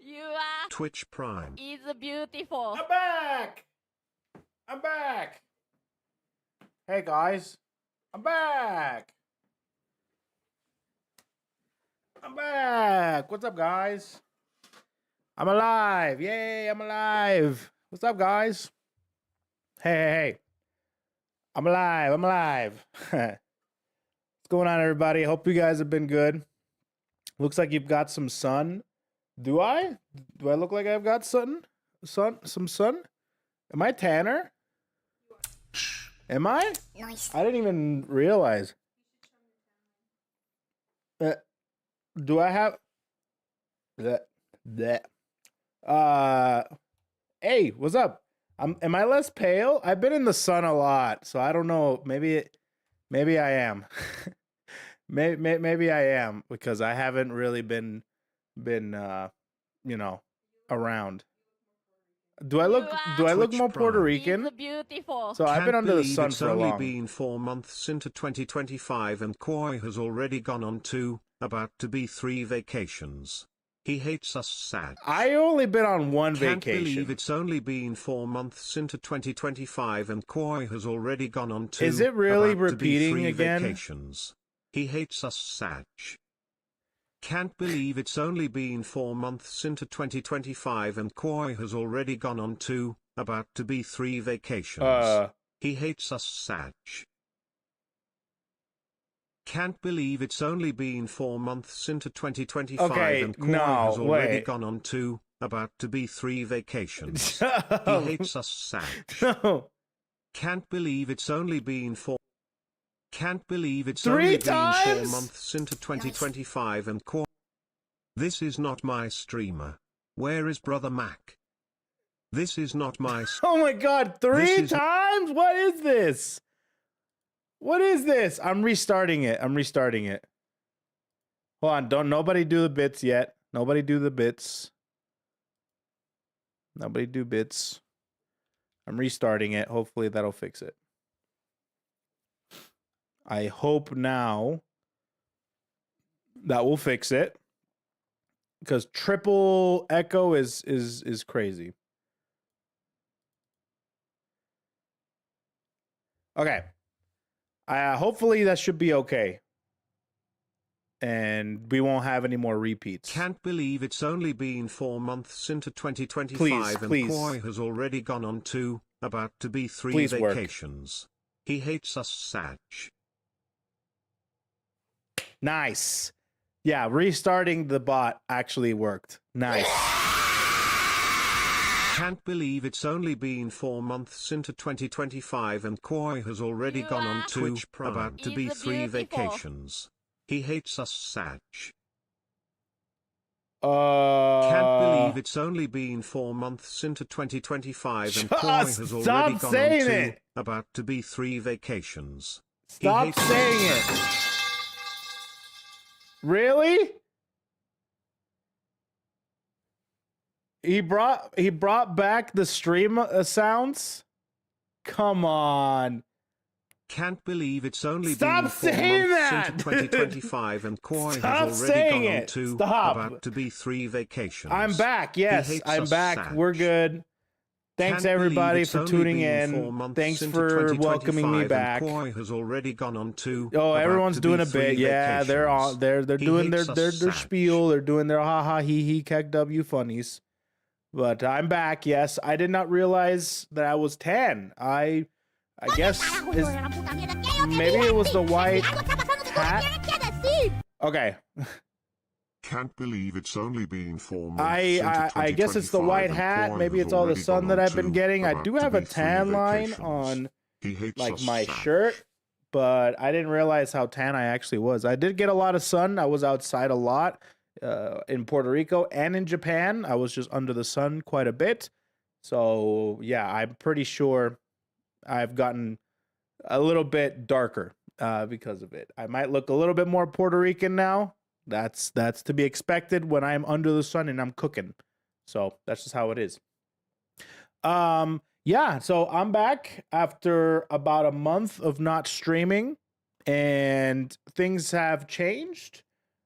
You are Twitch Prime is beautiful. I'm back! I'm back! Hey guys, I'm back! I'm back! What's up, guys? I'm alive! Yay, I'm alive! What's up, guys? Hey, hey, hey. I'm alive. I'm alive. What's going on, everybody? Hope you guys have been good. Looks like you've got some sun. Do I? Do I look like I've got sun? Some sun? Am I Tanner? Am I? Nice. I didn't even realize. Do I have that? Hey, what's up? Am I less pale? I've been in the sun a lot, so I don't know. Maybe I am. maybe I am because I haven't really been around. Do I look more Puerto Rican? He's beautiful. So I've been under the sun it's for only long. been 4 months into 2025 and KoeKoe has already gone on 2, about to be 3 vacations. He hates us sad. I only been on one Can't vacation. believe it's only been 4 months into 2025 and KoeKoe has already gone on 2. Is it really about to be repeating 3 again? Vacations. He hates us sad. Can't believe it's only been 4 months into 2025 and KoeKoe has already gone on 2, about to be 3 vacations. He hates us sad. Can't believe it's only been 4 months into 2025 Okay, and KoeKoe no, has already wait. gone on 2, about to be 3 vacations. He hates us sad. No. Can't believe it's only been 4. Can't believe it's 3 only times? been 4 months into 2025 and KoeKoe. This is not my streamer. Where is Brother Mac? This is not my. Oh my God! 3 times? What is this? What is this? I'm restarting it. Hold on. Don't nobody do the bits yet. Nobody do the bits. Nobody do bits. I'm restarting it. Hopefully that'll fix it. I hope now that will fix it. Because triple echo is crazy. Okay. Hopefully that should be okay. And we won't have any more repeats. Can't believe it's only been 4 months into 2025 and Please. KoeKoe has already gone on 2, about to be 3 Please work. vacations. He hates us sad. Nice. Yeah, restarting the bot actually worked. Nice. Can't believe it's only been 4 months into 2025 and KoeKoe has already You gone on are 2, about to be He's 3 beautiful. vacations. He hates us sad. Can't Can't believe it's only been 4 months into 2025 and KoeKoe has Stop already gone on saying 2, it. about to be 3 vacations. Stop hates us saying it. sad. Really? He brought back the stream sounds? Come on. Can't believe it's only Stop been 4 saying months that! into 2025 and KoeKoe Stop has already saying gone on it! 2, Stop! about to be 3 vacations. I'm back. He Yes, hates I'm us back. sad. We're good. Thanks Can't everybody believe it's for only tuning been 4 in. months Thanks into for welcoming me 2025 back. and KoeKoe has already gone on 2. Oh, about everyone's to doing be a 3 bit. Yeah, they're vacations. they're He doing hates their us sad. spiel. They're doing their ha ha he he kek w funnies. But I'm back. Yes, I did not realize that I was tan. I guess maybe it was the white hat. Okay. Can't believe it's only been 4 months. I guess it's the white hat. Maybe it's all the sun that I've been getting. I do have a tan line on like my shirt, but I didn't realize how tan I actually was. I did get a lot of sun. I was outside a lot in Puerto Rico and in Japan. I was just under the sun quite a bit. So yeah, I'm pretty sure I've gotten a little bit darker because of it. I might look a little bit more Puerto Rican now. That's to be expected when I'm under the sun and I'm cooking. So that's just how it is. Yeah, so I'm back after about a month of not streaming, and things have changed.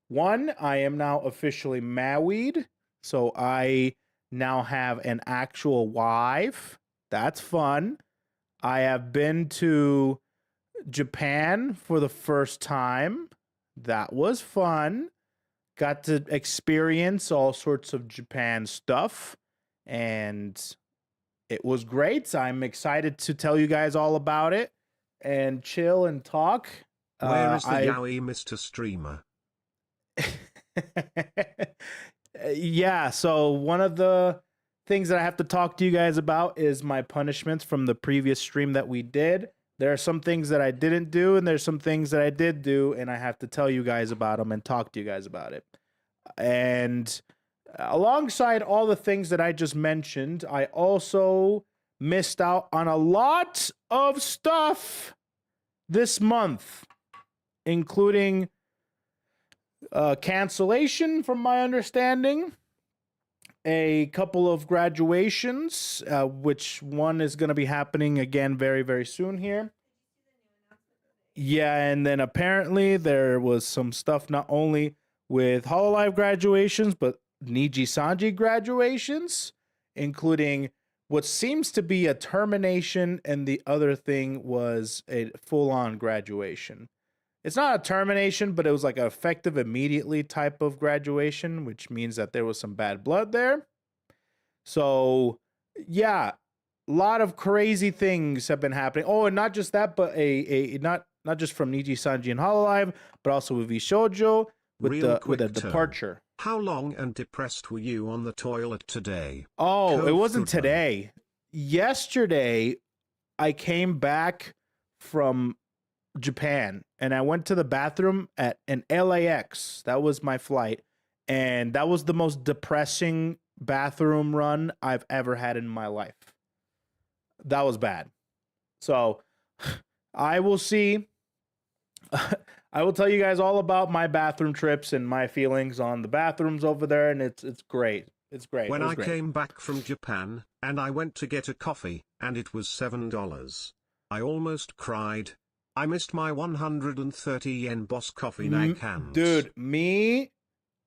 One, I am now officially married, so I now have an actual wife. That's fun. I have been to Japan for the first time. That was fun. Got to experience all sorts of Japan stuff, and it was great. I'm excited to tell you guys all about it. and chill and talk. Where is the yaoi, Mr. Streamer? Yeah, so one of the things that I have to talk to you guys about is my punishments from the previous stream that we did. There are some things that I didn't do, and there's some things that I did do, and I have to tell you guys about them and talk to you guys about it. And alongside all the things that I just mentioned, I also missed out on a lot of stuff this month, including cancellation, from my understanding, a couple of graduations, which one is going to be happening again very, very soon here. Yeah, and then apparently there was some stuff not only with Hololive graduations, but Niji Sanji graduations, including what seems to be a termination, and the other thing was a full-on graduation. It's not a termination, but it was like an effective immediately type of graduation, which means that there was some bad blood there. So, yeah, a lot of crazy things have been happening. Oh, and not just that, but not just from Niji Sanji and Hololive, but also with VShoujo with a departure. How long and depressed were you on the toilet today? Oh, it wasn't today. Yesterday, I came back from Japan and I went to the bathroom at an LAX. That was my flight, and that was the most depressing bathroom run I've ever had in my life. That was bad. So I will see. I will tell you guys all about my bathroom trips and my feelings on the bathrooms over there, and it's great. It's great. When I came back from Japan and I went to get a coffee and it was $7, I almost cried. I missed my 130 yen Boss Coffee now cans. Dude,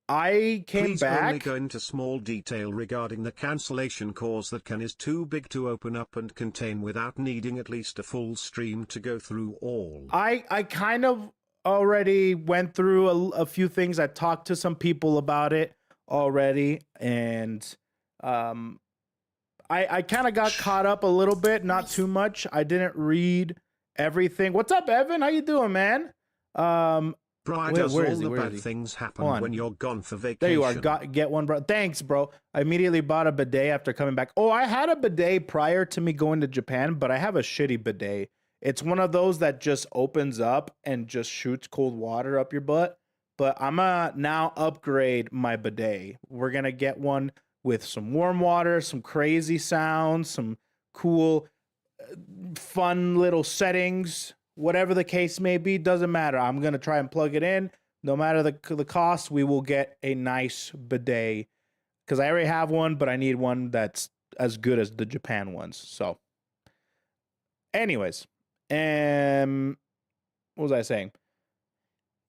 I came back. Please only go into small detail regarding the cancellation cause. That can is too big to open up and contain without needing at least a full stream to go through all. I kind of already went through a few things. I talked to some people about it already, and I kind of got caught up a little bit, not too much. I didn't read everything. What's up, Evan? How you doing, man? Why does all the bad things happen when you're gone for vacation? There you are. Get one, bro. Thanks, bro. I immediately bought a bidet after coming back. Oh, I had a bidet prior to me going to Japan, but I have a shitty bidet. It's one of those that just opens up and just shoots cold water up your butt. But I'm gonna now upgrade my bidet. We're gonna get one with some warm water, some crazy sounds, some cool, fun little settings. Whatever the case may be, doesn't matter. I'm going to try and plug it in. No matter the cost, we will get a nice bidet. Because I already have one, but I need one that's as good as the Japan ones. So, anyways. What was I saying?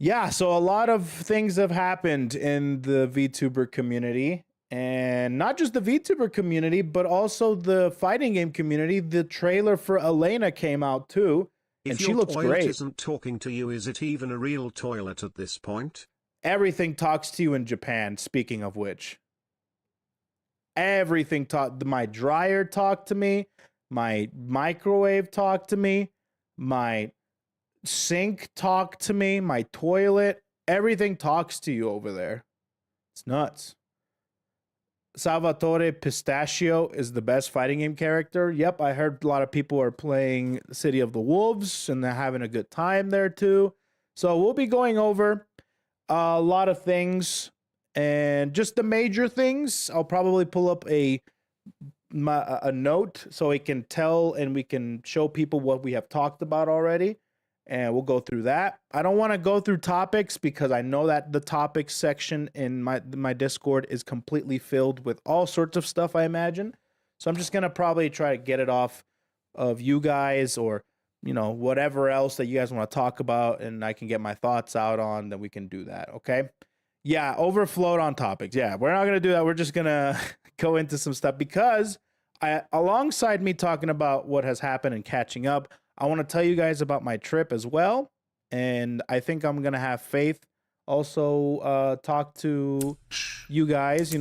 Yeah, so a lot of things have happened in the VTuber community. And not just the VTuber community, but also the fighting game community. The trailer for Elena came out too. And she looks great. If your toilet isn't talking to you, is it even a real toilet at this point? Everything talks to you in Japan, speaking of which. Everything my dryer talked to me, my microwave talked to me, my sink talked to me, my toilet, everything talks to you over there. It's nuts. Salvatore Pistachio is the best fighting game character. Yep, I heard a lot of people are playing City of the Wolves and they're having a good time there too. So we'll be going over a lot of things, and just the major things. I'll probably pull up a note so we can tell and we can show people what we have talked about already. And we'll go through that. I don't want to go through topics because I know that the topics section in my Discord is completely filled with all sorts of stuff, I imagine. So I'm just going to probably try to get it off of you guys, or, whatever else that you guys want to talk about and I can get my thoughts out on, then we can do that. Okay. Yeah. Overflowed on topics. Yeah. We're not going to do that. We're just going to go into some stuff because alongside me talking about what has happened and catching up, I want to tell you guys about my trip as well. And I think I'm going to have Faith also talk to you guys.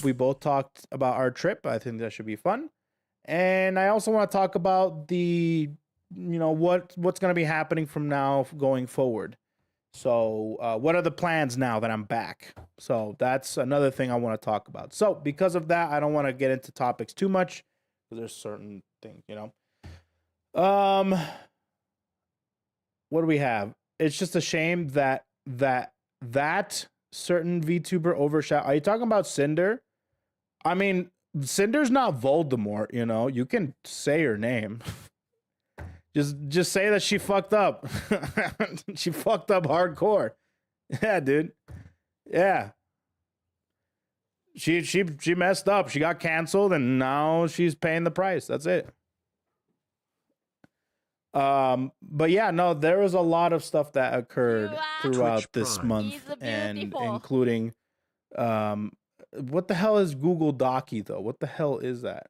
We both talked about our trip. I think that should be fun. And I also want to talk about the what's going to be happening from now going forward. So what are the plans now that I'm back? So that's another thing I want to talk about. So because of that, I don't want to get into topics too much because there's certain things, what do we have? It's just a shame that certain VTuber overshadowed. Are you talking about Cinder? I mean, Cinder's not Voldemort, you can say her name. Just say that she fucked up. She fucked up hardcore. Yeah, dude. Yeah. She messed up. She got canceled and now she's paying the price. That's it. But yeah, no, there was a lot of stuff that occurred throughout this month, and including what the hell is Google Docky though? What the hell is that?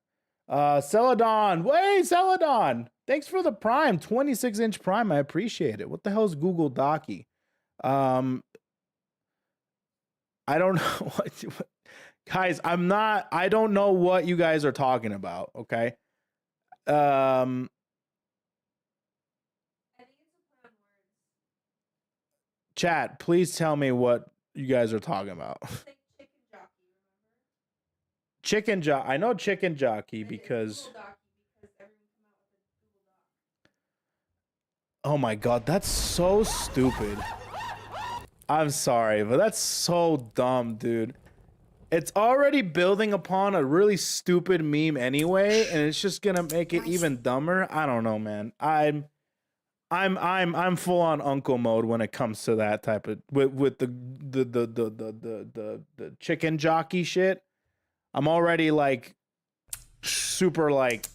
Celadon, wait, Celadon, thanks for the Prime, 26-inch Prime. I appreciate it. What the hell is Google Docky? I don't know what guys. I don't know what you guys are talking about. Okay. Chat, please tell me what you guys are talking about. Chicken jockey. I know chicken jockey because. Oh my god, that's so stupid. I'm sorry, but that's so dumb, dude. It's already building upon a really stupid meme anyway, and it's just gonna make it even dumber. I don't know, man. I'm full on uncle mode when it comes to that type of with the chicken jockey shit. I'm already like super like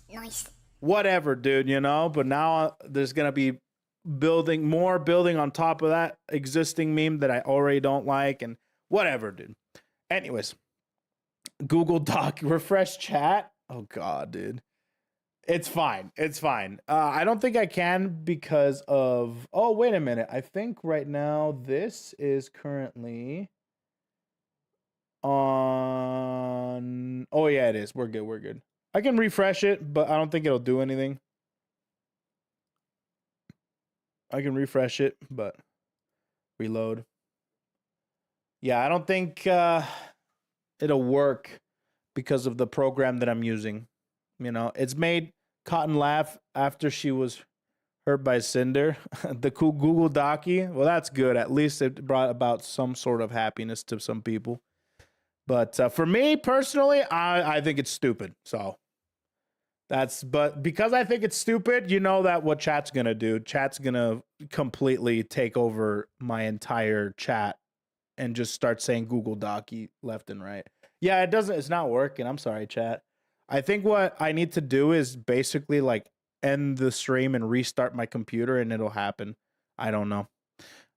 whatever, dude, but now there's gonna be building on top of that existing meme that I already don't like and whatever, dude. Anyways, Google Doc, refresh chat. Oh god, dude. It's fine. It's fine. I don't think I can because of... Oh, wait a minute. I think right now this is currently on... Oh, yeah, it is. We're good. We're good. I can refresh it, but I don't think it'll do anything. I can refresh it, but reload. Yeah, I don't think it'll work because of the program that I'm using. It's made Cotton laugh after she was hurt by Cinder. The cool Google Docky. Well, that's good. At least it brought about some sort of happiness to some people. But for me personally, I think it's stupid. So but because I think it's stupid, that what chat's going to do. Chat's going to completely take over my entire chat and just start saying Google Docky left and right. Yeah, it's not working. I'm sorry, chat. I think what I need to do is basically like end the stream and restart my computer and it'll happen. I don't know.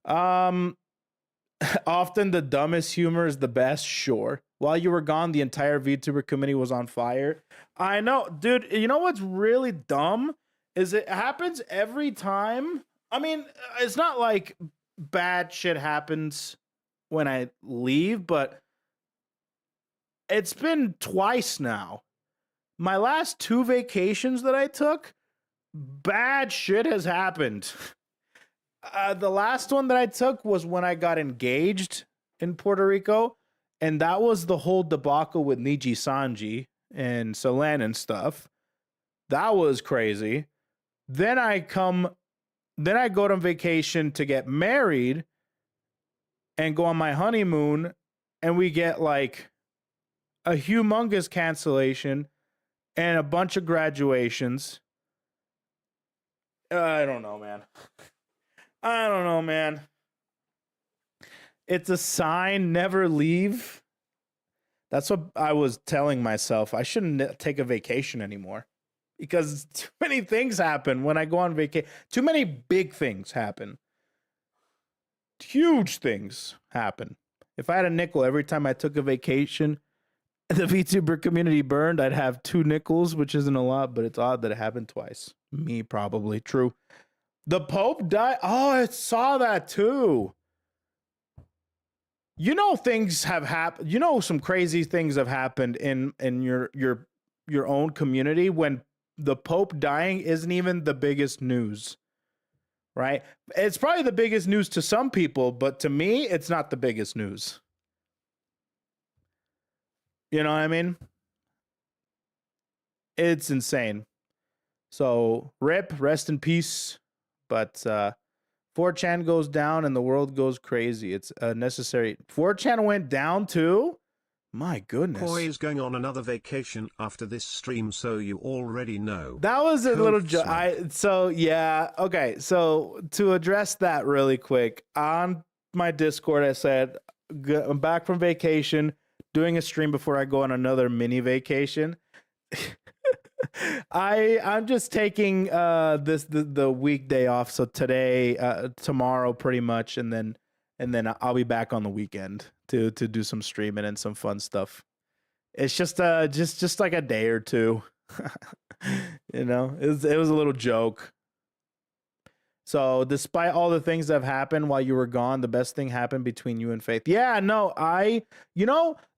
Often the dumbest humor is the best. Sure. While you were gone, the entire VTuber community was on fire. I know, dude. You know what's really dumb is it happens every time. I mean, it's not like bad shit happens when I leave, but it's been twice now. My last 2 vacations that I took, bad shit has happened. The last one that I took was when I got engaged in Puerto Rico, and that was the whole debacle with Niji Sanji and Solan and stuff. That was crazy. Then I go on vacation to get married and go on my honeymoon, and we get like a humongous cancellation and a bunch of graduations. I don't know, man. It's a sign, never leave. That's what I was telling myself. I shouldn't take a vacation anymore because too many things happen when I go on vacation. Too many big things happen. Huge things happen. If I had a nickel every time I took a vacation, the VTuber community burned, I'd have 2 nickels, which isn't a lot, but it's odd that it happened twice. Me, probably. True. The Pope died. Oh, I saw that too. Things have happened. Some crazy things have happened in your own community when the Pope dying isn't even the biggest news, right? It's probably the biggest news to some people, but to me, it's not the biggest news. You know what I mean? It's insane. So rest in peace. But 4chan goes down and the world goes crazy. It's necessary. 4chan went down too? My goodness. KoeKoe is going on another vacation after this stream, so you already know. That was a little so yeah, okay. So to address that really quick, on my Discord I said I'm back from vacation, doing a stream before I go on another mini vacation. I'm just taking the weekday off, so today tomorrow pretty much, and then I'll be back on the weekend to do some streaming and some fun stuff. It's just like a day or two. You know, it was a little joke. So despite all the things that have happened while you were gone, the best thing happened between you and Faith. Yeah, no,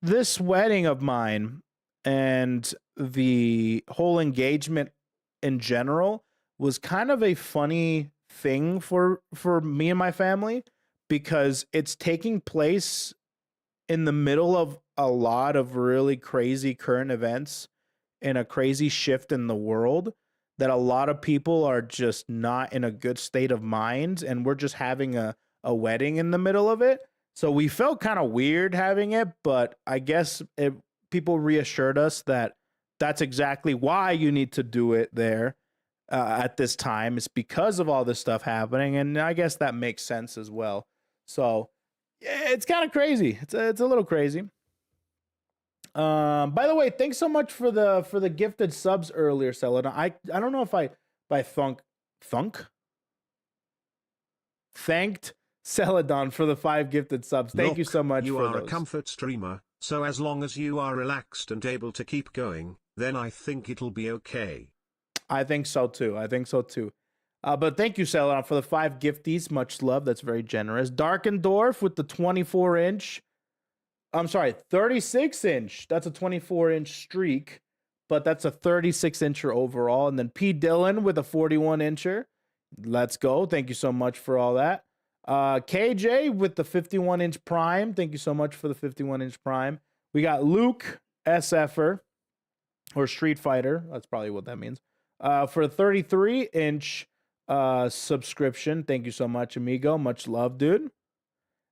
this wedding of mine and the whole engagement in general was kind of a funny thing for me and my family, because it's taking place in the middle of a lot of really crazy current events and a crazy shift in the world that a lot of people are just not in a good state of mind, and we're just having a wedding in the middle of it. So we felt kind of weird having it, but I guess people reassured us that that's exactly why you need to do it there at this time. It's because of all this stuff happening, and I guess that makes sense as well. So yeah, it's kind of crazy. It's a little crazy. By the way, thanks so much for the gifted subs earlier, Celadon. I don't know if I thanked Celadon for the 5 gifted subs. Thank you so much. You for are those. A comfort streamer, so as long as you are relaxed and able to keep going, then I think it'll be okay. I think so too. But thank you, Celadon, for the 5 gifties. Much love. That's very generous. Darkendorf with the 24-inch. I'm sorry, 36-inch. That's a 24-inch streak, but that's a 36-incher overall. And then P. Dillon with a 41-incher. Let's go. Thank you so much for all that. KJ with the 51-inch prime. Thank you so much for the 51-inch prime. We got Luke SFer, or Street Fighter. That's probably what that means. For a 33-inch subscription. Thank you so much, amigo. Much love, dude.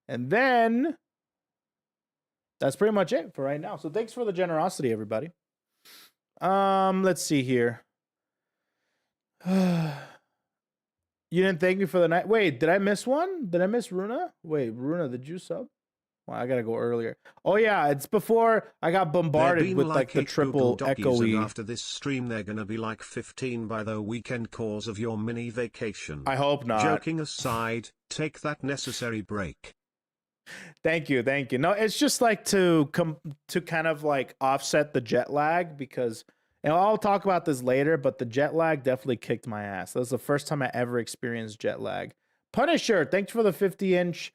And then that's pretty much it for right now. So thanks for the generosity, everybody. Let's see here. You didn't thank me for the night. Wait, did I miss one? Did I miss Runa? Wait, Runa, did you sub? Well, I gotta go earlier. Oh yeah, it's before I got bombarded with like the triple echoey. And after this stream, they're gonna be like 15 by the weekend cause of your mini vacation. I hope not. Joking aside, take that necessary break. Thank you. No, it's just like to kind of like offset the jet lag, because, and I'll talk about this later, but the jet lag definitely kicked my ass. That was the first time I ever experienced jet lag. Punisher, thanks for the 50-inch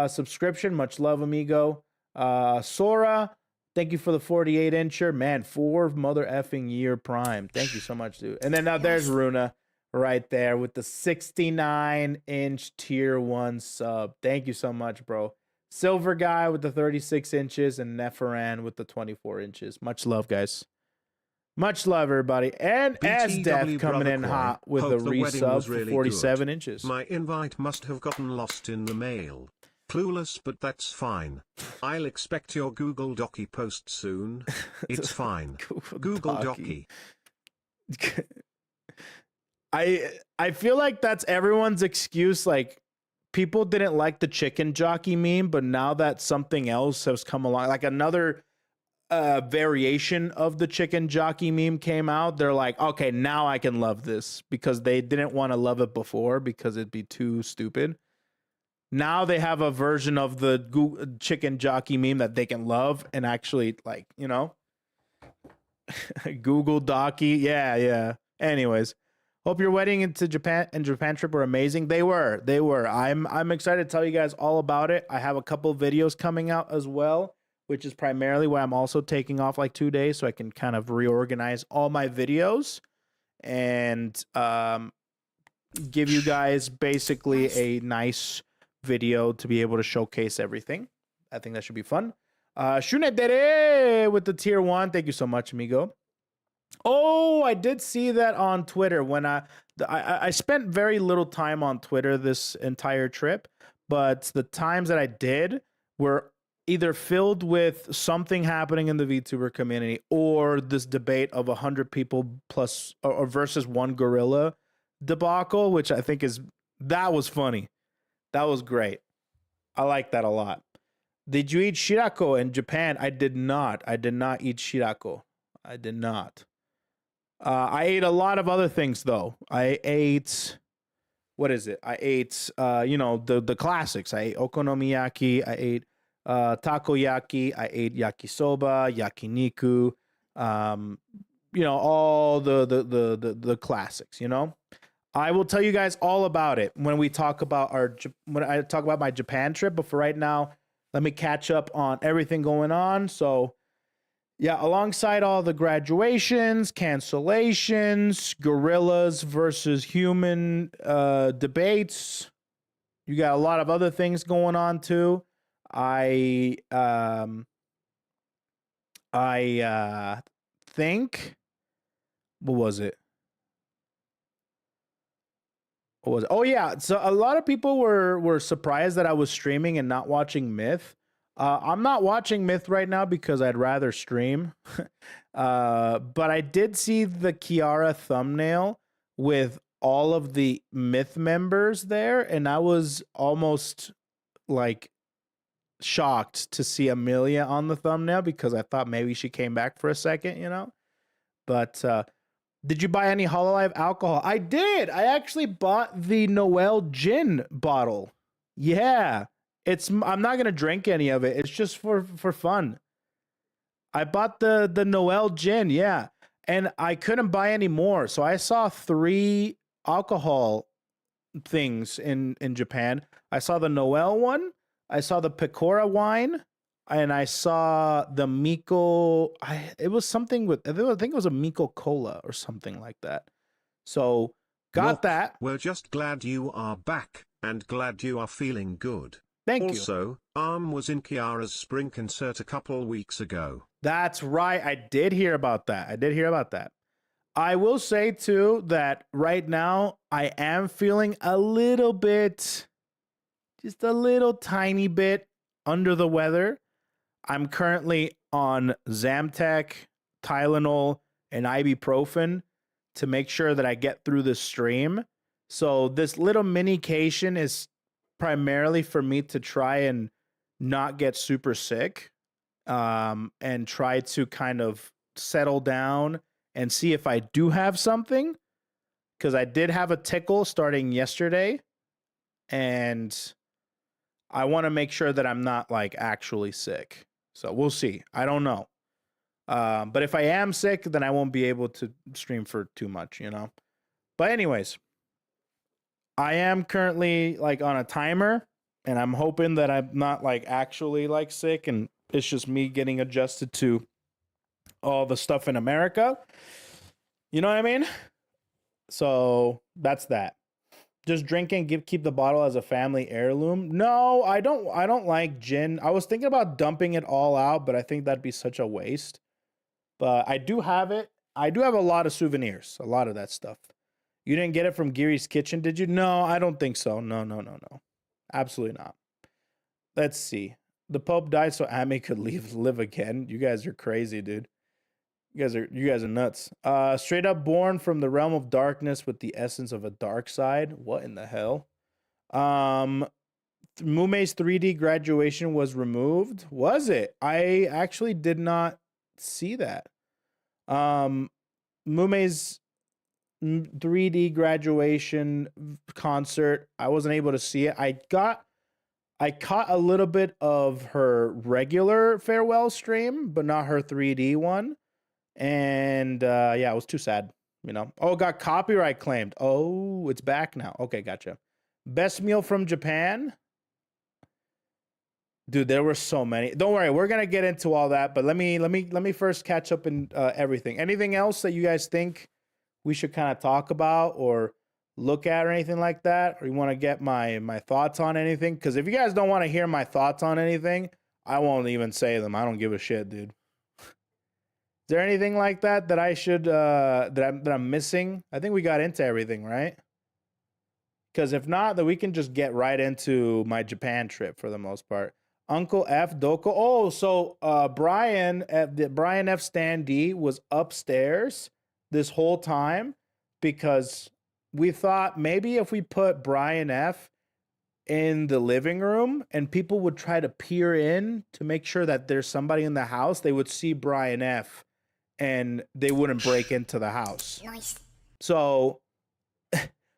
subscription. Much love, amigo. Sora, thank you for the 48-incher. Man, 4 mother effing year prime. Thank you so much, dude. And then now there's Runa right there with the 69-inch tier 1 sub. Thank you so much, bro. Silver Guy with the 36 inches and Neferan with the 24 inches. Much love, guys. Much love, everybody. And Asdeath coming in hot with a resub for 47 inches. My invite must have gotten lost in the mail. Clueless, but that's fine. I'll expect your Google Docky post soon. It's fine. Google Docky. I feel like that's everyone's excuse. Like, people didn't like the chicken jockey meme, but now that something else has come along, like another variation of the chicken jockey meme came out, they're like, okay, now I can love this, because they didn't want to love it before because it'd be too stupid. Now they have a version of the chicken jockey meme that they can love and actually, like, you know, Google Docky. Yeah. Anyways. Hope your wedding into Japan and Japan trip were amazing. They were. I'm excited to tell you guys all about it. I have a couple videos coming out as well, which is primarily why I'm also taking off like 2 days, so I can kind of reorganize all my videos and give you guys basically a nice video to be able to showcase everything. I think that should be fun. Shunedere with the tier 1. Thank you so much, amigo. Oh, I did see that on Twitter when I spent very little time on Twitter this entire trip, but the times that I did were either filled with something happening in the VTuber community or this debate of 100 people plus or versus one gorilla debacle, which I think that was funny. That was great. I like that a lot. Did you eat shirako in Japan? I did not. I did not eat shirako. I did not. I ate a lot of other things though. I ate, what is it? I ate, the classics. I ate okonomiyaki. I ate takoyaki. I ate yakisoba, yakiniku. All the classics. I will tell you guys all about it when we talk about when I talk about my Japan trip. But for right now, let me catch up on everything going on. So, yeah, alongside all the graduations, cancellations, gorillas versus human debates, you got a lot of other things going on too. I think, what was it? Oh yeah, so a lot of people were surprised that I was streaming and not watching Myth. I'm not watching Myth right now because I'd rather stream. But I did see the Kiara thumbnail with all of the Myth members there, and I was almost like shocked to see Amelia on the thumbnail because I thought maybe she came back for a second, But did you buy any Hololive alcohol? I did. I actually bought the Noel gin bottle. Yeah. I'm not going to drink any of it. It's just for fun. I bought the Noel gin, yeah. And I couldn't buy any more. So I saw 3 alcohol things in Japan. I saw the Noel one, I saw the Pecora wine, and I saw the Miko. It was something with, I think it was a Miko Cola or something like that. So got that. We're just glad you are back and glad you are feeling good. Thank you. Also, Arm was in Kiara's spring concert a couple weeks ago. That's right. I did hear about that. I will say too that right now I am feeling a little bit, just a little tiny bit under the weather. I'm currently on Zamtec, Tylenol, and ibuprofen to make sure that I get through the stream. So this little minication is primarily for me to try and not get super sick, and try to kind of settle down and see if I do have something, because I did have a tickle starting yesterday, and I want to make sure that I'm not like actually sick. So we'll see. I don't know. But if I am sick, then I won't be able to stream for too much, But anyways, I am currently like on a timer, and I'm hoping that I'm not like actually like sick and it's just me getting adjusted to all the stuff in America. You know what I mean? So that's that. Just drinking, keep the bottle as a family heirloom. No, I don't like gin. I was thinking about dumping it all out, but I think that'd be such a waste. But I do have it. I do have a lot of souvenirs, a lot of that stuff. You didn't get it from Giri's Kitchen, did you? No, I don't think so. No. Absolutely not. Let's see. The Pope died so Amy could live again. You guys are crazy, dude. You guys are nuts. Straight up born from the realm of darkness with the essence of a dark side. What in the hell? Mumei's 3D graduation was removed. Was it? I actually did not see that. Mumei's 3D graduation concert, I wasn't able to see it. I caught a little bit of her regular farewell stream, but not her 3D one. And yeah, it was too sad, Oh, it got copyright claimed. Oh, it's back now. Okay, gotcha. Best meal from Japan. Dude, there were so many. Don't worry, we're gonna get into all that, but let me first catch up in everything. Anything else that you guys think we should kind of talk about or look at or anything like that? Or you want to get my thoughts on anything? Because if you guys don't want to hear my thoughts on anything, I won't even say them. I don't give a shit, dude. Is there anything like that that I should that I'm missing? I think we got into everything, right? Because if not, then we can just get right into my Japan trip for the most part. Uncle F Doko. Oh, so Brian F Standee was upstairs this whole time because we thought maybe if we put Brian F in the living room and people would try to peer in to make sure that there's somebody in the house, they would see Brian F and they wouldn't break into the house. Nice. So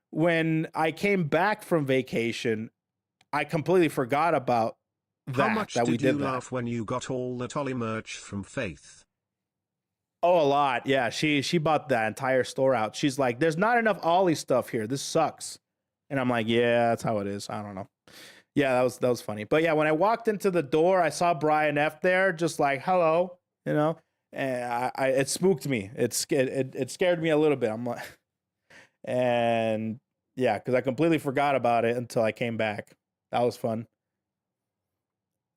when I came back from vacation, I completely forgot about that. How much that we did you did that. laugh when you got all that Ollie merch from Faith? Oh, a lot. Yeah, she bought that entire store out. She's like, there's not enough Ollie stuff here. This sucks. And I'm like, yeah, that's how it is. I don't know. Yeah, that was funny. But yeah, when I walked into the door, I saw Brian F there, just like, hello, you know. And it spooked me. It scared me a little bit. I'm like, and yeah, because I completely forgot about it until I came back. That was fun.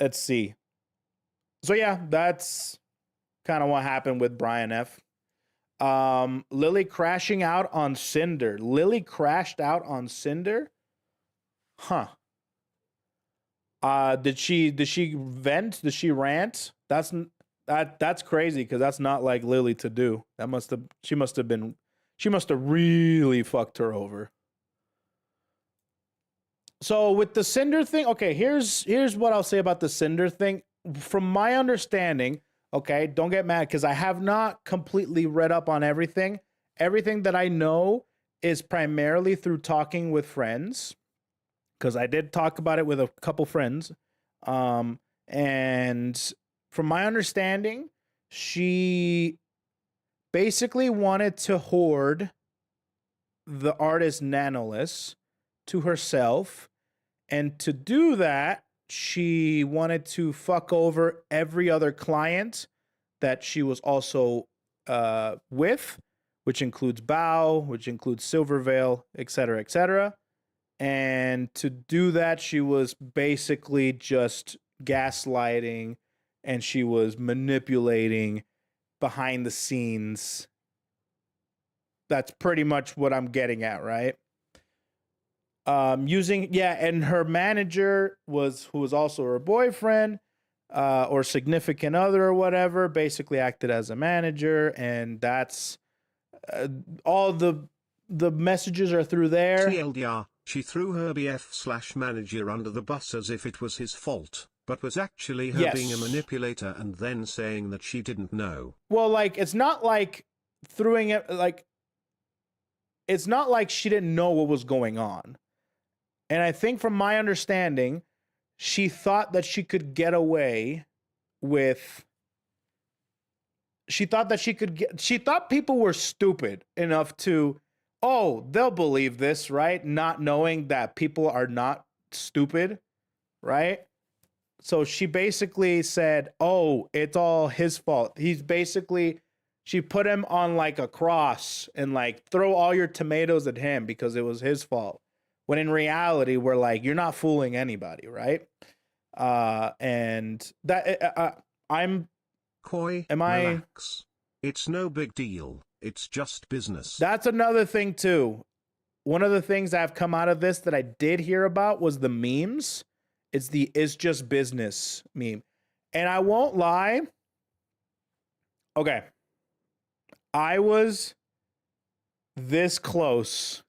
Let's see. So yeah, that's kind of what happened with Brian F. Lily crashing out on Cinder. Lily crashed out on Cinder? Huh. Did she vent? Did she rant? That's crazy because that's not like Lily to do. She must have really fucked her over. So with the Cinder thing, okay, here's what I'll say about the Cinder thing. From my understanding, okay, don't get mad because I have not completely read up on everything. Everything that I know is primarily through talking with friends, because I did talk about it with a couple friends. And from my understanding, she basically wanted to hoard the artist Nanolus to herself. And to do that, she wanted to fuck over every other client that she was also with, which includes Bao, which includes Silvervale, etc., etc. And to do that, she was basically just gaslighting and she was manipulating behind the scenes. That's pretty much what I'm getting at, right? And her manager who was also her boyfriend or significant other or whatever, basically acted as a manager, and that's all the messages are through there. TLDR, she threw her BF/manager under the bus as if it was his fault, but was actually her being a manipulator and then saying that she didn't know. Well, like, it's not like throwing it, like, it's not like she didn't know what was going on. And I think from my understanding, she thought that she could get away with, she thought people were stupid enough to, oh, they'll believe this, right? Not knowing that people are not stupid, right? So she basically said, oh, it's all his fault. She put him on like a cross and like throw all your tomatoes at him because it was his fault. When in reality, we're like, you're not fooling anybody, right? And that Relax. It's no big deal. It's just business. That's another thing too. One of the things that have come out of this that I did hear about was the memes. It's just business meme. And I won't lie. Okay. I was this close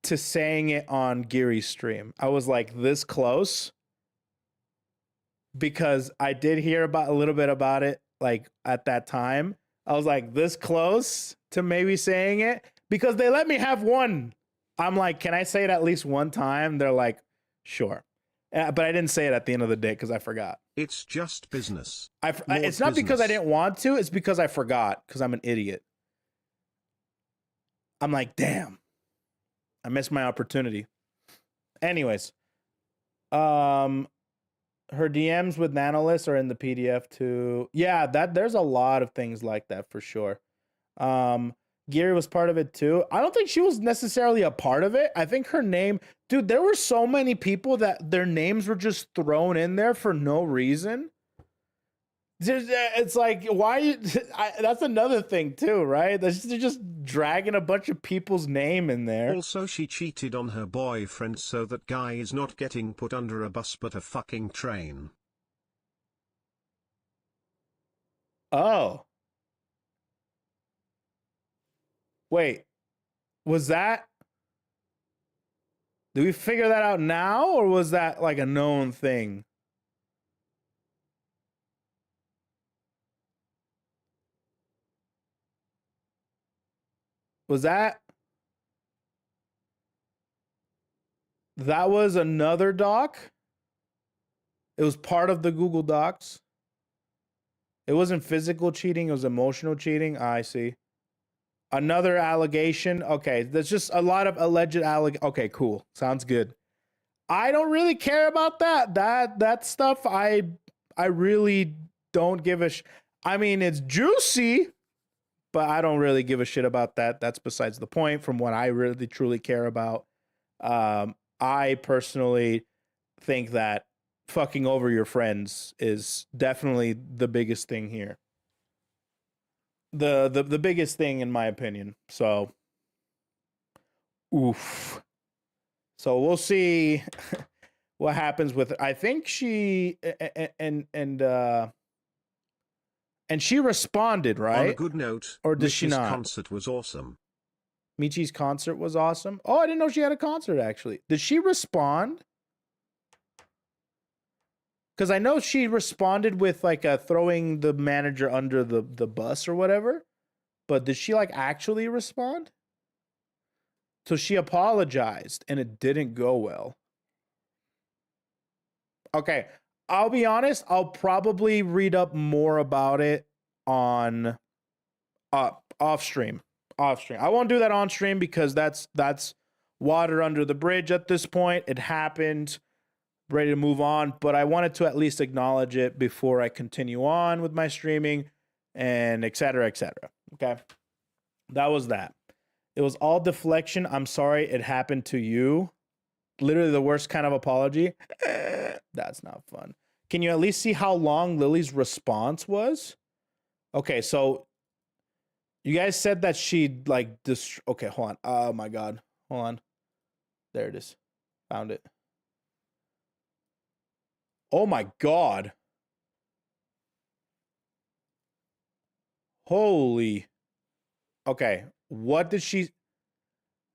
to saying it on Geary's stream. I was like this close because I did hear a little bit about it like at that time. I was like this close to maybe saying it because they let me have one. I'm like, can I say it at least one time? They're like, sure. But I didn't say it at the end of the day because I forgot. It's just business. It's not because I didn't want to. It's because I forgot because I'm an idiot. I'm like, damn. I missed my opportunity. Anyways. Her DMs with Nanolist are in the PDF too. Yeah, there's a lot of things like that for sure. Gary was part of it too. I don't think she was necessarily a part of it. I think her name, dude, there were so many people that their names were just thrown in there for no reason. It's like, why? That's another thing too, right? They're just dragging a bunch of people's name in there. Also, she cheated on her boyfriend, so that guy is not getting put under a bus but a fucking train. Oh. Wait, was that? Did we figure that out now, or was that like a known thing? Was that? That was another doc? It was part of the Google Docs? It wasn't physical cheating, it was emotional cheating? I see. Another allegation. Okay, there's just a lot of alleged Okay, cool. Sounds good. I don't really care about that. That stuff I really don't give a I mean, it's juicy, but I don't really give a shit about that. That's besides the point from what I really truly care about. I personally think that fucking over your friends is definitely the biggest thing here. The biggest thing in my opinion. So oof. So we'll see what happens with I think she and she responded, right? On a good note, or did she not? Concert was awesome. Michi's concert was awesome. Oh, I didn't know she had a concert actually. Did she respond? Because I know she responded with like throwing the manager under the bus or whatever. But did she like actually respond? So she apologized and it didn't go well. Okay, I'll be honest. I'll probably read up more about it on off stream. I won't do that on stream because that's water under the bridge at this point. It happened. Ready to move on, but I wanted to at least acknowledge it before I continue on with my streaming and et cetera, okay? That was that. It was all deflection. I'm sorry it happened to you. Literally the worst kind of apology. That's not fun. Can you at least see how long Lily's response was? Okay, so you guys said that she like okay, hold on. Oh my God. Hold on. There it is. Found it. Oh my God. Holy. Okay. What did she...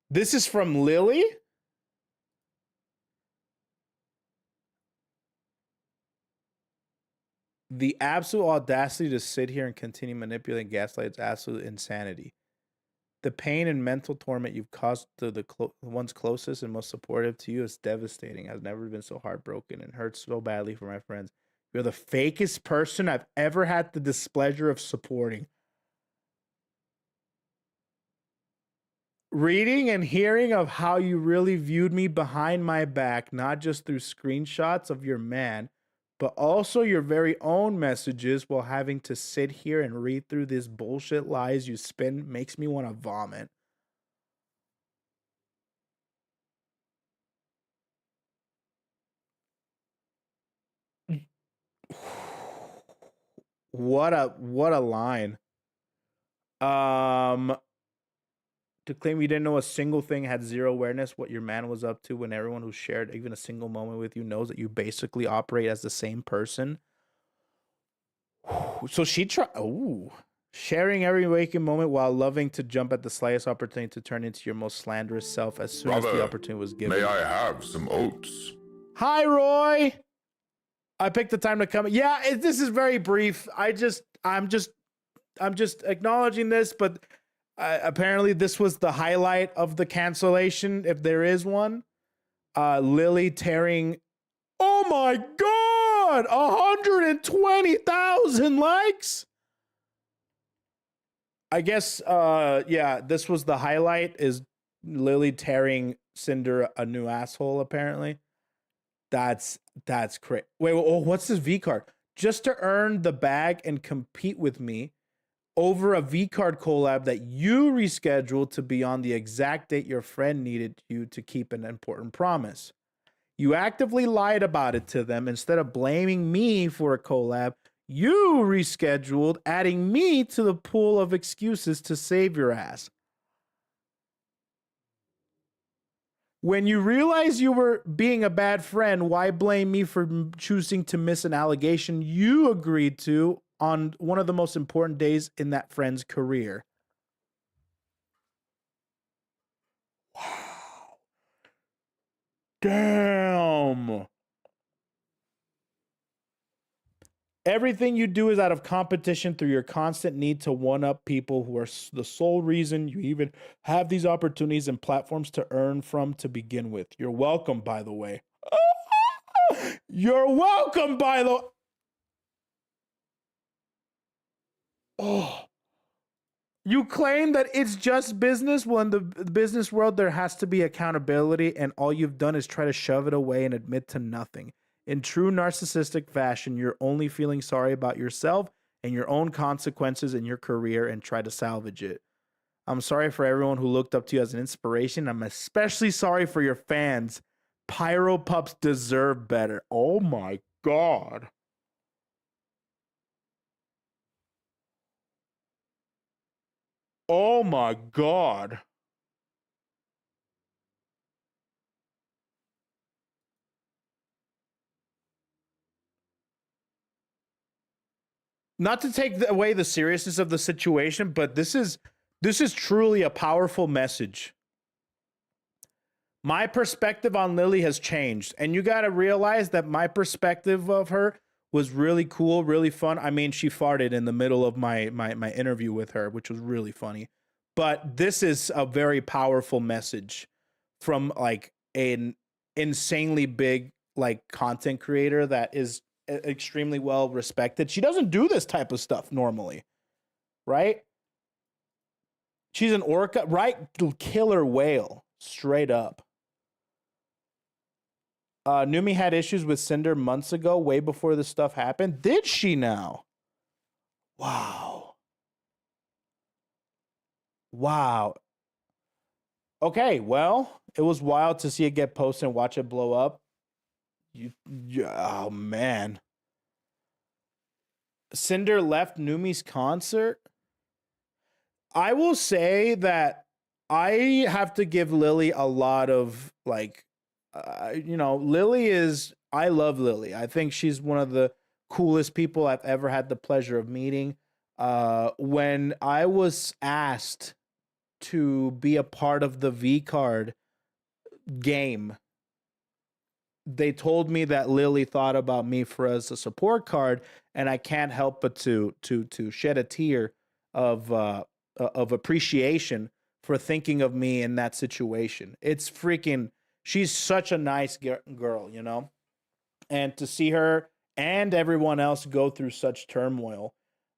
This is from Lily? The absolute audacity to sit here and continue manipulating gaslight is absolute insanity. The pain and mental torment you've caused to the ones closest and most supportive to you is devastating. I've never been so heartbroken and hurt so badly for my friends. You're the fakest person I've ever had the displeasure of supporting. Reading and hearing of how you really viewed me behind my back, not just through screenshots of your man, but also your very own messages while having to sit here and read through these bullshit lies you spin makes me want to vomit. What a line. To claim you didn't know a single thing, had zero awareness what your man was up to when everyone who shared even a single moment with you knows that you basically operate as the same person. So she tried. Ooh. Sharing every waking moment while loving to jump at the slightest opportunity to turn into your most slanderous self as soon as the opportunity was given. May I have some oats? Hi, Roy. I picked the time to come. Yeah, this is very brief. I'm just acknowledging this, but apparently this was the highlight of the cancellation, if there is one. Lily tearing. Oh my God! 120,000 likes. I guess, yeah, this was the highlight. Is Lily tearing Cinder a new asshole? Apparently, that's crazy. Wait, what's this V card? Just to earn the bag and compete with me, over a V-Card collab that you rescheduled to be on the exact date your friend needed you to keep an important promise. You actively lied about it to them. Instead of blaming me for a collab, you rescheduled, adding me to the pool of excuses to save your ass. When you realize you were being a bad friend, why blame me for choosing to miss an allegation you agreed to on one of the most important days in that friend's career? Wow. Damn. Everything you do is out of competition through your constant need to one-up people who are the sole reason you even have these opportunities and platforms to earn from to begin with. You're welcome, by the way. You're welcome, by the... Oh. You claim that it's just business. Well, in the business world, there has to be accountability, and all you've done is try to shove it away and admit to nothing. In true narcissistic fashion, you're only feeling sorry about yourself and your own consequences in your career and try to salvage it. I'm sorry for everyone who looked up to you as an inspiration. I'm especially sorry for your fans. Pyro Pups deserve better. Oh my God. Oh my God. Not to take away the seriousness of the situation, but this is truly a powerful message. My perspective on Lily has changed, and you got to realize that my perspective of her was really cool, really fun. I mean, she farted in the middle of my interview with her, which was really funny. But this is a very powerful message from like an insanely big like content creator that is extremely well respected. She doesn't do this type of stuff normally, right? She's an orca, right? Killer whale, straight up. Numi had issues with Cinder months ago, way before this stuff happened. Did she now? Wow. Wow. Okay, well, it was wild to see it get posted and watch it blow up. Oh, man. Cinder left Numi's concert. I will say that I have to give Lily a lot of, like, Lily is, I love Lily. I think she's one of the coolest people I've ever had the pleasure of meeting. When I was asked to be a part of the V-Card game, they told me that Lily thought about me for as a support card, and I can't help but to shed a tear of appreciation for thinking of me in that situation. It's freaking, she's such a nice girl, you know? And to see her and everyone else go through such turmoil,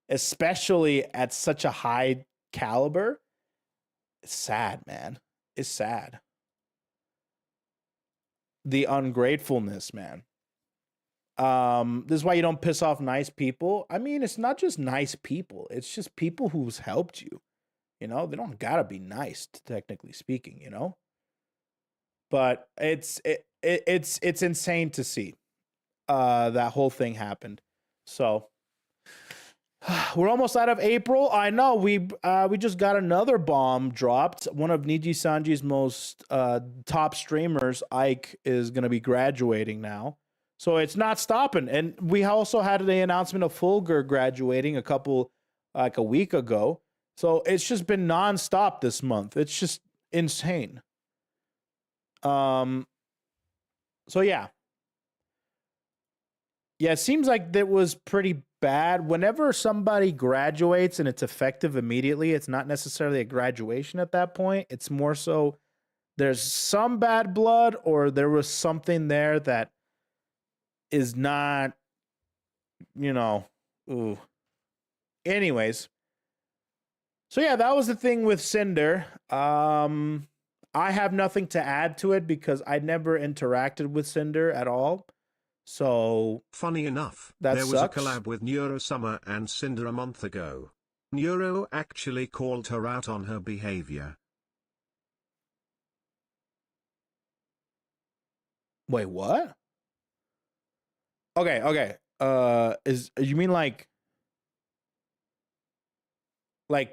especially at such a high caliber, it's sad, man. It's sad. The ungratefulness, man. This is why you don't piss off nice people. I mean, it's not just nice people. It's just people who's helped you. You know, they don't gotta be nice, technically speaking, you know? But it's insane to see that whole thing happened. So we're almost out of April. I know we just got another bomb dropped. One of Niji Sanji's most top streamers, Ike, is going to be graduating now. So it's not stopping. And we also had the announcement of Fulgur graduating a week ago. So it's just been nonstop this month. It's just insane. So yeah. Yeah, it seems like that was pretty bad. Whenever somebody graduates and it's effective immediately, it's not necessarily a graduation at that point. It's more so there's some bad blood, or there was something there that is not, ooh. Anyways. So yeah, that was the thing with Cinder. I have nothing to add to it because I never interacted with Cinder at all. So funny enough, that there sucks. was a collab with Neurosummer and Cinder a month ago. Neuro actually called her out on her behavior. Wait, what? Okay. You mean like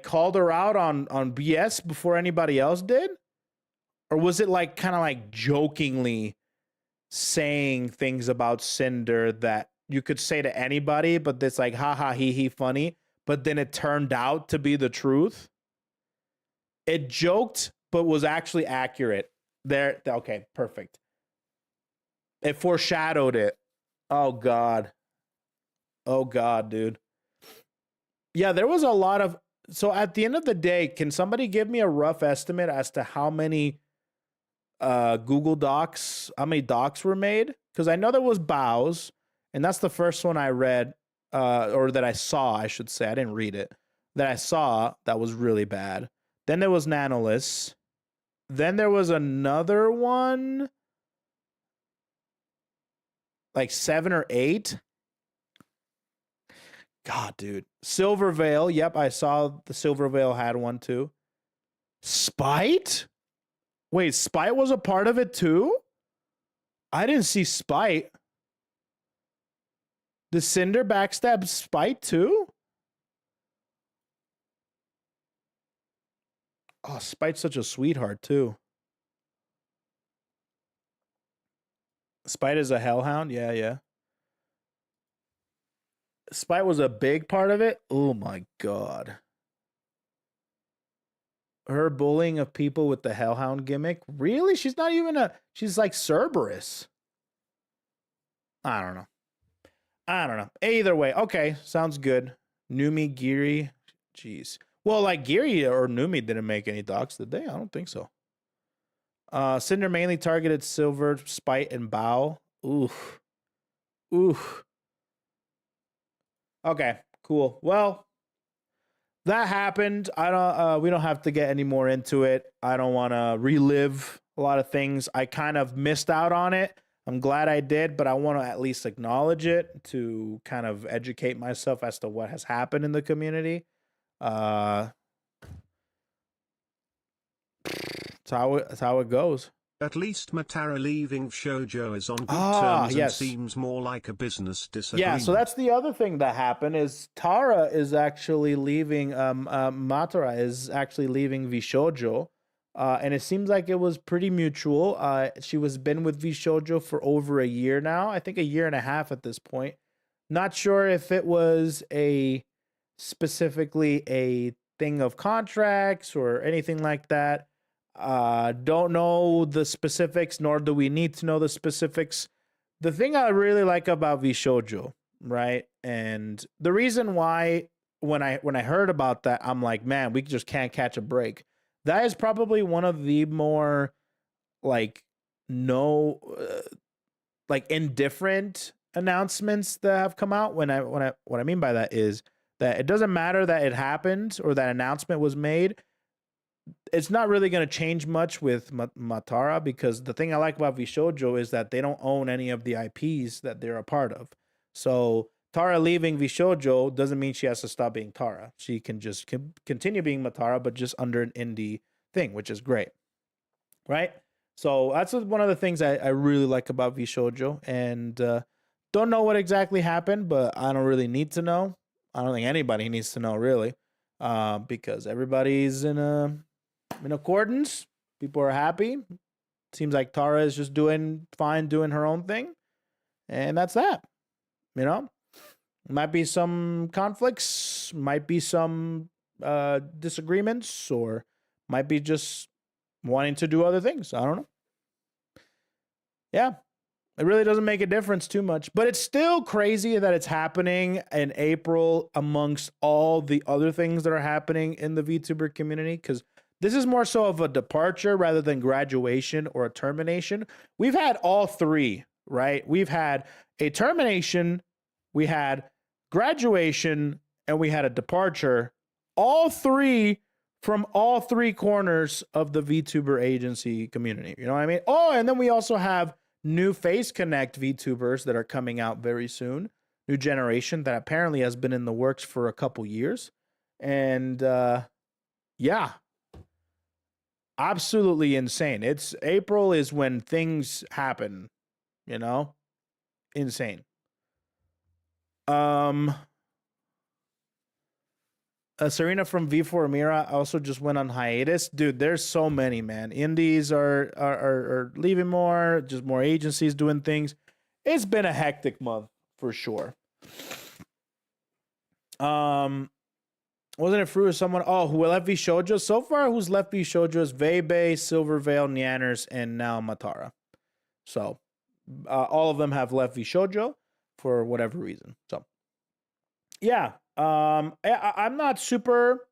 called her out on BS before anybody else did? Or was it like kind of like jokingly saying things about Cinder that you could say to anybody, but it's like haha he funny, but then it turned out to be the truth? It joked but was actually accurate. There, okay, perfect. It foreshadowed it. Oh god, dude. Yeah, there was a lot of. So at the end of the day, can somebody give me a rough estimate as to how many Google Docs, how many docs were made? Because I know there was Bows, and that's the first one I read, or that I saw, I should say. I didn't read it. That I saw that was really bad. Then there was Nanoless. Then there was another one, like 7 or 8. God, dude. Silver Veil. Yep, I saw the Silver Veil had one too. Spite? Wait, Spite was a part of it too? I didn't see Spite. The Cinder backstab Spite too? Oh, Spite's such a sweetheart too. Spite is a hellhound? Yeah. Spite was a big part of it? Oh my god. Her bullying of people with the hellhound gimmick? Really? She's not even she's like Cerberus. I don't know. Either way, okay, sounds good. Numi, Giri. Jeez. Well, like Giri or Numi didn't make any docs, did they? I don't think so. Cinder mainly targeted Silver, Spite, and Bow. Oof. Okay, cool. Well, that happened. We don't have to get any more into it. I don't want to relive a lot of things. I kind of missed out on it. I'm glad I did, but I want to at least acknowledge it to kind of educate myself as to what has happened in the community. That's how it goes. At least Matara leaving Shoujo is on good terms and seems more like a business disagreement. Yeah, so that's the other thing that happened is Tara is actually leaving, Matara is actually leaving Vishoujo, and it seems like it was pretty mutual. She was been with Vishoujo for over a year now, I think a year and a half at this point. Not sure if it was specifically a thing of contracts or anything like that. Don't know the specifics, nor do we need to know the specifics. The thing I really like about Vishoujo, right? And the reason why when I heard about that, I'm like, man, we just can't catch a break. That is probably one of the more like indifferent announcements that have come out. What I mean by that is that it doesn't matter that it happened or that announcement was made. It's not really going to change much with Matara, because the thing I like about Vishoujo is that they don't own any of the IPs that they're a part of. So Tara leaving Vishoujo doesn't mean she has to stop being Tara. She can just continue being Matara, but just under an indie thing, which is great. Right? So that's one of the things I really like about Vishoujo. And don't know what exactly happened, but I don't really need to know. I don't think anybody needs to know, really, because everybody's in accordance. People are happy. Seems like Tara is just doing fine, doing her own thing. And that's that. You know? Might be some conflicts, might be some disagreements, or might be just wanting to do other things. I don't know. Yeah. It really doesn't make a difference too much, but it's still crazy that it's happening in April amongst all the other things that are happening in the VTuber community, because this is more so of a departure rather than graduation or a termination. We've had all three, right? We've had a termination, we had graduation, and we had a departure. All three from all three corners of the VTuber agency community. You know what I mean? Oh, and then we also have new Face Connect VTubers that are coming out very soon. New generation that apparently has been in the works for a couple years. And yeah, absolutely insane. It's April is when things happen, you know? Insane. Serena from V4 Amira also just went on hiatus. Dude, there's so many, man. Indies are leaving more, just more agencies doing things. It's been a hectic month for sure. Wasn't it Fruit or someone? Oh, who left V Shoujo? So far, who's left V Shoujo is Vebe, Silverveil, Nyanners, and now Matara. So, all of them have left V Shoujo for whatever reason. So, yeah. I'm not super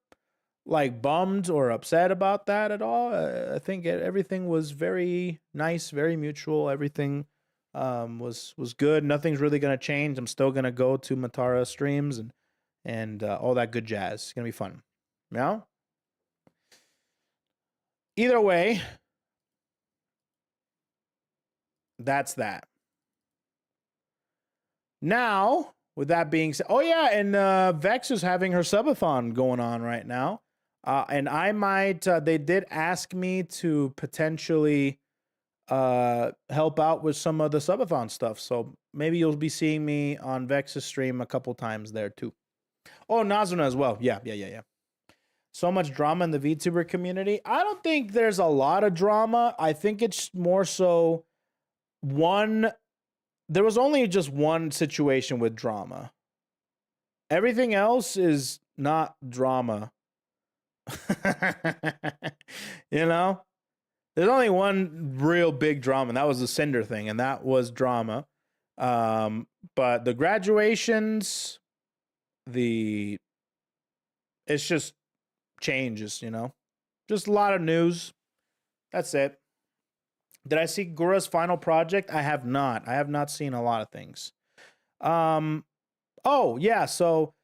like bummed or upset about that at all. I think everything was very nice, very mutual. Everything was good. Nothing's really gonna change. I'm still gonna go to Matara streams and all that good jazz. It's gonna be fun. You know? Either way, that's that. Now, with that being said, oh yeah, and Vex is having her subathon going on right now. And I might, they did ask me to potentially help out with some of the subathon stuff. So maybe you'll be seeing me on Vex's stream a couple times there too. Oh, Nazuna as well. Yeah. So much drama in the VTuber community. I don't think there's a lot of drama. I think it's more so there was only just one situation with drama. Everything else is not drama. You know? There's only one real big drama, and that was the Cinder thing, and that was drama. But the graduations, it's just changes, you know? Just a lot of news. That's it. Did I see Gura's final project? I have not. I have not seen a lot of things. Oh, yeah. So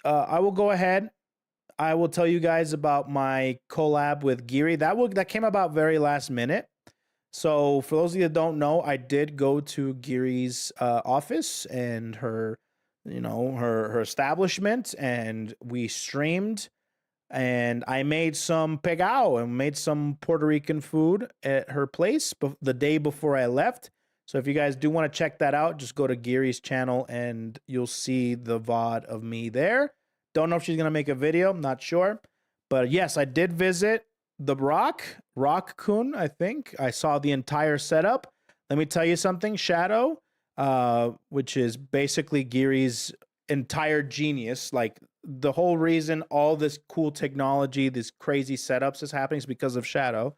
I will go ahead. I will tell you guys about my collab with Giri. That came about very last minute. So for those of you that don't know, I did go to Giri's office and her establishment, and we streamed. And I made some pegao and made some Puerto Rican food at her place the day before I left. So if you guys do want to check that out, just go to Giri's channel and you'll see the VOD of me there. Don't know if she's going to make a video. I'm not sure. But yes, I did visit the Rock-kun, I think. I saw the entire setup. Let me tell you something. Shadow, which is basically Giri's entire genius, like the whole reason all this cool technology, this crazy setups is happening is because of Shadow.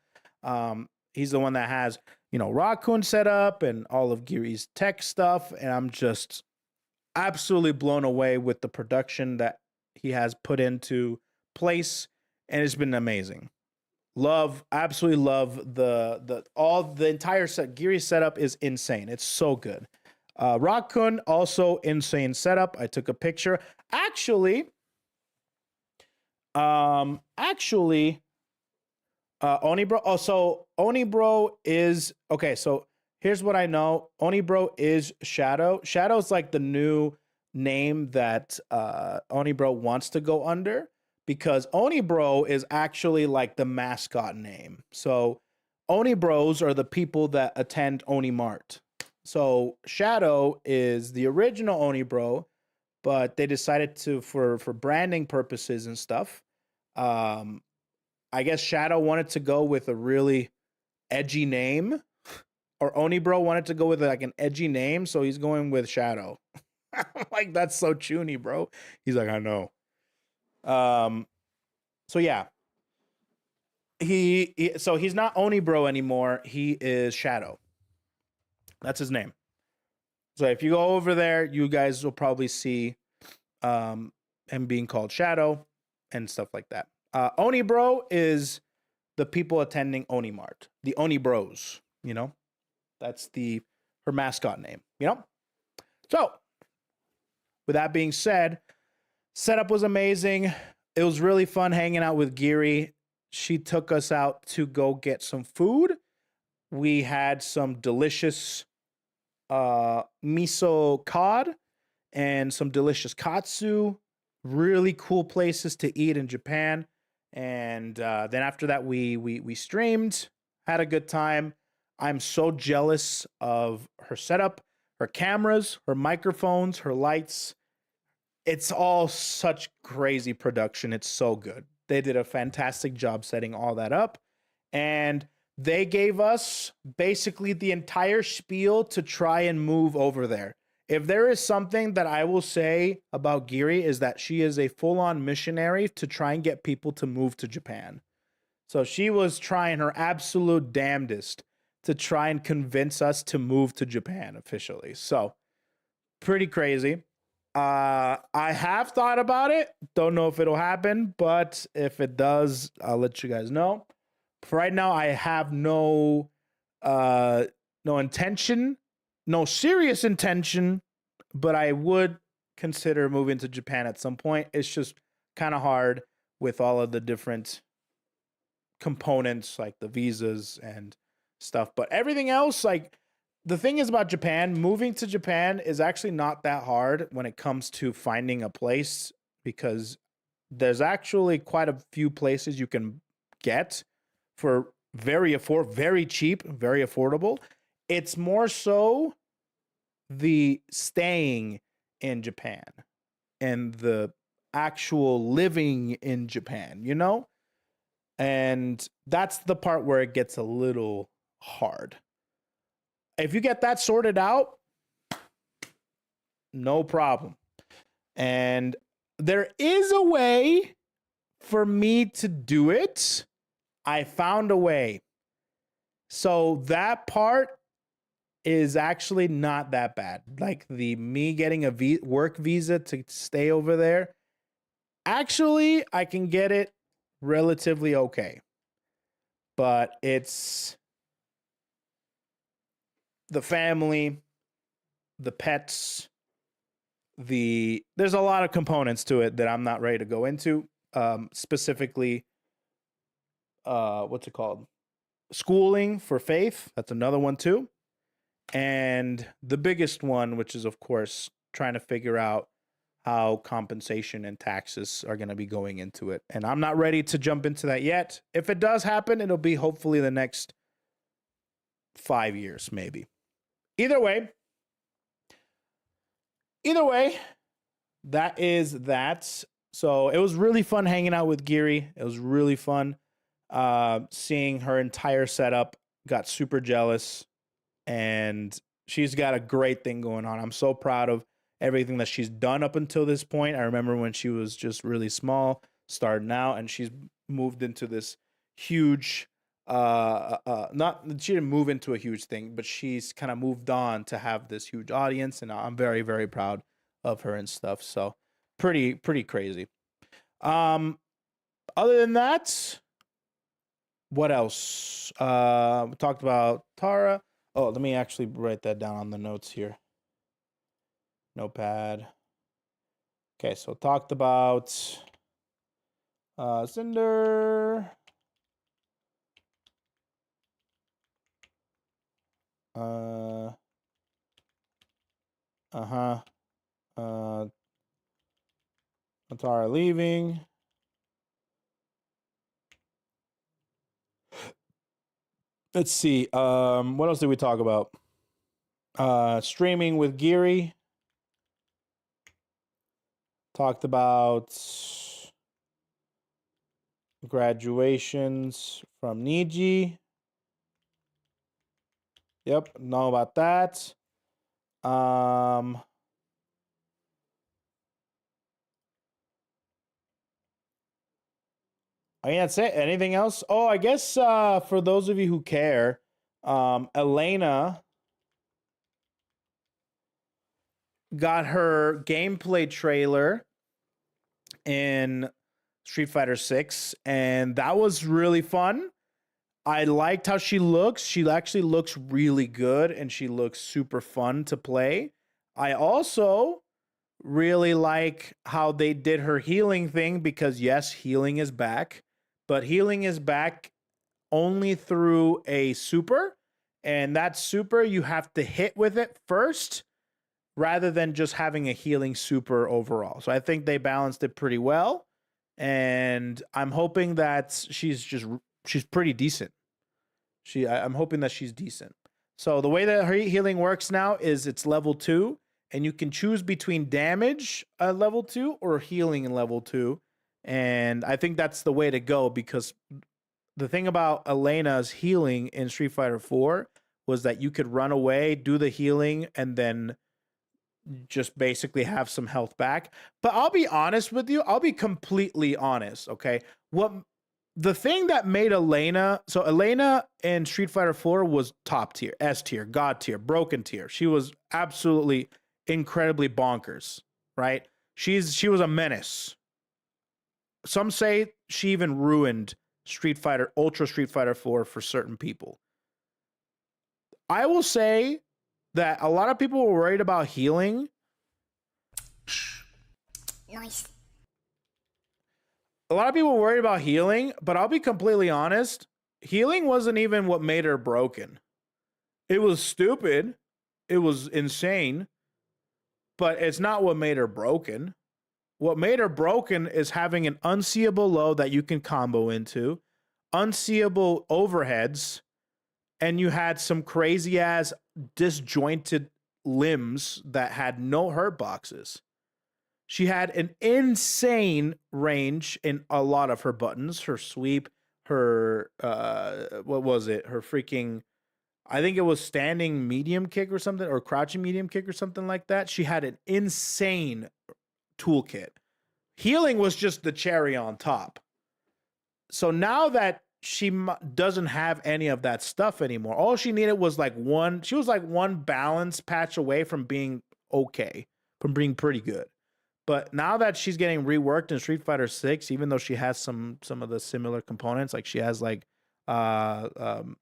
He's the one that has, Rock-kun set up and all of Giri's tech stuff. And I'm just absolutely blown away with the production that he has put into place. And it's been amazing. Absolutely love the entire set. Giri's setup is insane. It's so good. Rock-kun, also insane setup. I took a picture. Actually, Onibro. Oh, so Onibro is okay. So here's what I know. Onibro is Shadow. Shadow's like the new name that Onibro wants to go under, because Onibro is actually like the mascot name. So Onibros are the people that attend Onimart. So Shadow is the original Onibro, but they decided to, for branding purposes and stuff, I guess Shadow wanted to go with a really edgy name, or Onibro wanted to go with like an edgy name, so he's going with Shadow. Like, that's so chuny, bro. He's like, I know. So yeah. So he's not Onibro anymore. He is Shadow. That's his name. So if you go over there, you guys will probably see him being called Shadow and stuff like that. Onibro is the people attending Onimart, the Onibros, that's her mascot name, So with that being said, setup was amazing. It was really fun hanging out with Giri. She took us out to go get some food. We had some delicious miso cod and some delicious katsu. really cool places to eat in Japan. And then after that, we streamed, had a good time. I'm so jealous of her setup, her cameras, her microphones, her lights. It's all such crazy production. It's so good. They did a fantastic job setting all that up. And they gave us basically the entire spiel to try and move over there. If there is something that I will say about Giri is that she is a full-on missionary to try and get people to move to Japan. So she was trying her absolute damnedest to try and convince us to move to Japan officially. So pretty crazy. I have thought about it. Don't know if it'll happen, but if it does, I'll let you guys know. For right now, I have no intention, no serious intention, but I would consider moving to Japan at some point. It's just kind of hard with all of the different components, like the visas and stuff. But everything else, like, the thing is about Japan, moving to Japan is actually not that hard when it comes to finding a place, because there's actually quite a few places you can get for very cheap, very affordable. It's more so the staying in Japan and the actual living in Japan, you know? And that's the part where it gets a little hard. If you get that sorted out, no problem. And there is a way for me to do it. I found a way. So that part is actually not that bad. Like me getting a work visa to stay over there. Actually, I can get it relatively okay. But it's the family, the pets, there's a lot of components to it that I'm not ready to go into. Specifically, what's it called? Schooling for Faith. That's another one too. And the biggest one, which is of course trying to figure out how compensation and taxes are going to be going into it. And I'm not ready to jump into that yet. If it does happen, it'll be hopefully the next 5 years, maybe. Either way, that is that. So it was really fun hanging out with Giri. It was really fun seeing her entire setup. Got super jealous, and she's got a great thing going on. I'm so proud of everything that she's done up until this point. I remember when she was just really small, starting out, and she's moved into this huge she didn't move into a huge thing, but she's kind of moved on to have this huge audience, and I'm very, very proud of her and stuff. So pretty crazy. Other than that, what else? We talked about Tara. Oh, let me actually write that down on the notes here. Notepad. Okay, so talked about Cinder. Tara leaving. Let's see. What else did we talk about? Streaming with Giri. Talked about graduations from Niji. Yep, know about that. I mean, that's it. Anything else? Oh, I guess for those of you who care, Elena got her gameplay trailer in Street Fighter 6, and that was really fun. I liked how she looks. She actually looks really good, and she looks super fun to play. I also really like how they did her healing thing, because yes, healing is back, but healing is back only through a super, and that super you have to hit with it first, rather than just having a healing super overall. So I think they balanced it pretty well. And I'm hoping that she's pretty decent. I'm hoping that she's decent. So the way that her healing works now is it's level 2, and you can choose between damage at level 2 or healing in level 2. And I think that's the way to go, because the thing about Elena's healing in Street Fighter 4 was that you could run away, do the healing, and then just basically have some health back. But I'll be honest with you. I'll be completely honest, okay? The thing that made Elena in Street Fighter 4 was top tier, S tier, God tier, broken tier. She was absolutely incredibly bonkers, right? She was a menace. Some say she even ruined Ultra Street Fighter 4 for certain people. I will say that a lot of people were worried about healing. Nice. A lot of people were worried about healing, but I'll be completely honest. Healing wasn't even what made her broken. It was stupid. It was insane. But it's not what made her broken. What made her broken is having an unseeable low that you can combo into, unseeable overheads, and you had some crazy ass disjointed limbs that had no hurt boxes. She had an insane range in a lot of her buttons, her sweep, her what was it? Her freaking, I think it was standing medium kick or something, or crouching medium kick or something like that. She had an insane toolkit. Healing was just the cherry on top. So now that she doesn't have any of that stuff anymore, all she needed was one balance patch away from being okay, from being pretty good. But now that she's getting reworked in Street Fighter 6, even though she has some of the similar components, like she has Rhino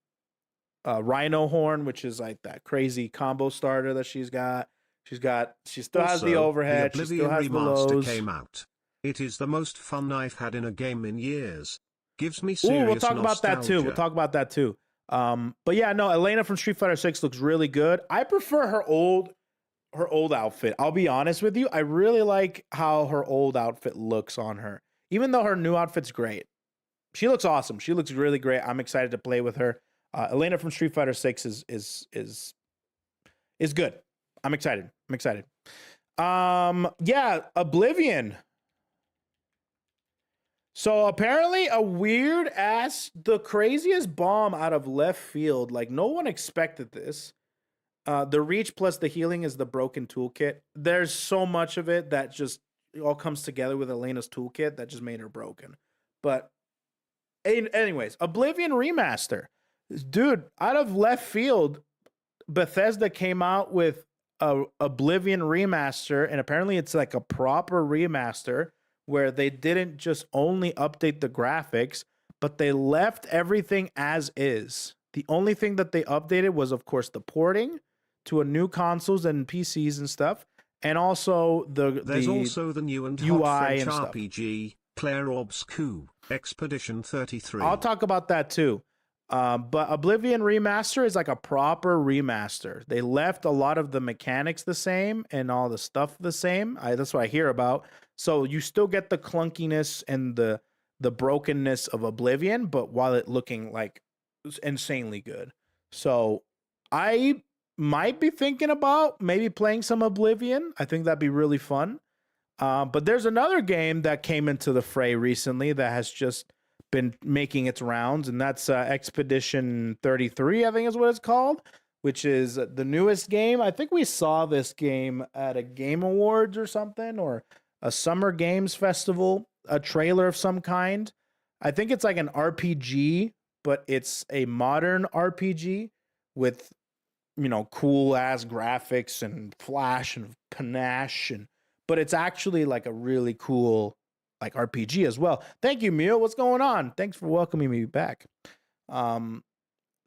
Horn, which is like that crazy combo starter that she's got. She still has the overhead. She still has the lows. Came out. It is the most fun I've had in a game in years. Gives me serious we'll talk nostalgia. about that too. But yeah, no, Elena from Street Fighter 6 looks really good. I prefer her old outfit. I'll be honest with you. I really like how her old outfit looks on her. Even though her new outfit's great. She looks awesome. She looks really great. I'm excited to play with her. Elena from Street Fighter 6 is good. I'm excited. Yeah, Oblivion. So apparently the craziest bomb out of left field. Like, no one expected this. The reach plus the healing is the broken toolkit. There's so much of it that just all comes together with Elena's toolkit that just made her broken. But anyways, Oblivion Remaster. Dude, out of left field, Bethesda came out with a Oblivion Remaster, and apparently it's like a proper remaster where they didn't just only update the graphics, but they left everything as is. The only thing that they updated was, of course, the porting to a new consoles and PCs and stuff, and also there's also the new and UI hot French and stuff. RPG, Claire Obscure, Expedition 33. I'll talk about that too. But Oblivion Remaster is like a proper remaster. They left a lot of the mechanics the same and all the stuff the same. That's what I hear about. So you still get the clunkiness and the brokenness of Oblivion, but while it looking like insanely good. So I might be thinking about maybe playing some Oblivion. I think that'd be really fun. But there's another game that came into the fray recently that has just been making its rounds, and that's Expedition 33, I think is what it's called, which is the newest game. I think we saw this game at a Game Awards or something, or a Summer Games Festival, a trailer of some kind. I think it's like an RPG, but it's a modern RPG with, cool ass graphics and flash and panache, but it's actually like a really cool like RPG as well. Thank you, Mio. What's going on? Thanks for welcoming me back.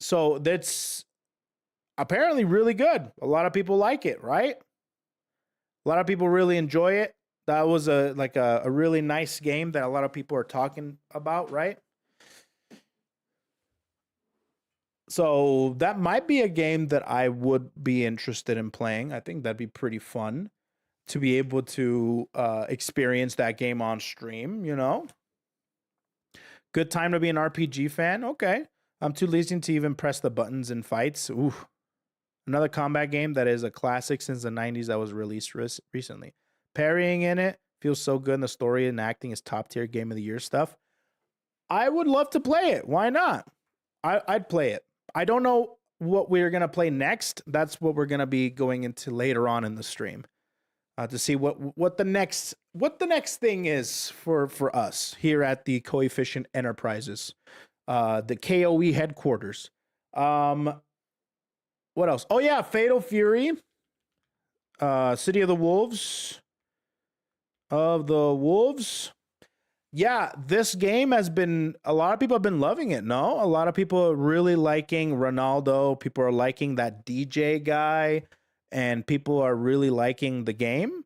So that's apparently really good. A lot of people like it, right? A lot of people really enjoy it. That was a really nice game that a lot of people are talking about, right? So that might be a game that I would be interested in playing. I think that'd be pretty fun to be able to experience that game on stream, you know? Good time to be an RPG fan. Okay. I'm too lazy to even press the buttons in fights. Ooh. Another combat game that is a classic since the 90s that was released recently. Parrying in it feels so good, and the story and acting is top tier game of the year stuff. I would love to play it. Why not? I'd play it. I don't know what we're going to play next. That's what we're going to be going into later on in the stream. To see what the next thing is for us here at the Koefficient Enterprises, the KoE headquarters. What else? Oh yeah, Fatal Fury, City of the Wolves. Yeah, this game has been, a lot of people have been loving it. No, a lot of people are really liking Ronaldo. People are liking that DJ guy. And people are really liking the game.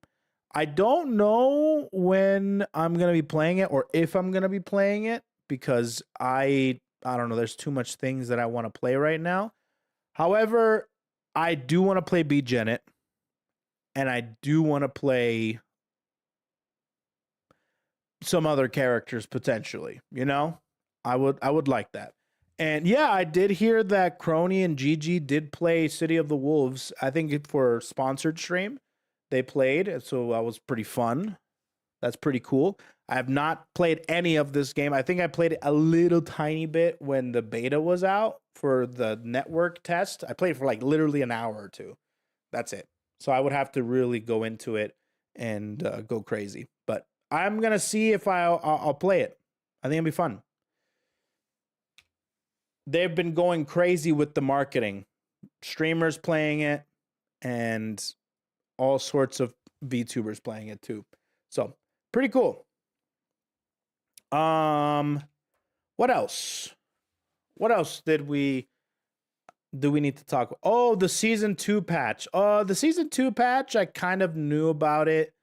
I don't know when I'm going to be playing it or if I'm going to be playing it because I don't know. There's too much things that I want to play right now. However, I do want to play BGenit and I do want to play some other characters potentially, you know? I would like that. And yeah, I did hear that Crony and Gigi did play City of the Wolves. I think for sponsored stream, they played. So that was pretty fun. That's pretty cool. I have not played any of this game. I think I played it a little tiny bit when the beta was out for the network test. I played for like literally an hour or two. That's it. So I would have to really go into it and go crazy. But I'm going to see if I'll play it. I think it'll be fun. They've been going crazy with the marketing. Streamers playing it and all sorts of VTubers playing it too. So, pretty cool. What else? What else do we need to talk about? Oh, the season 2 patch. The season 2 patch, I kind of knew about it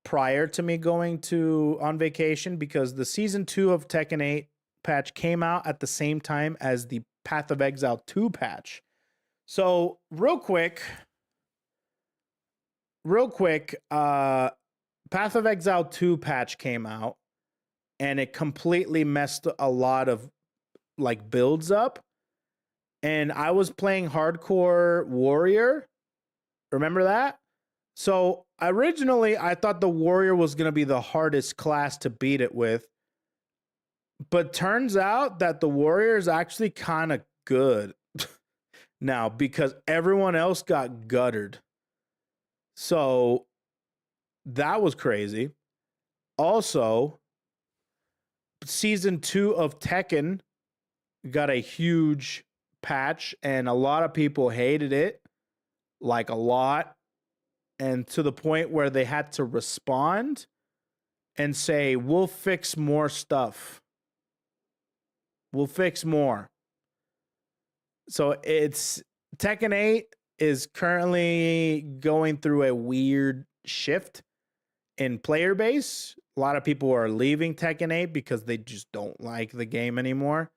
prior to me going on vacation because the season 2 of Tekken 8 patch came out at the same time as the Path of Exile 2 patch. So real quick, Path of Exile 2 patch came out and it completely messed a lot of like builds up. And I was playing Hardcore Warrior. Remember that? So originally I thought the Warrior was going to be the hardest class to beat it with. But turns out that the Warrior is actually kind of good now because everyone else got guttered. So that was crazy. Also, season 2 of Tekken got a huge patch and a lot of people hated it, like a lot. And to the point where they had to respond and say, we'll fix more stuff. We'll fix more. So it's Tekken 8 is currently going through a weird shift in player base. A lot of people are leaving Tekken 8 because they just don't like the game anymore.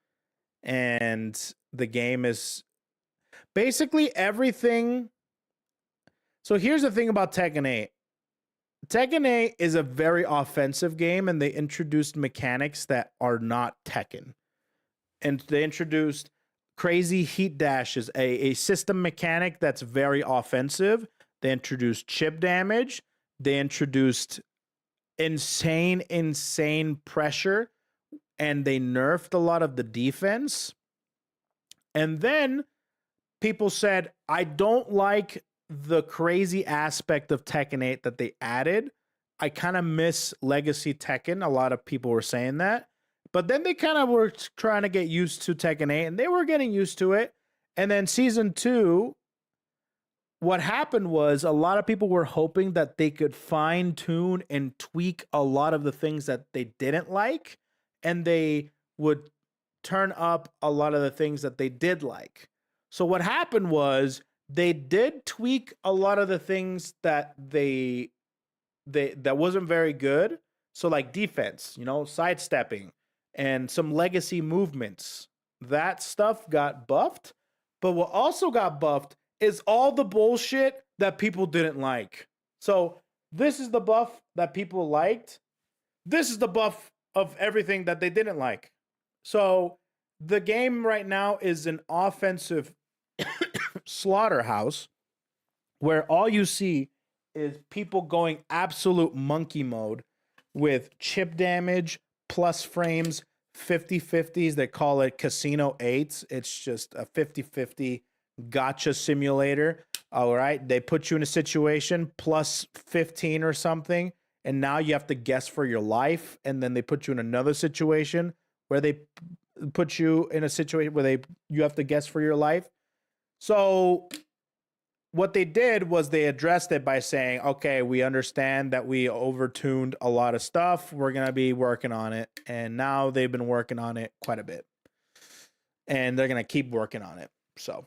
And the game is basically everything. So here's the thing about Tekken 8. Tekken 8 is a very offensive game and they introduced mechanics that are not Tekken. And they introduced crazy heat dashes, a system mechanic that's very offensive. They introduced chip damage. They introduced insane pressure. And they nerfed a lot of the defense. And then people said, I don't like the crazy aspect of Tekken 8 that they added. I kind of miss Legacy Tekken. A lot of people were saying that. But then they kind of were trying to get used to Tekken 8, and they were getting used to it. And then season 2, what happened was a lot of people were hoping that they could fine-tune and tweak a lot of the things that they didn't like, and they would turn up a lot of the things that they did like. So what happened was they did tweak a lot of the things that that wasn't very good. So like defense, sidestepping, and some legacy movements that stuff got buffed. But what also got buffed is all the bullshit that people didn't like. So this is the buff that people liked. This is the buff of everything that they didn't like. So the game right now is an offensive slaughterhouse where all you see is people going absolute monkey mode with chip damage, plus frames, 50-50s. They call it Casino 8s. It's just a 50-50 gotcha simulator. All right. They put you in a situation plus 15 or something, and now you have to guess for your life. And then they put you in another situation where they put you in a situation where you have to guess for your life. So what they did was they addressed it by saying, okay, we understand that we overtuned a lot of stuff. We're going to be working on it. And now they've been working on it quite a bit. And they're going to keep working on it. So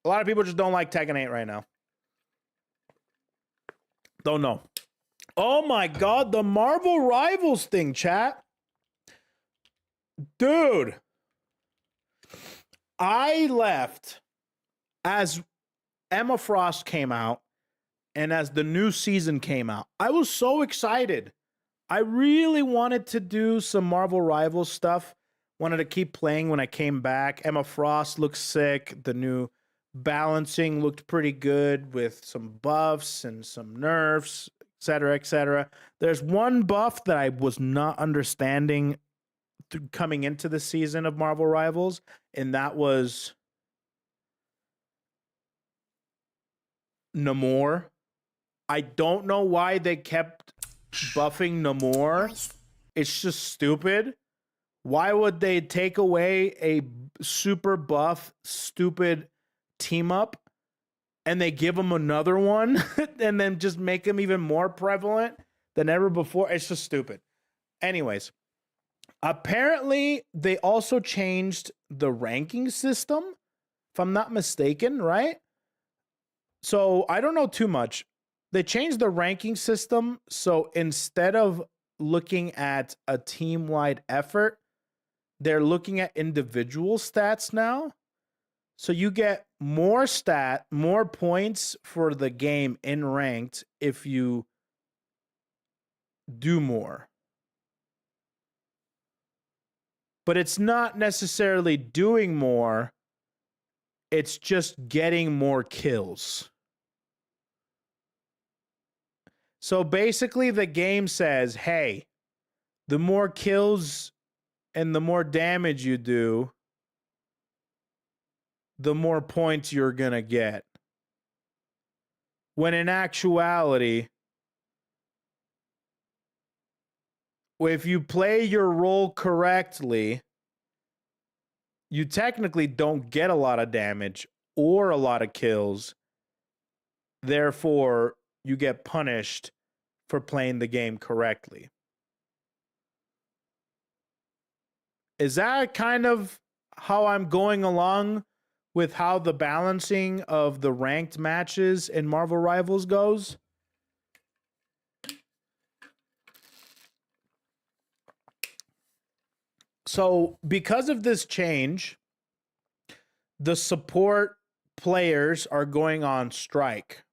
a lot of people just don't like Tekken 8 right now. Don't know. Oh my God, the Marvel Rivals thing, chat. Dude. I left as Emma Frost came out and as the new season came out. I was so excited. I really wanted to do some Marvel Rivals stuff. Wanted to keep playing when I came back. Emma Frost looked sick. The new balancing looked pretty good with some buffs and some nerfs, etc., etc. There's one buff that I was not understanding coming into the season of Marvel Rivals, and that was Namor. I don't know why they kept buffing Namor. It's just stupid. Why would they take away a super buff, stupid team up and they give him another one and then just make him even more prevalent than ever before? It's just stupid. Anyways, apparently they also changed the ranking system, if I'm not mistaken, right? So I don't know too much. They changed the ranking system. So instead of looking at a team-wide effort, they're looking at individual stats now. So you get more points for the game in ranked if you do more. But it's not necessarily doing more. It's just getting more kills. So basically the game says, hey, the more kills and the more damage you do, the more points you're going to get. When in actuality, if you play your role correctly, you technically don't get a lot of damage or a lot of kills. Therefore, you get punished for playing the game correctly. Is that kind of how I'm going along with how the balancing of the ranked matches in Marvel Rivals goes? So, because of this change, the support players are going on strike.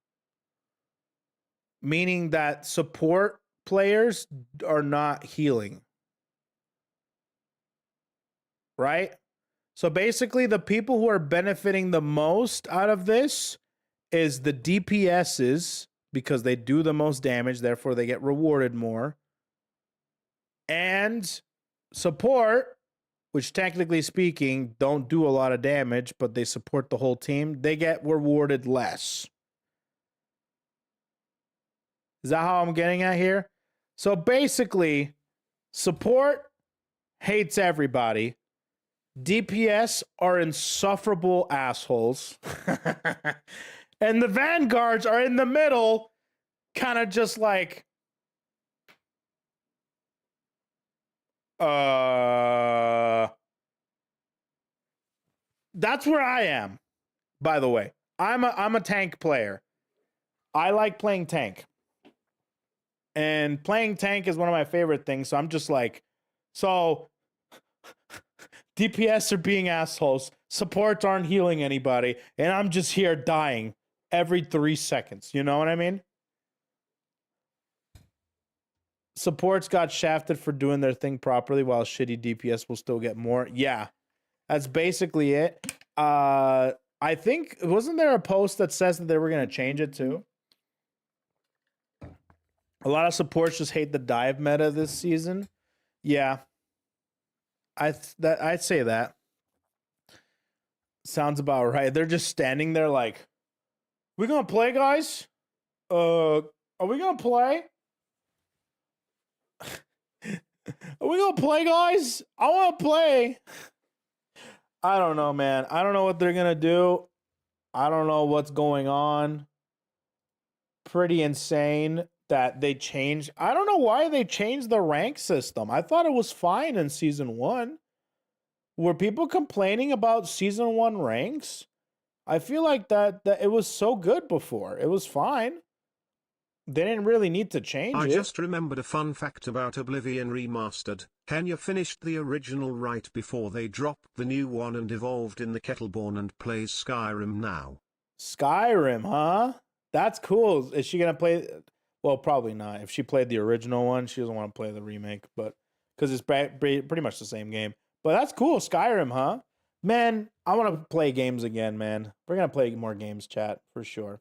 Meaning that support players are not healing. Right? So basically the people who are benefiting the most out of this is the DPSs, because they do the most damage, therefore they get rewarded more. And support, which technically speaking don't do a lot of damage, but they support the whole team, they get rewarded less. Is that how I'm getting at here? So basically, support hates everybody. DPS are insufferable assholes. And the vanguards are in the middle, kind of just like, that's where I am, by the way. I'm a tank player. I like playing tank. And playing tank is one of my favorite things. So I'm just like, so DPS are being assholes. Supports aren't healing anybody. And I'm just here dying every 3 seconds. You know what I mean? Supports got shafted for doing their thing properly while shitty DPS will still get more. Yeah, that's basically it. I think, wasn't there a post that says that they were going to change it too? A lot of supports just hate the dive meta this season. Yeah. I'd say that. Sounds about right. They're just standing there like, we gonna play, guys? Are we gonna play? Are we gonna play, guys? I wanna play. I don't know, man. I don't know what they're gonna do. I don't know what's going on. Pretty insane that they changed. I don't know why they changed the rank system. I thought it was fine in season 1. Were people complaining about season 1 ranks? I feel like that it was so good before. It was fine. They didn't really need to change it. I just remembered a fun fact about Oblivion Remastered. Kenya finished the original right before they dropped the new one and evolved in the Kettleborn and plays Skyrim now. Skyrim, huh? That's cool. Is she going to play... Well, probably not. If she played the original one, she doesn't want to play the remake, but because it's pretty much the same game. But that's cool. Skyrim, huh? Man, I want to play games again, man. We're going to play more games, chat, for sure.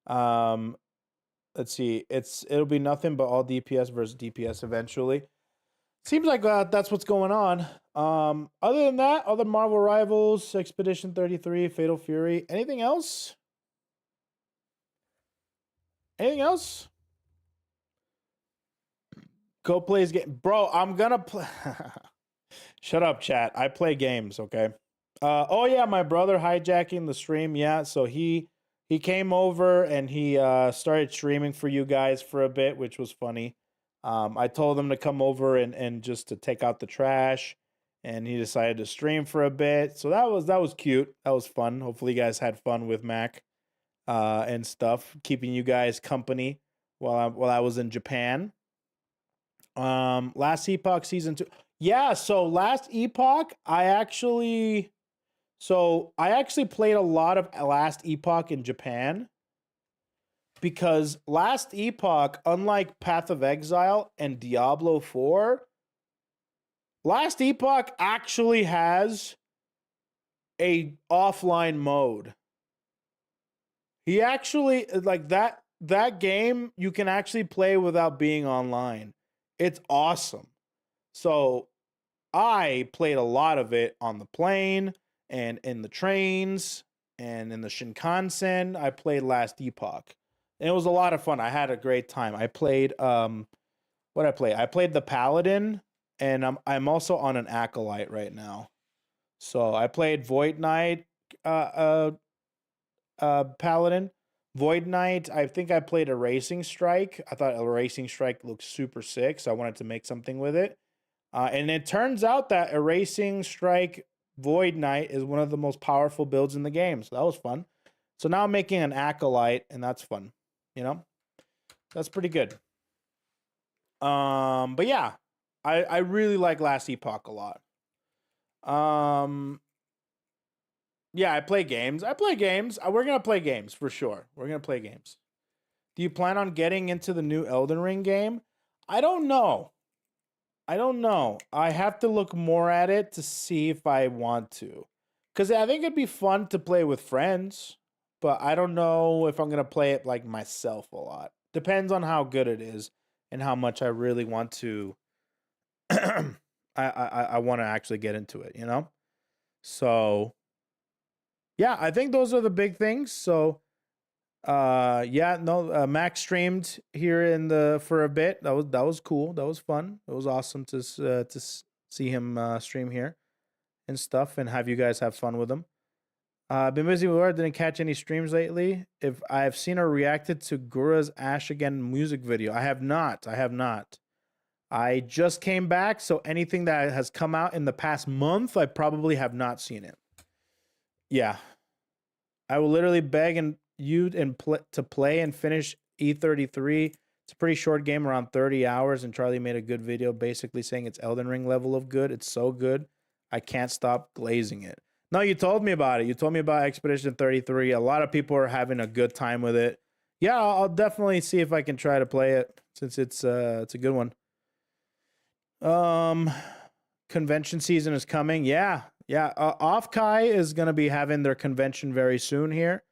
Let's see. It'll be nothing but all DPS versus DPS eventually. Seems like that's what's going on. Other than that, other Marvel Rivals, Expedition 33, Fatal Fury. Anything else? Anything else? Go plays game. Bro, I'm gonna play. Shut up, chat. I play games, okay? Oh yeah, my brother hijacking the stream. Yeah, so he came over and he started streaming for you guys for a bit, which was funny. I told him to come over and just to take out the trash, and he decided to stream for a bit. So that was cute. That was fun. Hopefully you guys had fun with Mac and stuff, keeping you guys company while I was in Japan. Last Epoch season 2. Yeah, so Last Epoch, I actually played a lot of Last Epoch in Japan because Last Epoch, unlike Path of Exile and Diablo 4, Last Epoch actually has a offline mode. He actually, like, that game you can actually play without being online. It's awesome. So I played a lot of it on the plane and in the trains and in the Shinkansen. I played Last Epoch. And it was a lot of fun. I had a great time. I played what I played? I played the Paladin, and I'm also on an Acolyte right now. So I played Void Knight Paladin. Void Knight, I think I played a Racing Strike. I thought a Racing Strike looked super sick, so I wanted to make something with it. And it turns out that a Racing Strike Void Knight is one of the most powerful builds in the game, so that was fun. So now I'm making an Acolyte, and that's fun. You know? That's pretty good. But yeah, I really like Last Epoch a lot. Yeah, I play games. We're going to play games for sure. We're going to play games. Do you plan on getting into the new Elden Ring game? I don't know. I have to look more at it to see if I want to. Because I think it'd be fun to play with friends. But I don't know if I'm going to play it like myself a lot. Depends on how good it is and how much I really want to. I want to actually get into it, you know? So yeah, I think those are the big things. So, Max streamed here for a bit. That was cool. That was fun. It was awesome to see him stream here and stuff, and have you guys have fun with him. Been busy with work. Didn't catch any streams lately. If I've seen or reacted to Gura's Ash Again music video, I have not. I just came back, so anything that has come out in the past month, I probably have not seen it. Yeah, I will literally beg to play and finish E33. It's a pretty short game, around 30 hours, and Charlie made a good video basically saying it's Elden Ring level of good. It's so good. I can't stop glazing it. No, you told me about it. You told me about Expedition 33. A lot of people are having a good time with it. Yeah, I'll definitely see if I can try to play it since it's a good one. Convention season is coming. Yeah. Off-Kai is going to be having their convention very soon here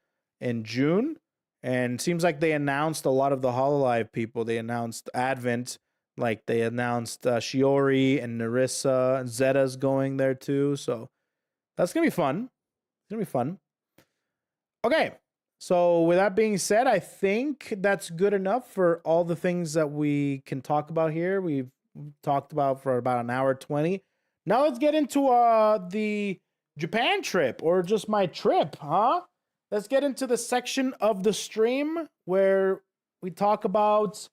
in June. And seems like they announced a lot of the HoloLive people. They announced Advent, like they announced Shiori and Narissa, and Zeta's going there too. So that's going to be fun. It's going to be fun. Okay. So with that being said, I think that's good enough for all the things that we can talk about here. We've talked about for about an hour 20. Now let's get into the Japan trip, or just my trip, huh? Let's get into the section of the stream where we talk about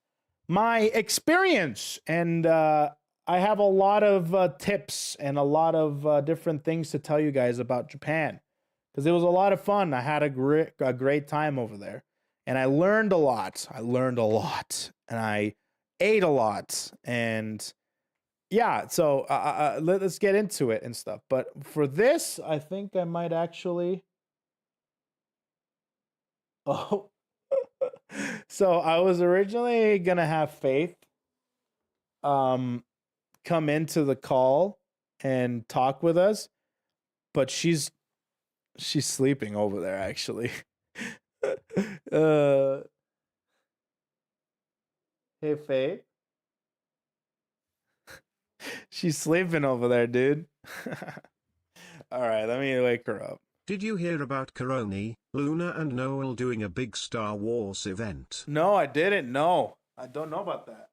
my experience. And I have a lot of tips and a lot of different things to tell you guys about Japan, because it was a lot of fun. I had a great time over there, and I learned a lot. And I ate a lot. And yeah, so let's get into it and stuff. But for this, I think I might actually... Oh, so I was originally gonna have Faith come into the call and talk with us, but she's sleeping over there actually. Hey Faith. She's sleeping over there, dude. All right, let me wake her up. Did you hear about Karoni, Luna and Noel doing a big Star Wars event? No, I didn't. No, I don't know about that.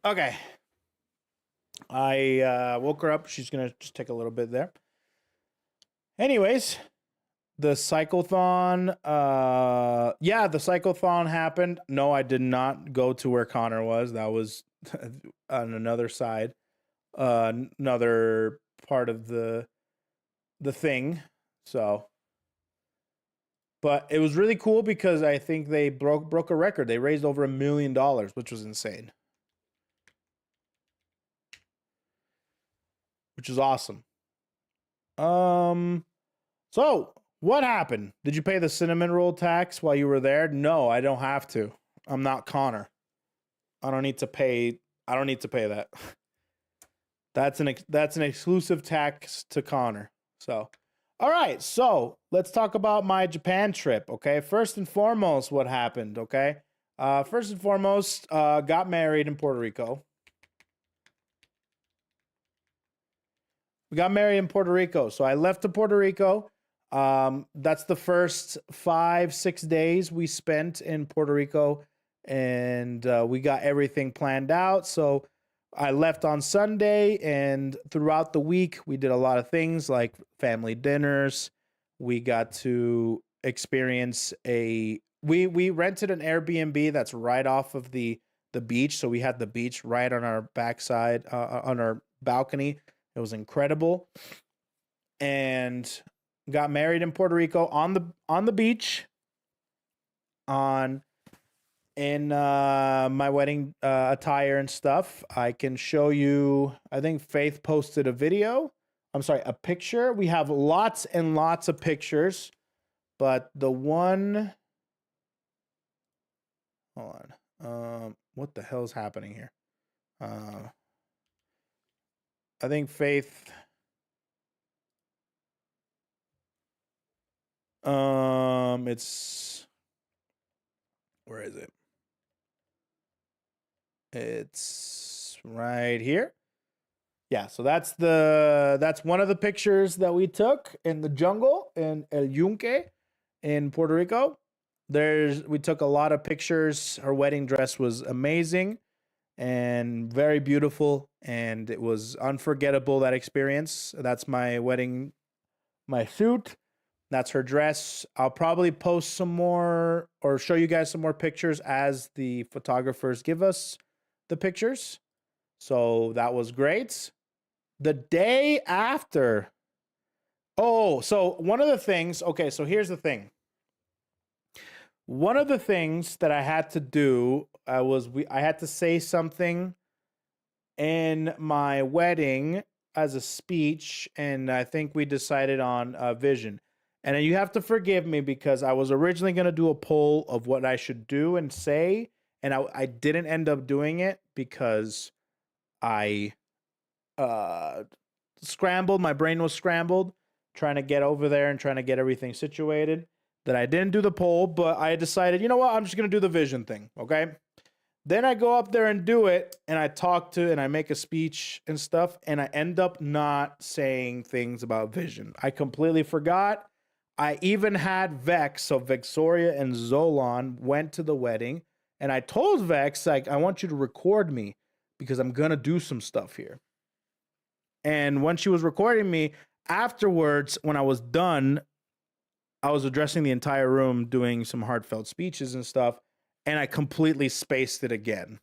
Okay. I woke her up. She's gonna just take a little bit there. Anyways, the cyclothon. Yeah, the cyclothon happened. No, I did not go to where Connor was. That was on another side, another part of the thing. So, but it was really cool because I think they broke a record. They raised over $1 million, which was insane. Which is awesome. So what happened? Did you pay the cinnamon roll tax while you were there? No, I don't have to. I'm not Connor. I don't need to pay that. That's an exclusive tax to Connor. So, all right. So let's talk about my Japan trip. Okay. First and foremost, what happened? Okay. First and foremost, got married in Puerto Rico. We got married in Puerto Rico. So I left to Puerto Rico. That's the first 5-6 days we spent in Puerto Rico, and we got everything planned out. So I left on Sunday, and throughout the week, we did a lot of things like family dinners. We got to experience we rented an Airbnb that's right off of the beach. So we had the beach right on our backside, on our balcony. It was incredible. And got married in Puerto Rico on the beach in my wedding attire and stuff. I can show you. I think Faith posted a picture. We have lots and lots of pictures, but the one, hold on. What the hell is happening here? I think Faith, it's, where is it? It's right here. Yeah, so that's one of the pictures that we took in the jungle in El Yunque in Puerto Rico. We took a lot of pictures. Her wedding dress was amazing and very beautiful, and it was unforgettable, that experience. That's my wedding my suit. That's her dress. I'll probably post some more or show you guys some more pictures as the photographers give us the pictures. So that was great. The day after. Oh, so one of the things. Okay, so here's the thing. One of the things that I had to do I had to say something in my wedding as a speech, and I think we decided on a vision. And you have to forgive me because I was originally going to do a poll of what I should do and say, and I didn't end up doing it because I scrambled. My brain was scrambled trying to get over there and trying to get everything situated. That I didn't do the poll, but I decided, you know what, I'm just going to do the vision thing, okay? Then I go up there and do it, and I talk to, and I make a speech and stuff, and I end up not saying things about vision. I completely forgot. I even had Vex, so Vexoria and Zolan went to the wedding, and I told Vex, like, I want you to record me because I'm going to do some stuff here. And when she was recording me, afterwards, when I was done, I was addressing the entire room, doing some heartfelt speeches and stuff, and I completely spaced it again.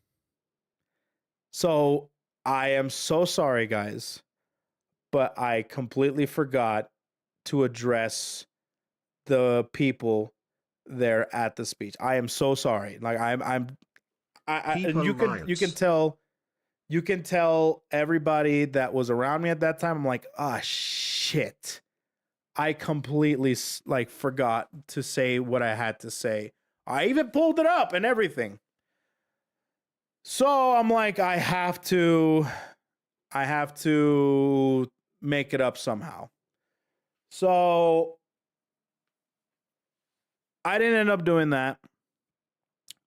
So I am so sorry, guys, but I completely forgot to address the people there at the speech. I am so sorry. Like and you can tell everybody that was around me at that time. I'm like, ah, shit. I completely like forgot to say what I had to say. I even pulled it up and everything. So I'm like, I have to make it up somehow. So I didn't end up doing that.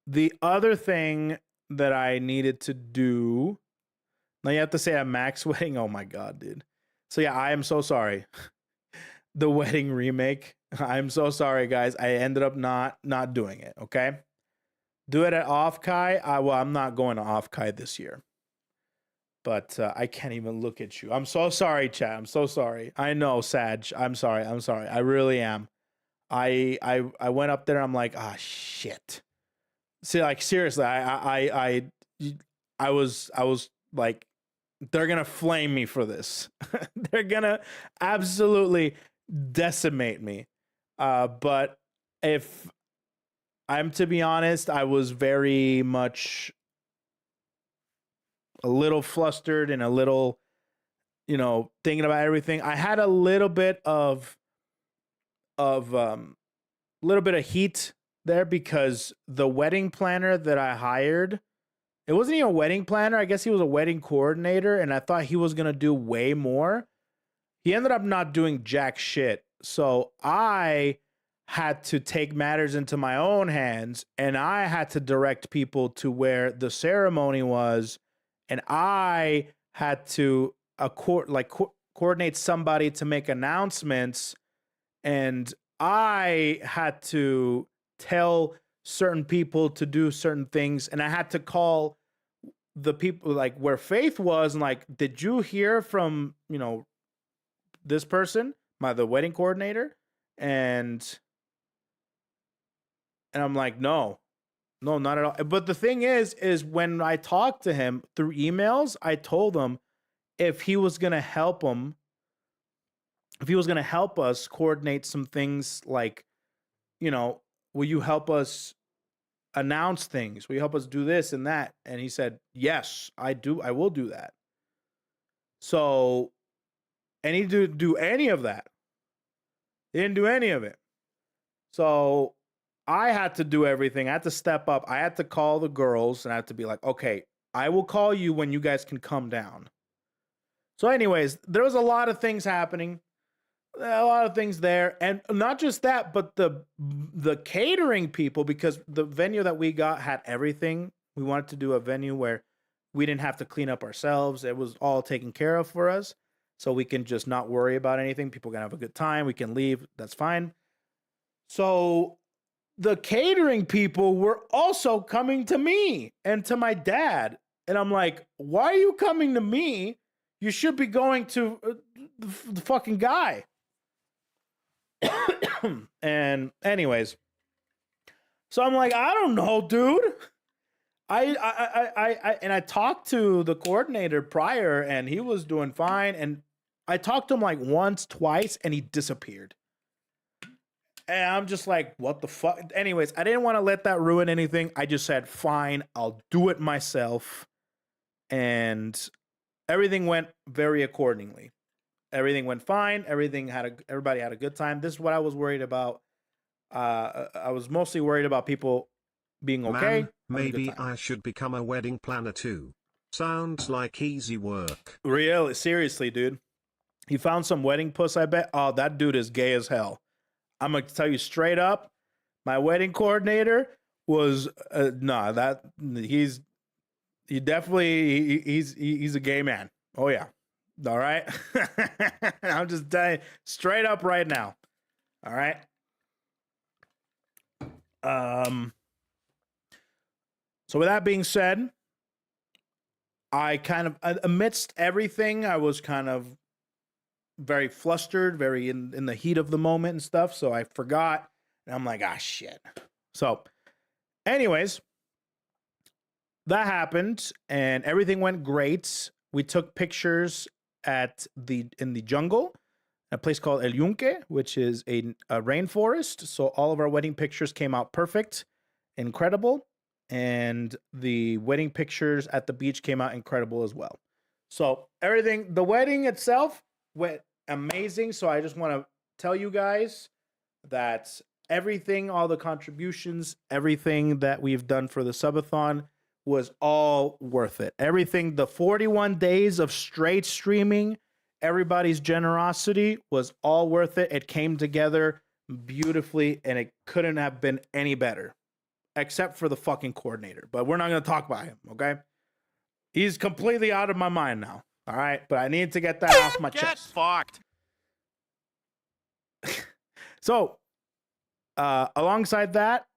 The other thing that I needed to do, now you have to say at Mac's wedding. Oh my God, dude. So yeah, I am so sorry. The wedding remake. I'm so sorry, guys. I ended up not doing it. Okay, do it at Off Kai. Well, I'm not going to Off Kai this year, but I can't even look at you. I'm so sorry, chat. I'm so sorry. I know, Sag. I'm sorry. I really am. I went up there. I'm like, ah, shit. See, like seriously, I was like, they're gonna flame me for this. They're gonna absolutely decimate me. But if I'm to be honest, I was very much a little flustered and a little, thinking about everything. I had a little bit of heat there because the wedding planner that I hired, it wasn't even a wedding planner. I guess he was a wedding coordinator, and I thought he was gonna do way more. He ended up not doing jack shit. So I had to take matters into my own hands, and I had to direct people to where the ceremony was, and I had to coordinate somebody to make announcements, and I had to tell certain people to do certain things, and I had to call the people like where Faith was and like, did you hear from, this person, the wedding coordinator? And I'm like, no, not at all. But the thing is when I talked to him through emails, I told him if he was going to help us coordinate some things, like, will you help us announce things? Will you help us do this and that? And he said, yes, I will do that. So, and he didn't do any of that. He didn't do any of it. So I had to do everything. I had to step up. I had to call the girls and I had to be like, okay, I will call you when you guys can come down. So anyways, there was a lot of things happening. A lot of things there. And not just that, but the catering people, because the venue that we got had everything. We wanted to do a venue where we didn't have to clean up ourselves. It was all taken care of for us. So we can just not worry about anything. People can have a good time. We can leave. That's fine. So the catering people were also coming to me and to my dad. And I'm like, why are you coming to me? You should be going to the fucking guy. And anyways, so I'm like, I don't know, dude. I talked to the coordinator prior, and he was doing fine. And I talked to him like once, twice, and he disappeared. And I'm just like, what the fuck? Anyways, I didn't want to let that ruin anything. I just said, fine, I'll do it myself. And everything went very accordingly. Everything went fine. Everybody had a good time. This is what I was worried about. I was mostly worried about people being okay. Man, maybe I should become a wedding planner too. Sounds like easy work. Really? Seriously, dude. You found some wedding puss, I bet? Oh, that dude is gay as hell. I'm going to tell you straight up, my wedding coordinator was, he's a gay man. Oh, yeah. All right. I'm just telling you straight up right now. All right. So with that being said, I kind of, amidst everything, I was kind of very flustered, very in the heat of the moment and stuff. So I forgot, and I'm like, shit. So anyways, that happened and everything went great. We took pictures in the jungle, a place called El Yunque, which is a rainforest. So all of our wedding pictures came out perfect, incredible. And the wedding pictures at the beach came out incredible as well. So everything, the wedding itself went amazing. So I just want to tell you guys that everything, all the contributions, everything that we've done for the subathon was all worth it. Everything, the 41 days of straight streaming, everybody's generosity was all worth it. It came together beautifully and it couldn't have been any better. Except for the fucking coordinator. But we're not going to talk about him, okay? He's completely out of my mind now, all right? But I need to get that off my chest. Fucked. So, alongside that,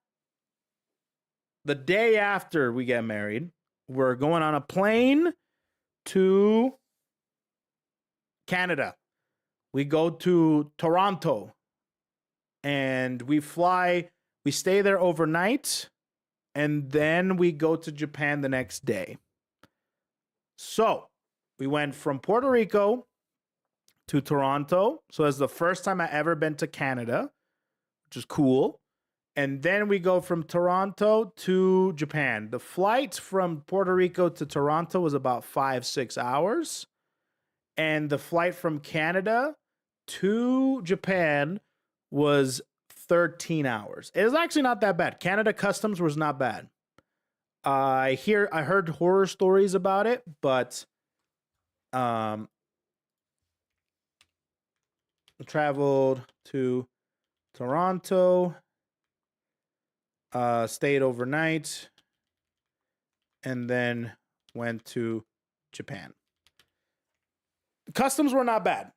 the day after we get married, we're going on a plane to Canada. We go to Toronto, and we stay there overnight, and then we go to Japan the next day. So we went from Puerto Rico to Toronto. So that's the first time I ever been to Canada, which is cool. And then we go from Toronto to Japan. The flight from Puerto Rico to Toronto was about 5-6 hours. And the flight from Canada to Japan was 13 hours. It was actually not that bad. Canada Customs was not bad. I heard horror stories about it, but traveled to Toronto, stayed overnight, and then went to Japan. Customs were not bad.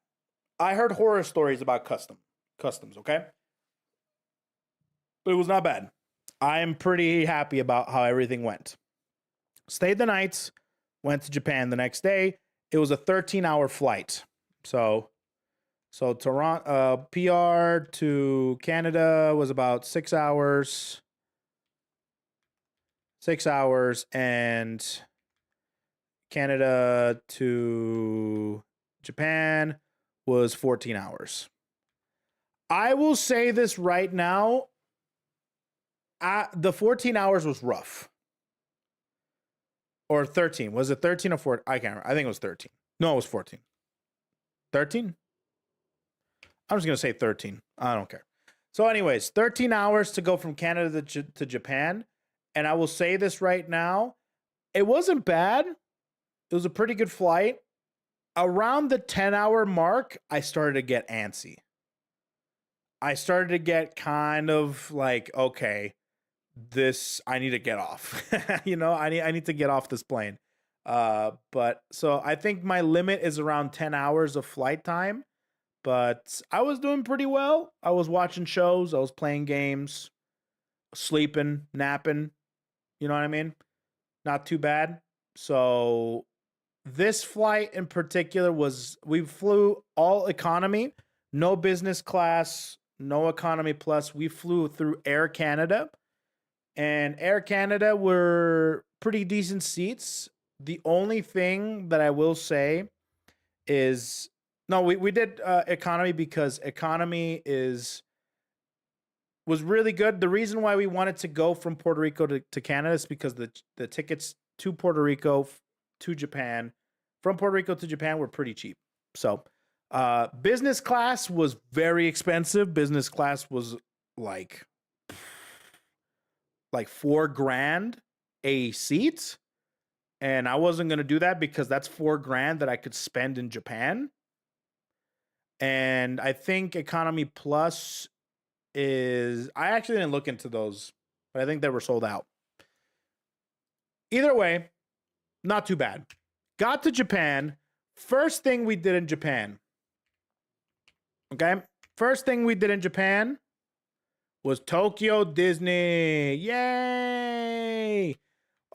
I heard horror stories about customs, okay? But it was not bad. I am pretty happy about how everything went. Stayed the night, went to Japan the next day. It was a 13-hour flight. So Toronto, PR to Canada was about 6 hours. 6 hours, and Canada to Japan was 14 hours. I will say this right now. The 14 hours was rough. Or 13. Was it 13 or 14? I can't remember. I think it was 13. No, it was 14. 13? I'm just going to say 13. I don't care. So anyways, 13 hours to go from Canada to Japan. And I will say this right now. It wasn't bad. It was a pretty good flight. Around the 10-hour mark, I started to get antsy. I started to get kind of like, okay, I need to get off. I need to get off this plane. But so I think my limit is around 10 hours of flight time. But I was doing pretty well. I was watching shows. I was playing games, sleeping, napping. You know what I mean? Not too bad. So this flight in particular we flew all economy, no business class, no economy plus. We flew through Air Canada, and Air Canada were pretty decent seats. The only thing that I will say is, no, we did economy because economy was really good. The reason why we wanted to go from Puerto Rico to Canada is because the tickets to Puerto Rico to Japan, from Puerto Rico to Japan, were pretty cheap. So business class was very expensive. Business class was like $4,000 a seat. And I wasn't going to do that because that's $4,000 that I could spend in Japan. And I think economy plus is, I actually didn't look into those, but I think they were sold out. Either way, not too bad. Got to Japan. First thing we did in Japan. Okay. First thing we did in Japan was Tokyo Disney. Yay.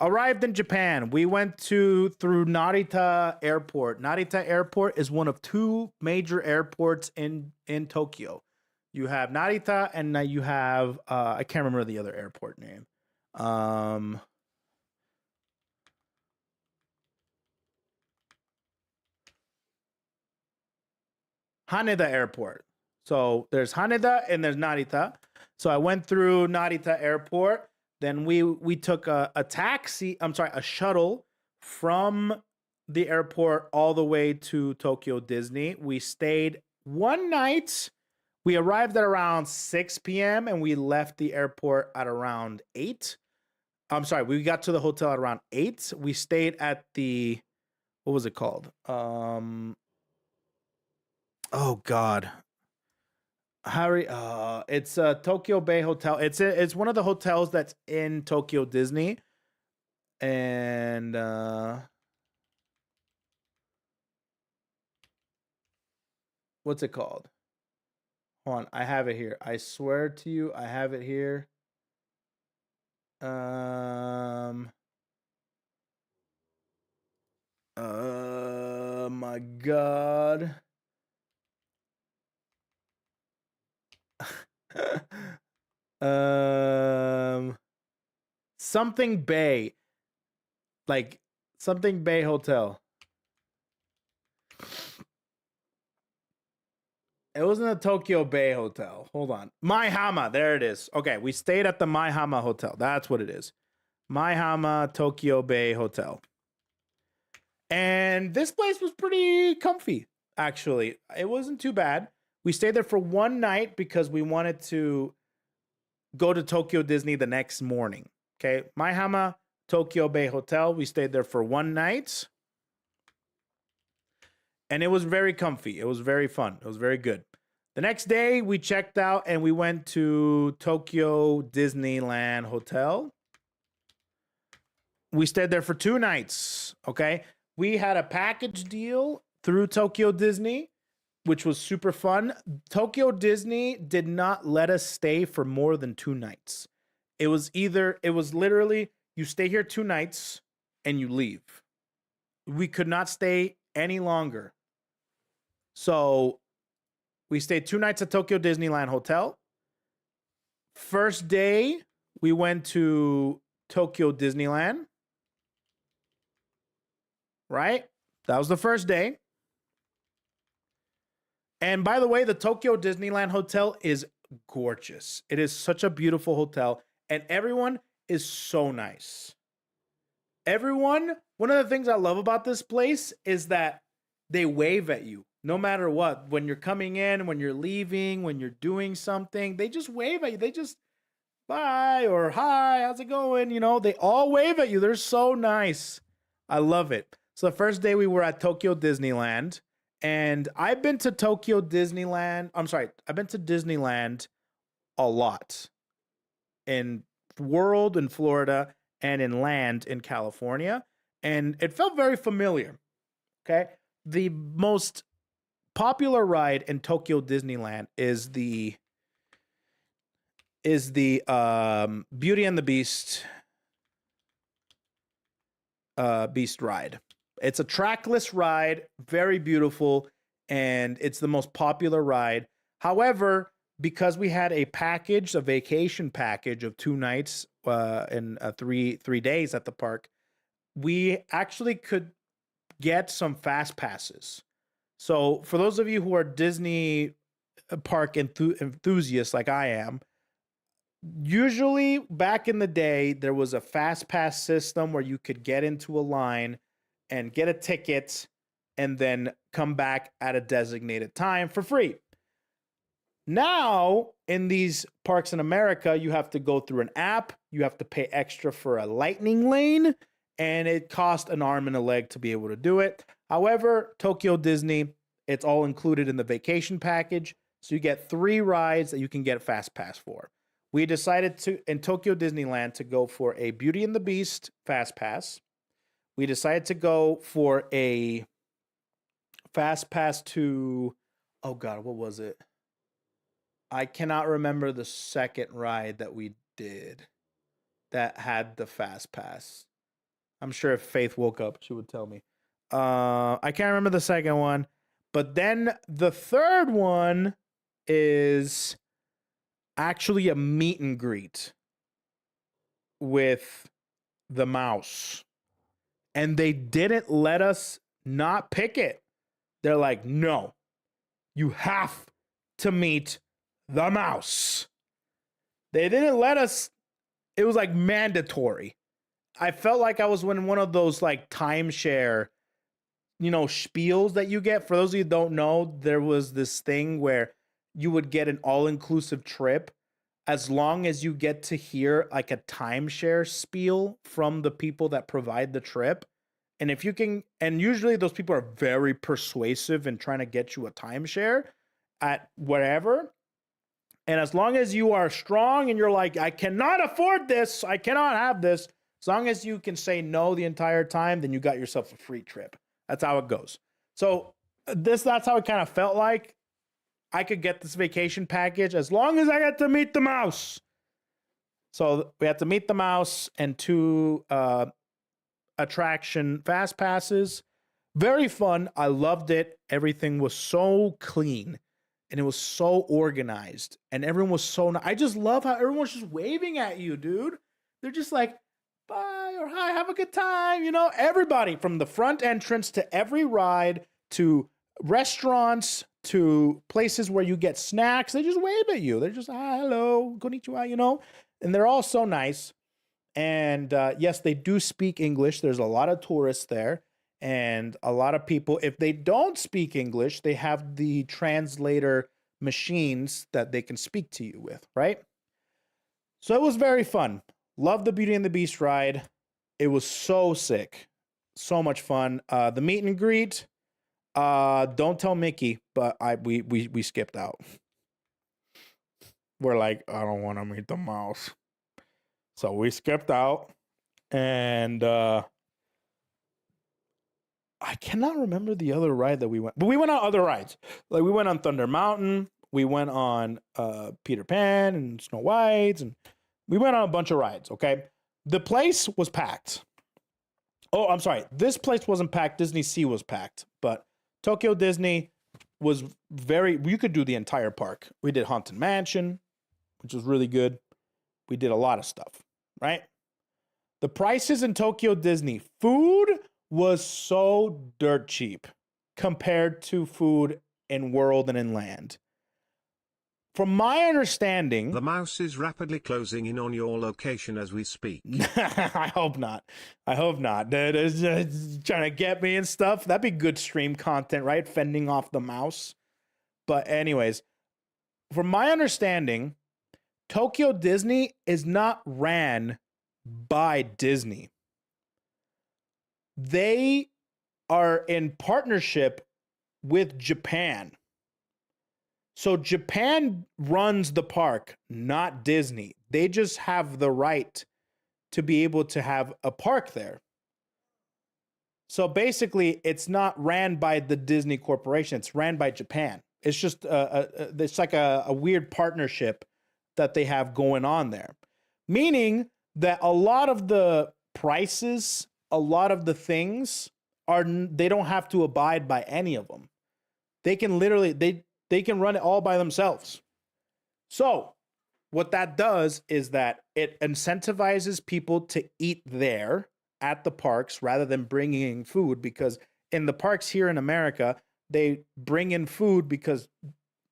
Arrived in Japan. We went through Narita Airport. Narita Airport is one of two major airports in Tokyo. You have Narita, and you have I can't remember the other airport name. Haneda Airport. So there's Haneda and there's Narita. So I went through Narita Airport. Then we took a shuttle from the airport all the way to Tokyo Disney. We stayed one night. We arrived at around 6 p.m. and we left the airport at around 8. I'm sorry, we got to the hotel at around 8. We stayed at the, what was it called? Oh God. Harry, it's a Tokyo Bay Hotel. It's one of the hotels that's in Tokyo Disney. And what's it called? Hold on, I have it here. I swear to you, I have it here. My God. Something Bay. Like something Bay Hotel. It wasn't a Tokyo Bay Hotel. Hold on. Maihama. There it is. Okay, we stayed at the Maihama Hotel. That's what it is. Maihama Tokyo Bay Hotel. And this place was pretty comfy, actually. It wasn't too bad. We stayed there for one night because we wanted to go to Tokyo Disney the next morning. Okay, Maihama Tokyo Bay Hotel. We stayed there for one night. And it was very comfy. It was very fun. It was very good. The next day, we checked out and we went to Tokyo Disneyland Hotel. We stayed there for 2 nights, okay? We had a package deal through Tokyo Disney, which was super fun. Tokyo Disney did not let us stay for more than 2 nights. It was literally, you stay here 2 nights and you leave. We could not stay any longer. So we stayed 2 nights at Tokyo Disneyland Hotel. First day, we went to Tokyo Disneyland. Right? That was the first day. And by the way, the Tokyo Disneyland Hotel is gorgeous. It is such a beautiful hotel. And everyone is so nice. Everyone, one of the things I love about this place is that they wave at you. No matter what, when you're coming in, when you're leaving, when you're doing something, they just wave at you. They just, bye or hi, how's it going? You know, they all wave at you. They're so nice. I love it. So the first day we were at Tokyo Disneyland, and I've been to Disneyland a lot. In World in Florida and in Land in California. And it felt very familiar. Okay. The most popular ride in Tokyo Disneyland is the Beauty and the Beast Beast ride. It's a trackless ride, very beautiful, and it's the most popular ride. However, because we had a package, a vacation package of 2 nights and 3 days at the park, we actually could get some fast passes. So for those of you who are Disney park enthusiasts like I am, usually back in the day, there was a fast pass system where you could get into a line and get a ticket and then come back at a designated time for free. Now, in these parks in America, you have to go through an app, you have to pay extra for a lightning lane, and it costs an arm and a leg to be able to do it. However, Tokyo Disney, it's all included in the vacation package, so you get 3 rides that you can get fast pass for. We decided to, in Tokyo Disneyland, to go for a Beauty and the Beast fast pass. We decided to go for a fast pass to, oh God, what was it? I cannot remember the second ride that we did that had the fast pass. I'm sure if Faith woke up, she would tell me. I can't remember the second one. But then the third one is actually a meet and greet with the mouse. And they didn't let us not pick it. They're like, no, you have to meet the mouse. They didn't let us. It was like mandatory. I felt like I was in one of those like timeshare, spiels that you get. For those of you who don't know, there was this thing where you would get an all-inclusive trip as long as you get to hear like a timeshare spiel from the people that provide the trip. And if you can, and usually those people are very persuasive in trying to get you a timeshare at whatever. And as long as you are strong and you're like, I cannot afford this, I cannot have this, as long as you can say no the entire time, then you got yourself a free trip. That's how it goes. So that's how it kind of felt like. I could get this vacation package as long as I got to meet the mouse. So we had to meet the mouse and 2 attraction fast passes. Very fun. I loved it. Everything was so clean and it was so organized and everyone was so nice. I just love how everyone's just waving at you, dude. They're just like, bye or hi, have a good time. Everybody from the front entrance to every ride to restaurants to places where you get snacks, they just wave at you. They're just, hello, konnichiwa, and they're all so nice. And yes, they do speak English. There's a lot of tourists there and a lot of people. If they don't speak English, they have the translator machines that they can speak to you with, right? So it was very fun. Love the Beauty and the Beast ride. It was so sick. So much fun. The meet and greet, don't tell Mickey, but we skipped out. We're like, I don't want to meet the mouse. So we skipped out, and I cannot remember the other ride that we went, but we went on other rides. Like we went on Thunder Mountain, we went on Peter Pan and Snow White, and we went on a bunch of rides, okay? The place was packed. Oh, I'm sorry. This place wasn't packed. Disney Sea was packed, but Tokyo Disney was you could do the entire park. We did Haunted Mansion, which was really good. We did a lot of stuff, right? The prices in Tokyo Disney, food was so dirt cheap compared to food in World and in Land. From my understanding... The mouse is rapidly closing in on your location as we speak. I hope not. I hope not. It's trying to get me and stuff. That'd be good stream content, right? Fending off the mouse. But anyways, from my understanding, Tokyo Disney is not ran by Disney. They are in partnership with Japan. So Japan runs the park, not Disney. They just have the right to be able to have a park there. So basically, it's not ran by the Disney Corporation. It's ran by Japan. It's just it's like a weird partnership that they have going on there. Meaning that a lot of the prices, a lot of the things they don't have to abide by any of them. They can literally, they can run it all by themselves. So what that does is that it incentivizes people to eat there at the parks rather than bringing in food, because in the parks here in America, they bring in food because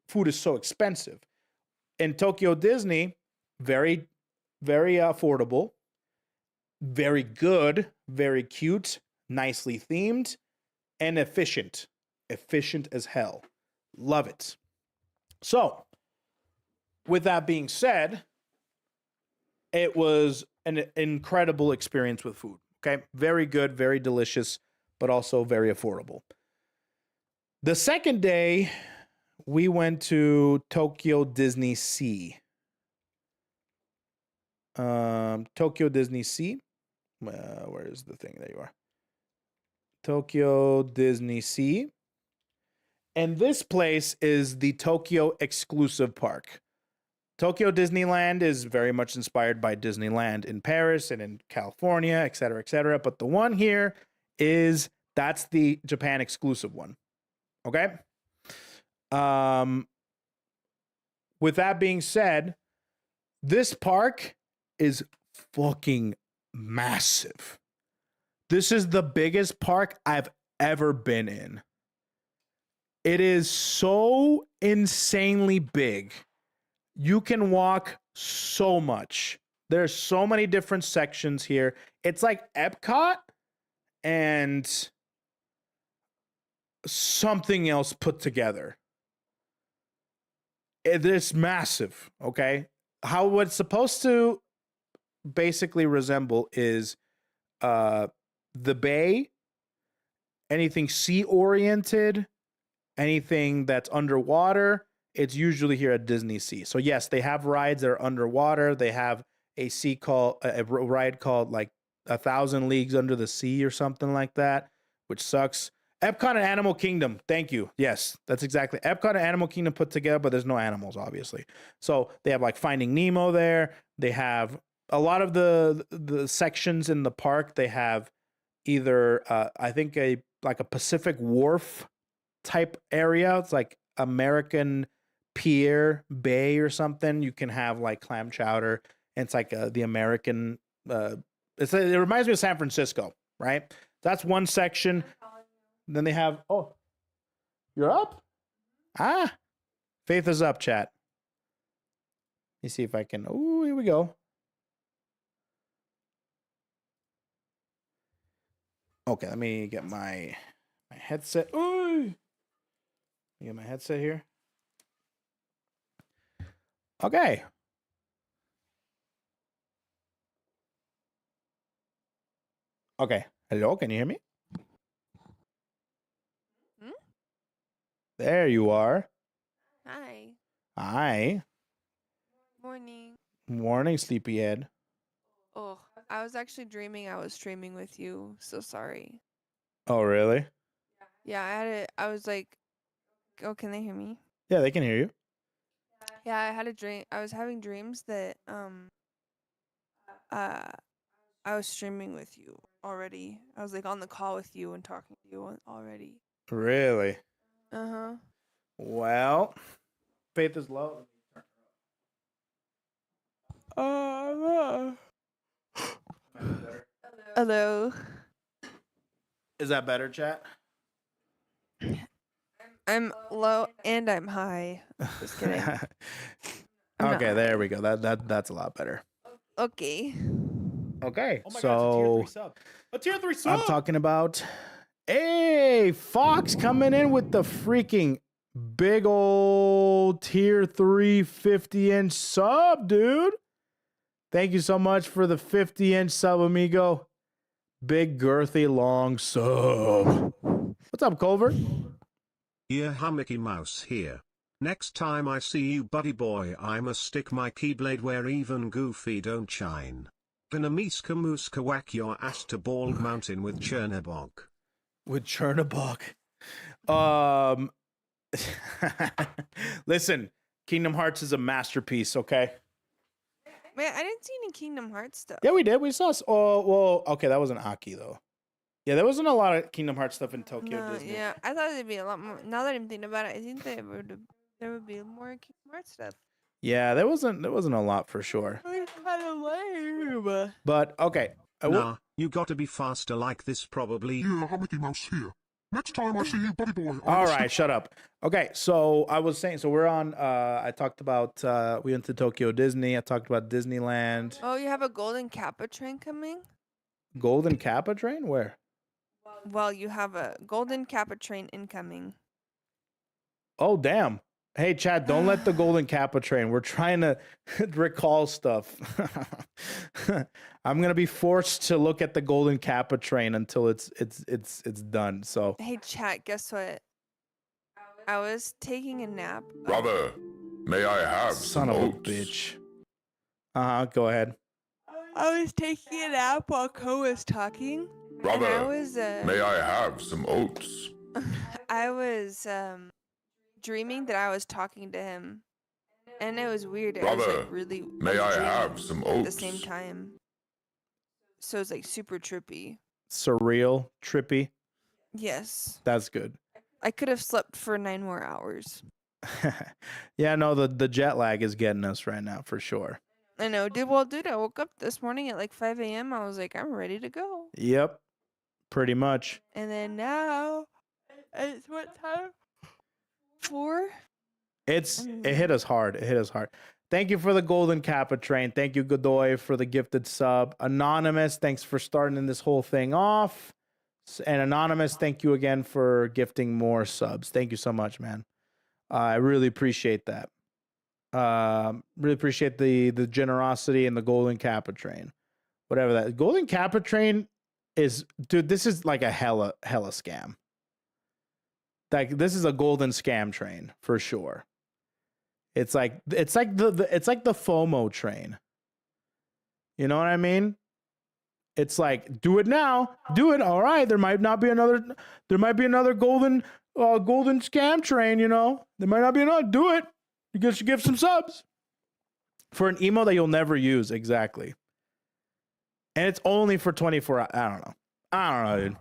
food is so expensive. In Tokyo Disney, very, very affordable, very good, very cute, nicely themed, and efficient. Efficient as hell. Love it. So, with that being said, it was an incredible experience with food. Okay. Very good, very delicious, but also very affordable. The second day, we went to Tokyo Disney Sea. Tokyo Disney Sea. Where is the thing? There you are. Tokyo Disney Sea. And this place is the Tokyo exclusive park. Tokyo Disneyland is very much inspired by Disneyland in Paris and in California, et cetera, et cetera. But the one here that's the Japan exclusive one. Okay? With that being said, this park is fucking massive. This is the biggest park I've ever been in. It is so insanely big. You can walk so much. There's so many different sections here. It's like Epcot and something else put together. It is massive, okay? How it's supposed to basically resemble is the bay, anything sea-oriented, anything that's underwater. It's usually here at Disney Sea. So yes, they have rides that are underwater. They have a ride called like 1,000 Leagues Under the Sea or something like that, which sucks. Epcot and Animal Kingdom. Thank you. Yes, that's exactly. Epcot and Animal Kingdom put together, but there's no animals, obviously. So they have like Finding Nemo there. They have a lot of the sections in the park. They have either I think a Pacific Wharf type area. It's like American Pier Bay or something. You can have like clam chowder. And it's like the American. It reminds me of San Francisco, right? That's one section. Then they have. Oh, you're up. Faith is up, chat. Let me see if I can. Oh, here we go. Okay, let me get my headset. Ooh. Let me get my headset here. Okay. Okay. Hello, can you hear me? Hmm? There you are. Hi. Hi. Morning. Morning, sleepyhead. Oh, I was actually dreaming I was streaming with you. So sorry. Oh, really? Yeah, I was like, oh, can they hear me? Yeah, they can hear you. Yeah, I had a dream. I was having dreams that I was streaming with you already. I was like on the call with you and talking to you already. Really? Uh-huh. Well, Faith is low. Hello. Is that better, chat? I'm low and I'm high. Just kidding. I'm not Okay, there high. we go. That's a lot better. Okay. Okay, Oh my so God, it's a tier 3 sub. I'm talking about. Hey, Fox coming in with the freaking big old tier 3 50-inch sub, dude. Thank you so much for the 50-inch sub, amigo. Big, girthy, long sub. What's up, Culver? Yeah, Mickey Mouse here. Next time I see you, buddy boy, I must stick my keyblade where even Goofy don't shine. Gonna miska muska whack your ass to Bald Mountain with Chernobog. With Chernobog. Listen, Kingdom Hearts is a masterpiece, okay? Man, I didn't see any Kingdom Hearts stuff. Yeah, we did. We saw. Oh, well, okay, that wasn't Aki though. Yeah, there wasn't a lot of Kingdom Hearts stuff in Tokyo No, Disney. yeah, I thought there'd be a lot more. Now that I'm thinking about it, I think there would be more Kingdom Hearts stuff. Yeah, there wasn't a lot for sure. It's kind of lame. But okay. Nah, you gotta be faster like this probably. Yeah, I'm Mickey Mouse here. Next time I see you, buddy boy. All right, shut up. Okay, so I was saying, so we're on. I talked about we went to Tokyo Disney. I talked about Disneyland. Oh, you have a Golden Kappa train coming? Golden Kappa train? Where? Well, you have a Golden Kappa train incoming. Oh, damn. Hey, Chad, don't let the Golden Kappa train. We're trying to recall stuff. I'm gonna be forced to look at the Golden Kappa train until it's done. So, Hey, chat, guess what? I was taking a nap. Brother, may I have son some of a oats? bitch. Go ahead. I was taking a nap while Ko was talking. Brother, and I was may I have some oats? I was dreaming that I was talking to him. And it was weird. I was Brother, like really may I dreaming have some at the oats? same time. So it's like super trippy. Surreal, trippy. Yes. That's good. I could have slept for 9 more hours. Yeah, no, the jet lag is getting us right now for sure. I know. Dude, I woke up this morning at like 5 a.m. I was like, I'm ready to go. Yep, pretty much. And then now, it's what time? 4? It hit us hard. It hit us hard. Thank you for the Golden Kappa train. Thank you, Godoy, for the gifted sub. Anonymous, thanks for starting this whole thing off. And Anonymous, thank you again for gifting more subs. Thank you so much, man. I really appreciate that. Really appreciate the generosity and the Golden Kappa train. Whatever that Golden Kappa train is, dude, this is like a hella scam. Like this is a golden scam train for sure. It's like the FOMO train. You know what I mean? It's like, do it now, do it. All right, there might be another golden scam train. You know, there might not be another. Do it. You should give some subs for an emo that you'll never use. Exactly. And it's only for 24 hours. I don't know, dude.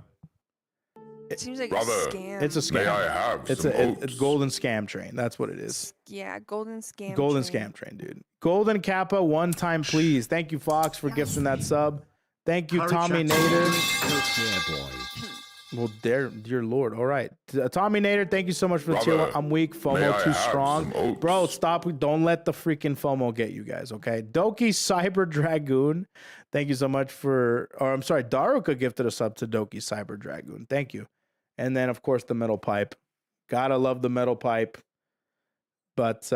It seems like Brother, a scam. It's a scam. May I have It's some it's oats? golden scam train. That's what it is. Yeah, golden scam. Golden train. scam train, dude. Golden Kappa, one time, please. Thank you, Fox, for gifting that sub. Thank you, Hurry, Tommy chat. Nader. Yeah, boy. Well, dear Lord. All right. Tommy Nader, thank you so much for the tier Brother, one. I'm weak. may FOMO I too have strong. some oats? Bro, stop. Don't let the freaking FOMO get you guys, okay? Doki Cyber Dragoon, thank you so much for, or I'm sorry, Daruka gifted a sub to Doki Cyber Dragoon. Thank you. And then, of course, the metal pipe. Gotta love the metal pipe. But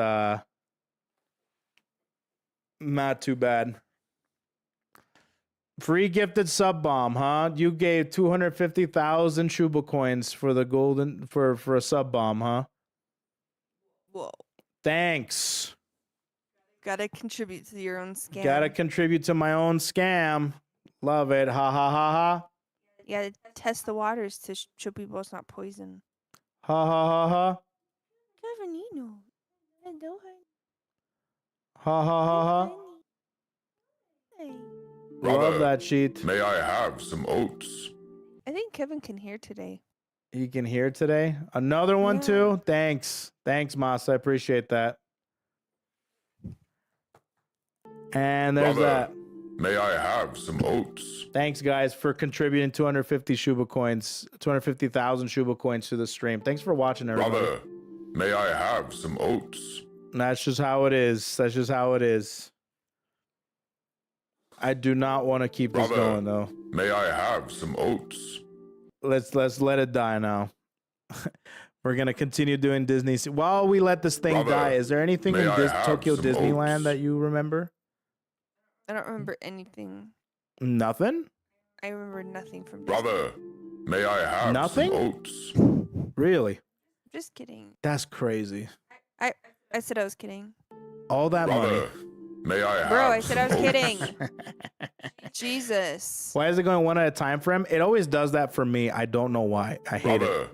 not too bad. Free gifted sub bomb, huh? You gave 250,000 Shuba coins for the golden for a sub bomb, huh? Whoa. Thanks. Gotta contribute to your own scam. Gotta contribute to my own scam. Love it. Ha ha ha ha. You gotta test the waters to show people it's not poison. Ha ha ha ha. Cavanino. Hello, Ha ha ha ha. Hey. Brother, Love that sheet. May I have some oats? I think Kevin can hear today. You can hear today. Another one Yeah. too. Thanks, Mas. I appreciate that. And there's Brother, that. May I have some oats? Thanks, guys, for contributing 250 Shuba coins, 250,000 Shuba coins to the stream. Thanks for watching, everybody. Brother, may I have some oats? That's just how it is. That's just how it is. I do not want to keep this Brother, going, though. May I have some oats? Let's let it die now. We're gonna continue doing Disney. While we let this thing Brother, die, is there anything may in I have Tokyo some Disneyland oats? that you remember? I don't remember anything. Nothing? I remember nothing from Disney. Brother, may I have Nothing? some oats? Really? Just kidding. That's crazy. I said I was kidding. All that Brother, money. may I have Bro, I said I was some oats? kidding. Jesus. Why is it going one at a time for him? It always does that for me. I don't know why. I hate it. Brother,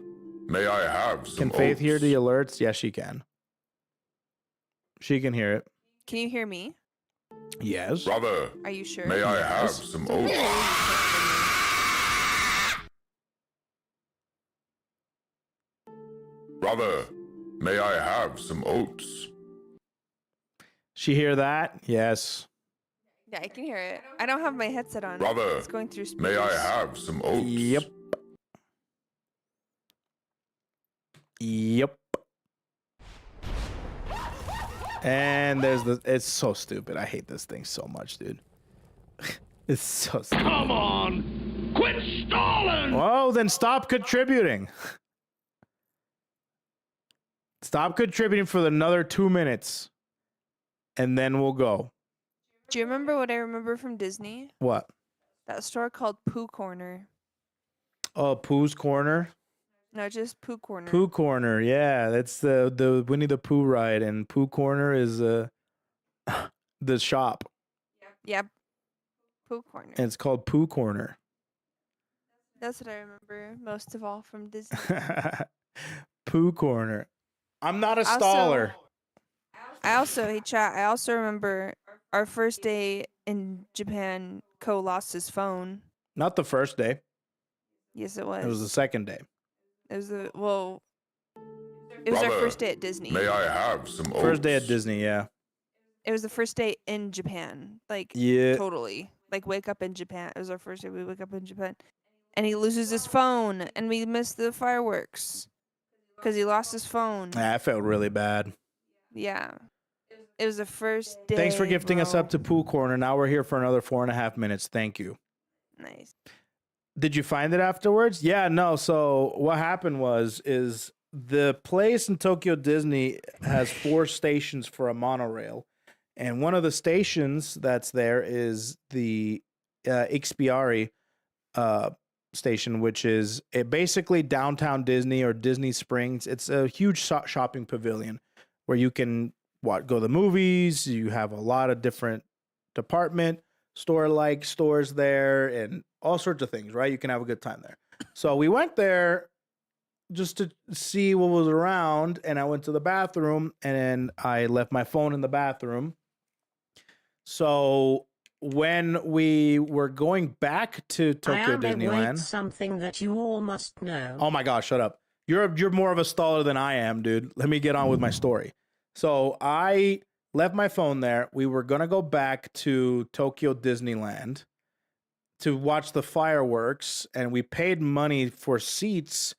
may I have some Can Faith oats? hear the alerts? Yes, she can. She can hear it. Can you hear me? Yes. Brother, Are you sure? may I have Yes. some Really? You oats? can't hear Brother, may I have some oats? She hear that? Yes. Yeah, I can hear it. I don't have my headset on. Brother, It's going through speakers. may I have some oats? Yep. Yep. And there's the. It's so stupid. I hate this thing so much, dude. It's so stupid. Come on! Quit stalling! Oh, then stop contributing. Stop contributing for another 2 minutes. And then we'll go. Do you remember what I remember from Disney? What? That store called Pooh Corner. Oh, Pooh's Corner? No, just Pooh Corner. Pooh Corner, yeah. That's the Winnie the Pooh ride. And Pooh Corner is the shop. Yep. Pooh Corner. And it's called Pooh Corner. That's what I remember most of all from Disney. Pooh Corner. I'm not a staller. I also remember our first day in Japan, Ko lost his phone. Not the first day. Yes, it was. It was the second day. It was it was our Brother, first day at Disney. May I have some oats? First day at Disney, yeah. It was the first day in Japan. Like, Yeah. totally. Like, wake up in Japan. It was our first day. We wake up in Japan. And he loses his phone. And we missed the fireworks. Because he lost his phone. I felt really bad. Yeah. It was the first day. Thanks for gifting us bro. up to Pooh Corner. Now we're here for another 4.5 minutes. Thank you. Nice. Did you find it afterwards? Yeah, no. So what happened is the place in Tokyo Disney has 4 stations for a monorail. And one of the stations that's there is the Ikspiari station, which is basically downtown Disney or Disney Springs. It's a huge shopping pavilion where you can go to the movies. You have a lot of different department store-like stores there and all sorts of things, right? You can have a good time there. So we went there just to see what was around, and I went to the bathroom, and then I left my phone in the bathroom. So when we were going back to Tokyo Disneyland, something that you all must know. oh my gosh, shut up! You're more of a staller than I am, dude. Let me get on with my story. So I left my phone there. We were gonna go back to Tokyo Disneyland to watch the fireworks, and we paid money for seats,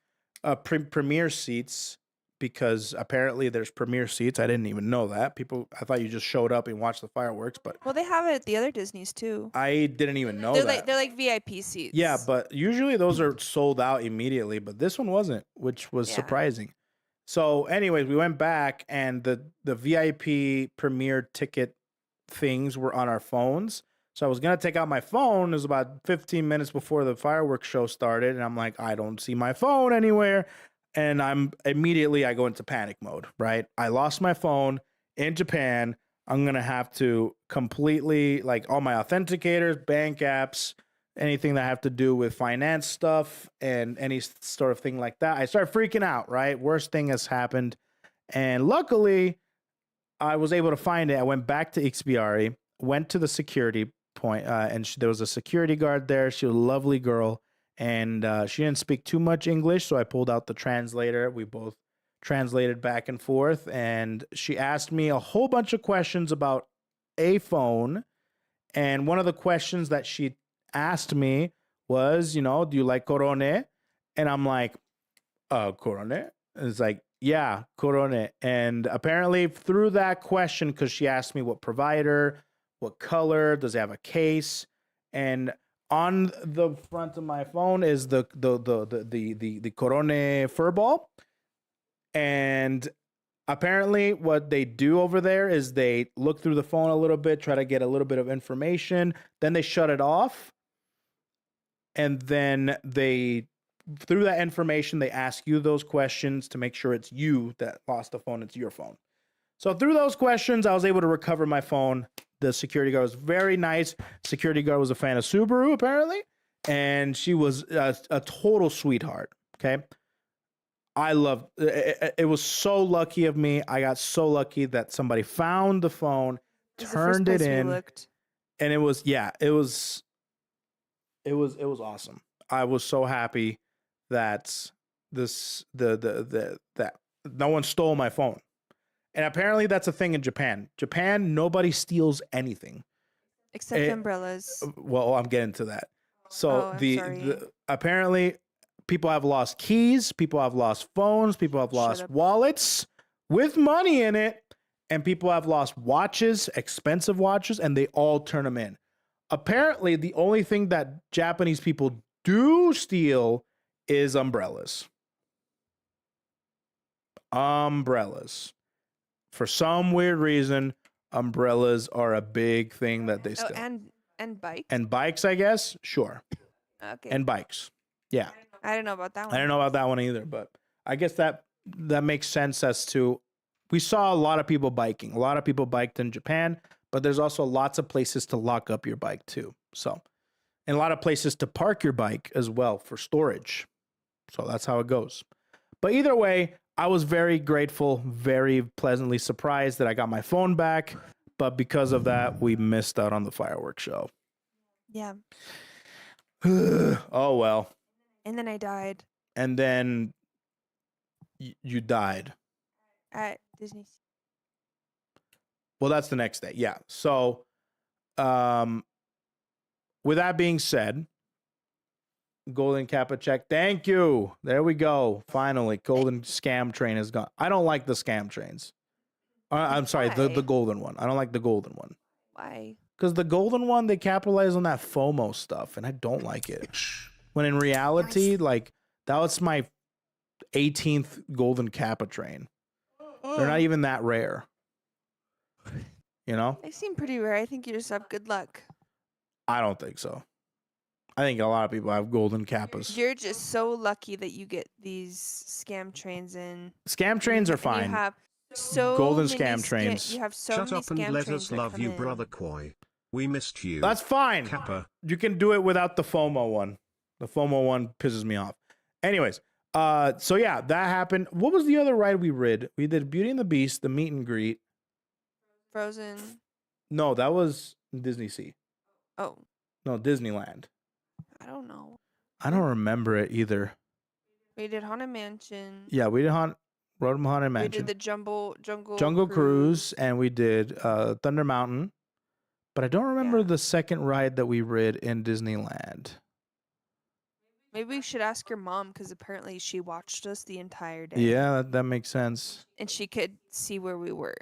premiere seats, because apparently there's premiere seats. I didn't even know that. I thought you just showed up and watched the fireworks, but Well, they have it at the other Disneys, too. I didn't even know They're that. they're like VIP seats. Yeah, but usually those are sold out immediately, but this one wasn't, which was Yeah. surprising. So anyways, we went back, and the VIP premiere ticket things were on our phones. So I was going to take out my phone. It was about 15 minutes before the fireworks show started, and I'm like, I don't see my phone anywhere. And I go into panic mode, right? I lost my phone in Japan. I'm going to have to completely, like, all my authenticators, bank apps, anything that have to do with finance stuff and any sort of thing like that. I started freaking out, right? Worst thing has happened. And luckily, I was able to find it. I went back to Ikspiari, went to the security point, and there was a security guard there. She was a lovely girl, and she didn't speak too much English, so I pulled out the translator. We both translated back and forth, and she asked me a whole bunch of questions about a phone. And one of the questions that she asked me was, do you like Corone? And I'm like, Corone? And it's like, yeah, Corone. And apparently through that question, because she asked me what provider, what color, does it have a case, and on the front of my phone is the Corone fur ball. And apparently what they do over there is they look through the phone a little bit, try to get a little bit of information, then they shut it off. And then through that information, they ask you those questions to make sure it's you that lost the phone, it's your phone. So through those questions, I was able to recover my phone. The security guard was very nice. Security guard was a fan of Subaru, apparently. And she was a total sweetheart, okay? I loved it. It was so lucky of me. I got so lucky that somebody found the phone, turned it in. And it was awesome. I was so happy that that no one stole my phone. And apparently that's a thing in Japan. Japan, nobody steals anything. Except Eh, umbrellas. Well, I'm getting to that. So Oh, I'm sorry. the apparently people have lost keys, people have lost phones, people have Shut lost up. wallets with money in it, and people have lost watches, expensive watches, and they all turn them in. Apparently, the only thing that Japanese people do steal is umbrellas. Umbrellas. For some weird reason, umbrellas are a big thing that they Oh, steal. and bikes. And bikes, I guess, sure. Okay. And bikes, yeah. I don't know about that one. I don't know about that one either, but I guess that makes sense as to we saw a lot of people biking. A lot of people biked in Japan, but there's also lots of places to lock up your bike too. So, and a lot of places to park your bike as well for storage. So that's how it goes. But either way, I was very grateful, very pleasantly surprised that I got my phone back. But because of that, we missed out on the fireworks show. Yeah. Oh, well. And then I died And then you died. at Disney. Well, that's the next day. Yeah. So, with that being said, Golden Kappa check. Thank you. There we go. Finally, Golden Scam Train is gone. I don't like the scam trains. I'm sorry, the Why? golden one. I don't like the golden one. Why? Because the golden one, they capitalize on that FOMO stuff, and I don't like it. When in reality, like, that was my 18th Golden Kappa train. They're not even that rare. You know? They seem pretty rare. I think you just have good luck. I don't think so. I think a lot of people have Golden Kappas. You're just so lucky that you get these scam trains in. Scam trains are And fine. You have so Golden many scam trains. You have so Shut many up and scam let trains us that love come you, in. brother Koi. We missed you. That's fine. Kappa. You can do it without the FOMO one. The FOMO one pisses me off. Anyways, so yeah, that happened. What was the other ride we rid? We did Beauty and the Beast, the meet and greet. Frozen. No, that was Disney Sea. Oh, No, Disneyland. I don't know. I don't remember it either. We did Haunted Mansion. Yeah, we did Road to Haunted We Mansion. did the Jungle Cruise, and we did Thunder Mountain. But I don't remember Yeah. the second ride that we rid in Disneyland. Maybe we should ask your mom because apparently she watched us the entire day. Yeah, that makes sense. And she could see where we were.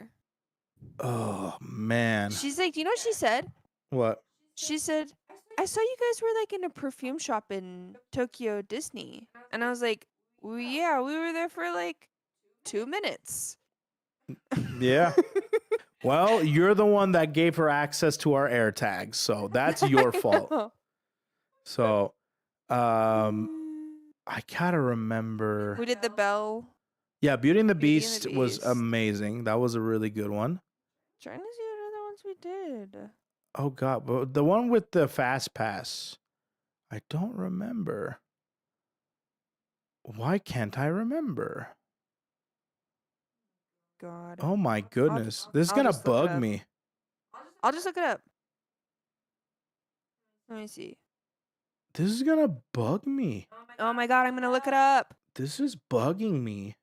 Oh, man. She's like, you know what she said? What? She said, I saw you guys were like in a perfume shop in Tokyo Disney. And I was like, well, yeah, we were there for like 2 minutes. Yeah. Well, you're the one that gave her access to our air tags, so that's your fault. So, I gotta remember. We did the Belle. Yeah, Beauty and the Beauty and Beast the was Beast. amazing. That was a really good one. Trying to see what other ones we did. Oh God, but the one with the fast pass, I don't remember. Why can't I remember? God. Oh my goodness, this is I'll gonna just look it bug up. me. I'll just look it up. Let me see. This is gonna bug me. Oh my God, I'm going to look it up. This is bugging me.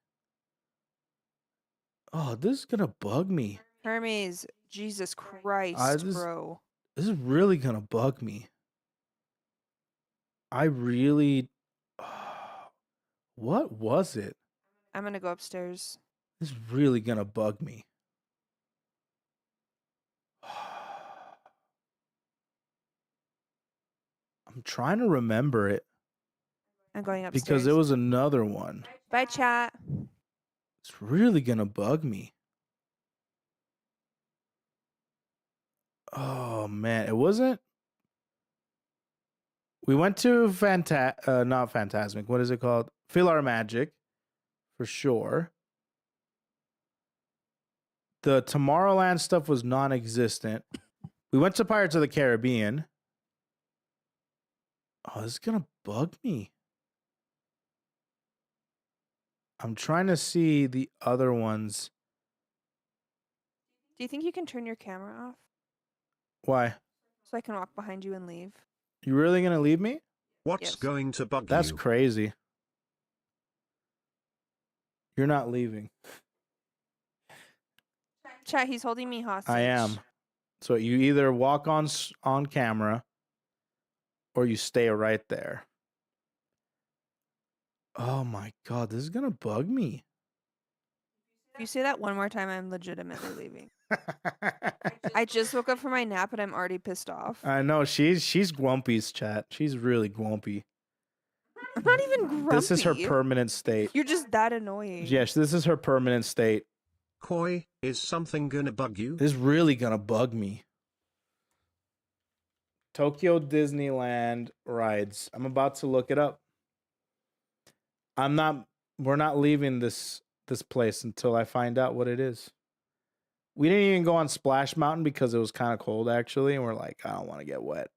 Oh, this is gonna bug me. Hermes. Jesus Christ, just- bro. This is really gonna bug me. I really. What was it? I'm going to go upstairs. This is really gonna bug me. I'm trying to remember it I'm going upstairs. because there was another one. Bye, chat. It's really gonna bug me. Oh man, it wasn't. We went to not Phantasmic. What is it called? Philar Magic, for sure. The Tomorrowland stuff was non-existent. We went to Pirates of the Caribbean. Oh, this is gonna bug me. I'm trying to see the other ones. Do you think you can turn your camera off Why? so I can walk behind you and leave? You really gonna leave me? What's Yes. going to bug That's you? crazy. You're not leaving. Chat, he's holding me hostage. I am. So you either walk on camera or you stay right there. Oh my god, this is gonna bug me. If you say that one more time, I'm legitimately leaving. I just woke up from my nap and I'm already pissed off. I know she's grumpy's chat. She's really grumpy. I'm not even grumpy. This is her permanent state. You're just that annoying. Yes, this is her permanent state. Koi, is something gonna bug you? This is really gonna bug me. Tokyo Disneyland rides. I'm about to look it up. We're not leaving this place until I find out what it is. We didn't even go on Splash Mountain because it was kind of cold actually, and we're like, I don't want to get wet.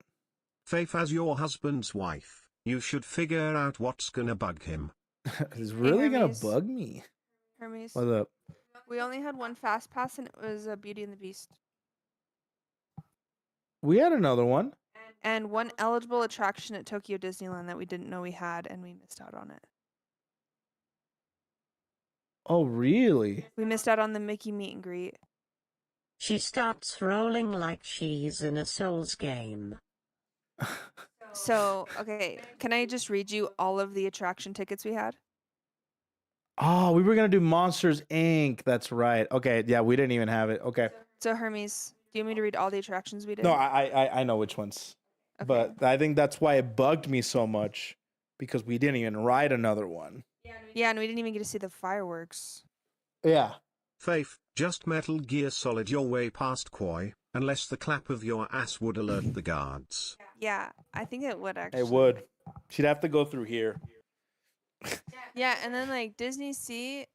Faith, as your husband's wife, you should figure out what's gonna bug him. It's really gonna Hermes. bug me. Hermes. What's up? We only had one fast pass and it was Beauty and the Beast. We had another one. And one eligible attraction at Tokyo Disneyland that we didn't know we had and we missed out on it. Oh, really? We missed out on the Mickey meet and greet. She starts rolling like she's in a Souls game. So, okay, can I just read you all of the attraction tickets we had? Oh, we were gonna do Monsters Inc. That's right. Okay, yeah, we didn't even have it. Okay. So, Hermes, do you want me to read all the attractions we did? No, I know which ones. Okay. But I think that's why it bugged me so much, because we didn't even ride another one. Yeah, and we didn't even get to see the fireworks. Yeah. Faith, just Metal Gear Solid your way past Koi, unless the clap of your ass would alert the guards. Yeah, I think it would actually. It would. She'd have to go through here. Yeah, and then like Disney Sea.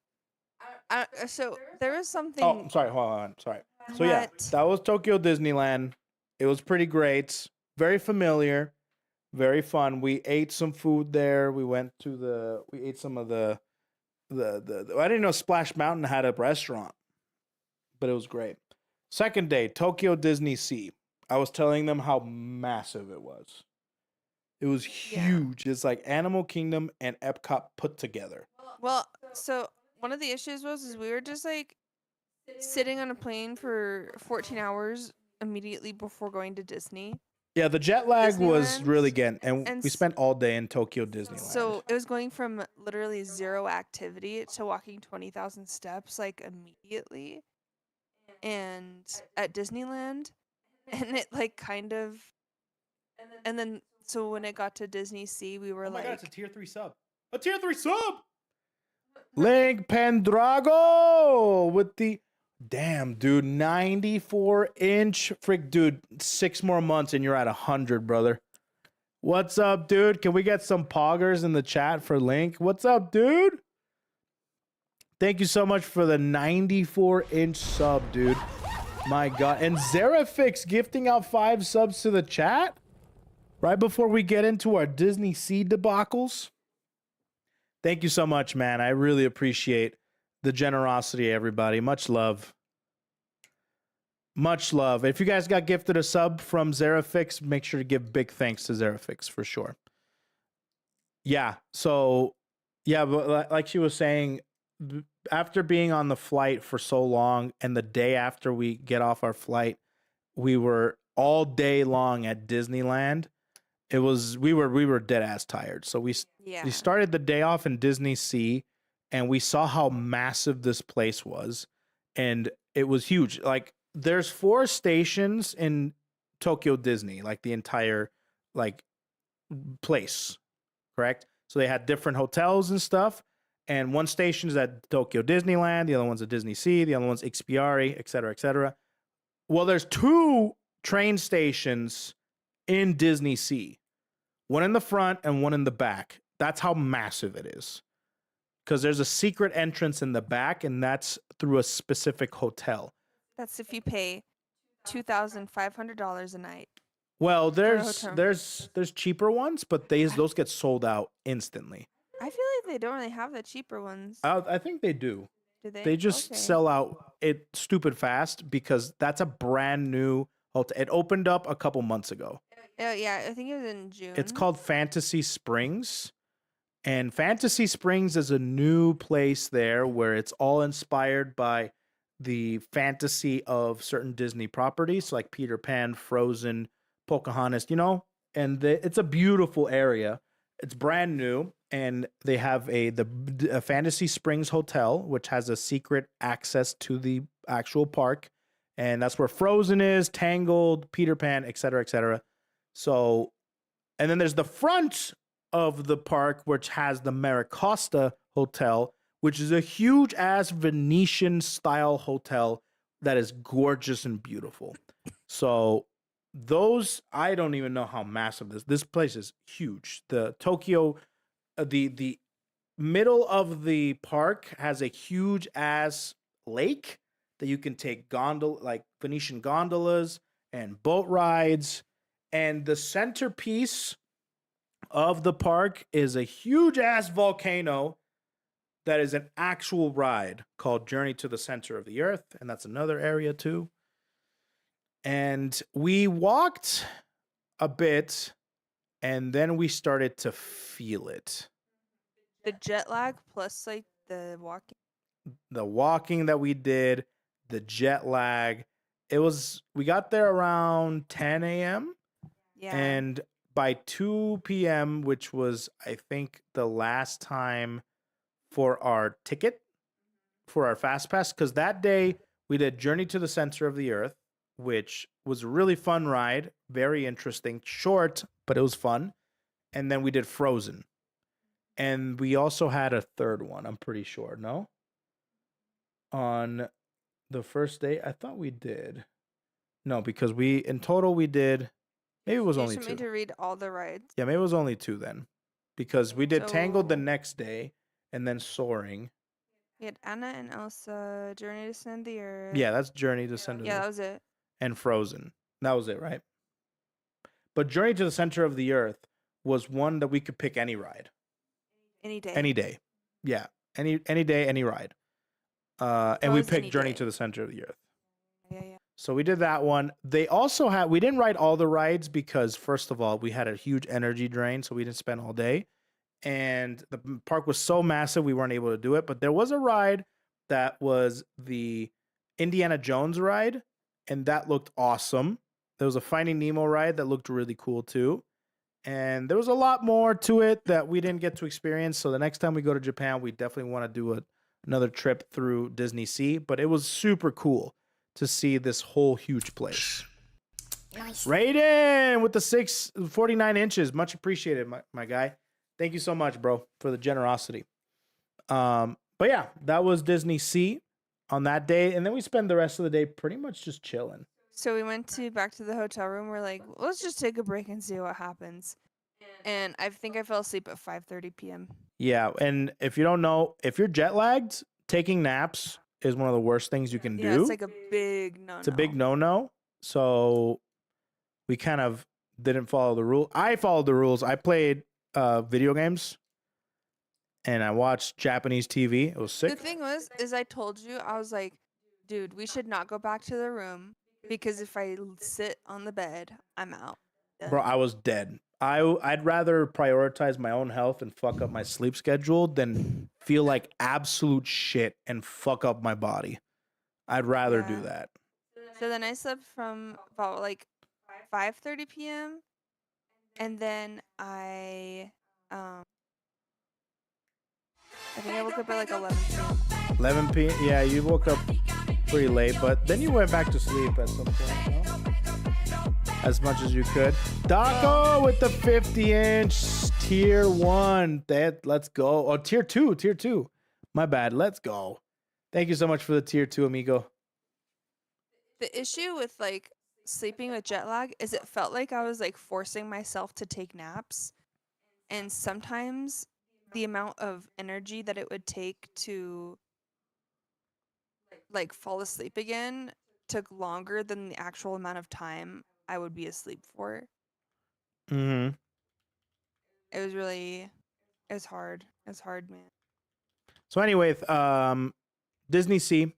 So there was something. Oh, sorry. Hold on. Sorry. So yeah, What? that was Tokyo Disneyland. It was pretty great. Very familiar. Very fun. We ate some food there. We ate some of the I didn't know Splash Mountain had a restaurant, but it was great. Second day, Tokyo Disney Sea. I was telling them how massive it was. It was huge. It's like Animal Kingdom and Epcot put together. Well, so one of the issues is we were just like sitting on a plane for 14 hours immediately before going to Disney. Yeah, the jet lag was Disneyland, really getting, and and we spent all day in Tokyo Disneyland. So it was going from literally zero activity to walking 20,000 steps like immediately. And at Disneyland, and it like kind of, and then so when it got to Disney Sea, we were like, it's a tier 3 sub. A tier 3 sub. Link Pendrago with the damn dude 94-inch frick dude. 6 more months and you're at 100, brother. What's up, dude? Can we get some poggers in the chat for Link? What's up, dude? Thank you so much for the 94-inch sub, dude. My god. And Zerafix gifting out 5 subs to the chat right before we get into our Disney Sea debacles. Thank you so much, man. I really appreciate the generosity, everybody. Much love. Much love. If you guys got gifted a sub from Zerafix, make sure to give big thanks to Zerafix for sure. Yeah. So, yeah, but like she was saying, after being on the flight for so long and the day after we get off our flight, we were all day long at Disneyland. We were dead ass tired. So we started the day off in Disney Sea and we saw how massive this place was, and it was huge. Like there's 4 stations in Tokyo Disney, like the entire like place, correct? So they had different hotels and stuff. And one station is at Tokyo Disneyland, the other one's at Disney Sea, the other one's Ikspiari, et cetera, et cetera. Well, there's 2 train stations in Disney Sea. One in the front and one in the back. That's how massive it is. Because there's a secret entrance in the back, and that's through a specific hotel. that's if you pay $2,500 a night. Well, hotel. there's cheaper ones, but those get sold out instantly. I feel like they don't really have the cheaper ones. I think they do. Do they? They just Okay. sell out it stupid fast because that's a brand new hotel. It opened up a couple months ago. Oh, yeah, I think it was in June. It's called Fantasy Springs. And Fantasy Springs is a new place there where it's all inspired by the fantasy of certain Disney properties like Peter Pan, Frozen, Pocahontas, you know, and it's a beautiful area. It's brand new, and they have a Fantasy Springs Hotel, which has a secret access to the actual park, and that's where Frozen is, Tangled, Peter Pan, etc., etc. So, and then there's the front of the park, which has the Maricosta Hotel, which is a huge ass Venetian style hotel that is gorgeous and beautiful. So those, I don't even know how massive this place is huge. The Tokyo, the middle of the park has a huge ass lake that you can take like Venetian gondolas and boat rides. And the centerpiece of the park is a huge ass volcano that is an actual ride called Journey to the Center of the Earth, and that's another area too. And we walked a bit, and then we started to feel it. The jet lag plus like the walking that we did, the jet lag. We got there around 10 a.m. Yeah. And by 2 p.m., which was, I think, the last time for our ticket, for our fast pass, because that day we did Journey to the Center of the Earth, which was a really fun ride, very interesting, short, but it was fun. And then we did Frozen. And we also had a third one, I'm pretty sure, no? On the first day, I thought we did. No, because in total we did, maybe it was only two. You should me to read all the rides. Yeah, maybe it was only two then. Because we did Tangled the next day, and then Soaring. We had Anna and Elsa, Journey to Center of the Earth. Yeah, that's Journey to Center of the Earth. Yeah, that was it. And Frozen. That was it, right? But Journey to the Center of the Earth was one that we could pick any ride. Any day. Any day. Yeah. Any day, any ride. And we picked Journey to the Center of the Earth. Yeah. So we did that one. They also we didn't ride all the rides because, first of all, we had a huge energy drain, so we didn't spend all day. And the park was so massive, we weren't able to do it. But there was a ride that was the Indiana Jones ride, and that looked awesome. There was a Finding Nemo ride that looked really cool too. And there was a lot more to it that we didn't get to experience. So the next time we go to Japan, we definitely want to do another trip through Disney Sea. But it was super cool to see this whole huge place. Nice. Raiden with the 649 inches. Much appreciated, my guy. Thank you so much, bro, for the generosity. But yeah, that was Disney Sea on that day. And then we spend the rest of the day pretty much just chilling. So we went back to the hotel room. We're like, let's just take a break and see what happens. And I think I fell asleep at 5:30 p.m. Yeah, and if you don't know, if you're jet lagged, taking naps is one of the worst things you can do. Yeah, it's like a big no-no. It's a big no-no. So we kind of didn't follow the rule. I followed the rules. I played video games and I watched Japanese TV. It was sick. The thing is I told you, I was like, dude, we should not go back to the room because if I sit on the bed, I'm out. Bro, I was dead. I'd rather prioritize my own health and fuck up my sleep schedule than feel like absolute shit and fuck up my body. I'd rather do that. So then I slept from about like 5:30 p.m. and then I think I woke up at like 11 p.m. 11 p.m. Yeah, you woke up pretty late, but then you went back to sleep at some point, no? As much as you could. Daco with the 50-inch tier 1. Let's go. Oh, tier 2. My bad. Let's go. Thank you so much for the tier 2, amigo. The issue with like sleeping with jet lag is it felt like I was like forcing myself to take naps. And sometimes the amount of energy that it would take to like fall asleep again took longer than the actual amount of time I would be asleep for. Mm-hmm. It was hard. It was hard, man. So anyway, Disney Sea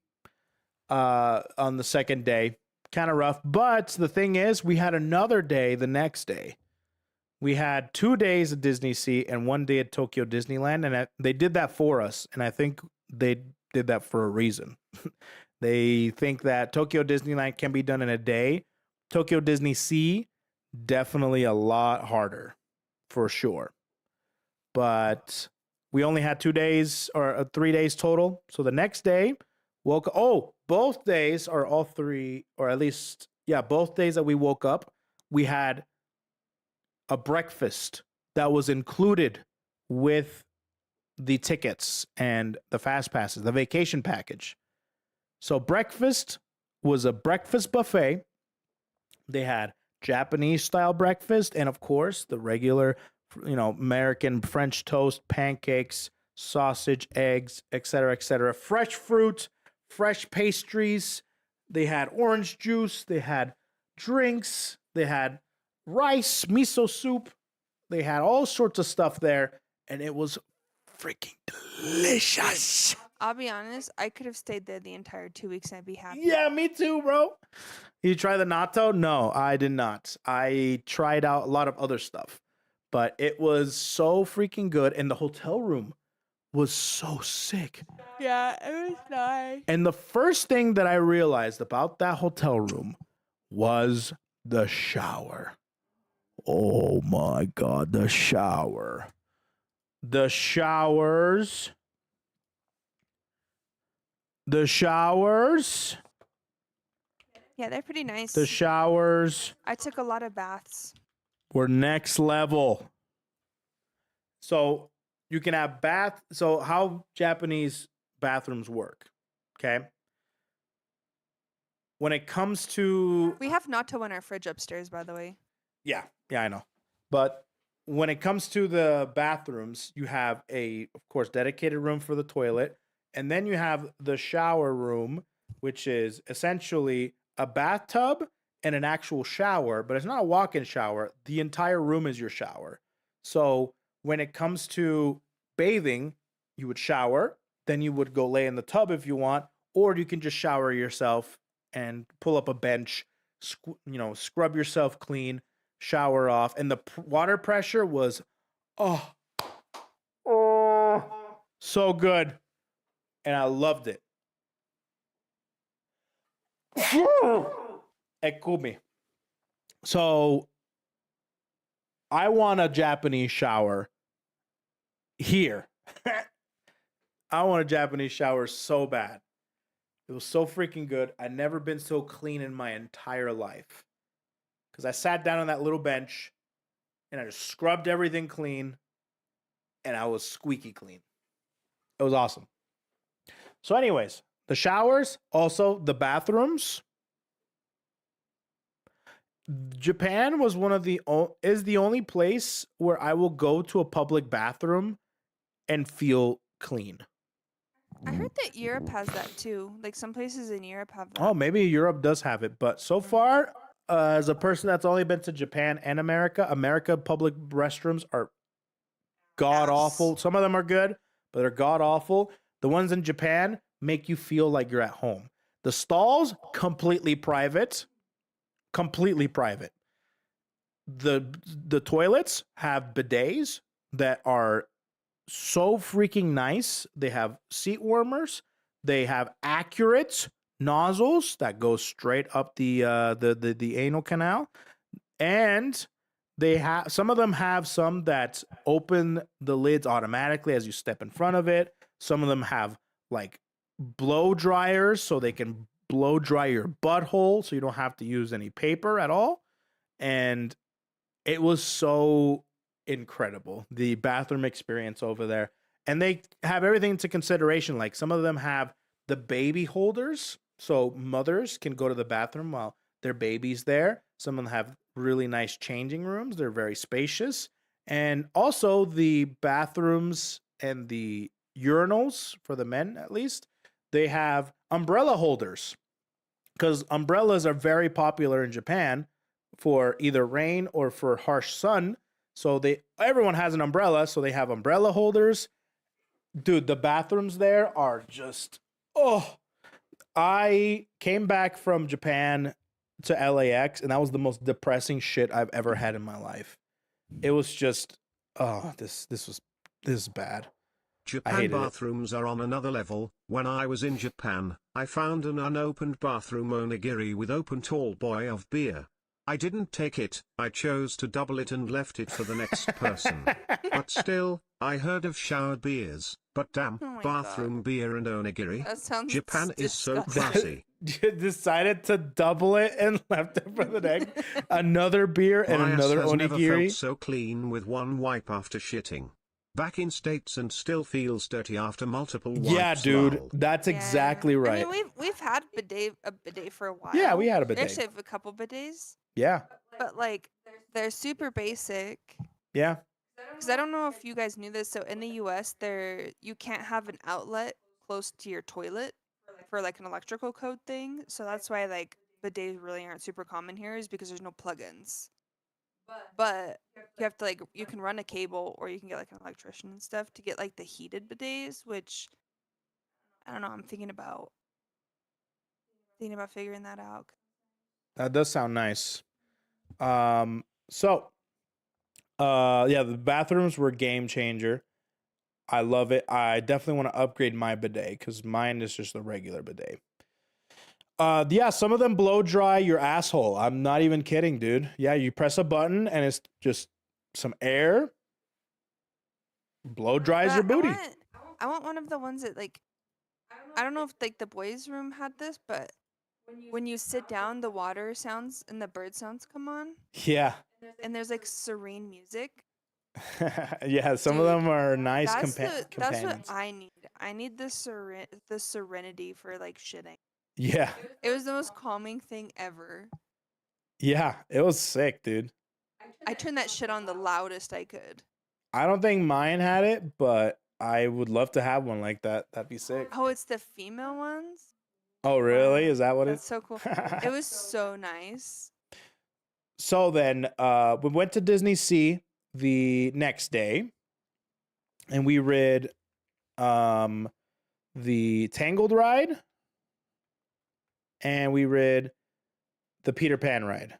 on the second day, kind of rough. But the thing is, we had another day the next day. We had 2 days at Disney Sea and 1 day at Tokyo Disneyland, and they did that for us. And I think they did that for a reason. They think that Tokyo Disneyland can be done in a day. Tokyo Disney Sea, definitely a lot harder, for sure. But we only had 2 days or 3 days total. So the next day, both days or all three, or at least, yeah, both days that we woke up, we had a breakfast that was included with the tickets and the fast passes, the vacation package. So breakfast was a breakfast buffet. They had Japanese style breakfast and of course the regular, American French toast, pancakes, sausage, eggs, etc., fresh fruit, fresh pastries. They had orange juice, they had drinks, they had rice, miso soup. They had all sorts of stuff there and it was freaking delicious. I'll be honest, I could have stayed there the entire 2 weeks and I'd be happy. Yeah, me too, bro. You try the natto? No, I did not. I tried out a lot of other stuff, but it was so freaking good. And the hotel room was so sick. Yeah, it was nice. And the first thing that I realized about that hotel room was the shower. Oh my God, the shower. The showers. The showers. Yeah, they're pretty nice. The showers I took a lot of baths. were next level. So you can have so how Japanese bathrooms work, okay? When it comes to We have natto in our fridge upstairs, by the way. yeah, I know. But when it comes to the bathrooms, you have of course, dedicated room for the toilet. And then you have the shower room, which is essentially a bathtub and an actual shower, but it's not a walk-in shower. The entire room is your shower. So when it comes to bathing, you would shower, then you would go lay in the tub if you want, or you can just shower yourself and pull up a bench, scrub yourself clean, shower off. And the water pressure was, so good. And I loved it. Ekumi. So I want a Japanese shower here. I want a Japanese shower so bad. It was so freaking good. I'd never been so clean in my entire life. Because I sat down on that little bench and I just scrubbed everything clean and I was squeaky clean. It was awesome. So anyways, the showers, also the bathrooms. Japan was is the only place where I will go to a public bathroom and feel clean. I heard that Europe has that too. Like some places in Europe have that. Oh, maybe Europe does have it, but so far, as a person that's only been to Japan and America public restrooms are god awful. Some of them are good, but they're god awful. The ones in Japan make you feel like you're at home. The stalls, completely private. Completely private. The toilets have bidets that are so freaking nice. They have seat warmers. They have accurate nozzles that go straight up the anal canal. And they have some of them have some that open the lids automatically as you step in front of it. Some of them have like blow dryers so they can blow dry your butthole so you don't have to use any paper at all. And it was so incredible, the bathroom experience over there. And they have everything into consideration. Like some of them have the baby holders so mothers can go to the bathroom while their baby's there. Some of them have really nice changing rooms. They're very spacious. And also the bathrooms and the urinals, for the men at least, they have umbrella holders because umbrellas are very popular in Japan for either rain or for harsh sun. So everyone has an umbrella, so they have umbrella holders. Dude, the bathrooms there are just, I came back from Japan to LAX and that was the most depressing shit I've ever had in my life. It was just, this is bad. Japan hated it. bathrooms are on another level. When I was in Japan, I found an unopened bathroom onigiri with open tall boy of beer. I didn't take it, I chose to double it and left it for the next person. But still, I heard of shower beers, but damn, Oh my bathroom God. beer and onigiri. That sounds Japan is so disgusting. classy. You decided to double it and left it for the next. Another beer and My ass another has never onigiri. felt so clean with one wipe after shitting. Back in States and still feels dirty after multiple wipes. Yeah, dude, lol. that's Yeah. exactly right. I mean, we've had a bidet for a while. Yeah, we had a We bidet. actually have a couple bidets, Yeah, but like they're super basic. yeah. Because I don't know if you guys knew this. So in the U.S., you can't have an outlet close to your toilet for like an electrical code thing. So that's why like bidets really aren't super common here, is because there's no plugins. But you have to like you can run a cable or you can get like an electrician and stuff to get like the heated bidets, which I don't know. I'm thinking about figuring that out. That does sound nice. Yeah, the bathrooms were a game changer. I love it. I definitely want to upgrade my bidet because mine is just a regular bidet. Yeah, some of them blow dry your asshole. I'm not even kidding, dude. Yeah, you press a button and it's just some air. Blow dries your booty. I want one of the ones that like I don't know if like the boys' room had this, but when you sit down, the water sounds and the bird sounds come on, Yeah. and there's like serene music. Yeah, some of Dude, them are nice That's companions. what I need. I need the serenity for like shitting. Yeah. It was the most calming thing ever. Yeah, it was sick, dude. I turned that shit on the loudest I could. I don't think mine had it, but I would love to have one like that. That'd be sick. Oh, it's the female ones? Oh, really? Is that what That's it's? so cool. It was so nice. So then we went to Disney Sea the next day and we rid the Tangled ride and we rid the Peter Pan ride.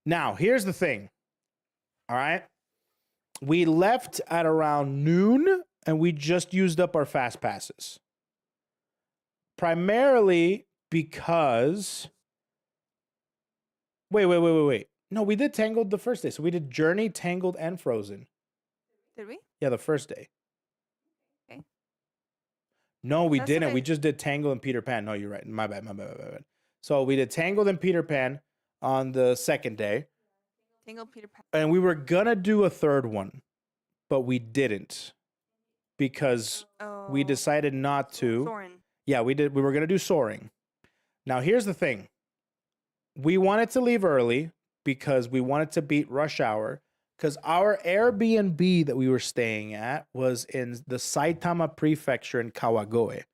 Now, here's the thing. All right. We left at around noon and we just used up our fast passes. Primarily because wait. No, we did Tangled the first day. So we did Journey, Tangled, and Frozen. Did we? Yeah, the first day. Okay. No, we That's what didn't. I- We just did Tangled and Peter Pan. No, you're right. My bad. So we did Tangled and Peter Pan on the second day. Tangle Peter Pan. And we were gonna do a third one, but we didn't because we Oh, decided not to. Soren. Yeah, we did. We were gonna do Soaring. Now, here's the thing. We wanted to leave early because we wanted to beat rush hour because our Airbnb that we were staying at was in the Saitama Prefecture in Kawagoe.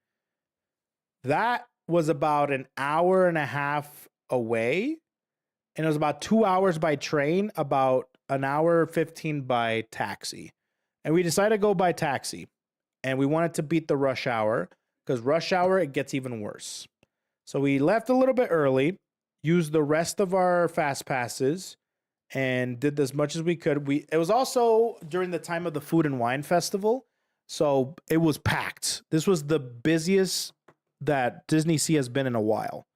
That was about an hour and a half away, and it was about 2 hours by train, about an hour 15 by taxi. And we decided to go by taxi, and we wanted to beat the rush hour because rush hour, it gets even worse. So we left a little bit early, used the rest of our fast passes, and did as much as we could. It was also during the time of the Food and Wine Festival, so it was packed. This was the busiest that Disney Sea has been in a while.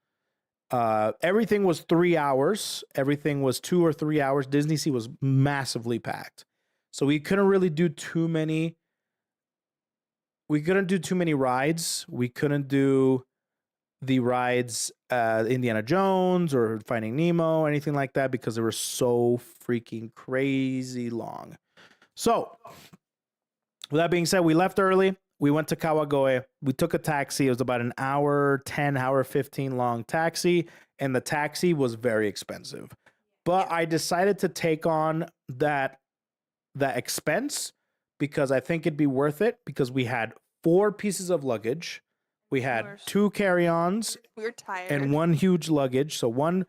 Everything was 3 hours. Everything was 2 or 3 hours. Disney Sea was massively packed. So we couldn't really do too many. We couldn't do too many rides. We couldn't do the rides, Indiana Jones or Finding Nemo, anything like that, because they were so freaking crazy long. So, with that being said, we left early. We went to Kawagoe. We took a taxi. It was about an hour 10, hour 15 long taxi, and the taxi was very expensive. But I decided to take on that expense because I think it'd be worth it because we had 4 pieces of luggage. We had course. 2 carry-ons We were tired. and 1 huge luggage. So one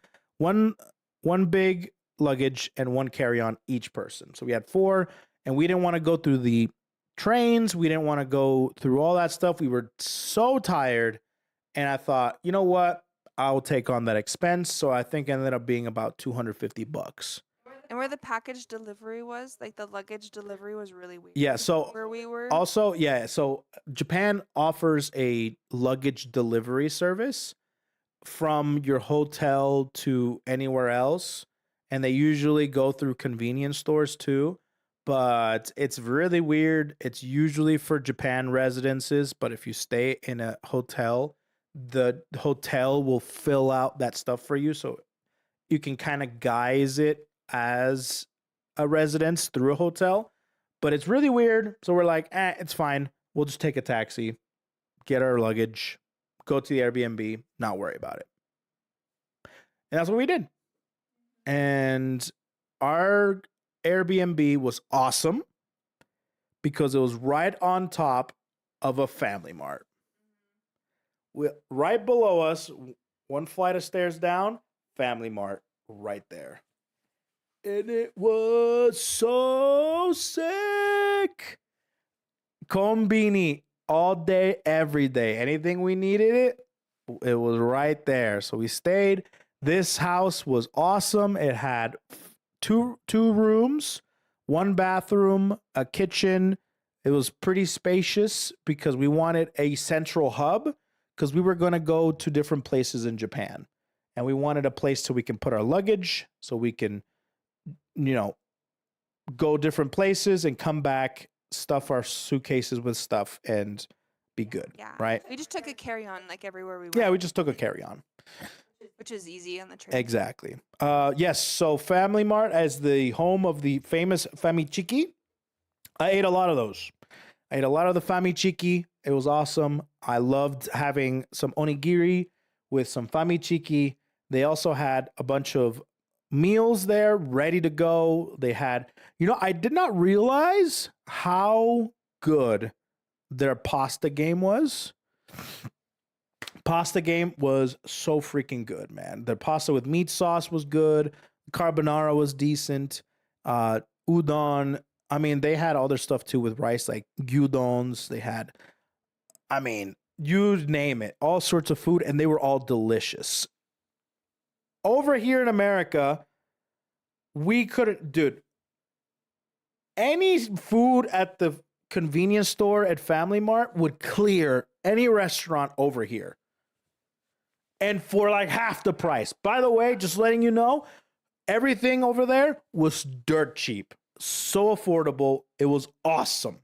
big luggage and 1 carry-on each person. So we had 4, and we didn't want to go through the trains. We didn't want to go through all that stuff. We were so tired, and I thought, you know what? I'll take on that expense. So I think it ended up being about $250. And where the package delivery was, like the luggage delivery was really weird. Yeah, so where we were. also, yeah, so Japan offers a luggage delivery service from your hotel to anywhere else, and they usually go through convenience stores too. But it's really weird. It's usually for Japan residences, but if you stay in a hotel, the hotel will fill out that stuff for you, so you can kind of guise it as a residence through a hotel. But it's really weird. So we're like, it's fine. We'll just take a taxi, get our luggage, go to the Airbnb, not worry about it. And that's what we did. And our Airbnb was awesome because it was right on top of a Family Mart. Right below us, one flight of stairs down, Family Mart right there. And it was so sick. Konbini all day, every day. Anything we needed, it was right there. So we stayed. This house was awesome. It had two rooms, one bathroom, a kitchen. It was pretty spacious because we wanted a central hub because we were going to go to different places in Japan. And we wanted a place so we can put our luggage, so we can, go different places and come back, stuff our suitcases with stuff, and be good. Yeah. Right? We just took a carry-on like everywhere we went. Yeah, we just took a carry-on. Which is easy on the trip. Exactly. Yes, so Family Mart as the home of the famous Famichiki. I ate a lot of those. I ate a lot of the Famichiki. It was awesome. I loved having some onigiri with some Famichiki. They also had a bunch of meals there ready to go. They had, I did not realize how good their pasta game was. Pasta game was so freaking good, man. Their pasta with meat sauce was good. Carbonara was decent. Udon. I mean, they had all their stuff too with rice, like gyudons. They had, you name it, all sorts of food, and they were all delicious. Over here in America, we couldn't, dude. Any food at the convenience store at Family Mart would clear any restaurant over here. And for like half the price. By the way, just letting you know, everything over there was dirt cheap. So affordable. It was awesome.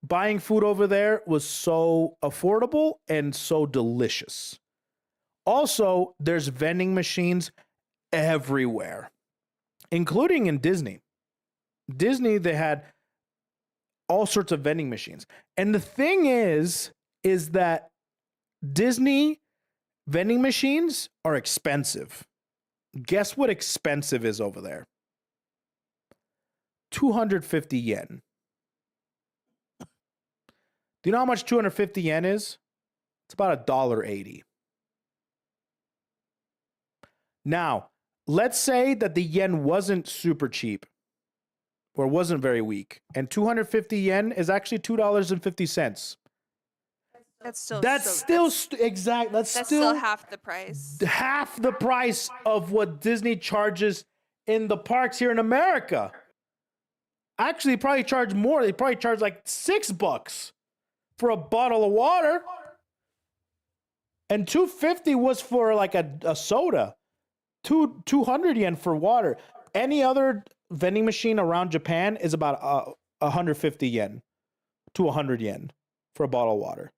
Buying food over there was so affordable and so delicious. Also, there's vending machines everywhere, including in Disney. Disney, they had all sorts of vending machines. And the thing is that Disney vending machines are expensive. Guess what expensive is over there? 250 yen. Do you know how much 250 yen is? It's about $1.80. Now, let's say that the yen wasn't super cheap or wasn't very weak, and 250 yen is actually $2.50. That's still half the price. Half the price of what Disney charges in the parks here in America. Actually, probably charge more. They probably charge like $6 for a bottle of water. And 250 was for like a soda. 200 yen for water. Any other vending machine around Japan is about 150 yen to 100 yen for a bottle of water.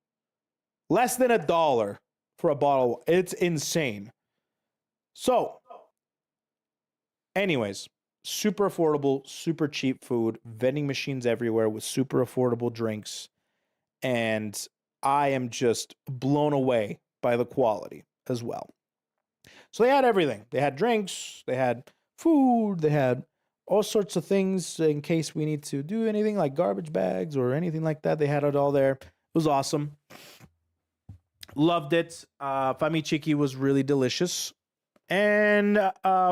Less than $1 for a bottle. It's insane. So, anyways, super affordable, super cheap food, vending machines everywhere with super affordable drinks. And I am just blown away by the quality as well. So they had everything. They had drinks, they had food, they had all sorts of things in case we need to do anything like garbage bags or anything like that. They had it all there. It was awesome. Loved it. Famichiki was really delicious. And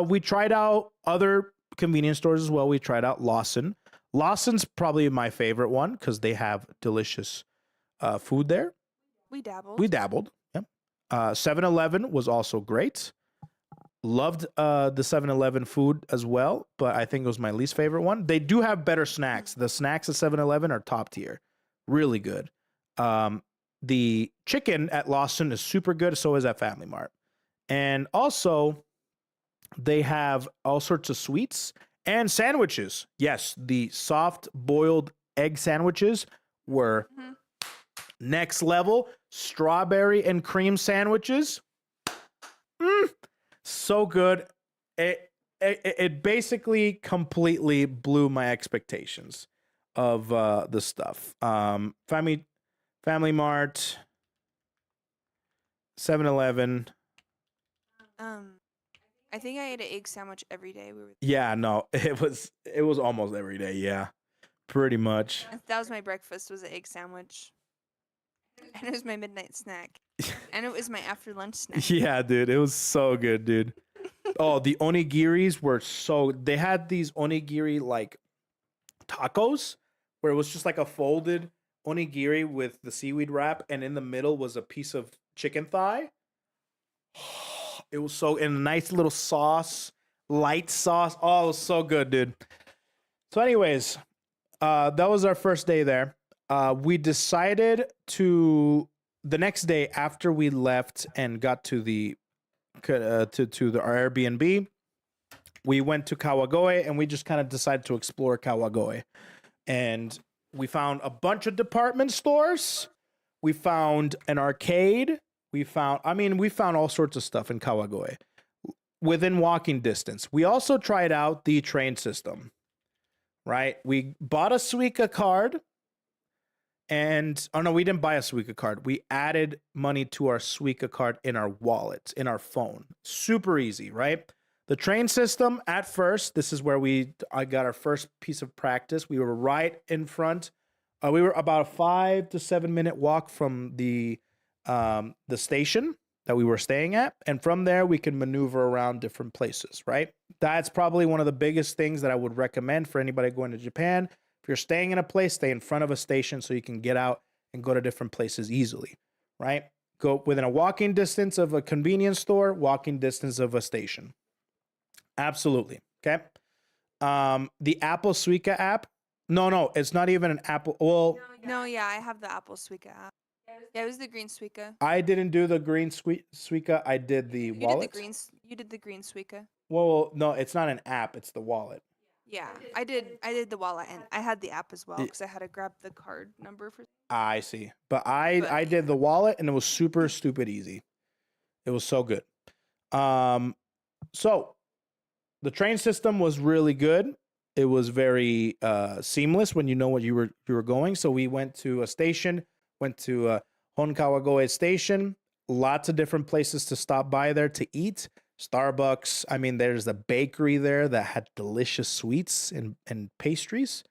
we tried out other convenience stores as well. We tried out Lawson. Lawson's probably my favorite one because they have delicious food there. We dabbled. We dabbled. Yep. 7-Eleven was also great. Loved the 7-Eleven food as well, but I think it was my least favorite one. They do have better snacks. The snacks at 7-Eleven are top tier. Really good. The chicken at Lawson is super good, so is at Family Mart. And also, they have all sorts of sweets and sandwiches. Yes, the soft boiled egg sandwiches were next level. Strawberry and cream sandwiches. So good. It basically completely blew my expectations of the stuff. Family Mart, 7-Eleven. I think I ate an egg sandwich every day. Yeah, no, it was almost every day. Yeah, pretty much. That was my breakfast. Was an egg sandwich, and it was my midnight snack, and it was my after lunch snack. Yeah, dude, it was so good, dude. Oh, the onigiris were they had these onigiri like tacos where it was just like a folded onigiri with the seaweed wrap, and in the middle was a piece of chicken thigh. It was so in a nice little sauce, light sauce. Oh, it was so good, dude. So, anyways, that was our first day there. We decided to the next day after we left and got to the our Airbnb, we went to KoeKoe and we just kind of decided to explore KoeKoe. And we found a bunch of department stores. We found an arcade. We found all sorts of stuff in KoeKoe within walking distance. We also tried out the train system, right? We bought a Suica card. And, oh no, we didn't buy a Suica card. We added money to our Suica card in our wallet, in our phone. Super easy, right? The train system, at first, this is where I got our first piece of practice. We were right in front. We were about a 5 to 7 minute walk from the station that we were staying at. And from there, we can maneuver around different places, right? That's probably one of the biggest things that I would recommend for anybody going to Japan. If you're staying in a place, stay in front of a station so you can get out and go to different places easily, right? Go within a walking distance of a convenience store, walking distance of a station. Absolutely. Okay. The Apple Suica app. No, it's not even an Apple. Well, no, yeah, I have the Apple Suica app. Yeah, it was the green Suica. I didn't do the green Suica. I did the wallet. You did the green Suica. Well, no, it's not an app. It's the wallet. Yeah, I did the wallet, and I had the app as well because I had to grab the card number for. I see, but I did the wallet, and it was super stupid easy. It was so good. So the train system was really good. It was very seamless when you know what you were going. So we went to a station, went to Honkawagoe Station. Lots of different places to stop by there to eat. Starbucks. I mean, there's a bakery there that had delicious sweets and pastries.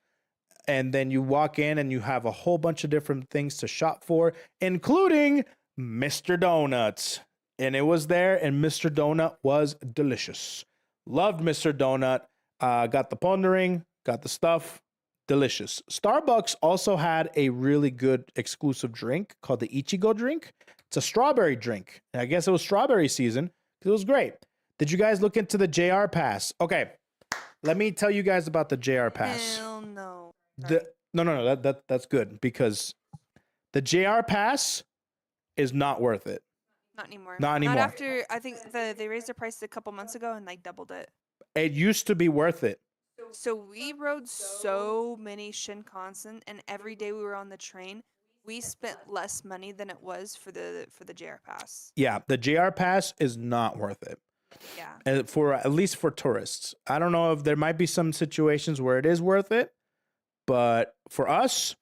And then you walk in and you have a whole bunch of different things to shop for, including Mr. Donuts. And it was there, and Mr. Donut was delicious. Loved Mr. Donut. Got the pondering, got the stuff. Delicious. Starbucks also had a really good exclusive drink called the Ichigo drink. It's a strawberry drink. And I guess it was strawberry season. It was great. Did you guys look into the JR Pass? Okay, let me tell you guys about the JR Pass. Hell no. No. That's good because the JR Pass is not worth it. Not anymore. Not anymore. Not after, I think they raised the price a couple months ago and like doubled it. It used to be worth it. So we rode so many Shinkansen, and every day we were on the train, we spent less money than it was for the JR Pass. Yeah, the JR Pass is not worth it. Yeah. For at least for tourists. I don't know if there might be some situations where it is worth it, but for us,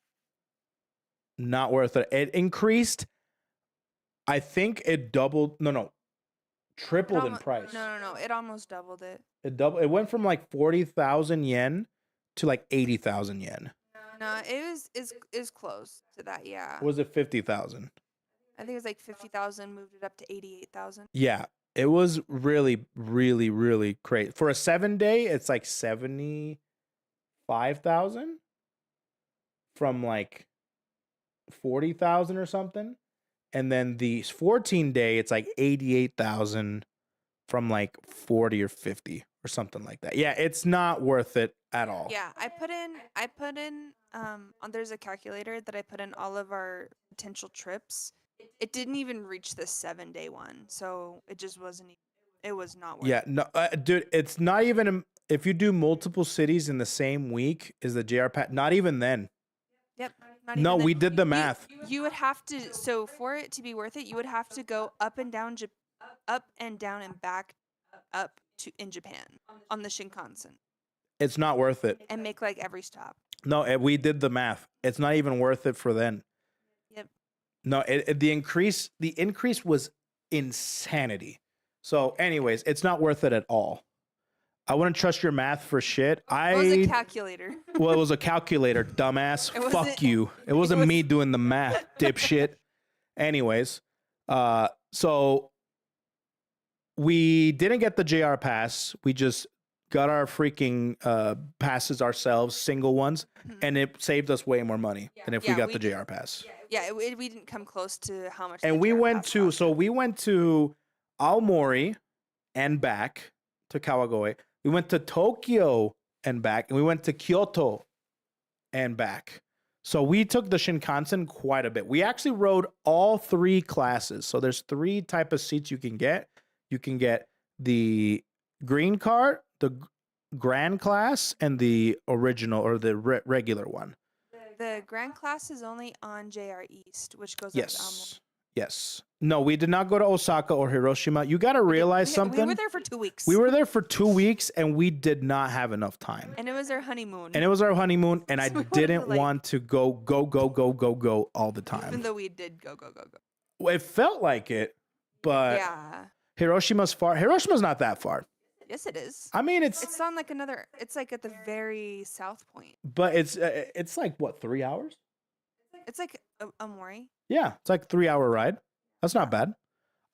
not worth it. It increased. I think it doubled. No, tripled in price. No. It almost doubled it. It went from like 40,000 yen to like 80,000 yen. No, it is close to that. Yeah. Was it 50,000? I think it was like 50,000. Moved it up to 88,000. Yeah, it was really, really, really great. For a 7-day, it's like 75,000 from like 40,000 or something. And then the 14-day, it's like 88,000 from like 40 or 50 or something like that. Yeah, it's not worth it at all. Yeah, I put in there's a calculator that I put in all of our potential trips. It didn't even reach the 7-day one, so it just wasn't it was not worth Yeah, it. no, dude, it's not even if you do multiple cities in the same week is the JR pass. Not even then. Yep. Not No, even we then. did the math. You would have to, so for it to be worth it, you would have to go up and down and back up to in Japan on the Shinkansen It's not worth it. and make like every stop. No, we did the math. It's not even worth it for then. Yep. No, the increase was insanity. So, anyways, it's not worth it at all. I wouldn't trust your math for shit. It was a calculator. Well, it was a calculator, dumbass. It wasn't- Fuck you. It wasn't me doing the math, dipshit. Anyways, so we didn't get the JR pass. We just got our freaking passes ourselves, single ones, and it saved us way more money than if we got the JR pass. Yeah, we didn't come close to how much. And the we JR went pass to, cost. so we went to Aomori and back to Kawagoe. We went to Tokyo and back, and we went to Kyoto and back. So we took the Shinkansen quite a bit. We actually rode all 3 classes. So there's 3 type of seats you can get. You can get the green card, the grand class, and the original or the regular one. The grand class is only on JR East, which goes up to Aomori. Yes. No, we did not go to Osaka or Hiroshima. You got to realize something. We were there for 2 weeks. We were there for 2 weeks and we did not have enough time. and it was our honeymoon. And it was our honeymoon and I So we wanted didn't to, like- want to go all the Even time. though we did go. Well, it felt like it, but Yeah. Hiroshima's far. Hiroshima's not that far. Yes, it is. I mean, It's on like another. It's like at the very south point. but it's like what, 3 hours? It's like Aomori. Yeah, it's like 3 hour ride. That's not bad.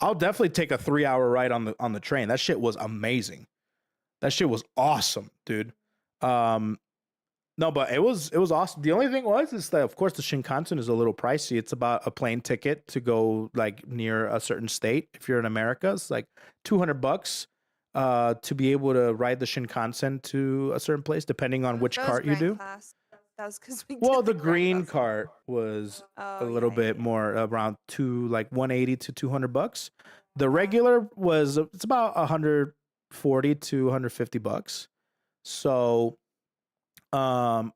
I'll definitely take a 3 hour ride on the train. That shit was amazing. That shit was awesome, dude. No, but it was awesome. The only thing is that of course the Shinkansen is a little pricey. It's about a plane ticket to go like near a certain state. If you're in America, it's like $200 to be able to ride the Shinkansen to a certain place, depending on which That was cart you grand do. class. That was because we. Well, did the grand green class. cart was a Oh, little yeah, bit yeah. more around like 180 to $200. The regular was it's about 140 to $150. So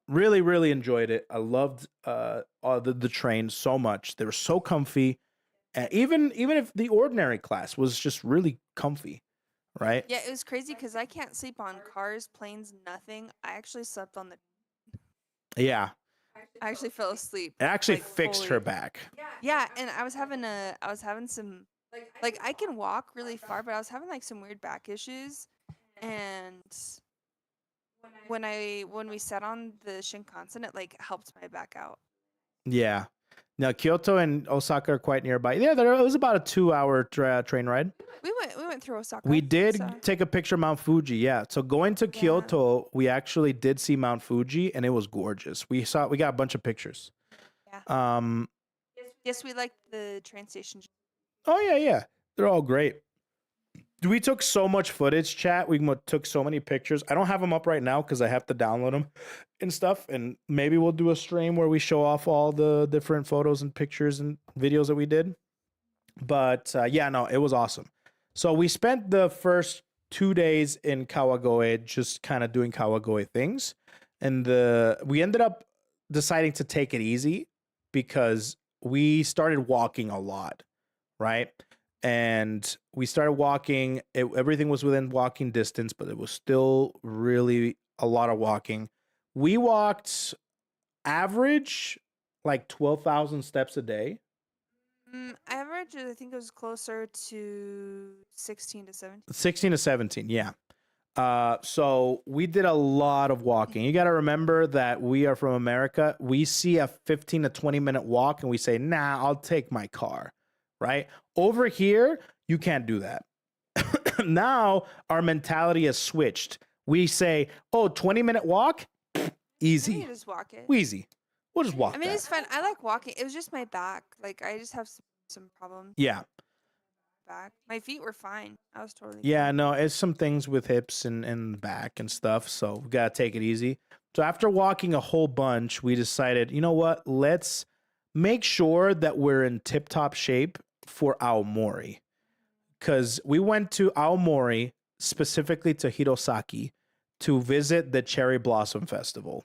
really enjoyed it. I loved the train so much. They were so comfy. And even if the ordinary class was just really comfy, right? Yeah, it was crazy because I can't sleep on cars, planes, nothing. I actually slept on the. Yeah. I actually fell asleep. It actually like, fixed her fully. back. Yeah, and I was having some, like I can walk really far, but I was having like some weird back issues, and when we sat on the Shinkansen, it like helped my back out. Yeah. Now Kyoto and Osaka are quite nearby. Yeah, it was about a 2 hour train ride. We went through Osaka. We did so- take a picture of Mount Fuji. Yeah. So going to Kyoto, we actually did see Mount Fuji and it was gorgeous. We got a bunch of pictures. Yeah. Yes, we liked the train station. Oh yeah. They're all great. We took so much footage, chat. We took so many pictures. I don't have them up right now because I have to download them and stuff. And maybe we'll do a stream where we show off all the different photos and pictures and videos that we did. But yeah, no, it was awesome. So we spent the first 2 days in Kawagoe just kind of doing Kawagoe things. And we ended up deciding to take it easy because we started walking a lot, right? And we started walking. Everything was within walking distance, but it was still really a lot of walking. We walked average like 12,000 steps a day. Average, I think it was closer to 16 to 17. 16 to 17, yeah. So we did a lot of walking. You got to remember that we are from America. We see a 15 to 20 minute walk and we say, nah, I'll take my car, right? Over here, you can't do that. Now our mentality has switched. We say, oh, 20-minute walk? Easy. You just walk it. Wheezy. We'll just walk I mean, that. it's fun. I like walking. It was just my back. Like, I just have some problems. Yeah. back. My feet were fine. I was totally Yeah, fine. no, it's some things with hips and back and stuff, so we gotta take it easy. So after walking a whole bunch, we decided, you know what? Let's make sure that we're in tip-top shape for Aomori. Because we went to Aomori, specifically to Hirosaki, to visit the Cherry Blossom Festival.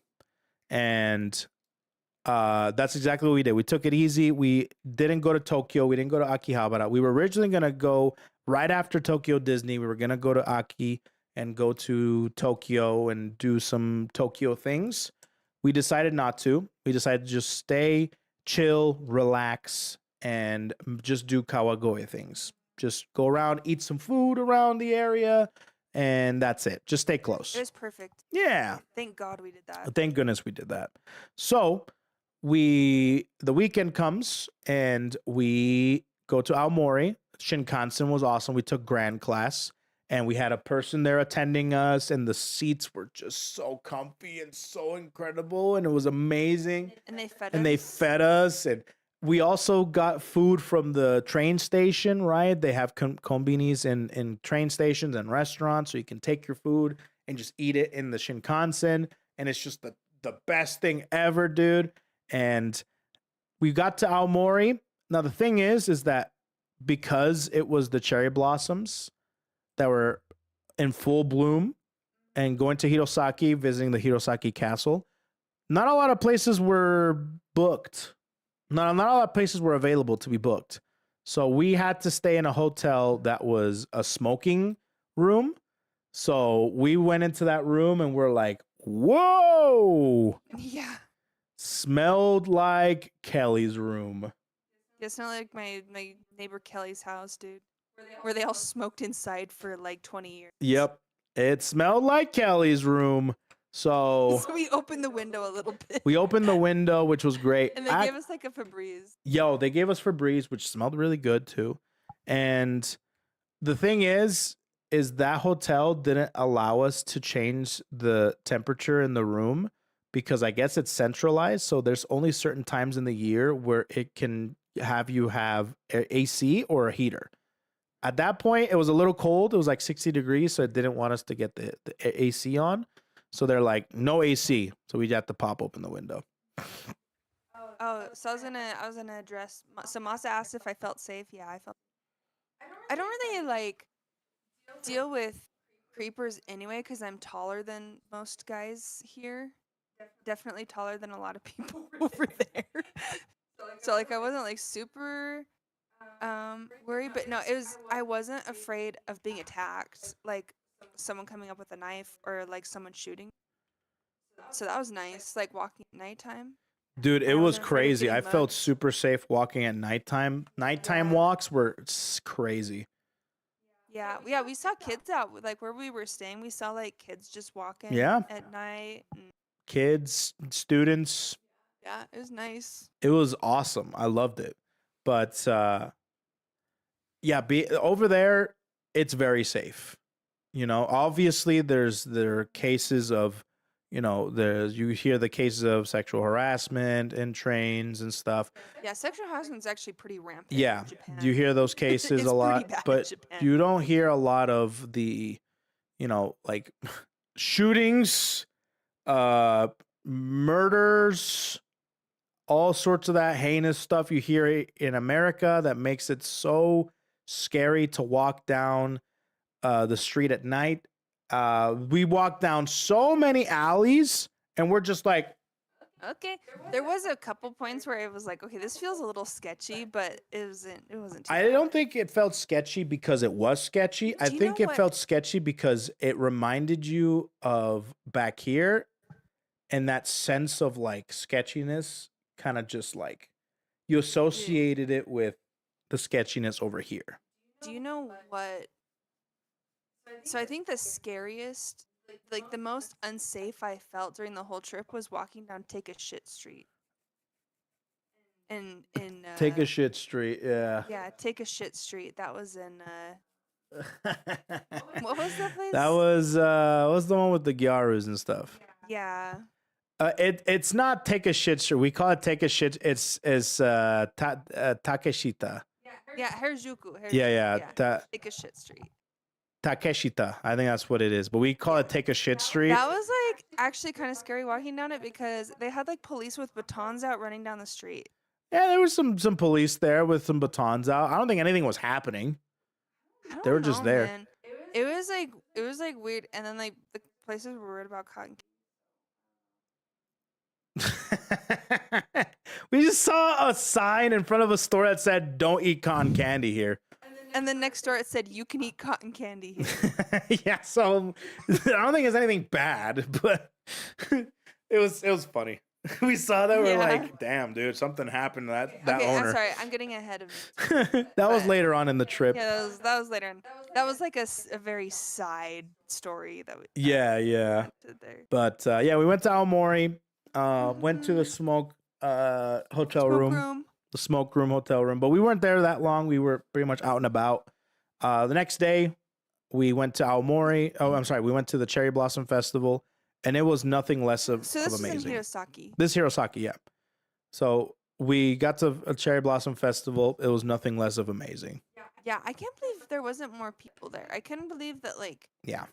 And that's exactly what we did. We took it easy. We didn't go to Tokyo. We didn't go to Akihabara. We were originally going to go right after Tokyo Disney. We were going to go to Aki and go to Tokyo and do some Tokyo things. We decided not to. We decided to just stay, chill, relax, and just do Kawagoe things. Just go around, eat some food around the area, and that's it. Just stay close. It was perfect. Yeah. Thank God we did that. Thank goodness we did that. So the weekend comes and we go to Aomori. Shinkansen was awesome. We took grand class and we had a person there attending us, and the seats were just so comfy and so incredible, and it was amazing. And they fed us. And they fed us, and we also got food from the train station, right? They have konbinis in train stations and restaurants, so you can take your food and just eat it in the Shinkansen, and it's just the best thing ever, dude. And we got to Aomori. Now the thing is that because it was the cherry blossoms that were in full bloom, and going to Hirosaki, visiting the Hirosaki castle, not a lot of places were booked. Not a lot of places were available to be booked. So we had to stay in a hotel that was a smoking room. So we went into that room and we're like, whoa! Yeah. Smelled like Kelly's room. It smelled like my neighbor Kelly's house, dude. Where they all smoked inside for like 20 years. Yep. It smelled like Kelly's room. So So we opened the window a little bit. we opened the window, which was great. And they gave us like a Febreze. Yo, they gave us Febreze, which smelled really good too. And the thing is that hotel didn't allow us to change the temperature in the room because I guess it's centralized. So there's only certain times in the year where it can have you have AC or a heater. At that point, it was a little cold. It was like 60 degrees, so it didn't want us to get the AC on. So they're like, no AC. So we had to pop open the window. Oh, so I was gonna address. So Masa asked if I felt safe. Yeah, I felt. I don't really like deal with creepers anyway because I'm taller than most guys here. Definitely taller than a lot of people over there. So like I wasn't like super worried, but no, I wasn't afraid of being attacked, like someone coming up with a knife or like someone shooting. So that was nice, like walking at nighttime. Dude, it I was wasn't afraid of crazy. I getting felt mugged. super safe walking at nighttime. Nighttime walks were crazy. Yeah, we saw kids out like where we were staying. We saw like kids just walking Yeah. at night. And, Kids, students, yeah, it was nice. it was awesome. I loved it. But yeah, over there, it's very safe. You know, obviously there are cases of, you know, you hear the cases of sexual harassment in trains and stuff. Yeah, sexual harassment's actually pretty rampant. Yeah, in Japan. you hear those cases It's a pretty lot, bad in but Japan. you don't hear a lot of the, you know, like shootings, murders, all sorts of that heinous stuff you hear in America that makes it so scary to walk down the street at night. We walked down so many alleys and we're just like, Okay, there was a couple points where it was like, okay, this feels a little sketchy, but it wasn't. Too I bad. don't think it felt sketchy because it was sketchy. I Do you think know it what- felt sketchy because it reminded you of back here, and that sense of like sketchiness kind of just like you associated it with the sketchiness over here. Do you know what? So I think the scariest, like the most unsafe I felt during the whole trip was walking down Take a Shit Street. In Take a shit street, yeah. Yeah, Take a Shit Street. That was in what was that place? That was the one with the gyarus and stuff. Yeah. It's not Take a Shit street. We call it Take a Shit. It's Takeshita. Yeah, Harajuku. Yeah. Take a shit street. Takeshita. I think that's what it is. But we call it Take a Shit Street. That was like actually kind of scary walking down it because they had like police with batons out running down the street. Yeah, there was some police there with some batons out. I don't think anything was happening. They were just there. Man. It was like weird, and then like the places were worried about cotton. We just saw a sign in front of a store that said "Don't eat cotton candy here." And then next door it said you can eat cotton candy here. Yeah, so I don't think it's anything bad, but it was funny. We saw that, we're like, damn, dude, something happened to that okay, owner. I'm sorry, I'm getting ahead of it. That was later on in the trip. Yeah, that was later on. That was like a very side story that we Yeah. did there. But yeah, we went to Aomori, went to the smoke hotel room. The smoke room hotel room, but we weren't there that long. We were pretty much out and about. The next day, we went to Aomori. Oh, I'm sorry. We went to the Cherry Blossom Festival, and it was nothing less of So this amazing. is in Hirosaki. This Hirosaki, yeah. So we got to a Cherry Blossom Festival. It was nothing less of amazing. Yeah, I can't believe there wasn't more people there. I couldn't believe that, like, Yeah.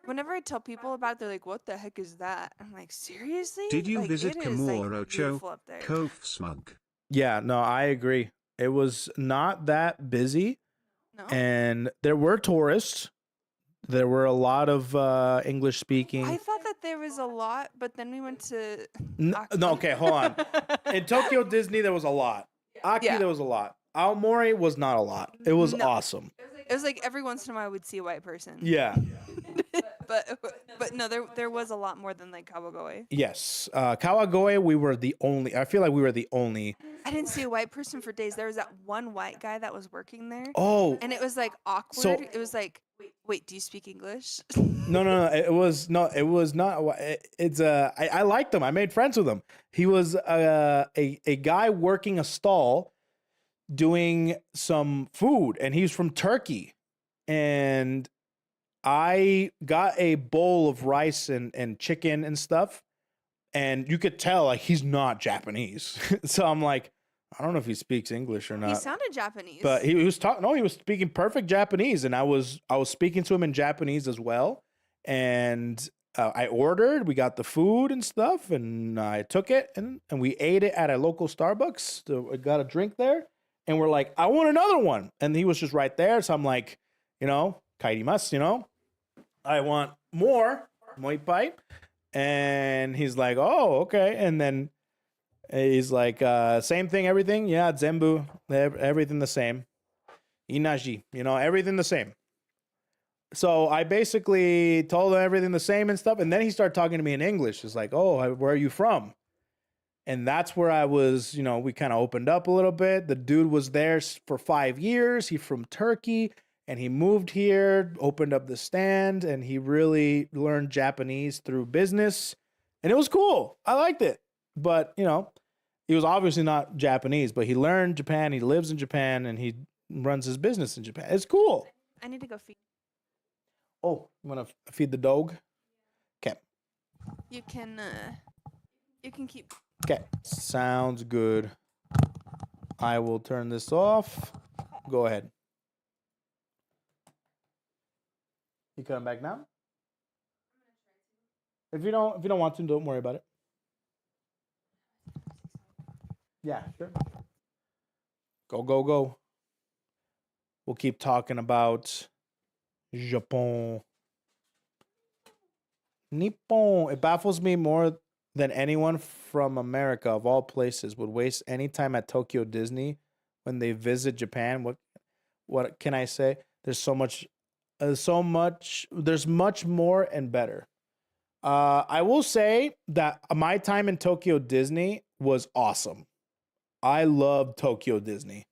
whenever I tell people about it, they're like, what the heck is that? I'm like, seriously? Did you Like, visit it is, like, Komuro-cho, beautiful up there. Koefficient? Yeah, no, I agree. It was not that busy, No? and there were tourists. There were a lot of English speaking. I thought that there was a lot, but then we went to No, okay, hold on. In Tokyo Disney, there was a lot. Aki, Yeah. there was a lot. Aomori was not a lot. It was No. awesome. It was like every once in a while we'd see a white person. Yeah. But no, there was a lot more than like Kawagoe. Yes. Kawagoe, we were the only. I feel like we were the only. I didn't see a white person for days. There was that one white guy that was working there, Oh. and it was like awkward. So- It was like, wait, do you speak English? No. It was not. It's I liked him. I made friends with him. He was a guy working a stall, doing some food, and he's from Turkey, and I got a bowl of rice and chicken and stuff, and you could tell like he's not Japanese. So I'm like, I don't know if he speaks English or not. He sounded Japanese. But he was talking. No, he was speaking perfect Japanese, and I was speaking to him in Japanese as well. And I ordered. We got the food and stuff, and I took it, and we ate it at a local Starbucks. So I got a drink there, and we're like, I want another one, and he was just right there. So I'm like, kairimasu, I want more moipai, and he's like, oh, okay, and then. He's like, same thing, everything. Yeah, zenbu, everything the same. Inaji, everything the same. So I basically told him everything the same and stuff. And then he started talking to me in English. It's like, oh, where are you from? And that's where I was, we kind of opened up a little bit. The dude was there for 5 years. He's from Turkey, and he moved here, opened up the stand, and he really learned Japanese through business. And it was cool. I liked it. But, he was obviously not Japanese, but he learned Japan. He lives in Japan, and he runs his business in Japan. It's cool. I need to go feed. Oh, you want to feed the dog? Okay. You can keep. Okay. Sounds good. I will turn this off. Go ahead. You coming back now? If you don't want to, don't worry about it. Yeah, sure. Go. We'll keep talking about Japan. Nippon. It baffles me more than anyone from America, of all places, would waste any time at Tokyo Disney when they visit Japan. What can I say? There's much more and better. I will say that my time in Tokyo Disney was awesome. I loved Tokyo Disney.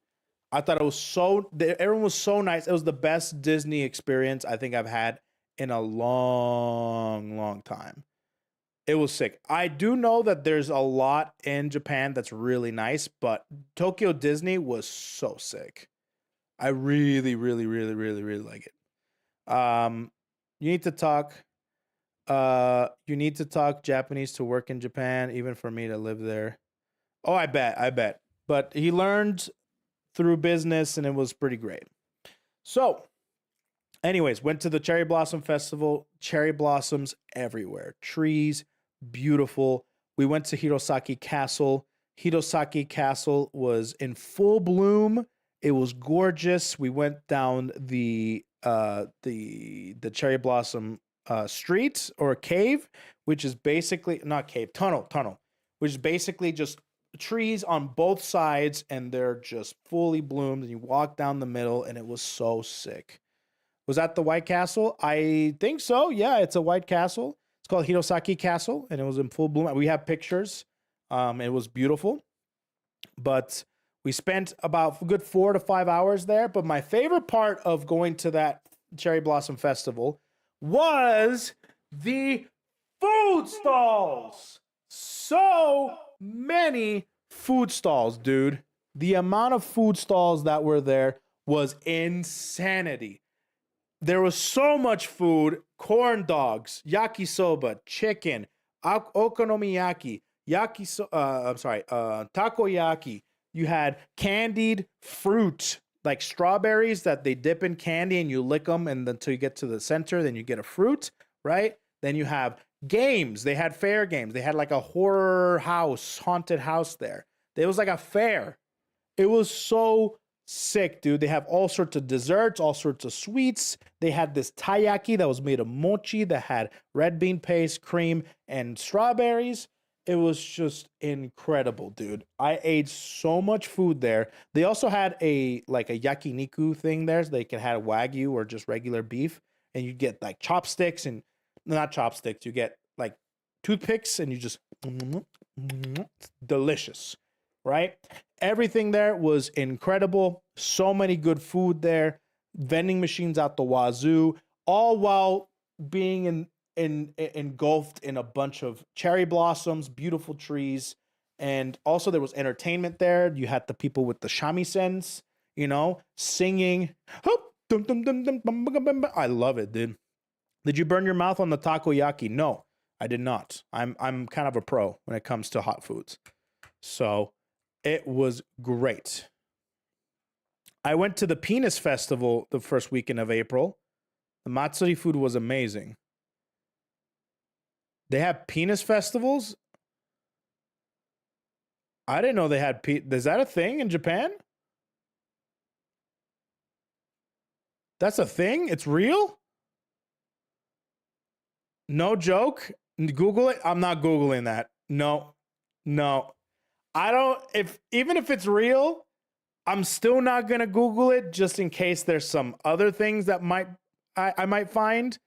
I thought it was everyone was so nice. It was the best Disney experience I think I've had in a long, long time. It was sick. I do know that there's a lot in Japan that's really nice, but Tokyo Disney was so sick. I really, really, really, really, really like it. You need to talk Japanese to work in Japan, even for me to live there. Oh, I bet. But he learned through business, and it was pretty great. So, anyways, went to the Cherry Blossom Festival. Cherry blossoms everywhere. Trees, beautiful. We went to Hirosaki Castle. Hirosaki Castle was in full bloom. It was gorgeous. We went down the cherry blossom street or cave, which is basically not cave, tunnel, which is basically just trees on both sides, and they're just fully bloomed. And you walk down the middle, and it was so sick. Was that the White Castle? I think so. Yeah, it's a White Castle. It's called Hirosaki Castle, and it was in full bloom. We have pictures. It was beautiful. But we spent about a good 4 to 5 hours there. But my favorite part of going to that Cherry Blossom Festival was the food stalls. So many food stalls, dude. The amount of food stalls that were there was insanity. There was so much food: corn dogs, yakisoba, chicken, okonomiyaki, takoyaki. You had candied fruit, like strawberries that they dip in candy and you lick them, and until you get to the center, then you get a fruit, right? Then you have games. They had fair games. They had like a horror house, haunted house there. It was like a fair. It was so sick, dude. They have all sorts of desserts, all sorts of sweets. They had this taiyaki that was made of mochi that had red bean paste, cream, and strawberries. It was just incredible, dude. I ate so much food there. They also had a yakiniku thing there, so they could have wagyu or just regular beef, and you get like chopsticks, and not chopsticks. You get like toothpicks, and you just delicious, right? Everything there was incredible. So many good food there. Vending machines out the wazoo, all while being engulfed in a bunch of cherry blossoms, beautiful trees. And also there was entertainment there. You had the people with the shamisen, singing. I love it, dude. Did you burn your mouth on the takoyaki? No, I did not. I'm kind of a pro when it comes to hot foods. So it was great. I went to the Penis Festival the first weekend of April. The Matsuri food was amazing. They have penis festivals? I didn't know they had is that a thing in Japan? That's a thing? It's real? No joke? Google it? I'm not Googling that. No. I don't, even if it's real, I'm still not going to Google it just in case there's some other things that I might find,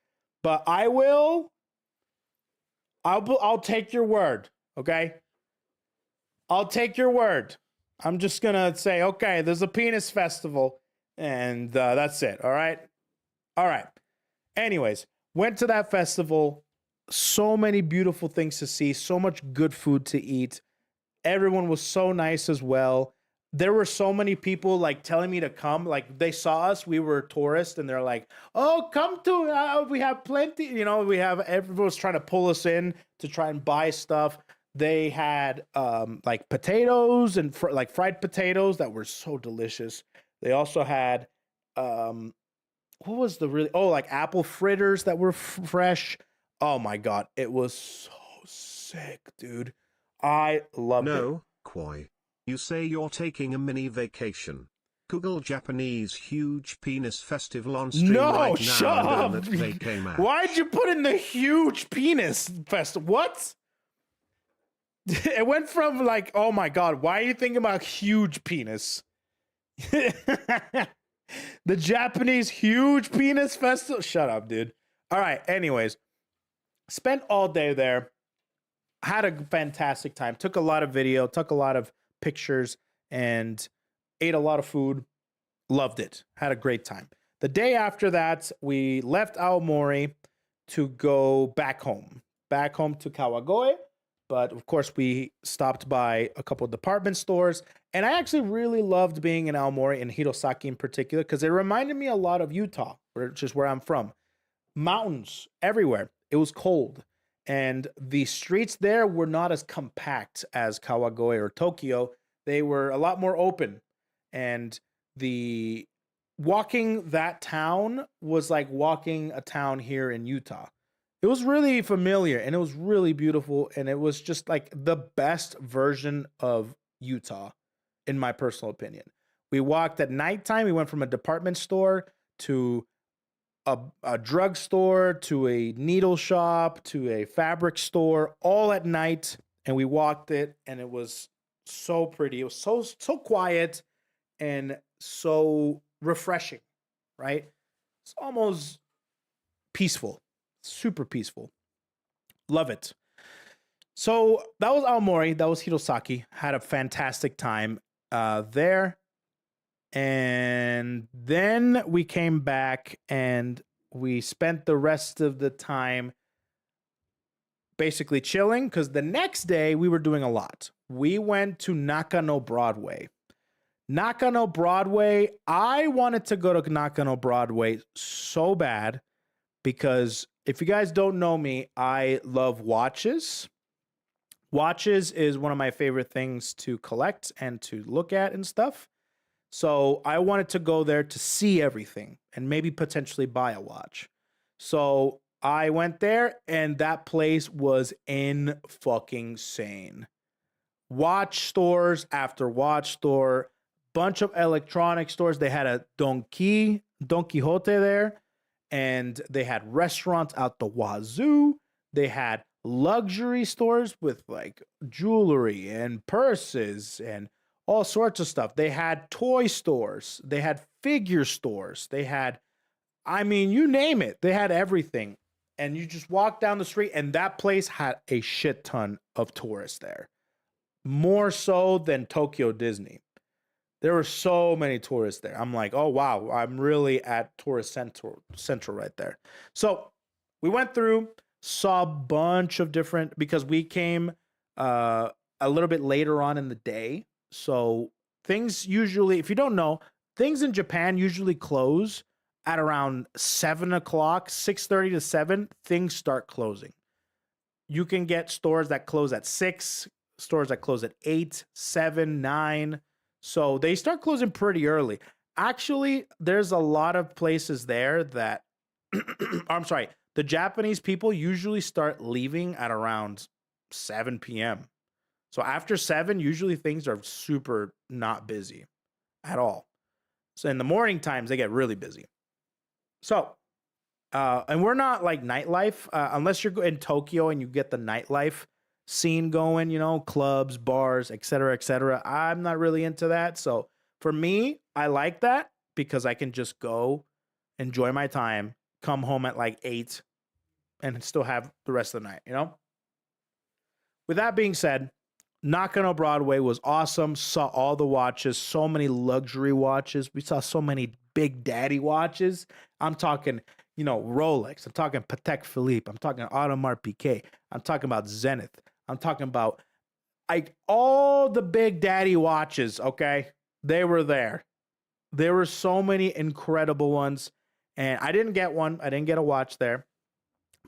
but I'll take your word, okay? I'll take your word. I'm just going to say, okay, there's a penis festival, and that's it, all right? All right. Anyways, went to that festival. So many beautiful things to see, so much good food to eat. Everyone was so nice as well. There were so many people like telling me to come. Like they saw us, we were tourists, and they're like, "Oh, come to! We have plenty." Everyone was trying to pull us in to try and buy stuff. They had like potatoes and like fried potatoes that were so delicious. They also had what was like apple fritters that were fresh. Oh my god, it was so sick, dude. I loved it. No, Koi. You say you're taking a mini vacation. Google Japanese huge penis festival on stream right now. Shut up! That they came out. Why'd you put in the huge penis festival? What? It went from like, oh my god, why are you thinking about huge penis? The Japanese huge penis festival? Shut up, dude. All right, anyways. Spent all day there. Had a fantastic time. Took a lot of video, took a lot of pictures, and ate a lot of food. Loved it. Had a great time. The day after that, we left Aomori to go back home to Kawagoe. But of course, we stopped by a couple of department stores. And I actually really loved being in Aomori and Hirosaki in particular because it reminded me a lot of Utah, which is where I'm from. Mountains everywhere. It was cold. And the streets there were not as compact as Kawagoe or Tokyo. They were a lot more open. and the walking that town was like walking a town here in Utah. It was really familiar and it was really beautiful, and it was just like the best version of Utah, in my personal opinion. We walked at nighttime. We went from a department store to a drugstore to a needle shop to a fabric store, all at night, and we walked it, and it was so pretty. It was so quiet and so refreshing, right? It's almost peaceful, super peaceful. Love it. So that was Aomori. That was Hirosaki. Had a fantastic time there. And then we came back and we spent the rest of the time basically chilling, because the next day we were doing a lot. We went to Nakano Broadway. Nakano Broadway, I wanted to go to Nakano Broadway so bad because if you guys don't know me, I love watches. Watches is one of my favorite things to collect and to look at and stuff. So I wanted to go there to see everything and maybe potentially buy a watch. So I went there and that place was in fucking sane. Watch stores after watch store, bunch of electronic stores. They had a Don Quixote there, and they had restaurants out the wazoo. They had luxury stores with like jewelry and purses and all sorts of stuff. They had toy stores. They had figure stores. They had, I mean, you name it. They had everything. And you just walk down the street, and that place had a shit ton of tourists there. More so than Tokyo Disney. There were so many tourists there. I'm like, oh, wow, I'm really at Tourist Central right there. So we went through, saw a bunch of different, because we came a little bit later on in the day. So things usually, if you don't know, things in Japan usually close at around 7 o'clock, 6:30 to 7, things start closing. You can get stores that close at 6, stores that close at 8, 7, 9. So they start closing pretty early. Actually, there's a lot of places there that, I'm sorry, the Japanese people usually start leaving at around 7 p.m. So after 7, usually things are super not busy at all. So in the morning times, they get really busy. So, and we're not like nightlife, unless you're in Tokyo and you get the nightlife scene going, you know, clubs, bars, etc., etc. I'm not really into that. So for me, I like that because I can just go enjoy my time, come home at like 8 and still have the rest of the night, you know? With that being said, Nakano Broadway was awesome. Saw all the watches, so many luxury watches. We saw so many big daddy watches. I'm talking, you know, Rolex. I'm talking Patek Philippe. I'm talking Audemars Piguet. I'm talking about Zenith. I'm talking about like all the big daddy watches, okay? They were there. There were so many incredible ones. And I didn't get one. I didn't get a watch there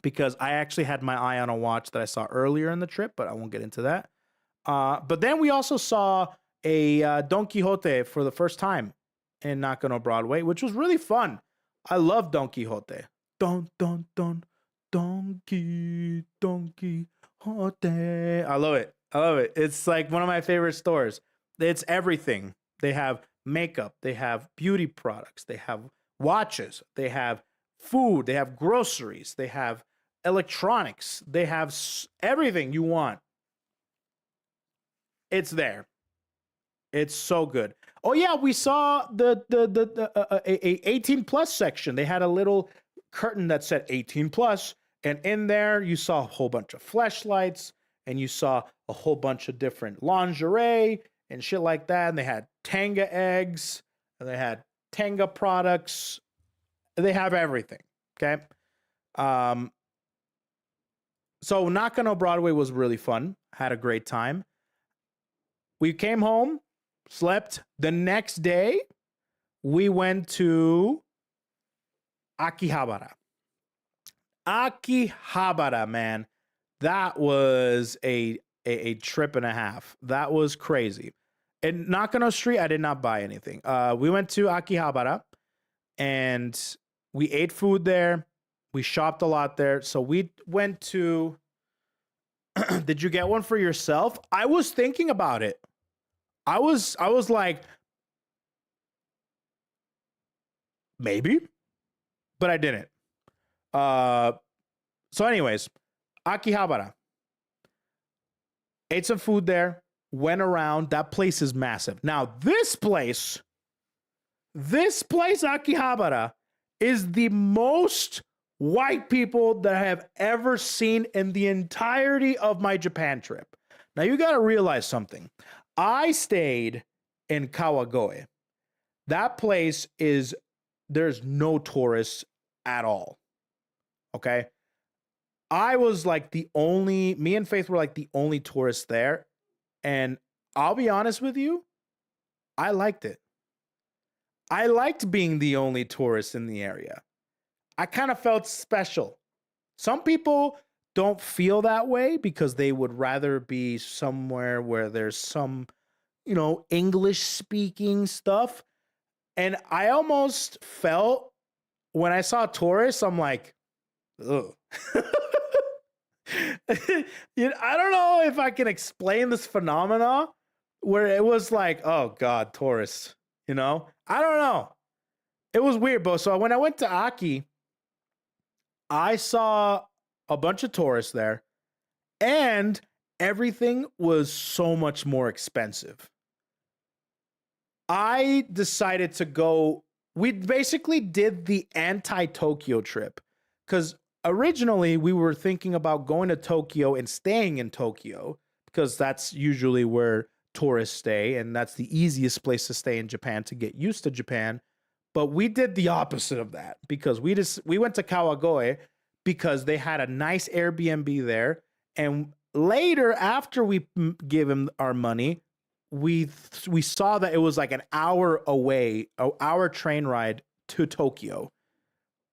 because I actually had my eye on a watch that I saw earlier in the trip, but I won't get into that. But then we also saw a Don Quixote for the first time in Nakano Broadway, which was really fun. I love Don Quixote. Don Quixote. I love it. I love it. It's like one of my favorite stores. It's everything. They have makeup. They have beauty products. They have watches. They have food. They have groceries. They have electronics. They have everything you want. It's there. It's so good. Oh yeah, we saw the 18 plus section. They had a little curtain that said 18 plus, and in there you saw a whole bunch of fleshlights, and you saw a whole bunch of different lingerie and shit like that. And they had Tenga eggs, and they had Tenga products. They have everything. Okay. So Nakano Broadway was really fun. Had a great time. We came home, slept. The next day, we went to Akihabara. Akihabara, man. That was a trip and a half. That was crazy. in Nakano Street, I did not buy anything. We went to Akihabara and we ate food there. We shopped a lot there. So we went to. Did you get one for yourself? I was thinking about it. I was like, maybe, but I didn't. So anyways, Akihabara. Ate some food there, went around. That place is massive. Now, this place, Akihabara, is the most white people that I have ever seen in the entirety of my Japan trip. Now, you got to realize something. I stayed in Kawagoe. That place there's no tourists at all. Okay? I was like me and Faith were like the only tourists there. And I'll be honest with you, I liked it. I liked being the only tourist in the area. I kind of felt special. Some people don't feel that way because they would rather be somewhere where there's some, English speaking stuff. And I almost felt when I saw tourists, I'm like, ugh. I don't know if I can explain this phenomena where it was like, oh God, tourists, I don't know. It was weird, bro. So when I went to Aki, I saw a bunch of tourists there and everything was so much more expensive. I decided to go, we basically did the anti-Tokyo trip because originally we were thinking about going to Tokyo and staying in Tokyo because that's usually where tourists stay and that's the easiest place to stay in Japan to get used to Japan. But we did the opposite of that because we went to Kawagoe because they had a nice Airbnb there. And later, after we gave him our money, we saw that it was like an hour away, an hour train ride to Tokyo.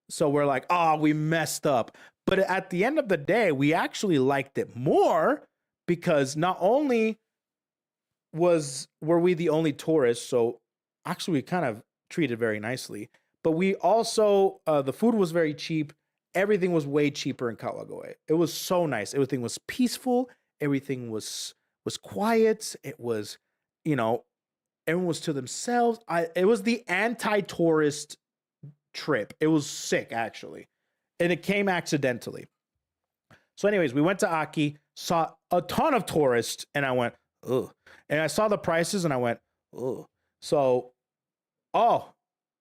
So we're like, oh, we messed up. But at the end of the day, we actually liked it more because not only were we the only tourists, so actually we kind of treated very nicely, but we also, the food was very cheap. Everything was way cheaper in Kawagoe. It was so nice. Everything was peaceful. Everything was quiet. It was, everyone was to themselves. It was the anti-tourist trip. It was sick, actually. And it came accidentally. So anyways, we went to Aki, saw a ton of tourists, and I went, ugh. And I saw the prices, and I went, ugh. So,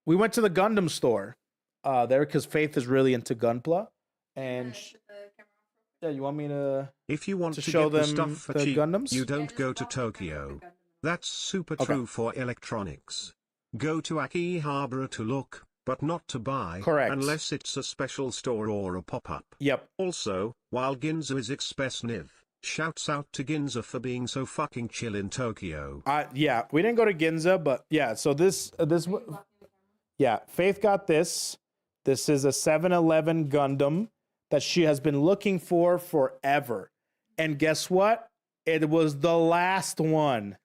we went to the Gundam store there because Faith is really into Gunpla. And yeah, you want me to If you want to show get the them stuff for the cheap, Gundams? you don't go to Tokyo. That's super true for electronics. Go to Akihabara to look, but not to buy. Correct. Unless it's a special store or a pop-up. Yep. Also, while Ginza is expensive, shouts out to Ginza for being so fucking chill in Tokyo. Yeah, we didn't go to Ginza, but yeah, so yeah, Faith got this. This is a 7-Eleven Gundam that she has been looking for forever. And guess what? It was the last one.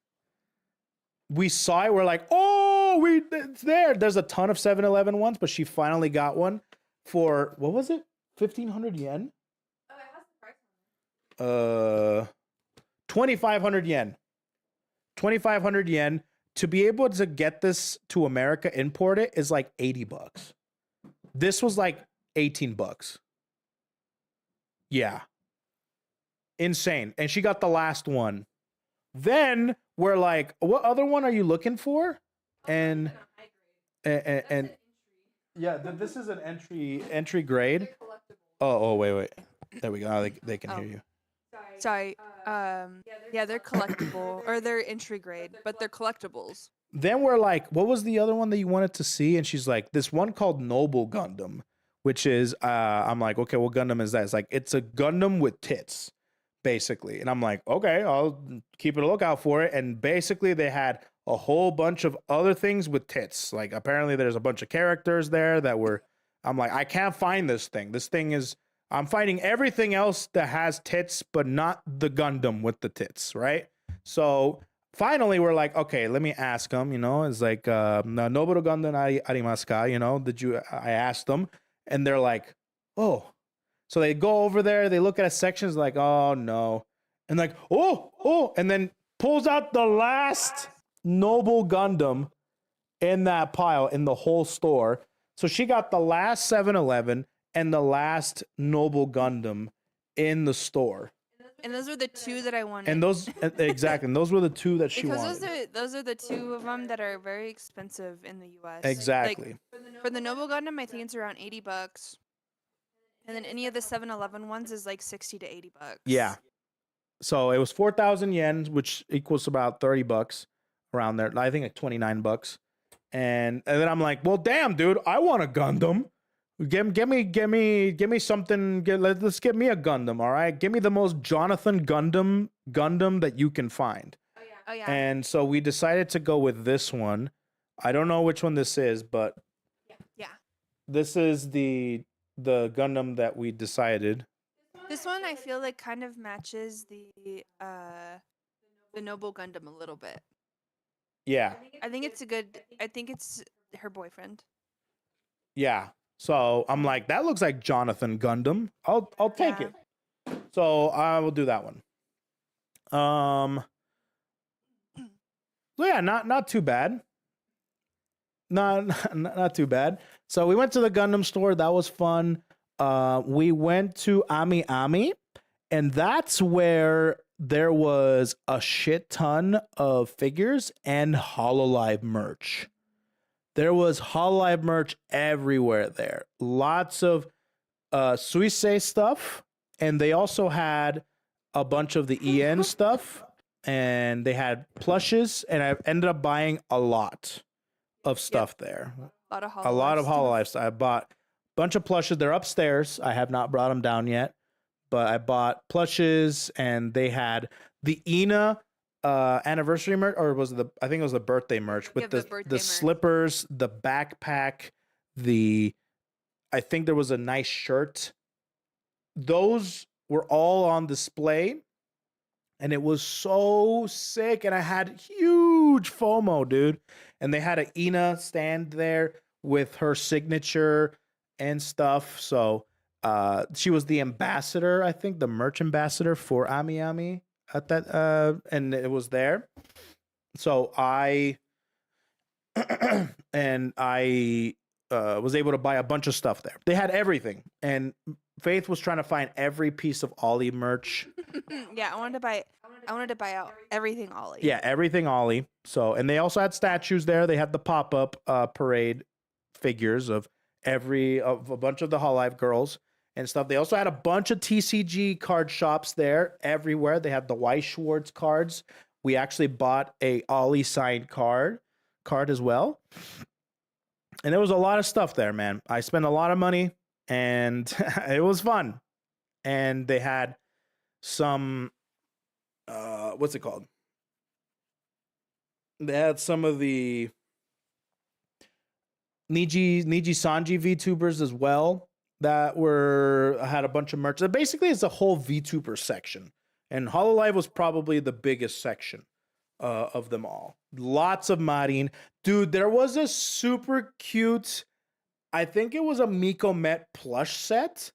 We saw it, we're like, oh, it's there. There's a ton of 7-Eleven ones, but she finally got one for, what was it? 1,500 yen? Oh, it has the price on it. 2,500 yen. 2,500 yen. To be able to get this to America, import it, is like $80. This was like $18. Yeah. Insane. And she got the last one. Then we're like, what other one are you looking for? And yeah, this is an entry grade. Oh, wait. There we go. Oh, they can hear you. Sorry. Yeah, they're collectible or they're entry grade, but they're collectibles. Then we're like, what was the other one that you wanted to see? And she's like, this one called Noble Gundam, which is, I'm like, okay, what Gundam is that? It's like, it's a Gundam with tits, basically. And I'm like, okay, I'll keep a lookout for it. And basically they had a whole bunch of other things with tits. Like apparently there's a bunch of characters there that were, I'm like, I can't find this thing. This thing is, I'm finding everything else that has tits, but not the Gundam with the tits, right? So finally we're like, okay, let me ask them, it's like, Noboru Gundam arimasu ka, I asked them, and they're like, oh. So they go over there, they look at a section, it's like, oh no. And like, oh, and then pulls out the last Noble Gundam in that pile in the whole store. So she got the last 7-Eleven and the last Noble Gundam in the store. And those were the two that I wanted. And those exactly, and those were the two that she wanted. Because those are the two of them that are very expensive in the US. Exactly. Like, for the Noble Gundam, I think it's around $80. And then any of the 7-Eleven ones is like $60 to $80. Yeah. So it was 4,000 yen, which equals about $30 around there. I think like $29. And then I'm like, well, damn, dude, I want a Gundam. Give me something. Let's get me a Gundam, all right? Give me the most Jonathan Gundam that you can find. Oh yeah. And so we decided to go with this one. I don't know which one this is, but yeah, this is the Gundam that we decided. This one I feel like kind of matches the Noble Gundam a little bit. Yeah. I think it's her boyfriend. Yeah. So I'm like, that looks like Jonathan Gundam. I'll take it. So I will do that one. So yeah, not too bad. Not too bad. So we went to the Gundam store. That was fun. We went to Ami Ami, and that's where there was a shit ton of figures and Hololive merch. There was Hololive merch everywhere there. Lots of Suisei stuff, and they also had a bunch of the EN stuff, and they had plushes, and I ended up buying a lot of stuff there. A lot of Hololive stuff. I bought a bunch of plushes. They're upstairs. I have not brought them down yet, but I bought plushes, and they had the Ina anniversary merch, or was it I think it was the birthday merch with the slippers, the backpack, I think there was a nice shirt. Those were all on display, and it was so sick, and I had huge FOMO, dude. And they had an Ina stand there with her signature and stuff. So she was the ambassador, I think, the merch ambassador for Ami Ami at that, and it was there. So I was able to buy a bunch of stuff there. They had everything, and Faith was trying to find every piece of Ollie merch. Yeah, I wanted to buy out everything Ollie. Yeah, everything Ollie. So, and they also had statues there. They had the pop-up parade figures of a bunch of the Hololive girls and stuff. They also had a bunch of TCG card shops there everywhere. They had the Weiss Schwartz cards. We actually bought a Ollie signed card as well. And there was a lot of stuff there, man. I spent a lot of money, and it was fun. And they had some what's it called? They had some of the Niji Sanji VTubers as well that had a bunch of merch. Basically, it's a whole VTuber section, and Hololive was probably the biggest section of them all. Lots of modding, dude. There was a super cute, I think it was a Miko Met plush set.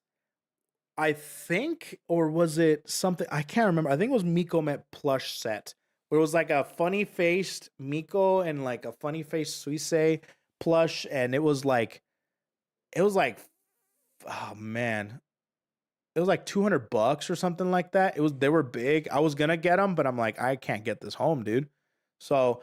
I think, or was it something? I can't remember. I think it was Miko Met plush set, where it was like a funny faced Miko and like a funny faced Suisei plush, and it was like, oh man, it was like $200 or something like that. They were big. I was gonna get them, but I'm like, I can't get this home, dude. So,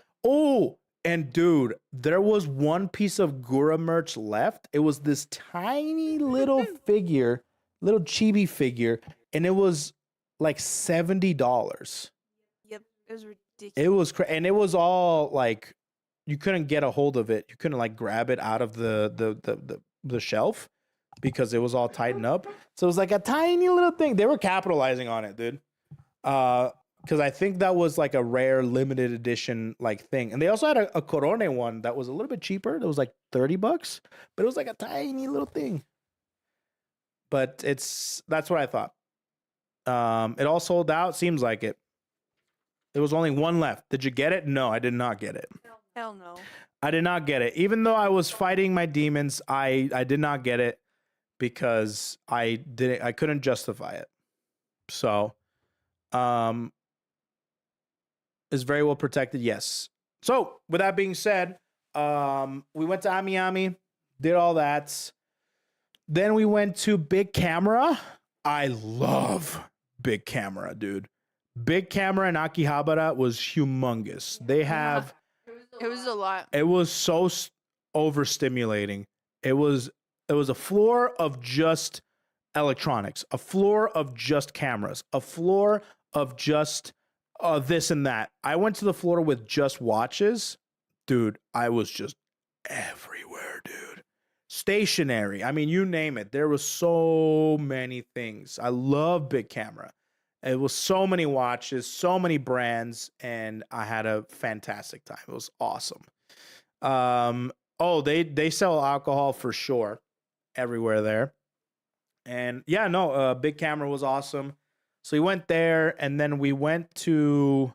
and dude, there was one piece of Gura merch left. It was this tiny little figure. Little chibi figure, and it was like $70. Yep, it was ridiculous. It was and it was all like, you couldn't get a hold of it. You couldn't like grab it out of the shelf because it was all tightened up. So it was like a tiny little thing. They were capitalizing on it, dude. Because I think that was like a rare limited edition like thing. And they also had a Corone one that was a little bit cheaper. That was like $30, but it was like a tiny little thing. But that's what I thought. It all sold out. Seems like it. There was only one left. Did you get it? No, I did not get it. Hell no. I did not get it. Even though I was fighting my demons, I did not get it because I couldn't justify it. So, is very well protected. Yes. So with that being said, we went to Ami Ami, did all that. Then we went to Big Camera. I love Big Camera, dude. Big Camera in Akihabara was humongous. They have... It was a lot. It was so overstimulating. It was a floor of just electronics, a floor of just cameras, a floor of just this and that. I went to the floor with just watches. Dude, I was just everywhere, dude. Stationary. I mean, you name it. There was so many things. I love Big Camera. It was so many watches, so many brands, and I had a fantastic time. It was awesome. They sell alcohol for sure everywhere there. And yeah, no, Big Camera was awesome. So we went there, and then we went to,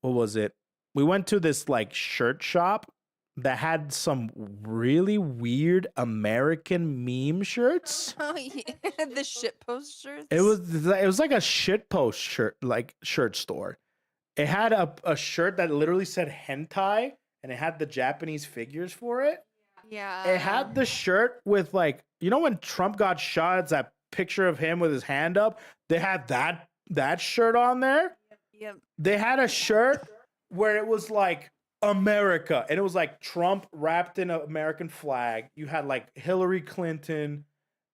what was it? We went to this like shirt shop that had some really weird American meme shirts. Oh yeah, the shit posters. It was like a shit post shirt store. It had a shirt that literally said hentai, and it had the Japanese figures for it. Yeah. It had the shirt with like, you know when Trump got shot, it's that picture of him with his hand up. They had that shirt on there. Yep. They had a shirt where it was like America, and it was like Trump wrapped in an American flag. You had like Hillary Clinton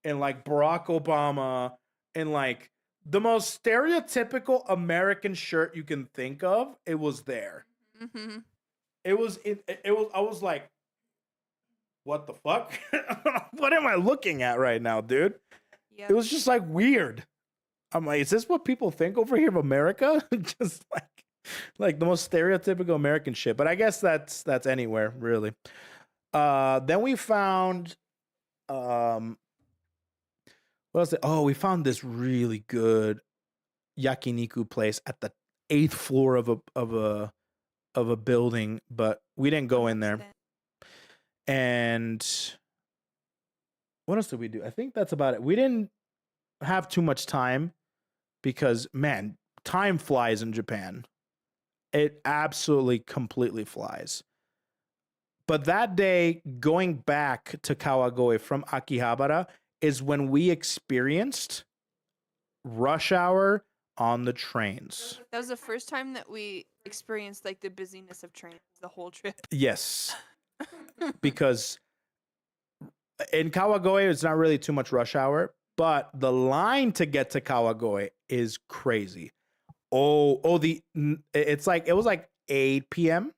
and like Barack Obama and like the most stereotypical American shirt you can think of. It was there. Mm-hmm. It was. I was like, what the fuck? What am I looking at right now, dude? Yep. It was just like weird. I'm like, is this what people think over here of America? Just like the most stereotypical American shit. But I guess that's anywhere, really. Then we found what else? Oh, we found this really good yakiniku place at the 8th floor of a building, but we didn't go in there. And what else did we do? I think that's about it. We didn't have too much time because, man, time flies in Japan. It absolutely completely flies. But that day, going back to Kawagoe from Akihabara is when we experienced rush hour on the trains. That was the first time that we experienced like the busyness of trains the whole trip. Yes. Because in Kawagoe, it's not really too much rush hour, but the line to get to Kawagoe is crazy. It was like 8 p.m.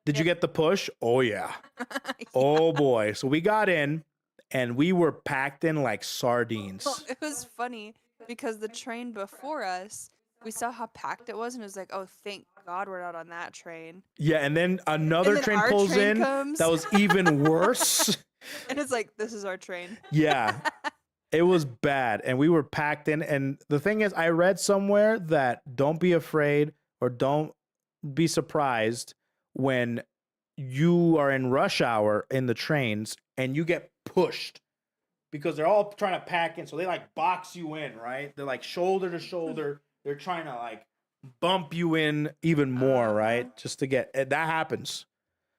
Did you get the push? Oh yeah. Yeah. Oh boy. So we got in and we were packed in like sardines. Well, it was funny because the train before us, we saw how packed it was, and it was like, oh, thank God we're not on that train. Yeah, and then another train our pulls train in comes. that was even worse. And it's like, this is our train. Yeah. It was bad, and we were packed in. And the thing is, I read somewhere that don't be afraid or don't be surprised when you are in rush hour in the trains and you get pushed because they're all trying to pack in. So they like box you in, right? They're like shoulder to shoulder. They're trying to like bump you in even more, right? Just to get that happens.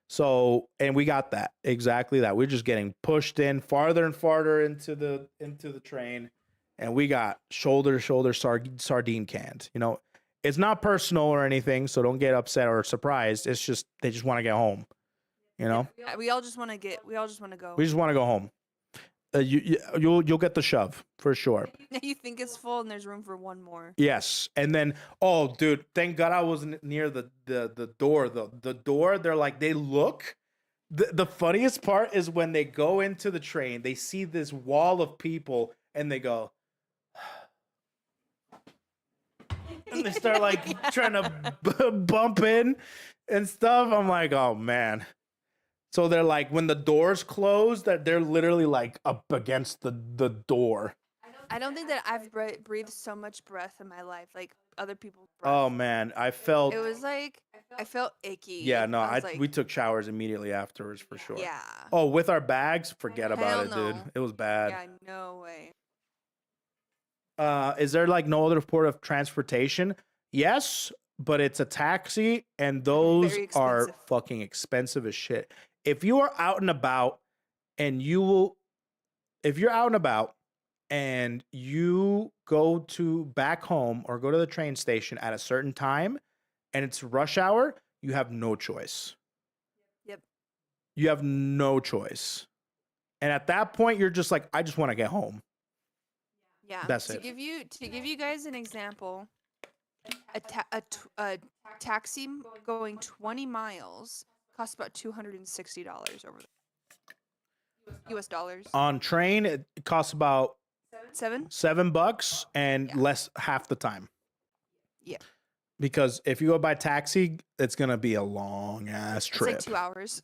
So, and we got that, exactly that. We're just getting pushed in farther and farther into the train, and we got shoulder to shoulder sardine canned. You know, it's not personal or anything, so don't get upset or surprised. It's just they just want to get home. You know, We all just want to go. we just want to go home. You'll get the shove for sure. You think it's full and there's room for one more. Yes, and then dude, thank God I wasn't near the door. The door, they're like they look. The funniest part is when they go into the train, they see this wall of people, and they go, and they start like trying to bump in and stuff. I'm like, oh man. So they're like, when the doors close, that they're literally like up against the door. I don't think that I've breathed so much breath in my life. Like other people's breath. Oh man, I felt. It was like I felt icky. Yeah, no, I was like, we took showers immediately afterwards for sure. yeah. Oh, with our bags, forget about Hell it, dude. no. It was bad. Yeah, no way. Is there like no other port of transportation? Yes, but it's a taxi, and those Very are expensive. fucking expensive as shit. If you are out and about, and if you're out and about, and you go to back home or go to the train station at a certain time, and it's rush hour, you have no choice. Yep. You have no choice. And at that point, you're just like, I just want to get home. Yeah. That's to it. give you guys an example, a taxi going 20 miles costs about $260 over US dollars. On train, it costs about $7 and Yeah. less half the time. Yeah. Because if you go by taxi, it's gonna be a long ass It's trip. like 2 hours.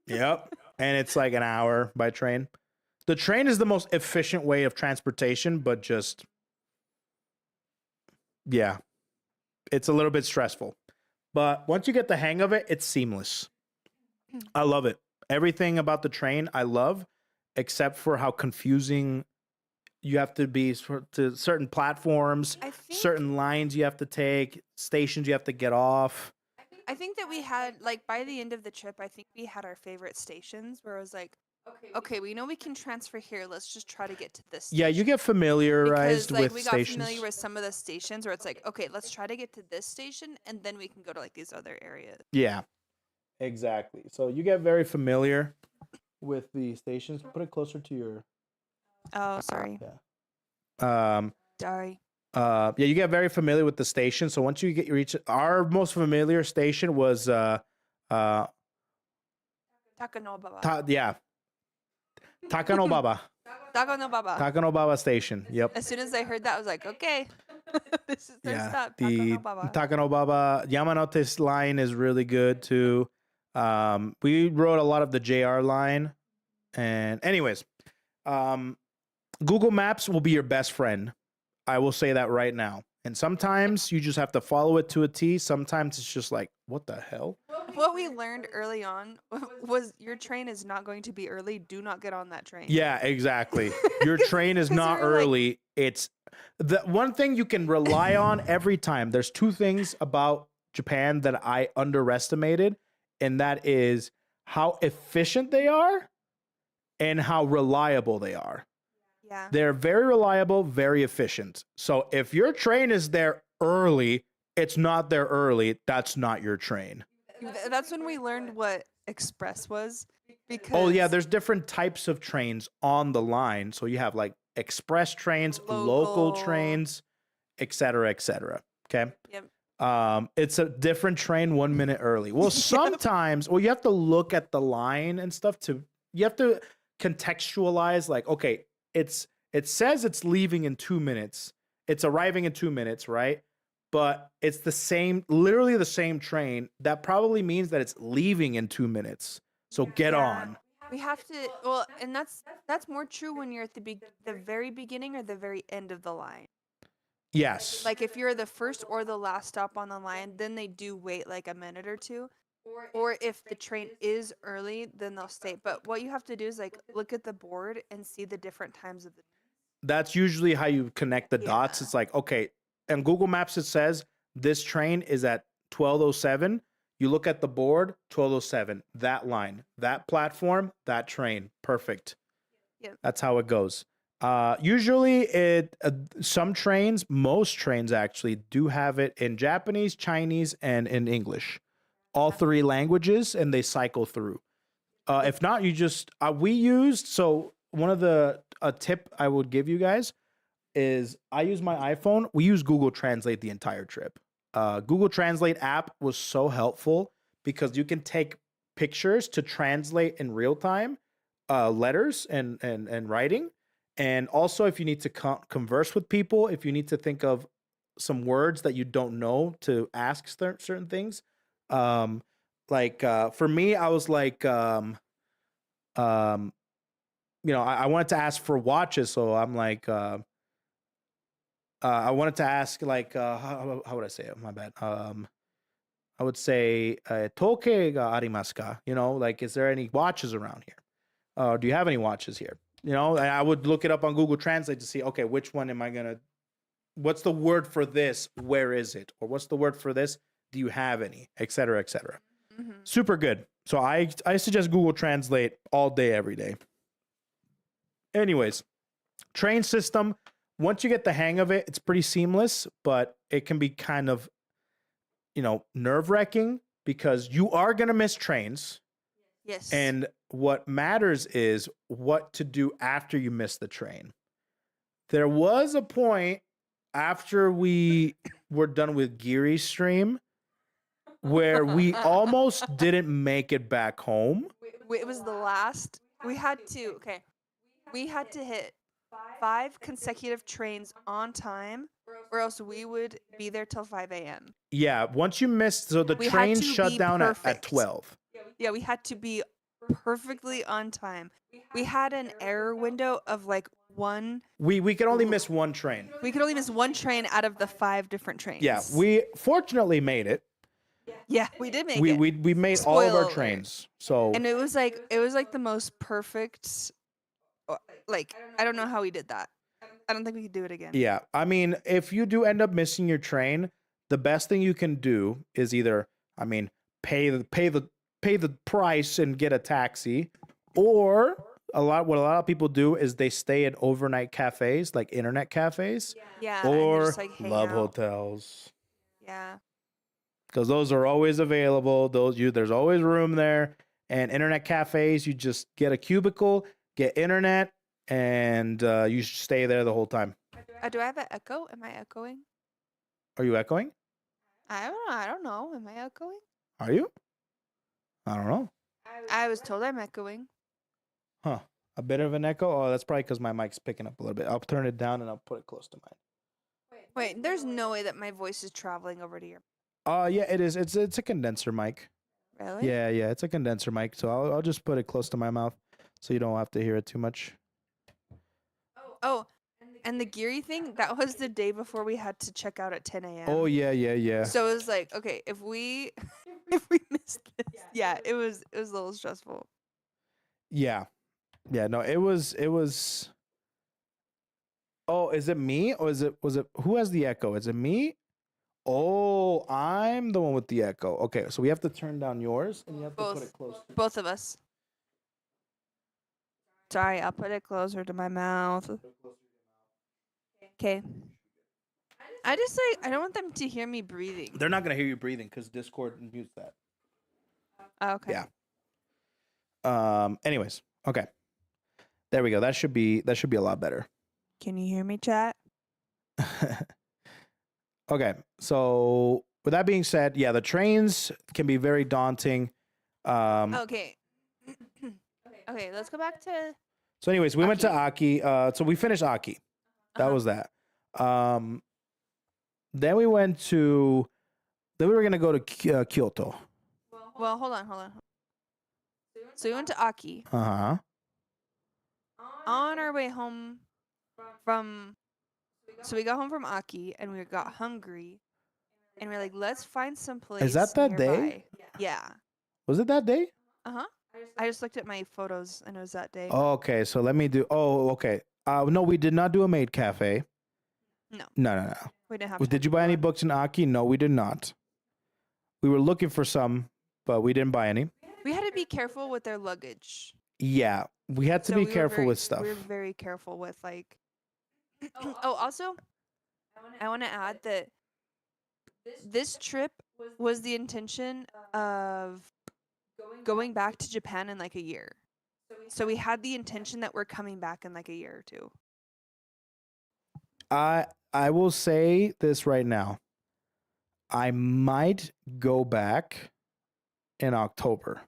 Yep. And it's like an hour by train. The train is the most efficient way of transportation, but just, yeah, it's a little bit stressful. But once you get the hang of it, it's seamless. I love it. Everything about the train, I love, except for how confusing you have to be to certain platforms, I think certain lines you have to take, stations you have to get off. I think that we had, like, by the end of the trip, I think we had our favorite stations where it was like, okay, we know we can transfer here. Let's just try to get to this station. Yeah, you get familiarized because, like, with we got stations. familiar with some of the stations where it's like, okay, let's try to get to this station, and then we can go to, like, these other areas. Yeah, exactly. So you get very familiar with the stations. Put it closer to your. Oh, sorry. Sorry. Sorry. Yeah, you get very familiar with the station. So once you reach our most familiar station was Takanobaba. Takanobaba. Takanobaba. Takanobaba station. Yep. As soon as I heard that, I was like, okay, this is their Yeah. stop. The Takanobaba. Takanobaba Yamanote's line is really good too. We rode a lot of the JR line. And anyways, Google Maps will be your best friend. I will say that right now. And sometimes you just have to follow it to a T. Sometimes it's just like, what the hell? What we learned early on was your train is not going to be early. Do not get on that train. Yeah, exactly. Your train is 'Cause not we were like- early. It's the one thing you can rely on every time. There's two things about Japan that I underestimated, and that is how efficient they are and how reliable they are. Yeah. They're very reliable, very efficient. So if your train is there early, it's not there early. That's not your train. That's when we learned what express was. Because Oh yeah, there's different types of trains on the line. So you have like express trains, local Local. trains, et cetera, et cetera. Okay. Yep. It's a different train 1 minute early. Well, sometimes, you have to look at the line and stuff you have to contextualize like, okay, it says it's leaving in 2 minutes. It's arriving in 2 minutes, right? But it's literally the same train. That probably means that it's leaving in 2 minutes. So get on. We have to and that's more true when you're at the very beginning or the very end of the line. Yes. Like if you're the first or the last stop on the line, then they do wait like a minute or two. Or if the train is early, then they'll stay. But what you have to do is like look at the board and see the different times of the That's usually how you connect the dots. Yeah. It's like, okay, on Google Maps, it says this train is at 12:07. You look at the board, 12:07, that line, that platform, that train. Perfect. Yep. That's how it goes. Usually most trains actually do have it in Japanese, Chinese, and in English. All three languages, and they cycle through. If not, you just one of a tip I would give you guys is I use my iPhone. We use Google Translate the entire trip. Google Translate app was so helpful because you can take pictures to translate in real time, letters and writing. And also if you need to converse with people, if you need to think of some words that you don't know to ask certain things. For me, I was like, I wanted to ask for watches. So I'm like, I wanted to ask, like, how would I say it? My bad. I would say, toke ga arimasu ka? You know, like, is there any watches around here? Do you have any watches here? You know, and I would look it up on Google Translate to see, okay, which one am I gonna? What's the word for this? Where is it? Or what's the word for this? Do you have any? Et cetera, et cetera. Mm-hmm. Super good. So I suggest Google Translate all day, every day. Anyways, train system. Once you get the hang of it, it's pretty seamless, but it can be kind of, nerve-wracking because you are going to miss trains. Yes. And what matters is what to do after you miss the train. There was a point after we were done with Geary's stream where we almost didn't make it back home. It was the last. We had to hit 5 consecutive trains on time, or else we would be there till 5 a.m. Yeah, once you missed, so the We had train to shut be down at perfect. 12. Yeah, we had to be perfectly on time. We had an error window of like one. We could only miss one train. We could only miss one train out of the 5 different trains. Yeah, we fortunately made it. Yeah, we did make We it. we made all of Spoiler our alert. trains. So And it was like the most perfect. Like, I don't know how we did that. I don't think we could do it again. yeah, I mean, if you do end up missing your train, the best thing you can do is either, pay the price and get a taxi, or what a lot of people do is they stay at overnight cafes, like internet cafes, Yeah. and they or just, like, hang love out. hotels. Yeah. Because those are always available. There's always room there. And internet cafes, you just get a cubicle, get internet, and you stay there the whole time. Do I have an echo? Am I echoing? Are you echoing? I don't know. Am I echoing? Are you? I don't know. I was told I'm echoing. Huh. A bit of an echo? Oh, that's probably because my mic's picking up a little bit. I'll turn it down and I'll put it close to mine. Wait, there's no way that my voice is traveling over to your. Yeah, it is. It's a condenser mic. Really? Yeah, it's a condenser mic. So I'll just put it close to my mouth so you don't have to hear it too much. Oh, and the Geary thing, that was the day before we had to check out at 10 a.m. Oh, yeah. So it was like, okay, if we if we missed this, yeah, it was a little stressful. Yeah. Yeah, no, it was. Oh, is it me or was it who has the echo? Is it me? Oh, I'm the one with the echo. Okay, so we have to turn down yours and you have to put it close. Both of us. Sorry, I'll put it closer to my mouth. Okay. I don't want them to hear me breathing. They're not gonna hear you breathing because Discord mutes that. Oh, okay. Yeah. Anyways, okay. There we go. That should be a lot better. Can you hear me, chat? Okay. So with that being said, yeah, the trains can be very daunting. Okay. Okay, let's go back to. So anyways, we went to Aki. Aki. So we finished Aki. That was that. Then we went to. Then we were gonna go to Kyoto. Well, hold on. So we went to Aki. Uh-huh. On our way home from. So we got home from Aki and we got hungry, and we're like, let's find some place. Is that day? nearby. Yeah. Was it that day? I just looked at my photos and it was that day. Okay, so let me do. Oh, okay. No, we did not do a maid cafe. No. No. We didn't have. Well, time did you to buy do any that. books in Aki? No, we did not. We were looking for some, but we didn't buy any. We had to be careful with their luggage. Yeah, we had to So be we were careful with stuff. We were very careful with like. Oh, also, I want to add that this trip was the intention of going back to Japan in like a year. So we had the intention that we're coming back in like a year or two. I will say this right now. I might go back in October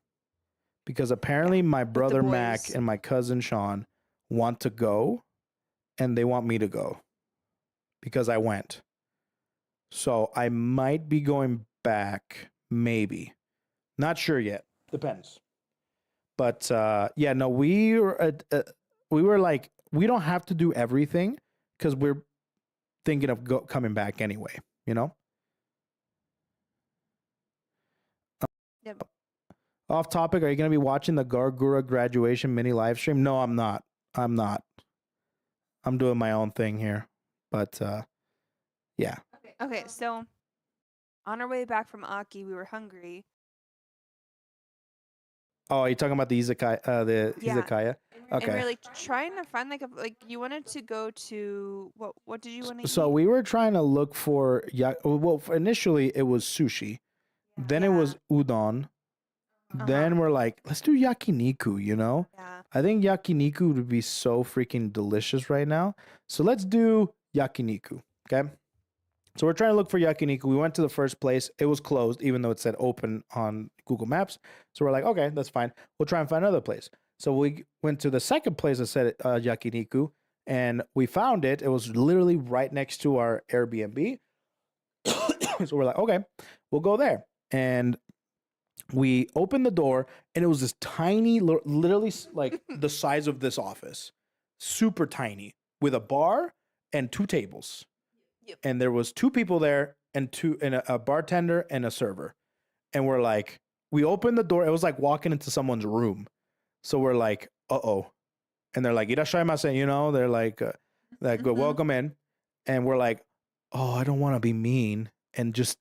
because apparently my brother Mac boys. and my cousin Sean want to go and they want me to go because I went. So I might be going back, maybe. Not sure yet. Depends. But yeah, no, we were like, we don't have to do everything because thinking of coming back anyway, you know? Yep. Off topic, are you going to be watching the Gargura graduation mini live stream? No, I'm not. I'm doing my own thing here. But yeah. Okay, so on our way back from Aki, we were hungry. Oh, are you talking about the izakaya? Yeah. Izakaya? And we Okay. were like trying to find like you wanted to go to what did you want to eat? So we were trying to look for well, initially it was sushi. Then it was udon. Then we're like, let's do yakiniku, you know? Yeah. I think yakiniku would be so freaking delicious right now. So let's do yakiniku, okay? So we're trying to look for yakiniku. We went to the first place. It was closed, even though it said open on Google Maps. So we're like, okay, that's fine. We'll try and find another place. So we went to the second place that said yakiniku, and we found it. It was literally right next to our Airbnb. So we're like, okay, we'll go there. And we opened the door, and it was this tiny, literally like the size of this office, super tiny, with a bar and 2 tables. Yep. And there was 2 people there, and a bartender and a server. And we're like, we opened the door. It was like walking into someone's room. So we're like, uh-oh. And they're like, irashaimase, you know, they're like, welcome in. And we're like, oh, I don't want to be mean. And just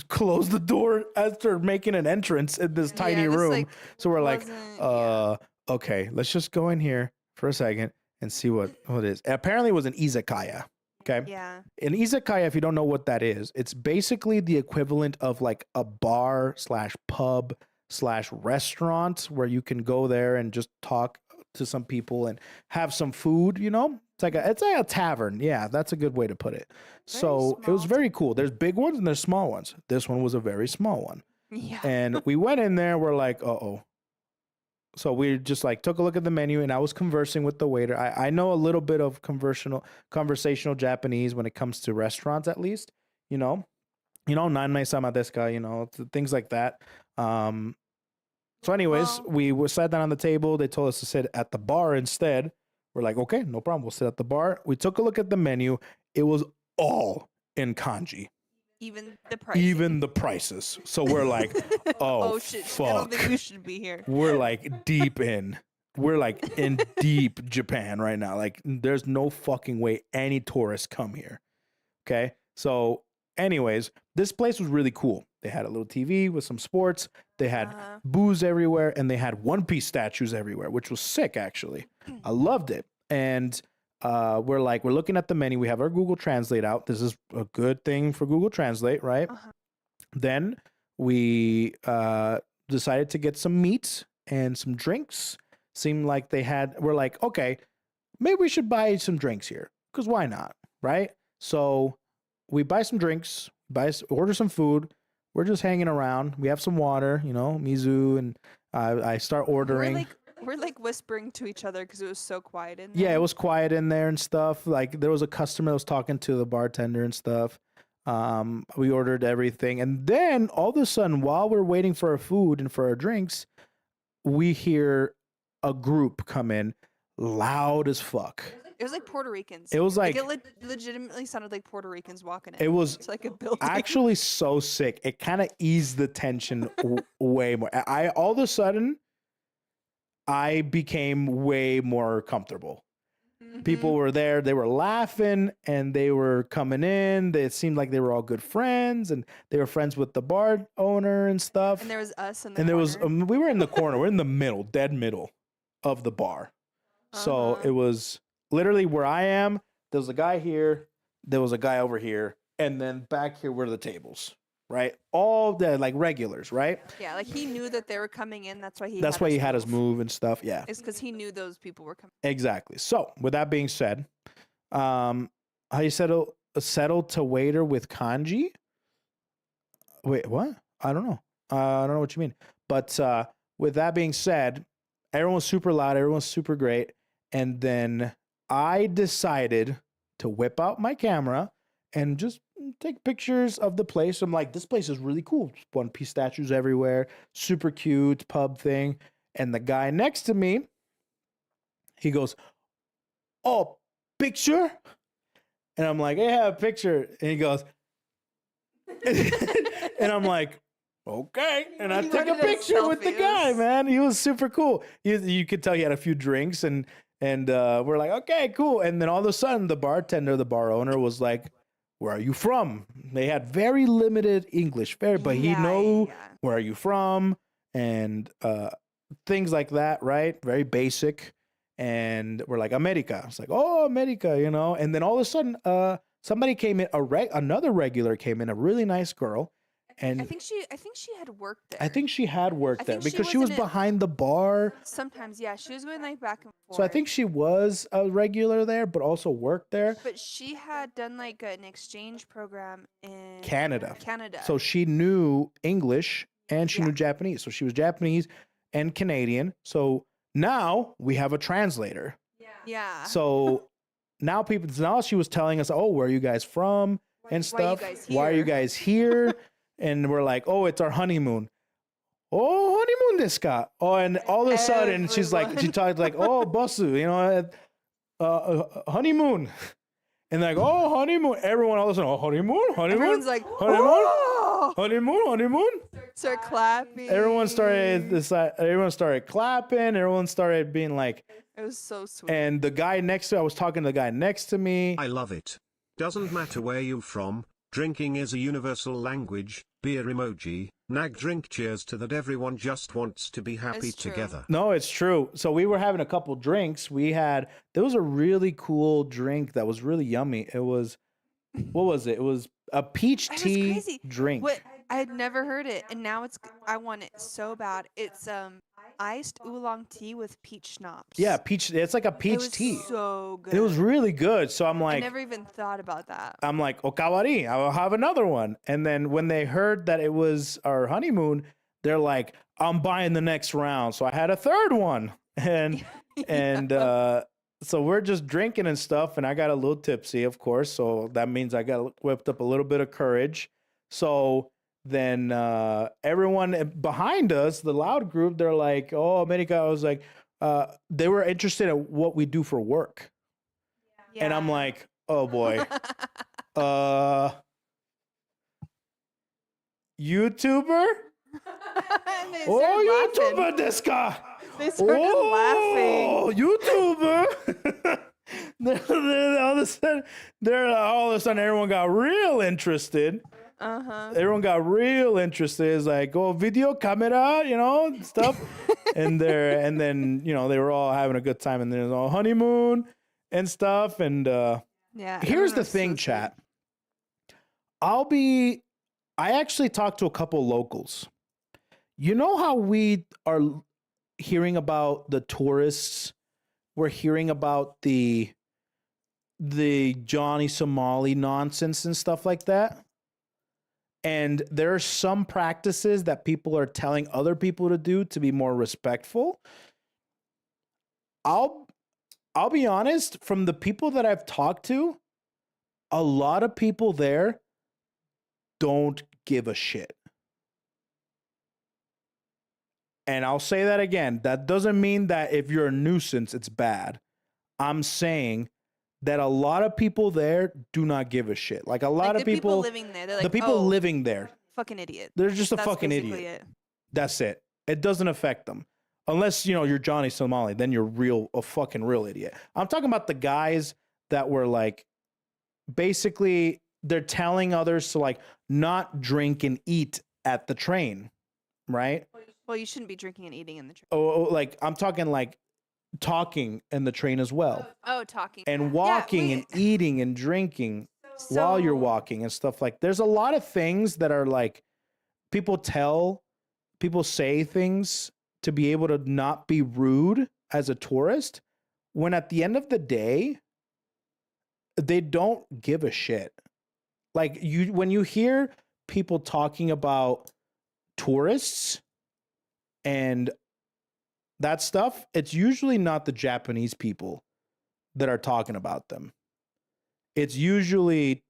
close the door as they're making an entrance in this tiny room. Like, so we're like, okay, let's just go in here for a second and see what it is. Apparently it was an izakaya. Okay. Yeah. An izakaya, if you don't know what that is, it's basically the equivalent of like a bar / pub / restaurant where you can go there and just talk to some people and have some food, you know? It's like a tavern. Yeah, that's a good way to put it. So it was very cool. There's big ones and there's small ones. This one was a very small one. Yeah. And we went in there, we're like, uh-oh. So we just like took a look at the menu, and I was conversing with the waiter. I know a little bit of conversational Japanese when it comes to restaurants, at least, you know, nanai sama desu ka, you know, things like that. So anyways, we sat down on the table. They told us to sit at the bar instead. We're like, okay, no problem. We'll sit at the bar. We took a look at the menu. It was all in kanji. Even the prices. So we're like, oh shit, fuck. I don't think we should be here. We're like deep in. We're like in deep Japan right now. Like there's no fucking way any tourists come here. Okay. So anyways, this place was really cool. They had a little TV with some sports. They had booze everywhere, and they had One Piece statues everywhere, which was sick, actually. I loved it. And we're looking at the menu. We have our Google Translate out. This is a good thing for Google Translate, right? Then we decided to get some meat and some drinks. Seemed like we're like, okay, maybe we should buy some drinks here, because why not, right? So we buy some drinks, order some food. We're just hanging around. We have some water, you know, mizu, and I start ordering. We're like whispering to each other because it was so quiet in there. Yeah, it was quiet in there and stuff. Like there was a customer that was talking to the bartender and stuff. We ordered everything. And then all of a sudden, while we're waiting for our food and for our drinks, we hear a group come in loud as fuck. It was like Puerto Ricans. It was like it legitimately sounded like Puerto Ricans walking in. It was like a building. Actually so sick. It kind of eased the tension way more. All of a sudden, I became way more comfortable. People were there. They were laughing and they were coming in. It seemed like they were all good friends, and they were friends with the bar owner and stuff. And there was us in the and there corner. was we were in the corner. We're in the middle, dead middle of the bar. So it was literally where I am. There was a guy here. There was a guy over here, and then back here were the tables. Right, all the like regulars, right? Yeah, like he knew that they were coming in. That's why he. That's why he had us move and stuff. Yeah, it's because he knew those people were coming. Exactly. So, with that being said, how you settle to waiter with kanji? Wait, what? I don't know. I don't know what you mean. But with that being said, everyone was super loud. Everyone was super great. And then I decided to whip out my camera and just take pictures of the place. I'm like, this place is really cool. One Piece statues everywhere. Super cute pub thing. And the guy next to me, he goes, oh, picture? And I'm like, hey, I have a picture. And he goes, and I'm like, okay. And I took a picture with the guy, man. He was super cool. You could tell he had a few drinks and we're like, okay, cool. And then all of a sudden the bartender, the bar owner was like, where are you from? They had very limited English, but he knew where are you from and things like that, right? Very basic. And we're like, America. It's like, oh, America, you know? And then all of a sudden, somebody came in, another regular came in, a really nice girl. And I think she had worked there. I think she had worked there because she was behind the bar. Sometimes, yeah, she was going like back and forth. So I think she was a regular there, but also worked there. But she had done like an exchange program in Canada. Canada. So she knew English and she knew Japanese. So she was Japanese and Canadian. Now we have a translator. Yeah. So now she was telling us, oh, where are you guys from and stuff? Why are you guys here? And we're like, oh, it's our honeymoon. Oh, honeymoon desu ka? Oh, and all of a sudden she talked like, oh, bossu, you know, honeymoon. And like, oh, honeymoon. Everyone all of a sudden, oh, honeymoon. Everyone's like, honeymoon, oh! honeymoon. Start clapping. Everyone started clapping. Everyone started being like, it was so sweet. and I was talking to the guy next to me. I love it. Doesn't matter where you're from, drinking is a universal language. Beer emoji, nag drink, cheers to that, everyone just wants to be happy together. No, it's true. So we were having a couple drinks. There was a really cool drink that was really yummy. It was, what was it? It was a peach tea drink. What? I had never heard it, and now I want it so bad. It's iced oolong tea with peach schnapps. Yeah, peach. It's like a peach tea. So good. It was really good. So I'm like, I never even thought about that. I'm like, okawari, I will have another one. And then when they heard that it was our honeymoon, they're like, I'm buying the next round. So I had a third one, and so we're just drinking and stuff, and I got a little tipsy, of course. So that means I got whipped up a little bit of courage. So then everyone behind us, the loud group, they're like, oh, America. I was like, they were interested in what we do for work. Yeah. And I'm like, oh boy. YouTuber? Oh, YouTuber desu ka? They started laughing. Oh, YouTuber. all of a sudden, everyone got real interested. Everyone got real interested. It's like, oh, video camera, you know, stuff. and then, you know, they were all having a good time, and there's all honeymoon and stuff. And here's the thing, chat. I actually talked to a couple locals. You know how we are hearing about the tourists? We're hearing about the Johnny Somali nonsense and stuff like that. And there are some practices that people are telling other people to do to be more respectful. I'll be honest, from the people that I've talked to, a lot of people there don't give a shit. And I'll say that again. That doesn't mean that if you're a nuisance, it's bad. I'm saying that a lot of people there do not give a shit. Like a lot of people living there, they're like, the people living there, fucking idiot. They're just a fucking idiot. That's it. It doesn't affect them. Unless, you know, you're Johnny Somali, then you're a fucking real idiot. I'm talking about the guys that were like, basically, they're telling others to like not drink and eat at the train, right? Well, you shouldn't be drinking and eating in the train. Oh, like I'm talking like talking in the train as well. Oh, talking. And walking and eating and drinking while you're walking and stuff like. There's a lot of things that are like people say things to be able to not be rude as a tourist, when at the end of the day, they don't give a shit. Like when you hear people talking about tourists and that stuff, it's usually not the Japanese people that are talking about them. It's usually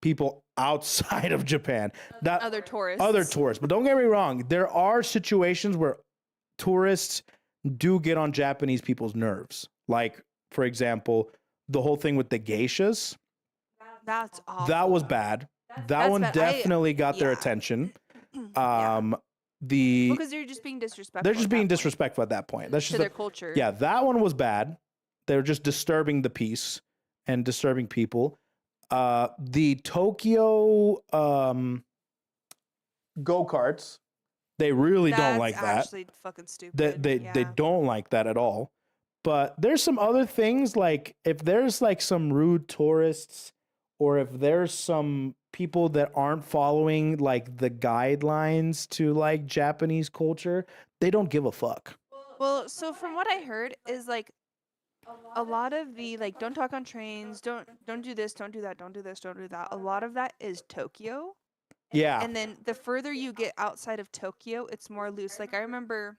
people outside of Japan. Other tourists. But don't get me wrong. There are situations where tourists do get on Japanese people's nerves. Like, for example, the whole thing with the geishas. That's awful. That was bad. That That's one bad. definitely got their yeah. attention. Yeah. The Because they're just being disrespectful. they're just at being that point disrespectful at that point. That's to just their culture. yeah. That one was bad. They were just disturbing the peace and disturbing people. The Tokyo go-karts, they really don't like that. That's actually fucking stupid. They don't like that at all. But there's some other things, like if there's like some rude tourists, or if there's some people that aren't following like the guidelines to like Japanese culture, they don't give a fuck. Well, so from what I heard is like a lot of the like don't talk on trains, don't do this, don't do that, don't do this, don't do that. A lot of that is Tokyo. Yeah. And then the further you get outside of Tokyo, it's more loose. Like I remember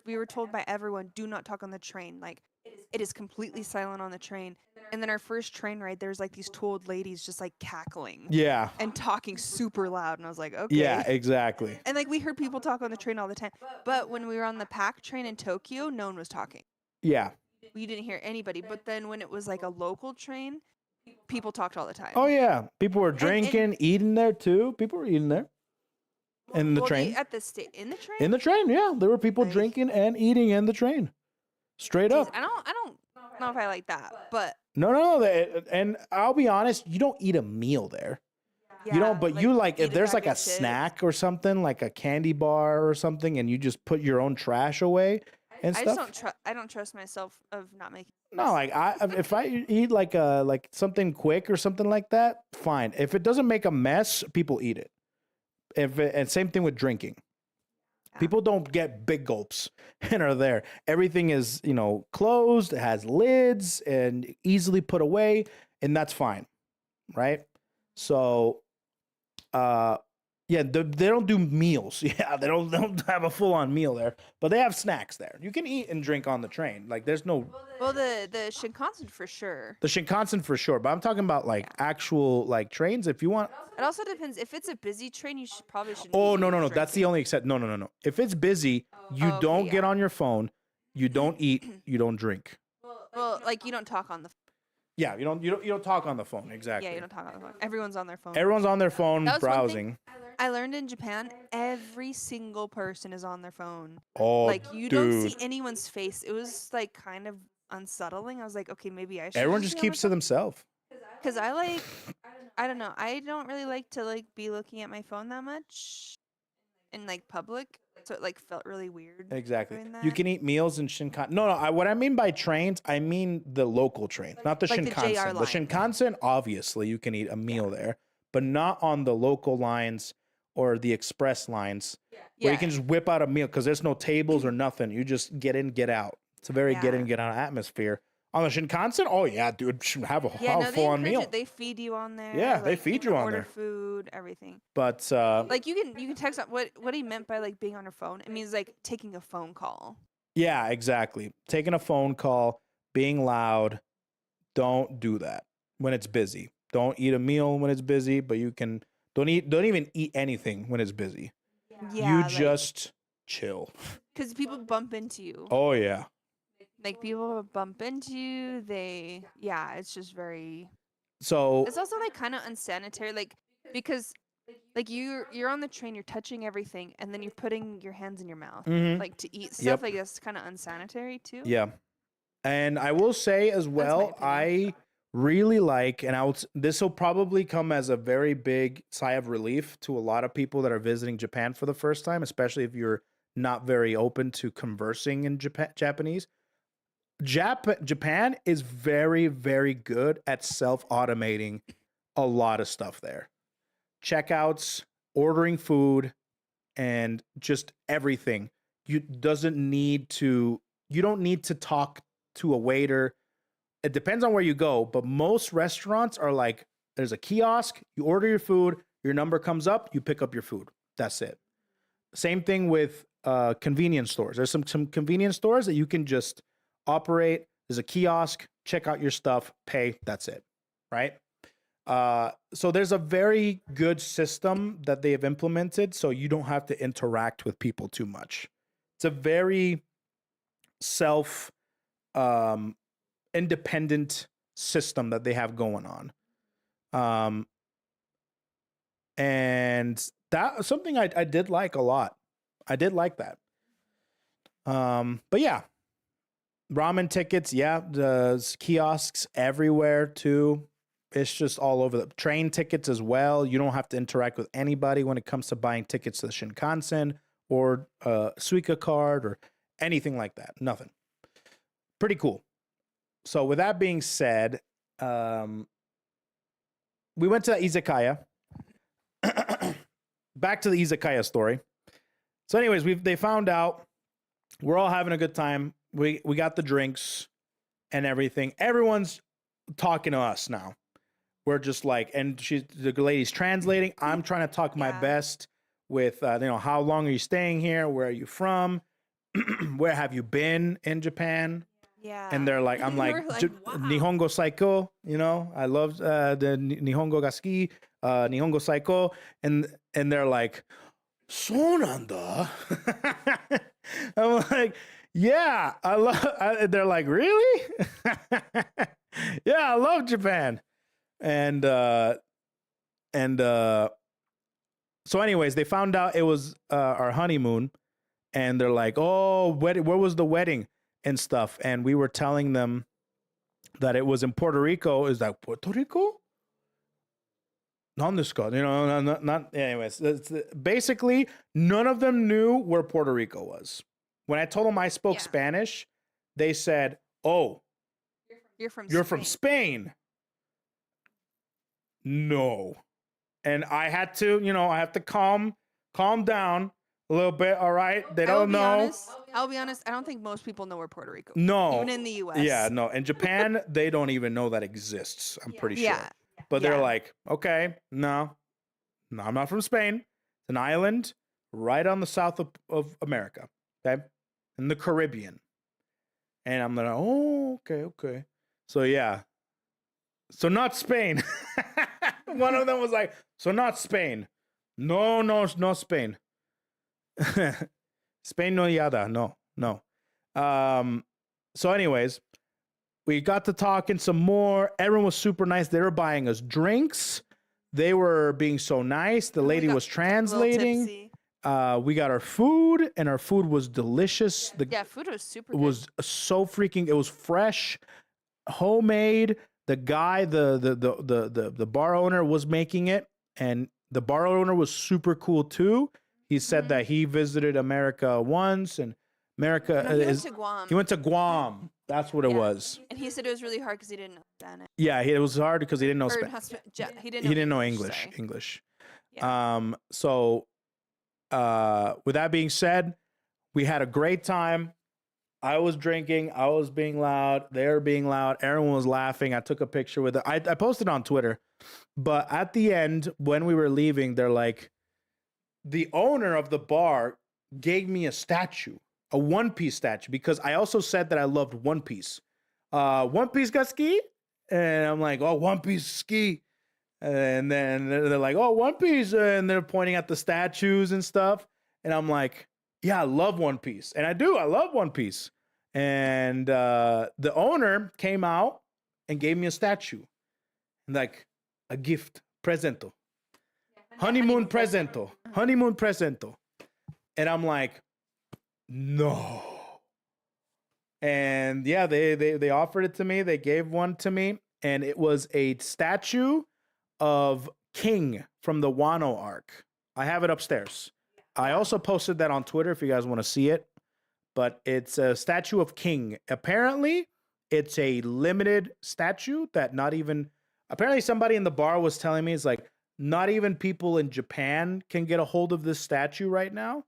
we were told by everyone, do not talk on the train. Like it is completely silent on the train. And then our first train ride, there's like these two old ladies just like cackling. Yeah. And talking super loud. And I was like, okay. Yeah, exactly. And like we heard people talk on the train all the time. But when we were on the pack train in Tokyo, no one was talking. Yeah. We didn't hear anybody. But then when it was like a local train, people talked all the time. Oh yeah, people were drinking, eating there too. People were eating there. In the train. At the in the train? In the train, yeah. There were people Nice. drinking and eating in the train. Straight up. I don't know if I like that, but No. And I'll be honest, you don't eat a meal there. You don't, but you like, if eat there's bag like a of chips. snack or something, like a candy bar or something, and you just put your own trash away and I stuff. just I don't trust myself of not making. No, like if I eat like something quick or something like that, fine. If it doesn't make a mess, people eat it. And same thing with drinking. Yeah. People don't get big gulps and are there. Everything is, closed, it has lids and easily put away, and that's fine. Right? So yeah, they don't do meals. Yeah, they don't have a full-on meal there, but they have snacks there. You can eat and drink on the train. Like there's no. Well, the Shinkansen for sure. The Shinkansen for sure, but I'm talking about like actual like trains. If you want. It also depends. If it's a busy train, you probably shouldn't. Oh no. drinking. That's the only except. No. If it's busy, you okay, don't get yeah. on your phone. You don't eat. You don't drink. Well, like you don't talk on the. Yeah, you don't talk on the phone. Exactly. Yeah, you don't talk on the phone. Everyone's on their phone. Everyone's on their phone That was one thing browsing. I learned in Japan, every single person is on their phone. Oh, Like you dude. don't see anyone's face. It was like kind of unsettling. I was like, okay, maybe I should. Everyone just keeps to themselves. Because I don't know. I don't really like to like be looking at my phone that much in like public. So it like felt really weird. Exactly. doing You that. can eat meals in Shinkansen. No. What I mean by trains, I mean the local trains, not the Like the Shinkansen. JR The line. Shinkansen, obviously, you can eat a meal there, but not on the local lines or the express lines where you can just whip out a meal because there's no tables or nothing. You just get in, get out. It's a very get in, Yeah. get out atmosphere. On the Shinkansen, oh yeah, dude, have a Yeah, no, they full-on encourage meal. it. They feed you on there. Yeah, they like, feed can you on order there. food, everything. But Like you can text up what he meant by like being on your phone. It means like taking a phone call. yeah, exactly. Taking a phone call, being loud, don't do that when it's busy. Don't eat a meal when it's busy, but you can don't even eat anything when it's busy. Yeah, You just chill. because people bump into you. Oh yeah. Like people bump into you. It's just very. So It's also like kind of unsanitary, like because like you're on the train, you're touching everything, and then you're putting your hands in your mouth, mhm, like to eat stuff. Yep. Like that's kind of unsanitary too. yeah. And I will say as well, I really like, and this will probably come as a very big sigh of relief to a lot of people that are visiting Japan for the first time, especially if you're not very open to conversing in Japanese. Japan is very, very good at self-automating a lot of stuff there. Checkouts, ordering food, and just everything. You don't need to talk to a waiter. It depends on where you go, but most restaurants are like, there's a kiosk, you order your food, your number comes up, you pick up your food. That's it. Same thing with convenience stores. There's some convenience stores that you can just operate. There's a kiosk, check out your stuff, pay, that's it, right? So there's a very good system that they have implemented so you don't have to interact with people too much. It's a very independent system that they have going on. And that was something I did like a lot. I did like that. But yeah, ramen tickets. Yeah, there's kiosks everywhere too. It's just all over the train tickets as well. You don't have to interact with anybody when it comes to buying tickets to the Shinkansen or Suica card or anything like that. Nothing. Pretty cool. So with that being said, we went to the izakaya. Back to the izakaya story. So anyways, they found out we're all having a good time. We got the drinks and everything. Everyone's talking to us now. We're just like, and the lady's translating. I'm trying to talk my best with, how long are you staying here? Where are you from? Where have you been in Japan? Yeah. And they're like, I'm like, wow. Nihongo Saiko, I love the Nihongo Gaski, Nihongo Saiko. And they're like, Sonanda. I'm like, yeah, they're like, really? Yeah, I love Japan. And so anyways, they found out it was our honeymoon, and they're like, oh, where was the wedding and stuff? And we were telling them that it was in Puerto Rico. Is that Puerto Rico? Not anyways. Basically, none of them knew where Puerto Rico was. When I told them I spoke Spanish, they said, oh, you're from Spain. No. And I had to, I have to calm down a little bit. All right. They don't know. I'll be honest. I don't think most people know where Puerto Rico is. No. Even in the US. Yeah, no. In Japan, they don't even know that exists. I'm pretty sure. Yeah. But they're like, okay, no, I'm not from Spain. It's an island right on the south of America. Okay. In the Caribbean. And I'm like, oh, okay. So yeah. So not Spain. One of them was like, so not Spain. No Spain. Spain no yada. No. So anyways, we got to talking some more. Everyone was super nice. They were buying us drinks. They were being so nice. The lady was translating. We got our food, and our food was delicious. Food was super good. It was so freaking, it was fresh, homemade. The guy, the bar owner was making it, and the bar owner was super cool too. He said that he visited America once, and America he went to Guam. He went to Guam. That's what it was. And he said it was really hard because he didn't know Spanish. Yeah, it was hard because he didn't know Spanish. He didn't know English. Yeah. So, with that being said, we had a great time. I was drinking. I was being loud. They were being loud. Everyone was laughing. I took a picture with it. I posted on Twitter. But at the end, when we were leaving, they're like, the owner of the bar gave me a statue, a One Piece statue, because I also said that I loved One Piece. One Piece got ski? And I'm like, oh, One Piece ski. And then they're like, oh, One Piece. And they're pointing at the statues and stuff. And I'm like, yeah, I love One Piece. And I do. I love One Piece. And the owner came out and gave me a statue. Like a gift. Presento. Honeymoon presento. Honeymoon presento. And I'm like, no. And yeah, they offered it to me. They gave one to me. And it was a statue of King from the Wano arc. I have it upstairs. I also posted that on Twitter if you guys want to see it. But it's a statue of King. Apparently, it's a limited statue that apparently somebody in the bar was telling me, it's like, not even people in Japan can get a hold of this statue right now.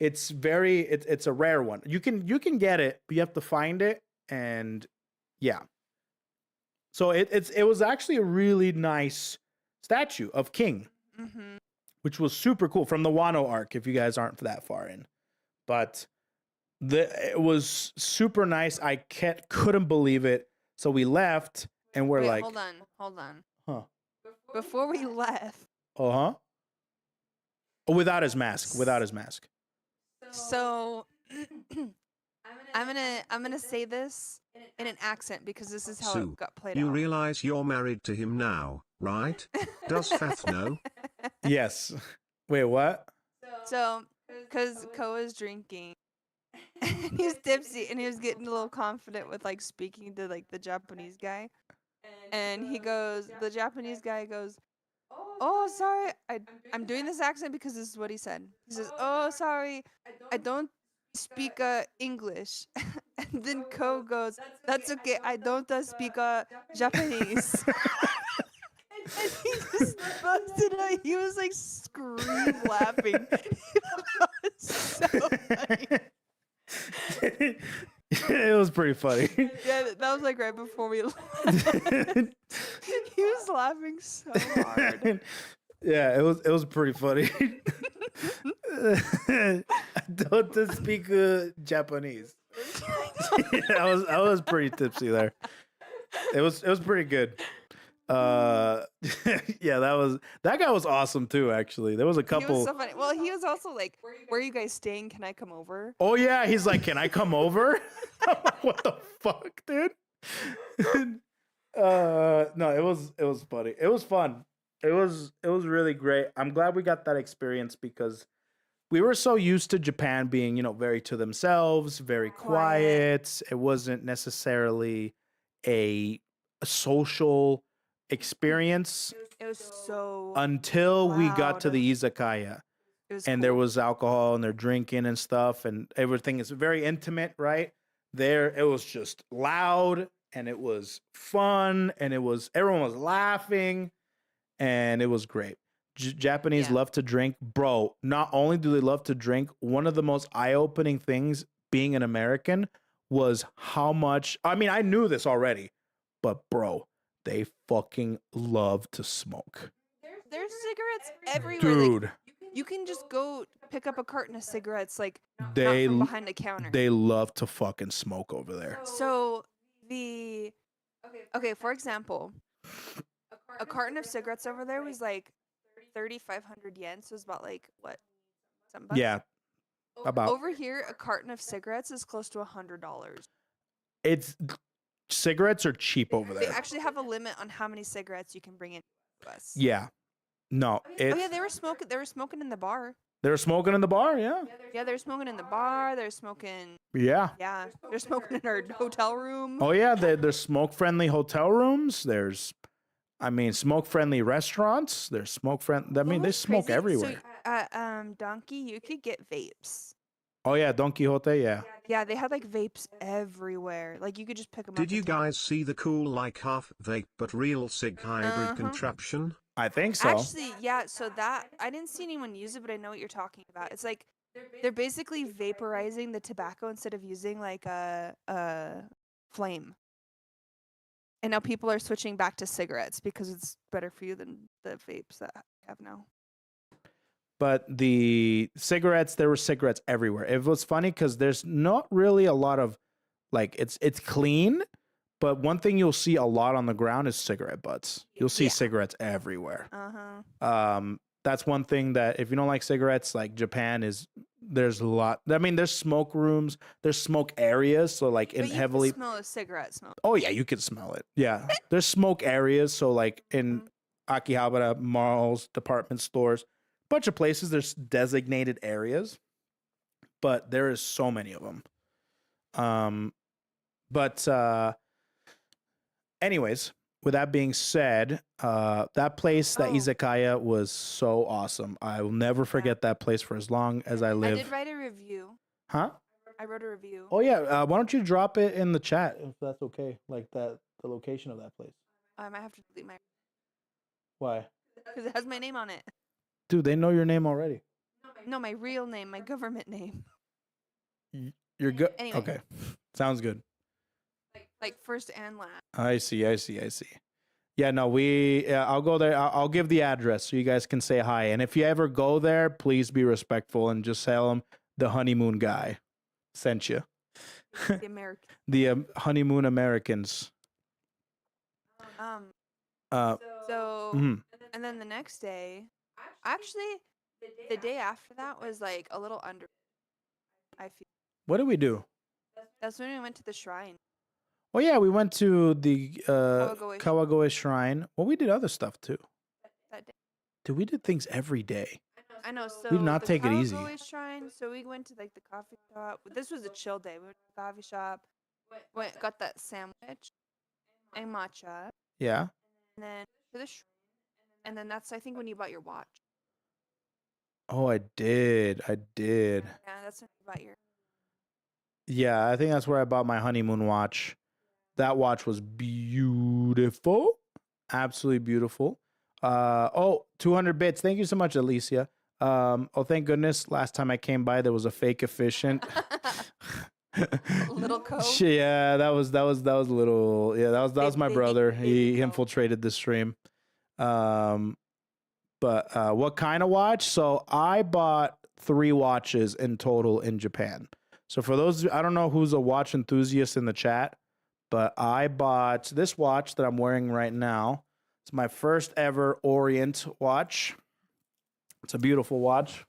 It's a rare one. You can get it, but you have to find it. And yeah. So it was actually a really nice statue of King, which was super cool from the Wano arc, if you guys aren't that far in. But it was super nice. I couldn't believe it. So we left, and we're like, hold on. Huh. Before we left. Uh-huh. Without his mask. So I'm gonna say this in an accent because this is how it got played out. You realize you're married to him now, right? Does Fath know? Yes. Wait, what? So, because Ko is drinking, and he's tipsy, and he was getting a little confident with like speaking to like the Japanese guy, and the Japanese guy goes, "Oh, sorry, I'm doing this accent because this is what he said." He says, "Oh, sorry, I don't speak English," and then Ko goes, "That's okay, I don't speak Japanese." And he just busted out. He was like scream laughing. That was so funny. It was pretty funny. Yeah, that was like right before we left. He was laughing so hard. Yeah, it was pretty funny. I don't speak Japanese. I was pretty tipsy there. It was pretty good. Yeah, that guy was awesome too. Actually, there was a He couple. was so funny. Well, he was also like, "Where are you guys staying? Can I come over?" Oh yeah, he's like, "Can I come over?" I'm like, what the fuck, dude? No, it was funny. It was fun. It was really great. I'm glad we got that experience because we were so used to Japan being, very to themselves, very quiet. It wasn't necessarily a social experience It was so until we got to loud. the izakaya. It was And cool. there was alcohol and they're drinking and stuff and everything is very intimate, right? There it was just loud and it was fun and everyone was laughing and it was great. Japanese love to drink. Bro, not only do they love to drink, one of the most eye-opening things being an American was how much, I mean, I knew this already, but bro, they fucking love to smoke. There's cigarettes everywhere. Dude. Like, you can just go pick up a carton of cigarettes, like, not They from behind a counter. They love to fucking smoke over there. So, okay, for example, a carton of cigarettes over there was like 3,500 yen, so it's about like, what, some bucks? Yeah, about. Over here, a carton of cigarettes is close to $100. It's cigarettes are cheap over They there. actually have a limit on how many cigarettes you can bring in to us. Yeah. No, Oh yeah, they were smoking. They were smoking in the bar. They were smoking in the bar, yeah. Yeah, they were smoking in the bar. They're smoking. Yeah. Yeah, they're smoking in our hotel room. Oh yeah, there's smoke-friendly hotel rooms. There's, smoke-friendly restaurants. There's smoke-friendly. I mean, they smoke Crazy. everywhere. So, at Donkey, you could get vapes. Oh yeah, Don Quixote, yeah. Yeah, they had like vapes everywhere. Like you could just pick them up. Did you guys see the cool like half vape but real cig hybrid contraption? I think so. Actually, yeah. So that I didn't see anyone use it, but I know what you're talking about. It's like they're basically vaporizing the tobacco instead of using like a flame. And now people are switching back to cigarettes because it's better for you than the vapes that I have now. But the cigarettes, there were cigarettes everywhere. It was funny because there's not really a lot of, like, it's clean, but one thing you'll see a lot on the ground is cigarette butts. You'll see cigarettes everywhere. That's one thing that if you don't like cigarettes, like Japan there's a lot. I mean, there's smoke rooms, there's smoke areas. So like But you can smell a cigarette smoke. Oh yeah, you can smell it. Yeah, there's smoke areas. So like in Akihabara malls, department stores, bunch of places, there's designated areas, but there is so many of them. Anyways, with that being said, that place, that izakaya, was so awesome. I will never forget that place for as long as I live. I did write a review. Huh? I wrote a review. Oh yeah. Why don't you drop it in the chat if that's okay? Like the location of that place. I might have to delete my Why? because it has my name on it. Dude, they know your name already. No, my real name, my government name. You're good. Anyway. Okay. Sounds good. Like first and last. I see. Yeah, no, I'll go there. I'll give the address so you guys can say hi. And if you ever go there, please be respectful and just tell them the honeymoon guy sent you. The American. The honeymoon Americans. And then the next day, actually, the day after that was like a little under. I feel. What did we do? That's when we went to the shrine. Oh yeah, we went to the Kawagoe Kawagoe Shrine. Well, we did other stuff too. that day. Dude, we did things every day. I know. So We did not the take it easy. Kawagoe Shrine. So we went to like the coffee shop. This was a chill day. We went to the coffee shop. Got that sandwich and matcha, Yeah. and then to the shrine. And then that's I think when you bought your watch. Oh, I did. I did. Yeah, that's when you bought your. Yeah, I think that's where I bought my honeymoon watch. That watch was beautiful. Absolutely beautiful. 200 bits. Thank you so much, Alicia. Oh, thank goodness. Last time I came by, there was a fake efficient. Little Koe. Yeah, that was a little. Yeah, that was my brother. He Koe. infiltrated the stream. But what kind of watch? So I bought 3 watches in total in Japan. So for those, I don't know who's a watch enthusiast in the chat, but I bought this watch that I'm wearing right now. It's my first ever Orient watch. It's a beautiful watch.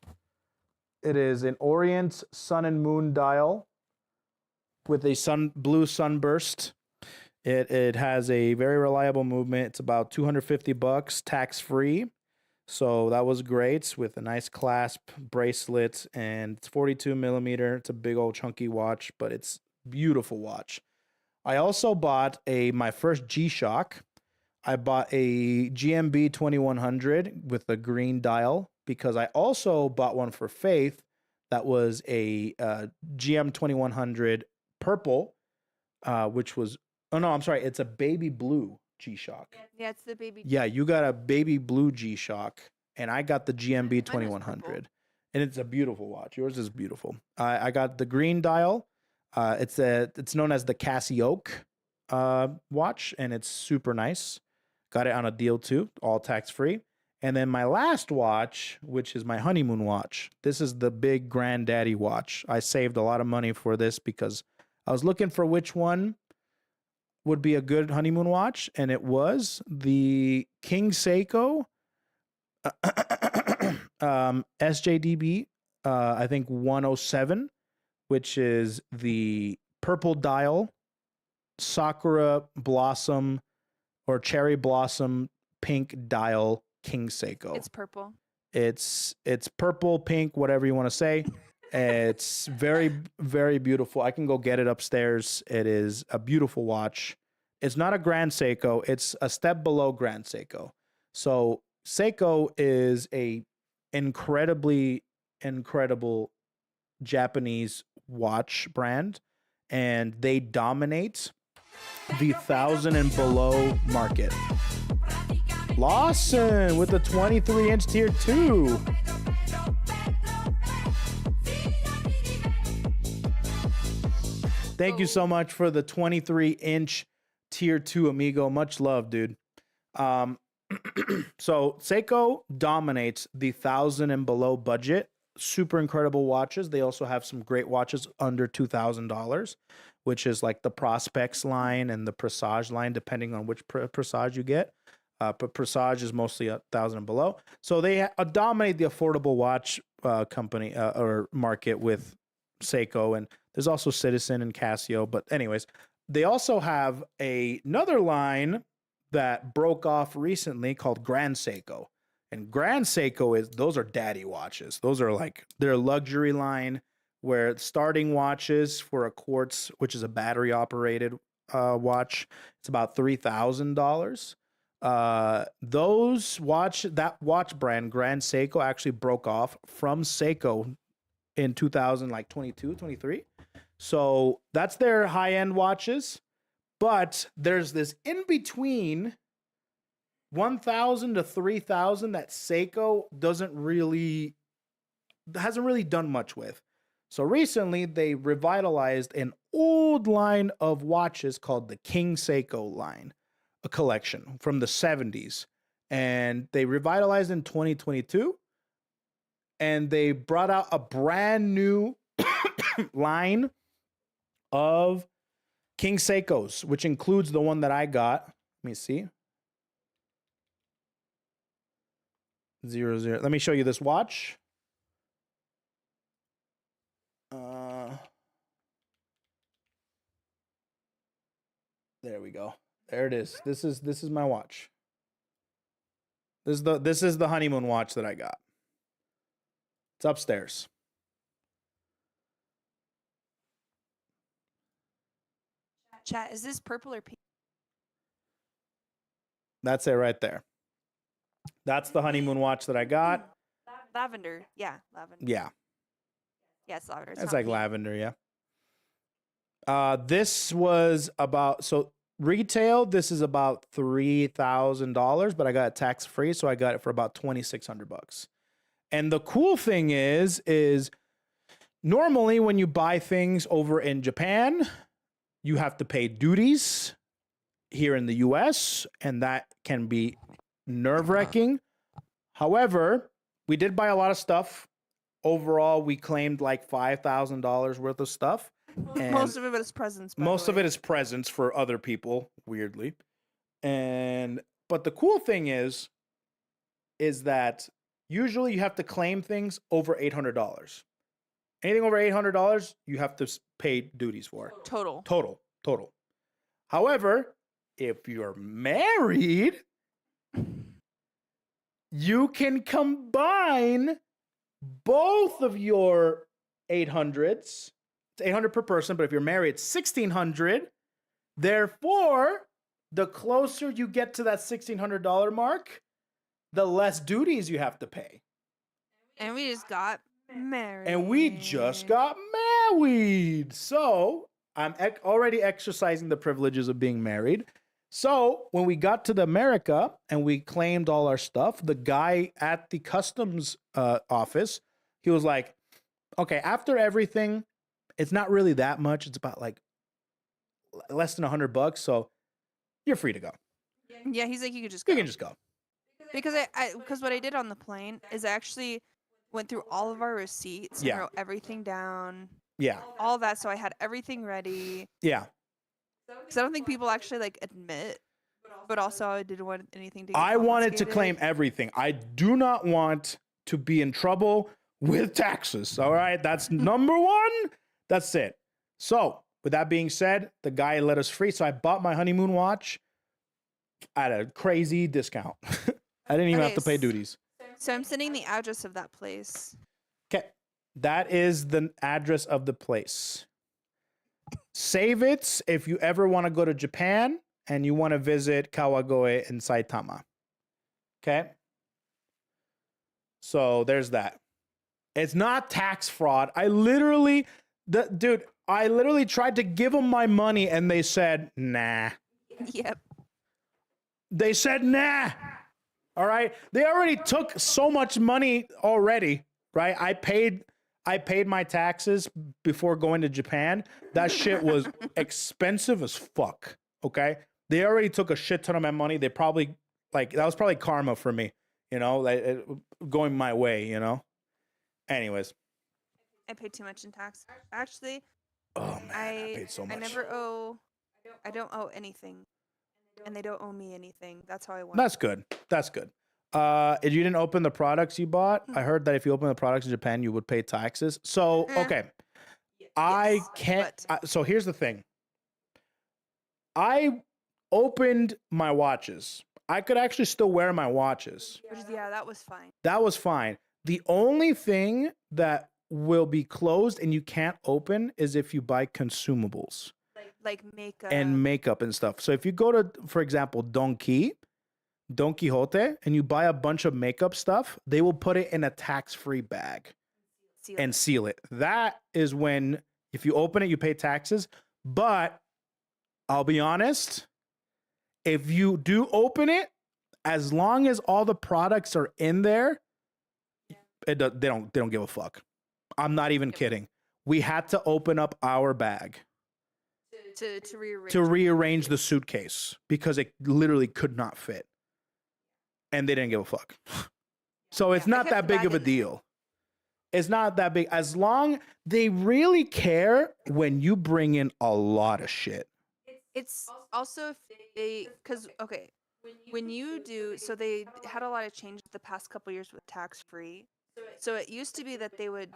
It is an Orient sun and moon dial with a blue sunburst. It has a very reliable movement. It's about $250, tax free. So that was great with a nice clasp bracelet, and it's 42 millimeter. It's a big old chunky watch, but it's beautiful watch. I also bought my first G-Shock. I bought a GMB 2100 with a green dial because I also bought one for Faith that was a GM 2100 purple, which was, oh no, I'm sorry, it's a baby blue G-Shock. Yeah, it's the baby. Yeah, you got a baby blue G-Shock, and I got the GMB 2100, purple. and it's a beautiful watch. Yours is beautiful. I got the green dial. It's known as the Cassiope watch, and it's super nice. Got it on a deal too, all tax free. And then my last watch, which is my honeymoon watch. This is the big granddaddy watch. I saved a lot of money for this because I was looking for which one would be a good honeymoon watch, and it was the King Seiko SJDB, I think 107, which is the purple dial Sakura blossom or cherry blossom pink dial King Seiko. It's purple. It's purple, pink, whatever you want to say. It's very, very beautiful. I can go get it upstairs. It is a beautiful watch. It's not a Grand Seiko. It's a step below Grand Seiko. So Seiko is a incredibly incredible Japanese watch brand, and they dominate the 1,000 and below market. Lawson with the 23-inch tier 2. Thank you so much for the 23-inch tier 2, amigo. Much love, dude. So Seiko dominates the 1,000 and below budget. Super incredible watches. They also have some great watches under $2,000, which is like the Prospects line and the Presage line, depending on which Presage you get. But Presage is mostly 1,000 and below. So they dominate the affordable watch company or market with Seiko, and there's also Citizen and Casio. But anyways, they also have another line that broke off recently called Grand Seiko. And Grand Seiko those are daddy watches. Those are like their luxury line where starting watches for a quartz, which is a battery operated watch, it's about $3,000. That watch brand, Grand Seiko, actually broke off from Seiko in 2022, 23. So that's their high-end watches. But there's this in between 1,000 to 3,000 that Seiko hasn't really done much with. So recently they revitalized an old line of watches called the King Seiko line, a collection from the 70s. And they revitalized in 2022. And they brought out a brand new line of King Seikos, which includes the one that I got. Let me see. 00. Let me show you this watch. There we go. There it is. This is my watch. This is the honeymoon watch that I got. It's upstairs. Chat, is this purple or pink? That's it right there. That's the honeymoon watch that I got. Lavender. Yeah, lavender. Yeah. Yeah, it's lavender. It's like lavender, yeah. This was about, so retail, this is about $3,000, but I got it tax free, so I got it for about $2,600. And the cool thing is normally when you buy things over in Japan, you have to pay duties here in the US, and that can be nerve-wracking. However, we did buy a lot of stuff. Overall, we claimed like $5,000 worth of stuff. And most of it is presents. Most of it is presents for other people, weirdly. But the cool thing is that usually you have to claim things over $800. Anything over $800, you have to pay duties for. Total. However, if you're married, you can combine both of your 800s. It's 800 per person, but if you're married, it's 1,600. Therefore, the closer you get to that $1,600 mark, the less duties you have to pay. And we just got married. So I'm already exercising the privileges of being married. So when we got to America and we claimed all our stuff, the guy at the customs office, he was like, okay, after everything, it's not really that much. It's about like less than $100. So you're free to go. Yeah, he's like, you could just go. You can just go. Because because what I did on the plane is I actually went through all of our receipts and wrote everything down. Yeah. All that, so I had everything ready. Yeah. Because I don't think people actually like admit, but also I didn't want anything to get I wanted to confiscated. claim everything. I do not want to be in trouble with taxes. All right. That's number one. That's it. So with that being said, the guy let us free. So I bought my honeymoon watch at a crazy discount. I didn't even have to pay duties. So I'm sending the address of that place. Okay. That is the address of the place. Save it if you ever want to go to Japan and you want to visit KoeKoe in Saitama. Okay? So there's that. It's not tax fraud. I literally tried to give them my money and they said, nah. Yep. They said, nah. All right. They already took so much money already, right? I paid my taxes before going to Japan. That shit was expensive as fuck. Okay. They already took a shit ton of my money. They probably that was probably karma for me, going my way, Anyways. I paid too much in tax. Actually, oh man, I paid so much. I don't owe anything. And they don't owe me anything. That's how I want. That's good. If you didn't open the products you bought, I heard that if you open the products in Japan, you would pay taxes. So, okay. I can't. So here's the thing. I opened my watches. I could actually still wear my watches. That was fine. That was fine. The only thing that will be closed and you can't open is if you buy consumables. Like makeup. And makeup and stuff. So if you go to, for example, Don Quixote, and you buy a bunch of makeup stuff, they will put it in a tax-free bag and seal it. That is when, if you open it, you pay taxes. But I'll be honest, if you do open it, as long as all the products are in there, they don't give a fuck. I'm not even kidding. We had to open up our bag to rearrange the suitcase because it literally could not fit. And they didn't give a fuck. So it's not that big of a deal. It's not that big. As long they really care when you bring in a lot of shit. It's also when you do, so they had a lot of changes the past couple years with tax free. So it used to be that they would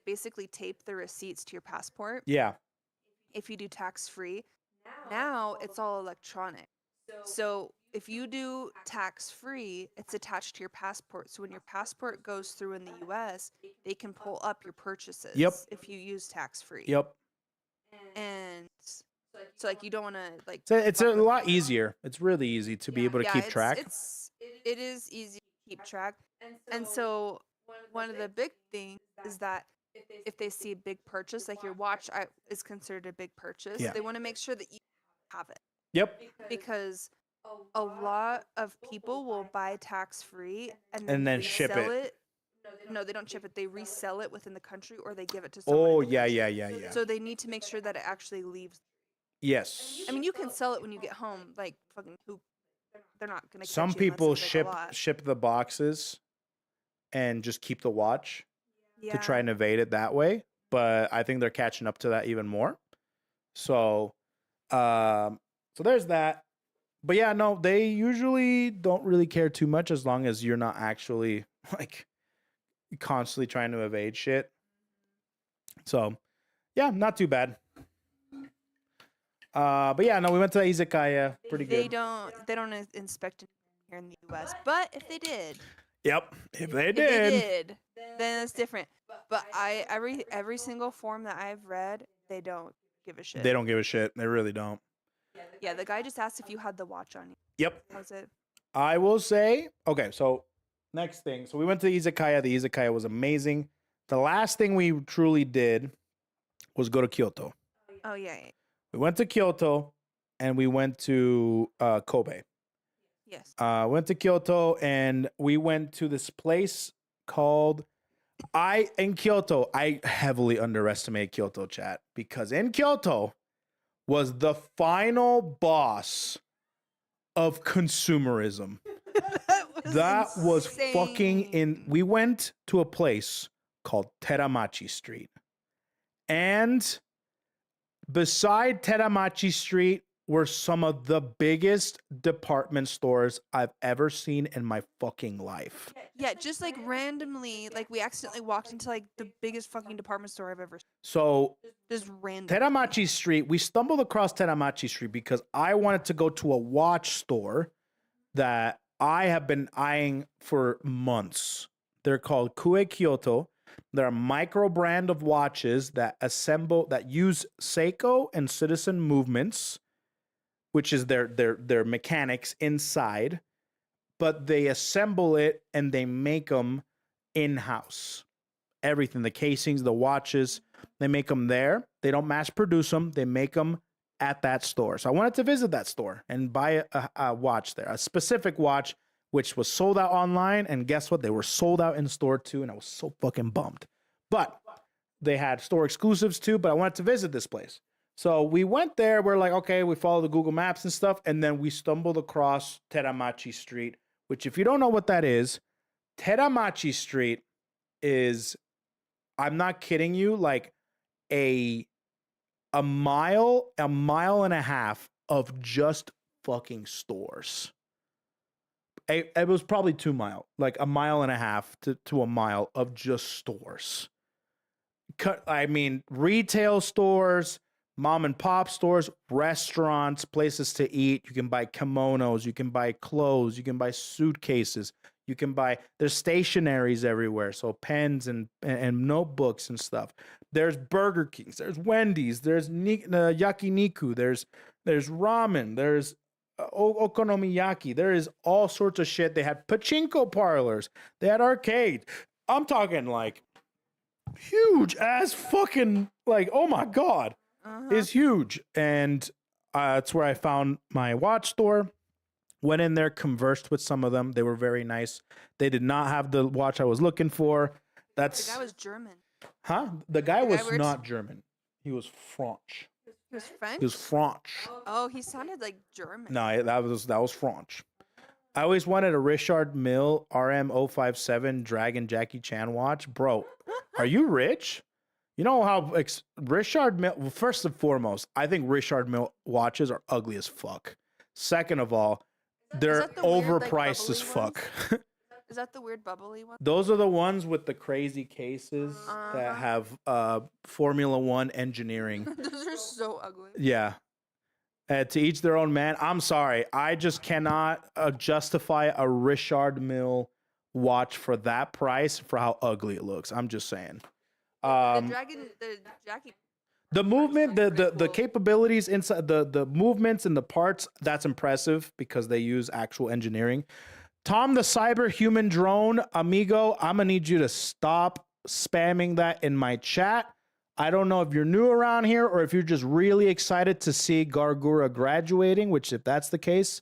basically tape the receipts to your passport. Yeah. If you do tax free. Now it's all electronic. So if you do tax-free, it's attached to your passport. So when your passport goes through in the US, they can pull up your purchases if you use tax-free. Yep. And so like you don't want to like So it's fuck a with lot people. easier. It's really easy to be able to keep track. It is easy to keep track. And so one of the big things is that if they see a big purchase, like your watch is considered a big purchase, Yeah. they want to make sure that you have it. Yep. Because a lot of people will buy tax-free and then ship resell it. No, they don't ship it. They resell it within the country or they give it to someone. Oh, in the yeah, country. yeah. So they need to make sure that it actually leaves. Yes. I mean, you can sell it when you get home. Like, fucking who? They're not going to catch Some you unless people it's, like, a lot. ship the boxes and just keep the watch Yeah. to try and evade it that way. But I think they're catching up to that even more. So, so there's that. But yeah, no, they usually don't really care too much as long as you're not actually like constantly trying to evade shit. So, yeah, not too bad. But yeah, no, we went to Izakaya. Pretty good. They don't inspect it here in the U.S. But if they did, Yep. If they did, then it's different. But every single form that I've read, they don't give a shit. they don't give a shit. They really don't. Yeah, the guy just asked if you had the watch on you. Yep. That was it. I will say, okay, so next thing. So we went to the Izakaya. The Izakaya was amazing. The last thing we truly did was go to Kyoto. Oh yeah. We went to Kyoto and we went to Kobe. Yes. Went to Kyoto and we went to this place called in Kyoto. I heavily underestimate Kyoto, chat, because in Kyoto was the final boss of consumerism. That was fucking we went to a place called Teramachi Street. And beside Teramachi Street were some of the biggest department stores I've ever seen in my fucking life. Yeah, just like randomly, like we accidentally walked into like the biggest fucking department store I've ever seen. So Just random. Teramachi Street, we stumbled across Teramachi Street because I wanted to go to a watch store that I have been eyeing for months. They're called Kue Kyoto. They're a micro brand of watches that use Seiko and Citizen movements, which is their mechanics inside, but they assemble it and they make them in-house. Everything, the casings, the watches, they make them there. They don't mass produce them. They make them at that store. So I wanted to visit that store and buy a watch there, a specific watch, which was sold out online. And guess what? They were sold out in store too. And I was so fucking bummed. But they had store exclusives too. But I wanted to visit this place. So we went there. We're like, okay, we follow the Google Maps and stuff. And then we stumbled across Teramachi Street, which if you don't know what that is, Teramachi Street is, I'm not kidding you, like a mile and a half of just fucking stores. It was probably 2 miles, like a mile and a half to a mile of just stores. I mean, retail stores, mom and pop stores, restaurants, places to eat. You can buy kimonos, you can buy clothes, you can buy suitcases, you can buy, there's stationaries everywhere. So pens and notebooks and stuff. There's Burger Kings, there's Wendy's, there's yakiniku, there's ramen, there's okonomiyaki. There is all sorts of shit. They had pachinko parlors. They had arcade. I'm talking like huge ass fucking, like, oh my God, is huge. And it's where I found my watch store. Went in there, conversed with some of them. They were very nice. They did not have the watch I was looking for. The guy was German. Huh? The guy was not German. He was French. He was French? He was French. Oh, he sounded like German. No, that was French. I always wanted a Richard Mille RM057 Dragon Jackie Chan watch. Bro, are you rich? You know how Richard Mille, well, first and foremost, I think Richard Mille watches are ugly as fuck. Second of all, they're overpriced as fuck. Is that the weird bubbly one? Those are the ones with the crazy cases that have Formula One engineering. Those are so ugly. Yeah. To each their own, man. I'm sorry. I just cannot justify a Richard Mille watch for that price for how ugly it looks. I'm just saying. the Jackie. The movement, the capabilities inside the movements and the parts, that's impressive because they use actual engineering. Tom the Cyber Human Drone, amigo, I'm gonna need you to stop spamming that in my chat. I don't know if you're new around here or if you're just really excited to see Gargura graduating, which if that's the case,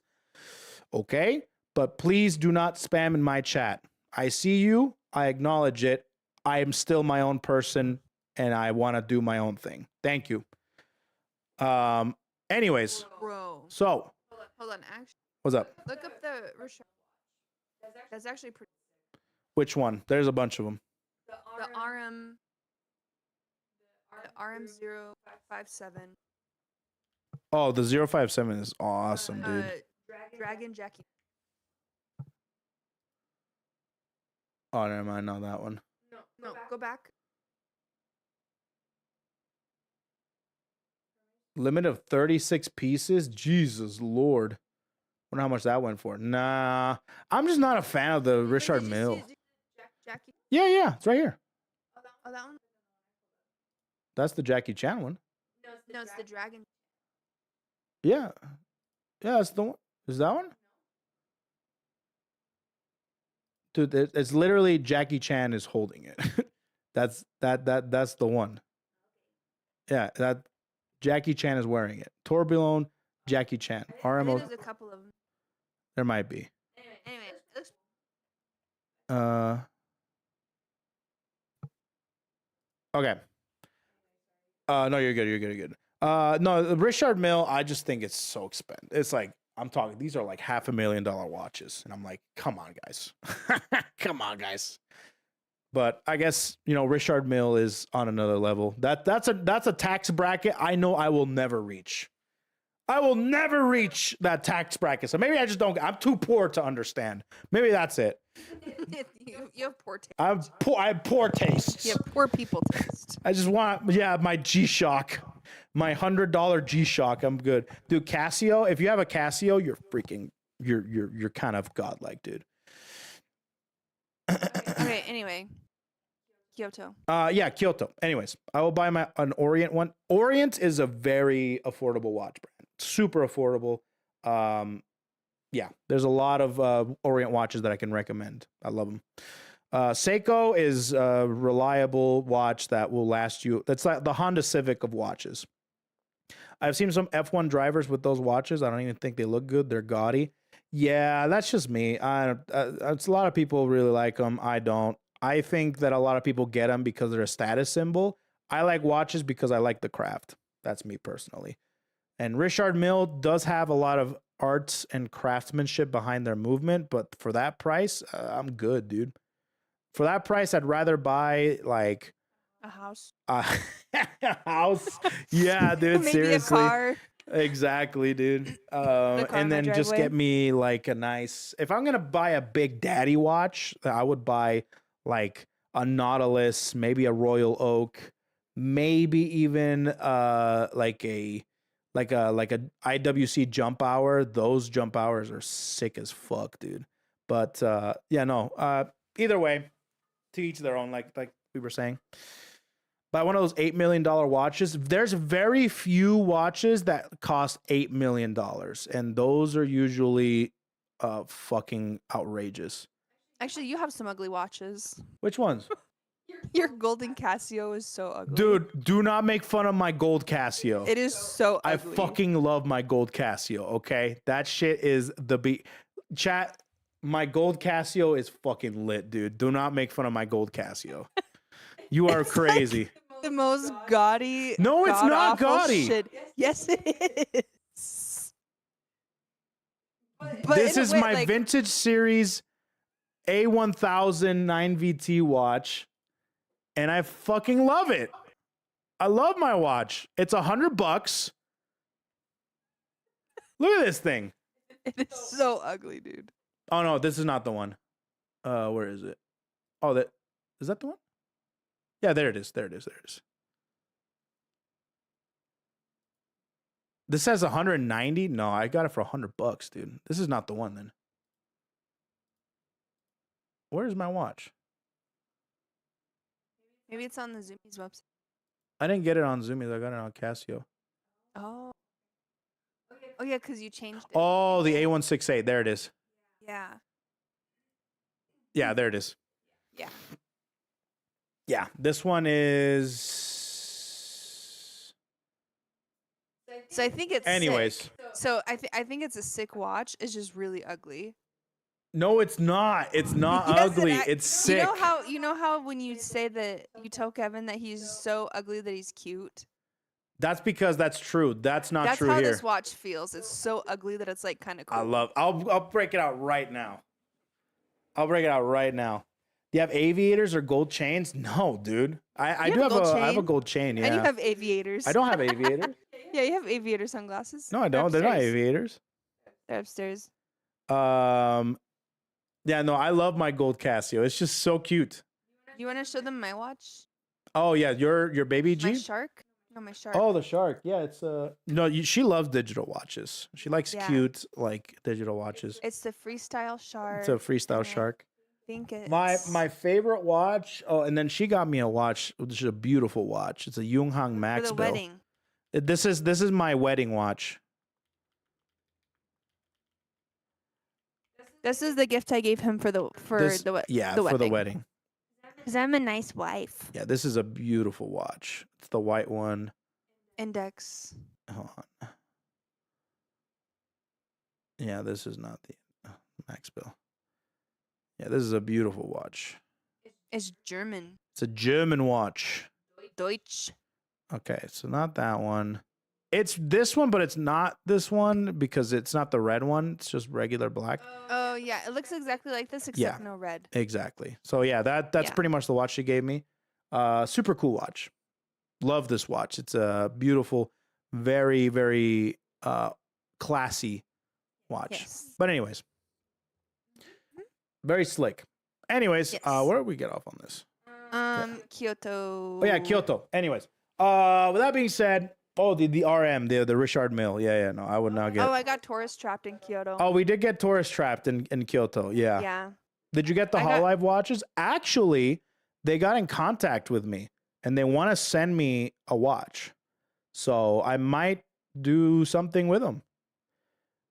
okay. But please do not spam in my chat. I see you, I acknowledge it. I am still my own person and I want to do my own thing. Thank you. Anyways, Bro. so Hold on. Actually, what's up? look up the Richard. That's actually pretty. Which one? There's a bunch of them. The RM. The RM057. Oh, the 057 is awesome, dude. Dragon Jackie. Oh, never mind. Not that one. No, go back. Limit of 36 pieces? Jesus Lord. Wonder how much that went for. Nah. I'm just not a fan of the Richard Mille. Jackie. Yeah. It's right here. Oh, that one? That's the Jackie Chan one. No, it's the Dragon. Yeah. Yeah, that's the one. Is that one? Dude, it's literally Jackie Chan is holding it. that's the one. Yeah, that Jackie Chan is wearing it. Tourbillon, Jackie Chan. RMO. There's a couple of them. There might be. Anyway, it looks. Okay. No, you're good. You're good. No, the Richard Mille, I just think it's so expensive. It's like, I'm talking, these are like $500,000 watches. And I'm like, come on, guys. Come on, guys. But I guess, Richard Mille is on another level. That's a tax bracket I know I will never reach. I will never reach that tax bracket. So maybe I just don't, I'm too poor to understand. Maybe that's it. You have poor taste. I have poor taste. You have poor people taste. I just want, my G-Shock. My $100 G-Shock. I'm good. Dude, Casio, if you have a Casio, you're kind of godlike, dude. Okay, anyway. Kyoto. Yeah, Kyoto. Anyways, I will buy an Orient one. Orient is a very affordable watch brand. Super affordable. Yeah, there's a lot of Orient watches that I can recommend. I love them. Seiko is a reliable watch that will last you. That's like the Honda Civic of watches. I've seen some F1 drivers with those watches. I don't even think they look good. They're gaudy. Yeah, that's just me. It's a lot of people really like them. I don't. I think that a lot of people get them because they're a status symbol. I like watches because I like the craft. That's me personally. And Richard Mille does have a lot of arts and craftsmanship behind their movement, but for that price, I'm good, dude. For that price, I'd rather buy like a house. A house. Yeah, dude. Maybe seriously. a car. Exactly, dude. And then just get me like a nice. If I'm gonna buy a Big Daddy watch, I would buy like a Nautilus, maybe a Royal Oak, maybe even like a IWC jump hour. Those jump hours are sick as fuck, dude. But either way, to each their own, like we were saying. Buy one of those $8 million watches. There's very few watches that cost $8 million, and those are usually fucking outrageous. Actually, you have some ugly watches. Which ones? Your golden Casio is so ugly. Dude, do not make fun of my gold Casio. It is so ugly. I fucking love my gold Casio, okay? That shit is the beat. Chat, my gold Casio is fucking lit, dude. Do not make fun of my gold Casio. You are crazy. Like the most gaudy. No, it's not gaudy. Shit. Yes, it is. But this is my vintage series A1000 9VT watch, and I fucking love it. I love my watch. It's $100. Look at this thing. It is so ugly, dude. Oh no, this is not the one. Where is it? Oh, is that the one? Yeah, there it is. This says 190. No, I got it for $100, dude. This is not the one then. Where's my watch? Maybe it's on the Zoomies website. I didn't get it on Zoomies. I got it on Casio. Oh. Oh yeah, because you changed it. Oh, the A168. There it is. Yeah. Yeah, there it is. Yeah. Yeah, this one is. So I think it's Anyways. sick. So I think it's a sick watch. It's just really ugly. No, it's not. It's not Yes, ugly. and It's sick. You know how when you say that you tell Kevin that he's so ugly that he's cute? That's because that's true. That's not true That's how here. this watch feels. It's so ugly that it's like kind of cool. I'll break it out right now. I'll break it out right now. Do you have aviators or gold chains? No, dude. I do have I have a gold chain, yeah. And you have aviators. I don't have aviators. Yeah, you have aviator sunglasses. No, I don't. They're not aviators. They're upstairs. Yeah, no, I love my gold Casio. It's just so cute. You want to show them my watch? Oh yeah, your baby G? My shark? No, my shark. Oh, the shark. Yeah, it's no, she loves digital watches. She likes cute like digital watches. It's the freestyle shark. It's a freestyle shark. I think it's My favorite watch. Oh, and then she got me a watch, which is a beautiful watch. It's a Yunghang Max for the Bill. wedding. This is my wedding watch. This is the gift I gave him for the wedding. Because I'm a nice wife. Yeah, this is a beautiful watch. It's the white one. Index. Hold on. Yeah, this is not the Max Bill. Yeah, this is a beautiful watch. It's German. It's a German watch. Deutsch. Okay, so not that one. It's this one, but it's not this one because it's not the red one. It's just regular black. Oh yeah, it looks exactly like this except no red. Exactly. So yeah, that's pretty much the watch she gave me. Super cool watch. Love this watch. It's a beautiful, very, very classy watch. Yes. But anyways, very slick. Anyways, Yes. where did we get off on this? Kyoto. Oh yeah, Kyoto. Anyways, with that being said, oh the RM, the Richard Mille. Yeah, no, I would not get. Oh, I got tourist trapped in Kyoto. Oh, we did get tourist trapped in Kyoto. Yeah. Yeah. Did you get the Hololive watches? Actually, they got in contact with me and they want to send me a watch. So I might do something with them.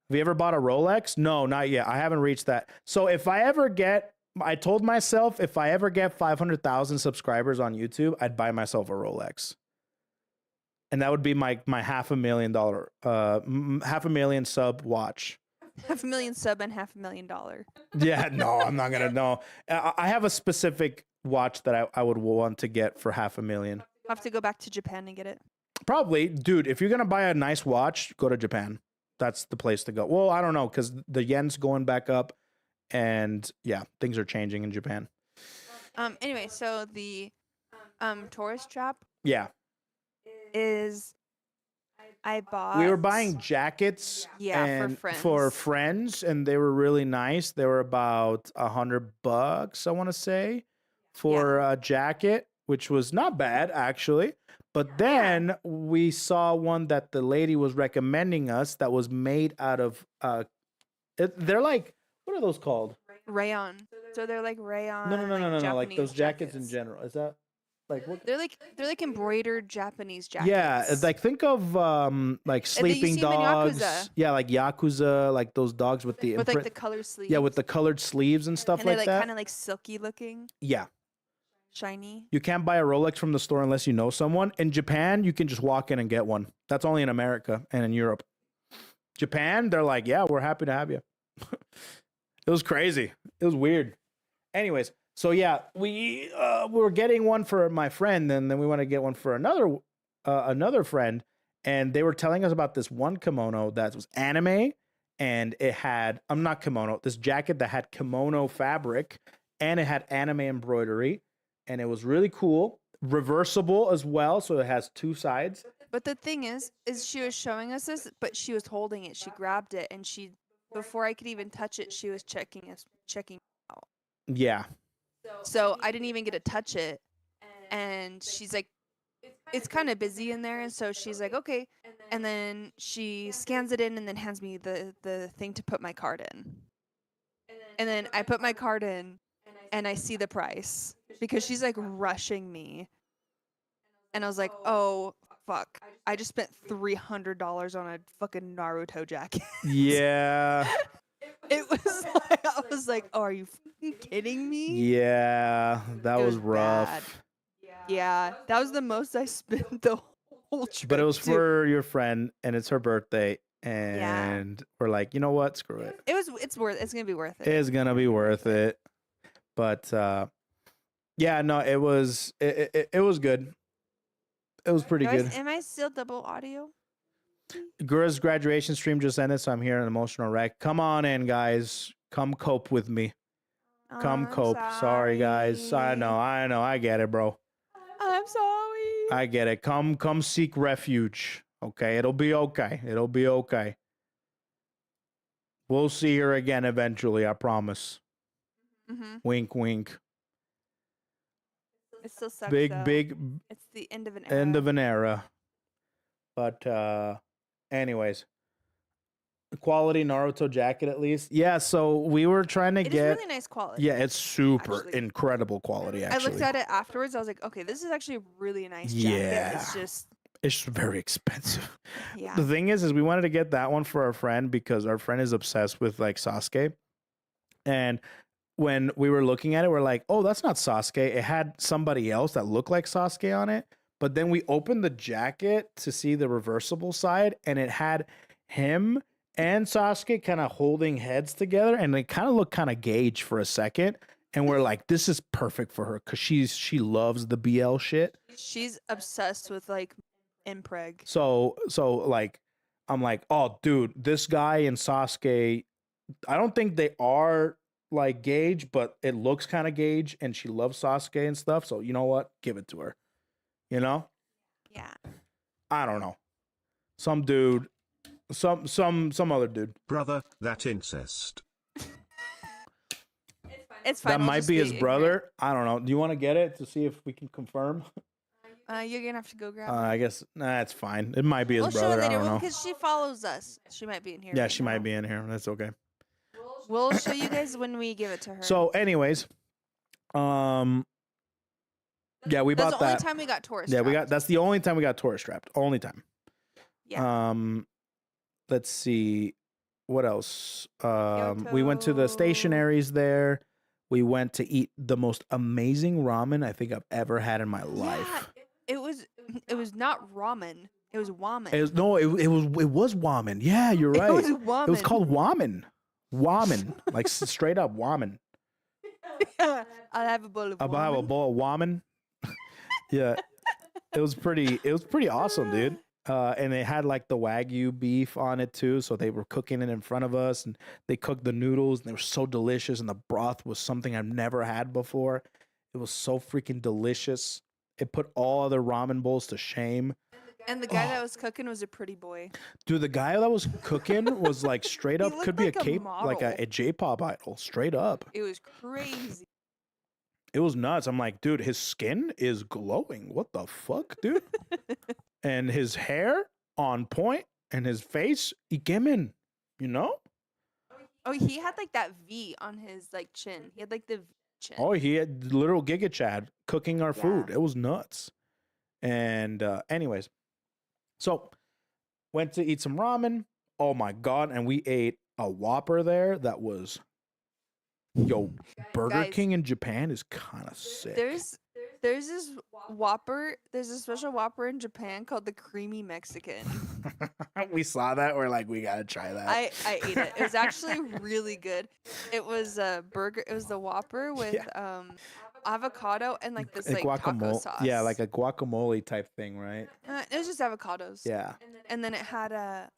Have you ever bought a Rolex? No, not yet. I haven't reached that. So if I ever get, I told myself if I ever get 500,000 subscribers on YouTube, I'd buy myself a Rolex. And that would be my $500,000, $500,000 sub watch. $500,000 sub and $500,000. Yeah, no, I'm not gonna know. I have a specific watch that I would want to get for $500,000. I'll have to go back to Japan and get it. Probably, dude. If you're gonna buy a nice watch, go to Japan. That's the place to go. Well, I don't know because the yen's going back up, and yeah, things are changing in Japan. Anyway, so the tourist trap. Yeah. Is I bought. We were buying jackets. Yeah, and for friends, and they were really nice. They were about $100, I want to say, for a jacket, which was not bad actually. But then we saw one that the lady was recommending us that was made out of. They're like, what are those called? Rayon. So they're like rayon. No. Like those jackets in general. Is that? Like what? They're like embroidered Japanese jackets. Yeah, like think of like sleeping dogs. Yeah, like Yakuza, like those dogs with the like the colored sleeves. Yeah, with the colored sleeves and stuff and like they're that. Kind of like silky looking. Yeah. Shiny. You can't buy a Rolex from the store unless you know someone. In Japan, you can just walk in and get one. That's only in America and in Europe. Japan, they're like, yeah, we're happy to have you. It was crazy. It was weird. Anyways. So yeah, we were getting one for my friend, and then we want to get one for another friend, and they were telling us about this one kimono that was anime, and it had this jacket that had kimono fabric, and it had anime embroidery, and it was really cool, reversible as well, so it has two sides. But the thing is she was showing us this, but she was holding it. She grabbed it, and before I could even touch it, she was checking out. Yeah. So I didn't even get to touch it. And she's like, it's kind of busy in there. And so she's like, okay. And then she scans it in and then hands me the thing to put my card in. And then I put my card in and I see the price because she's like rushing me. And I was like, oh, fuck. I just spent $300 on a fucking Naruto jacket. Yeah. It was like, I was like, oh, are you fucking kidding me? Yeah. That It was was rough. bad. Yeah, that was the most I spent the whole trip. But it was too. for your friend, and it's her birthday, and we're like, you know what? Screw it. It's gonna be worth it. It's gonna be worth it. But yeah, no, it was good. It was pretty good. Am I still double audio? Gura's graduation stream just ended, so I'm here in emotional wreck. Come on in, guys. Come cope with me. Come I'm cope. Sorry, guys. I know. I get it, bro. I'm sorry. I get it. Come seek refuge. Okay, it'll be okay. It'll be okay. We'll see her again eventually, I promise. Mm-hmm. Wink, wink. It still sucks. Big, though. big It's the end of an era. end of an era. But anyways. Quality Naruto jacket at least. Yeah, so we were trying to It get is really nice quality. Yeah, it's super actually. incredible quality actually. I looked at it afterwards. I was like, okay, this is actually a really nice jacket. Yeah. It's just very expensive. Yeah. The thing is we wanted to get that one for our friend because our friend is obsessed with like Sasuke. And when we were looking at it, we're like, oh, that's not Sasuke. It had somebody else that looked like Sasuke on it. But then we opened the jacket to see the reversible side, and it had him and Sasuke kind of holding heads together, and it kind of looked kind of Gage for a second. And we're like, this is perfect for her because she loves the BL shit. She's obsessed with like impreg. So like, I'm like, oh, dude, this guy and Sasuke, I don't think they are like Gage, but it looks kind of Gage, and she loves Sasuke and stuff. So you know what? Give it to her. You know? Yeah. I don't know. Some dude, some other dude. Brother, that incest. It's fine. That we'll might just be his ignorant. brother. I don't know. Do you want to get it to see if we can confirm? You're gonna have to go grab it. I guess it's fine. It might be his We'll show brother. it I later don't know. because she follows us. She might be in here. Yeah, right she now. might be in here. That's okay. We'll show you guys when we give it to her. So, anyways, yeah, we that's bought the only that. time we got tourist. Yeah, we got. trapped. That's the only time we got tourist strapped. Only time. Yeah. Let's see, what else? We went to the stationaries there. We went to eat the most amazing ramen I think I've ever had in my life. Yeah, it was not ramen. It was wamen. It was ramen. Yeah, you're right. It was wamen. It was called ramen. Ramen, like straight up ramen. I'll have a bowl of I'll have a ramen. bowl of ramen. Yeah, it was pretty awesome, dude. And they had like the Wagyu beef on it too, so they were cooking it in front of us, and they cooked the noodles, and they were so delicious, and the broth was something I've never had before. It was so freaking delicious. It put all other ramen bowls to shame. And the guy that was cooking was a pretty boy. Dude, the guy that was cooking was like straight He up, looked could be like a a cape, like model. a J-pop idol, straight up. It was crazy. It was nuts. I'm like, dude, his skin is glowing. What the fuck, dude? And his hair on point, and his face, ikemen, you know? Oh, he had like that V on his like chin. He had like the V chin. Oh, he had literal Giga Chad cooking our food. Yeah. It was nuts. And anyways, so went to eat some ramen. Oh my God. And we ate a Whopper there that was, Burger Guys, King in Japan is kind of sick. There's this Whopper. There's a special Whopper in Japan called the Creamy Mexican. We saw that. We're like, we got to try that. I ate it. It was actually really good. It was a burger. It was the Whopper with avocado and like this like taco sauce. Yeah, like a guacamole type thing, right? It was just avocados. Yeah. And then it had a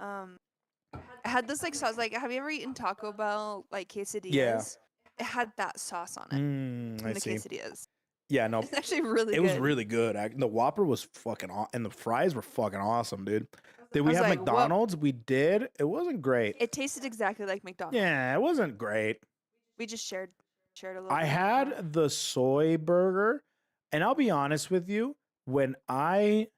it had this like sauce. Like, have you ever eaten Taco Bell like quesadillas? Yeah. It had that sauce on it in I the see. quesadillas. Yeah, no, It's actually really it good. was really good. The Whopper was fucking and the fries were fucking awesome, dude. Did we was have like, what- McDonald's? We did. It wasn't great. It tasted exactly like McDonald's. Yeah, it wasn't great. We just shared a little. I bit. had the soy burger, and I'll be honest with you, when I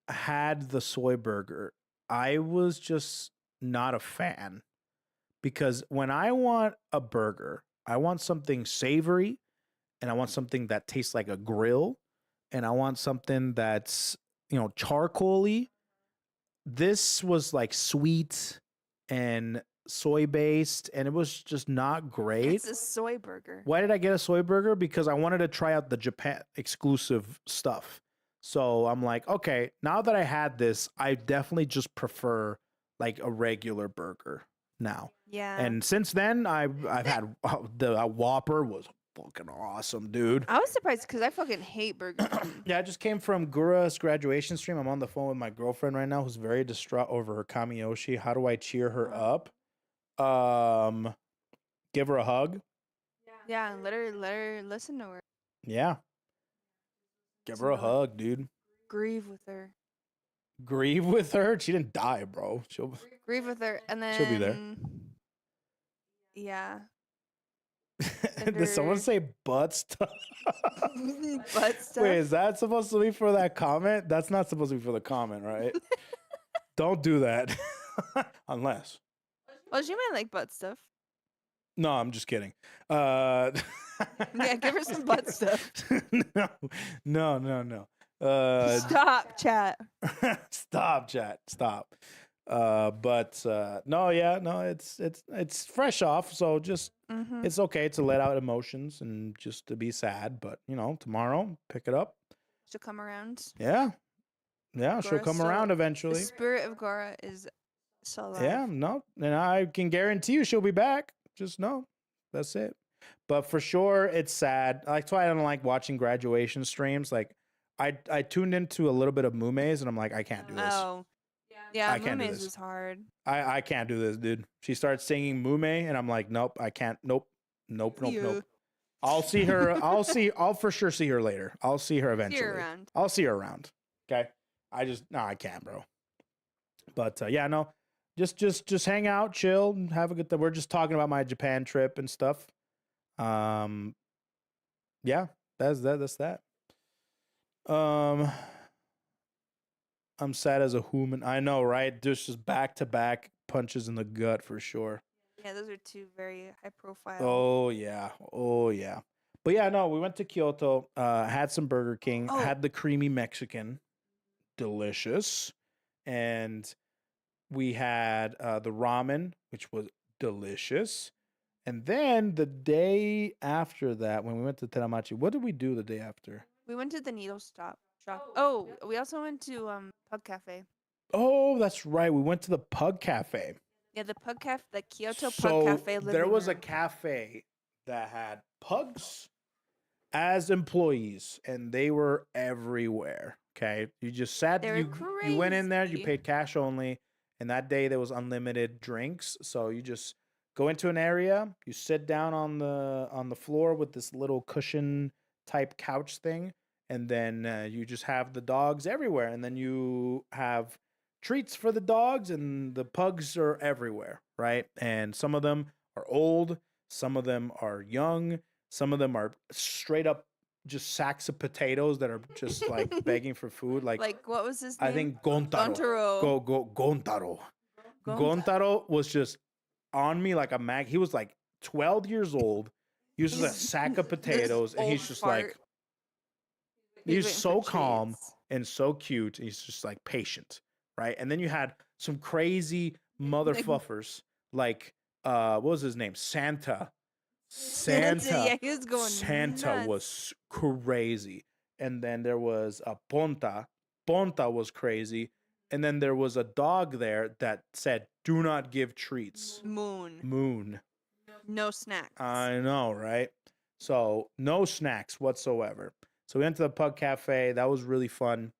had the soy burger, I was just not a fan because when I want a burger, I want something savory and I want something that tastes like a grill and I want something that's, charcoaly. This was like sweet and soy based and it was just not great. It's a soy burger. Why did I get a soy burger? Because I wanted to try out the Japan exclusive stuff. So I'm like, okay, now that I had this, I definitely just prefer like a regular burger now. Yeah. And since then, I've had the Whopper was fucking awesome, dude. I was surprised because I fucking hate Burger King. Yeah, I just came from Gura's graduation stream. I'm on the phone with my girlfriend right now who's very distraught over her Kamiyoshi. How do I cheer her up? Give her a hug. Yeah, and let her listen to her. Yeah. Give her a hug, dude. Grieve with her. Grieve with her? She didn't die, bro. Grieve with her, and then She'll be there. Yeah. Did someone say butt stuff? Butt stuff. Wait, is that supposed to be for that comment? That's not supposed to be for the comment, right? Don't do that. Unless. Well, she might like butt stuff. No, I'm just kidding. Yeah, give her some butt stuff. No. Stop, chat. Stop, chat. Stop. It's fresh off, so just it's okay to let out emotions and just to be sad. But tomorrow pick it up. She'll come around. Yeah, she'll come around The eventually. spirit of Gora is so alive. Yeah, no, and I can guarantee you she'll be back. Just know, that's it. But for sure, it's sad. That's why I don't like watching graduation streams. Like, I tuned into a little bit of Mume's, and I'm like, I can't do this. Oh. Yeah, I can't do Mume's this. is hard. I can't do this, dude. She starts singing Mume, and I'm like, nope, I can't. Nope. I'll see her. I'll for sure see her later. I'll see her eventually. See her around. I'll see her around. Okay. I can't, bro. But yeah, no. Just hang out, chill, have a good time. We're just talking about my Japan trip and stuff. Yeah, that's that. I'm sad as a human. I know, right? There's just back-to-back punches in the gut for sure. Yeah, those are two very high profile. Oh yeah. But yeah, no, we went to Kyoto, had some Burger King, had the creamy Mexican, delicious, and we had the ramen, which was delicious. And then the day after that, when we went to Teramachi, what did we do the day after? We went to the needle shop. Oh, we also went to Pug Cafe. Oh, that's right. We went to the Pug Cafe. Yeah, the Kyoto So Pug Cafe. there was a room. cafe that had pugs as employees, and they were everywhere. Okay, you just sat. They were you went in there. You crazy. paid cash only, and that day there was unlimited drinks. So you just go into an area. You sit down on the floor with this little cushion type couch thing, and then you just have the dogs everywhere, and then you have treats for the dogs, and the pugs are everywhere, right? And some of them are old, some of them are young, some of them are straight up just sacks of potatoes that are just like begging for food. Like what was his name? I think Gontaro. Gontaro. Gontaro was just on me like a mag. He was like 12 years old. He was just a sack of potatoes, and he's just like, he's so calm and so cute. And he's just like patient, right? And then you had some crazy motherfuckers like what was his name? Santa. Yeah, he was going Santa nuts. was crazy. And then there was a Ponta. Ponta was crazy. And then there was a dog there that said, "Do not give treats." Moon. No snacks. I know, right? So no snacks whatsoever. So we went to the Pug Cafe. That was really fun.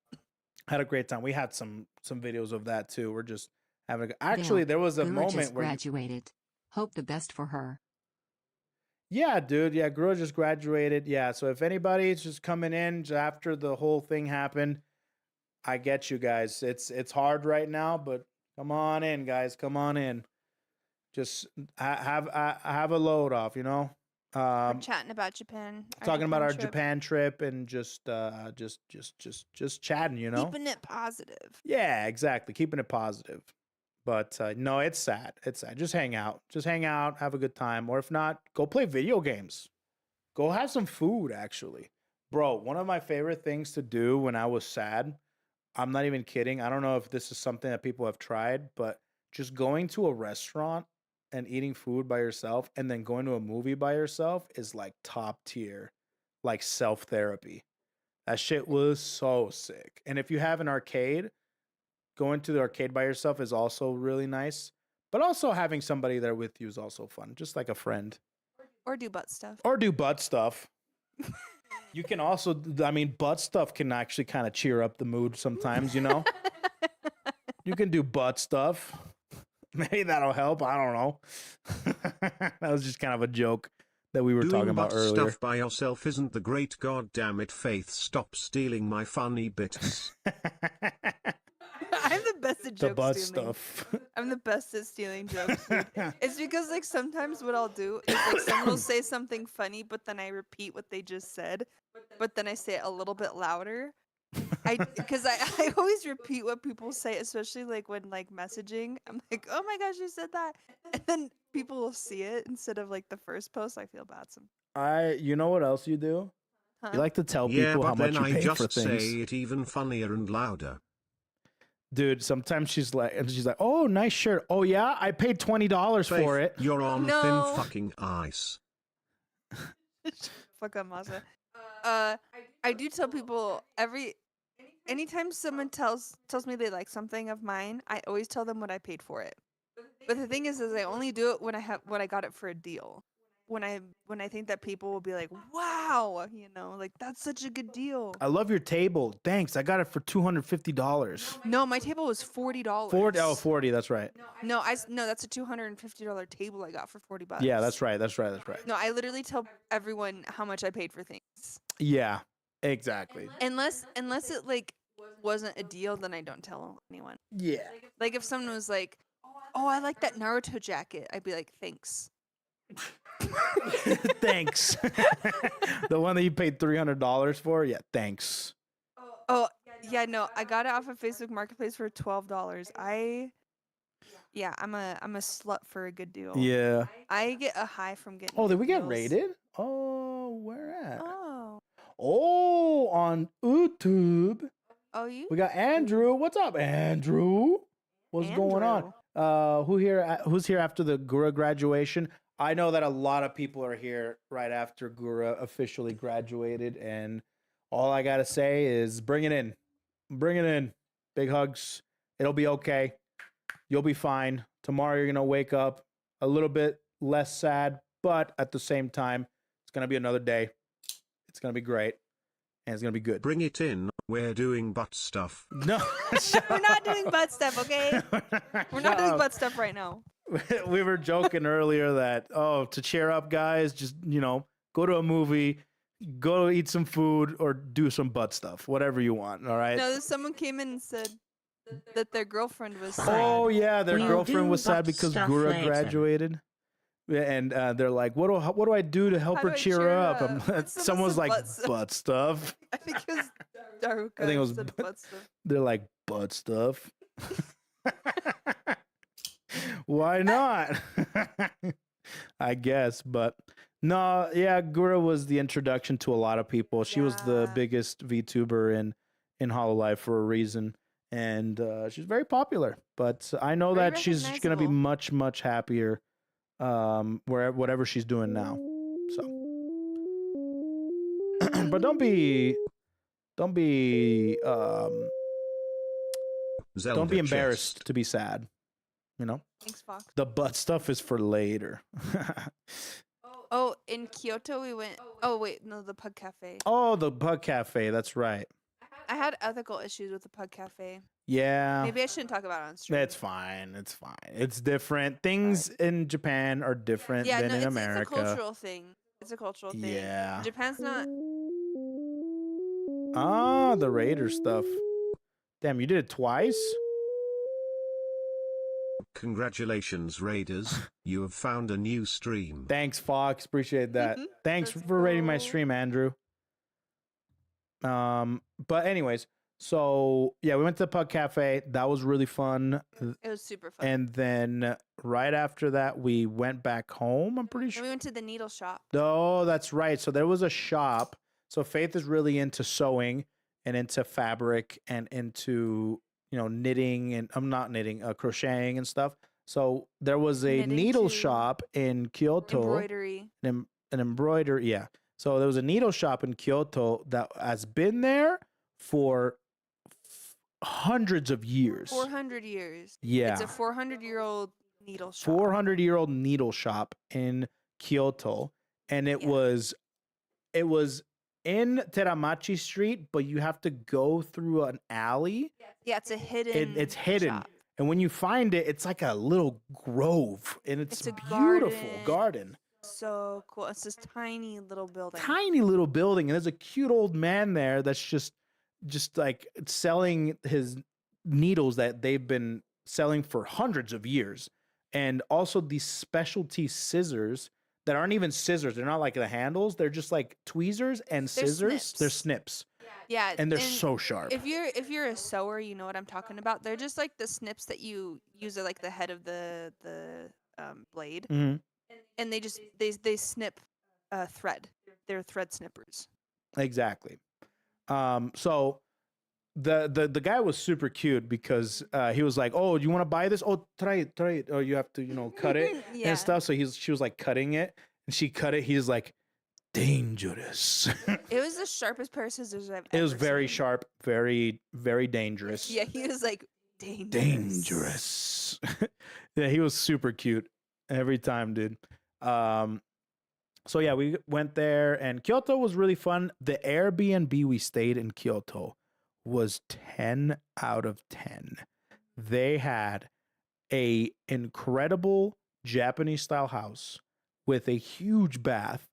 Had a great time. We had some videos of that too. We're just having actually there was a Gura moment just where graduated. Hope the best for her. Yeah, dude. Yeah, Gura just graduated. Yeah, so if anybody's just coming in just after the whole thing happened, I get you guys. It's hard right now, but come on in, guys. Come on in. Just have a load off, We're chatting about Japan. Talking about our trip. Japan trip and just chatting, you know? Keeping it positive. Yeah, exactly. Keeping it positive. But no, it's sad. It's sad. Just hang out. Just hang out, have a good time. Or if not, go play video games. Go have some food, actually. Bro, one of my favorite things to do when I was sad, I'm not even kidding. I don't know if this is something that people have tried, but just going to a restaurant and eating food by yourself and then going to a movie by yourself is like top tier, like self-therapy. That shit was so sick. And if you have an arcade, going to the arcade by yourself is also really nice. But also having somebody there with you is also fun, just like a friend. Or do butt stuff. Or do butt stuff. You can also, I mean, butt stuff can actually kind of cheer up the mood sometimes, you know? You can do butt stuff. Maybe that'll help. I don't know. That was just kind of a joke that we were talking about earlier. Doing butt stuff by yourself isn't the great goddamn it, Faith. Stop stealing my funny bits. I'm the best at joke The butt stealing. stuff. I'm the best at stealing jokes. Dude. It's because like sometimes what I'll do is like someone will say something funny, but then I repeat what they just said, but then I say it a little bit louder. Because I always repeat what people say, especially like when like messaging. I'm like, oh my gosh, you said that, and then people will see it instead of like the first post. I feel bad. You know what else you do? Huh? You like to tell Yeah, people but how much then you I pay just for things. say it even funnier and louder. Dude, sometimes she's like, oh, nice shirt. Oh yeah, I paid $20 for it. You're on No. thin fucking ice. Fuck up, Maza. I do tell people anytime someone tells me they like something of mine, I always tell them what I paid for it. But the thing is I only do it when I got it for a deal. When I think that people will be like, wow, you know, like that's such a good deal. I love your table. Thanks. I got it for $250. No, my table was $40. 40. That's right. No, that's a $250 table I got for $40. Yeah, that's right. No, I literally tell everyone how much I paid for things. Yeah, exactly. Unless it like wasn't a deal, then I don't tell anyone. Yeah. Like if someone was like, "Oh, I like that Naruto jacket," I'd be like, "Thanks." Thanks. The one that you paid $300 for? Yeah, thanks. Oh, yeah, no, I got it off of Facebook Marketplace for $12. I'm a slut for a good deal. Yeah. I get a high from getting. Oh, did good we get deals. rated? Oh, where at? Oh. Oh, on YouTube. Oh, you? We got Andrew. What's up, Andrew? What's going on? Who's here after the Gura graduation? I know that a lot of people are here right after Gura officially graduated, and all I gotta say is bring it in. Bring it in. Big hugs. It'll be okay. You'll be fine. Tomorrow you're gonna wake up a little bit less sad, but at the same time, it's gonna be another day. It's gonna be great. And it's gonna be good. Bring it in. We're doing butt stuff. No. We're not doing butt stuff, okay? We're not doing butt stuff right now. We were joking earlier that, to cheer up, guys, just, go to a movie, go eat some food, or do some butt stuff, whatever you want, all right? No, someone came in and said that their girlfriend was sad. Oh, yeah, their We'll girlfriend do was sad butt because stuff Gura later. graduated. And they're like, what do I do to help How her do I cheer cheer her her up? up? Someone's Someone like, said butt stuff. I think it was Daruka. I think it was said butt stuff. They're like, butt stuff. Why not? I guess, but no, yeah, Gura was the introduction to a lot of people. She was the Yeah. biggest VTuber in Hololive for a reason, and she's very popular. But I know Very that she's gonna be recognizable. much happier whatever she's doing now. So, but don't be Zelda don't be embarrassed chest. to be sad. Thanks, Fox. The butt stuff is for later. Oh, in Kyoto we went. Oh wait, no, the Pug Cafe. Oh, the Bug Cafe. That's right. I had ethical issues with the Pug Cafe. Yeah. Maybe I shouldn't talk about it on stream. It's fine. It's fine. It's different. Things in Japan are different yeah, than no, in it's America. a cultural thing. It's a cultural thing. Yeah. Japan's not. Ah, the Raider stuff. Damn, you did it twice? Congratulations, Raiders. You have found a new stream. Thanks, Fox. Appreciate that. Thanks Let's for rating my go. stream, Andrew. But anyways, so yeah, we went to the Pug Cafe. That was really fun. It was super fun. And then right after that, we went back home. I'm pretty Then sure. we went to the needle shop. Oh, that's right. So there was a shop. So Faith is really into sewing and into fabric and into, knitting and I'm not knitting, crocheting and stuff. So there was a Knitting needle too. shop in Kyoto. Embroidery. An embroidery, yeah. So there was a needle shop in Kyoto that has been there for hundreds of years. 400 years. Yeah. It's a 400-year-old needle shop. 400-year-old needle shop in Kyoto, and it Yeah. was in Teramachi Street, but you have to go through an alley. Yeah, it's a hidden. It's hidden. shop. And when you find it, it's like a little grove, and it's It's a beautiful garden. So cool. It's this tiny little building. Tiny little building, and there's a cute old man there that's just like selling his needles that they've been selling for hundreds of years, and also these specialty scissors that aren't even scissors. They're not like the handles. They're just like tweezers and They're scissors. They're snips. snips, Yeah, and they're so sharp. If you're a sewer, you know what I'm talking about. They're just like the snips that you use at like the head of the blade, Mhm. and they snip thread. They're thread snippers. Exactly. So the guy was super cute because he was like, "Oh, you want to buy this? Oh, try it. Oh, you have to cut it Yeah. and stuff." So she was like cutting it, and she cut it. He's like, dangerous. It was the sharpest pair of scissors I've It was ever very seen. sharp, very very dangerous. Yeah, he was like dangerous. Dangerous. Yeah, he was super cute every time, dude. So yeah, we went there, and Kyoto was really fun. The Airbnb we stayed in Kyoto was 10 out of 10. They had a incredible Japanese style house with a huge bath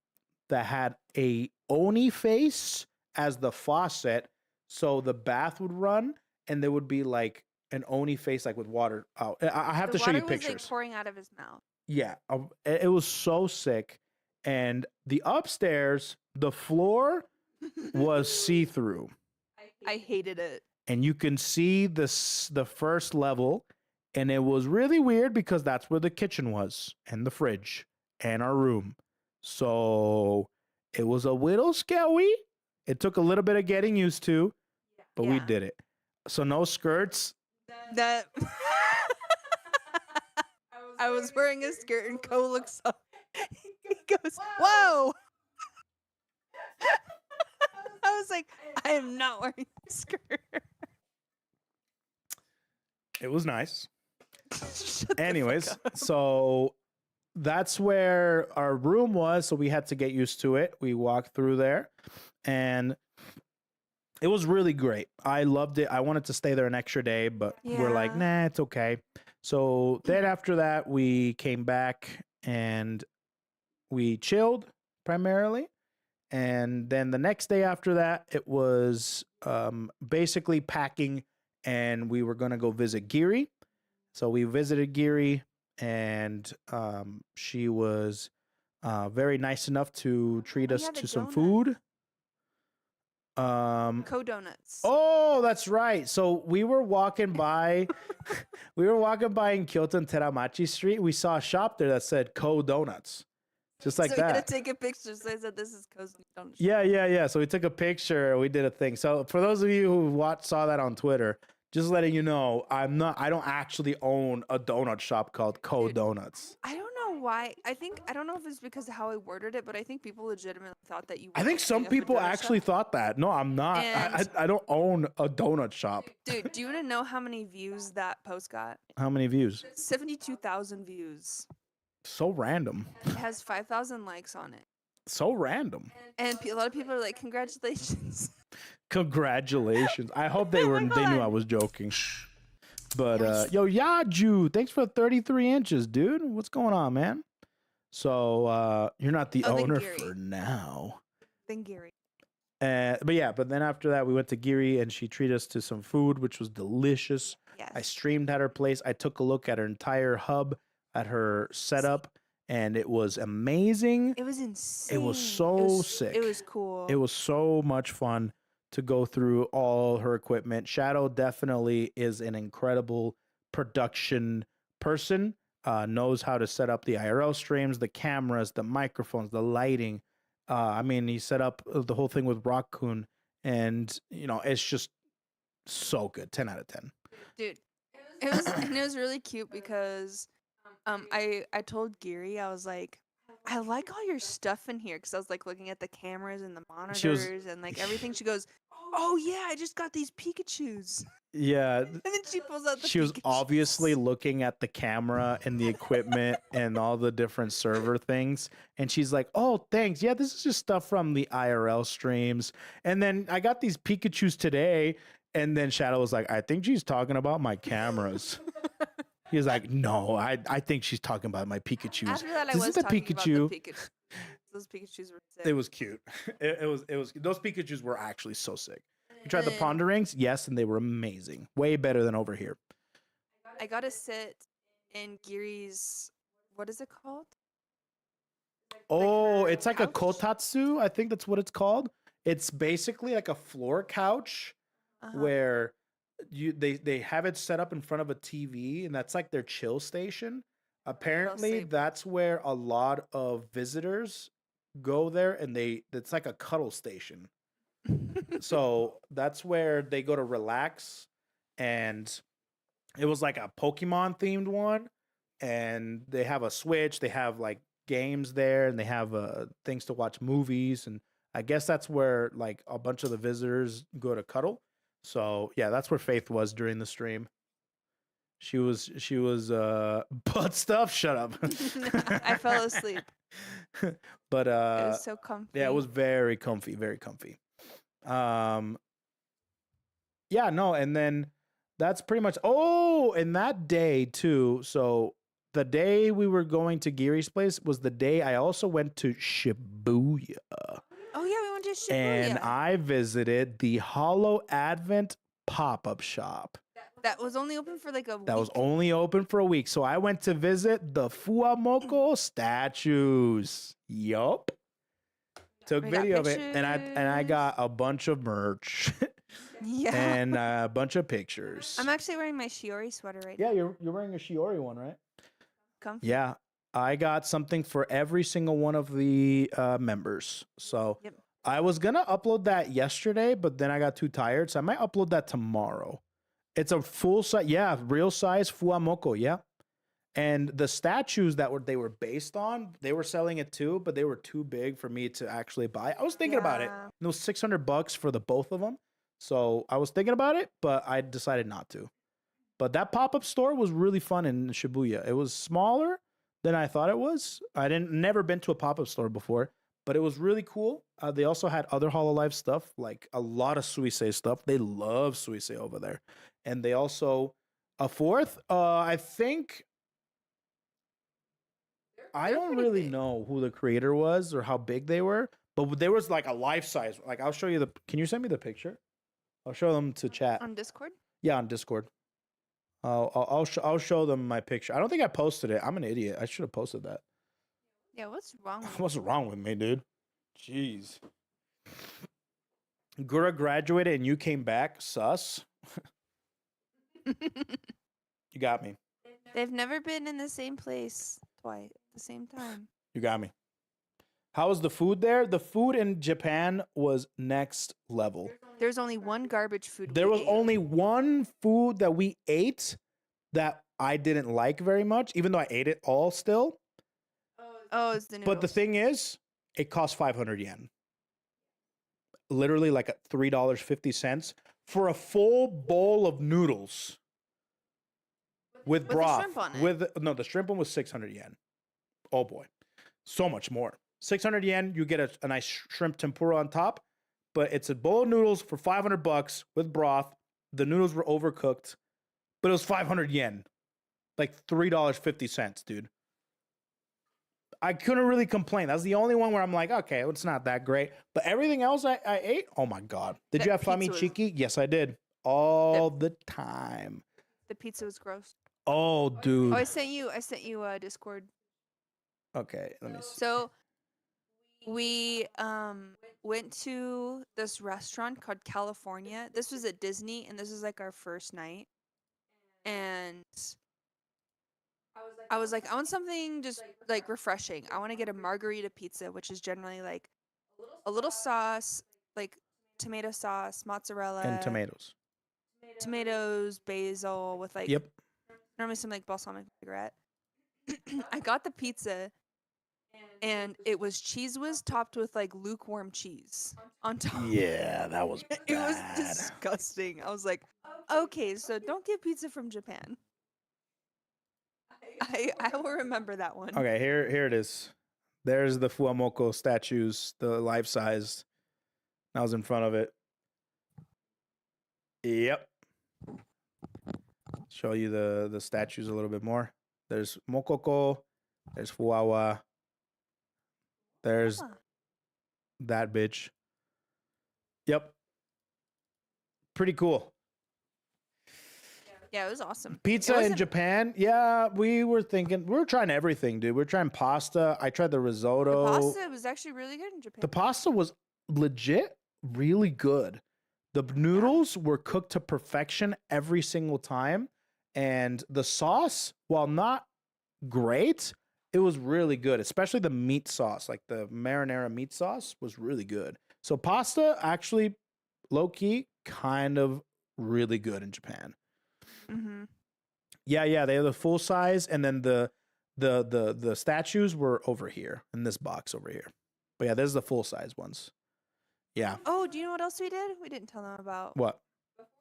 that had a oni face as the faucet, so the bath would run and there would be like an oni face like with water out. I have The to show you water was, pictures. like, pouring out of his mouth. Yeah, it was so sick. And the upstairs, the floor was see-through, I hated it. and you can see the first level, and it was really weird because that's where the kitchen was, and the fridge, and our room. So it was a little scary. It took a little bit of getting used to, but we Yeah. did it. So no skirts. That I was wearing a skirt and Ko looks up. He goes, "Whoa!" I was like, "I am not wearing a skirt." It was nice. Shut the fuck Anyways, up. so that's where our room was. So we had to get used to it. We walked through there, and it was really great. I loved it. I wanted to stay there an extra day, but we're like, Yeah. nah, it's okay. So then after that, we came back and we chilled primarily. And then the next day after that, it was basically packing, and we were going to go visit Giri. So we visited Giri, and she was very nice enough to treat Oh, us yeah, the to some donuts. food. Ko donuts. Oh, that's right. So we were walking by, in Kyoto and Teramachi Street. We saw a shop there that said Ko Donuts, just like so we had that. to take a picture. So I said, "This is Ko's donut." Yeah. So we took a picture. We did a thing. So for those of you who saw that on Twitter, just letting you know, I don't actually own a donut shop called Ko Dude, Donuts. I don't know why. I don't know if it's because of how I worded it, but I think people legitimately thought that you. I were think some opening up a people donut actually shop. thought that. No, I'm not. And- I don't own a donut shop. Dude, do you want to know how many views that post got? How many views? 72,000 views. So random. It has 5,000 likes on it, So random. and a lot of people are like, "Congratulations." Congratulations. I hope they Hold knew I on. was joking. But Yes. yo, Yaju, thanks for 33 inches, dude. What's going on, man? So you're not the Oh, then owner Gary. for now. Then Gary. But then after that, we went to Giri and she treated us to some food, which was delicious. Yes. I streamed at her place. I took a look at her entire hub, at her setup, and it was amazing. It was insane. It was so sick. It was cool. It was so much fun to go through all her equipment. Shadow definitely is an incredible production person. Knows how to set up the IRL streams, the cameras, the microphones, the lighting. I mean, he set up the whole thing with Raccoon, and it's just so good. 10 out of 10. Dude, it was really cute because I told Giri, I was like, I like all your stuff in here, because I was like looking at the cameras and the monitors and like everything. She goes, "Oh yeah, I just got these Pikachus." Yeah. And then she pulls out the She was Pikachus. obviously looking at the camera and the equipment and all the different server things. And she's like, "Oh, thanks. Yeah, this is just stuff from the IRL streams. And then I got these Pikachus today." And then Shadow was like, "I think she's talking about my cameras." He was like, "No, I think she's talking about my Pikachus." After that, I This was is the talking Pikachu. about the Pikachu. Those Pikachus were sick. It was cute. It was those Pikachus were actually so sick. You tried the ponderings? Yes, and they were amazing. Way better than over here. I got to sit in Giri's, what is it called? Oh, her it's like a couch? kotatsu. I think that's what it's called. It's basically like a floor couch where they have it set up in front of a TV, and that's like their chill station. Apparently, sleep. that's where a lot of visitors go there, and it's like a cuddle station. So that's where they go to relax, and it was like a Pokemon themed one, and they have a Switch, they have like games there, and they have things to watch movies, and I guess that's where like a bunch of the visitors go to cuddle. So yeah, that's where Faith was during the stream. She was butt stuff. Shut up. I fell asleep. But It was so comfy. yeah, it was very comfy, very comfy. Yeah, no, and then that's pretty much. Oh, and that day too. So the day we were going to Giri's place was the day I also went to Shibuya. Oh yeah, we went to Shibuya. And I visited the Hollow Advent pop-up shop. That was only open for like a week. That was only open for a week. So I went to visit the Fuamoko statues. Yup. Took We got video of it, and I pictures. got a bunch of merch Yeah. and a bunch of pictures. I'm actually wearing my Shiori sweater right Yeah, now. you're wearing a Shiori one, right? Comfy. Yeah, I got something for every single one of the members. So Yep. I was gonna upload that yesterday, but then I got too tired, so I might upload that tomorrow. It's a full size, yeah, real size Fuamoko, yeah. And the statues that they were based on, they were selling it too, but they were too big for me to actually buy. I was thinking about it. Yeah. It was $600 for the both of them. So I was thinking about it, but I decided not to. But that pop-up store was really fun in Shibuya. It was smaller than I thought it was. Never been to a pop-up store before, but it was really cool. They also had other Hololive stuff, like a lot of Suisei stuff. They love Suisei over there. And they also, a fourth, I think, I don't really know who the creator was or how big they were, but there was like a life size. Like I'll show you can you send me the picture? I'll show them to chat. On Discord? Yeah, on Discord. I'll show them my picture. I don't think I posted it. I'm an idiot. I should have posted that. Yeah, what's wrong with What's wrong with me, dude? Jeez. Gura graduated and you came back. Sus. You got me. They've never been in the same place twice at the same time. You got me. How was the food there? The food in Japan was next level. There's only one garbage food. There we was ate. only one food that we ate that I didn't like very much, even though I ate it all still. Oh, it's the noodles. But the thing is, it cost 500 yen. Literally like $3.50 for a full bowl of noodles with the broth. shrimp on it. No, the shrimp one was 600 yen. Oh boy, so much more. 600 yen, you get a nice shrimp tempura on top, but it's a bowl of noodles for $500 with broth. The noodles were overcooked, but it was 500 yen, like $3.50, dude. I couldn't really complain. That's the only one where I'm like, okay, it's not that great. But everything else I ate, oh my God. Did That you have pizza fami was- chicky? Yes, I did. All the time. The pizza was gross. Oh, dude. Oh, I sent you Discord. Okay, let me see. So we went to this restaurant called California. This was at Disney, and this was like our first night. And I was like, I want something just like refreshing. I want to get a margarita pizza, which is generally like a little sauce, like tomato sauce, mozzarella, And tomatoes, basil with like Yep. normally some like balsamic vinaigrette. I got the pizza, and it was Cheese Whiz topped with like lukewarm cheese on top. Yeah, that was bad. It was disgusting. I was like, okay, so don't get pizza from Japan. I will remember that one. Okay, here it is. There's the Fuamoko statues, the life-sized. I was in front of it. Yep. Show you the statues a little bit more. There's Mokoko. There's Fuawa. There's Ah. that bitch. Yep. Pretty cool. Yeah, it was awesome. Pizza in wasn't- Japan. Yeah, we were trying everything, dude. We're trying pasta. I tried the The risotto. pasta was actually really good in Japan. The pasta was legit really good. The noodles were cooked to perfection every single time. And the sauce, while not great, it was really good, especially the meat sauce. Like the marinara meat sauce was really good. So pasta actually low key kind of really good in Japan. Mm-hmm. Yeah, they have the full size, and then the statues were over here in this box over here. But yeah, there's the full size ones. Yeah. Oh, do you know what else we did? We didn't tell them about. What?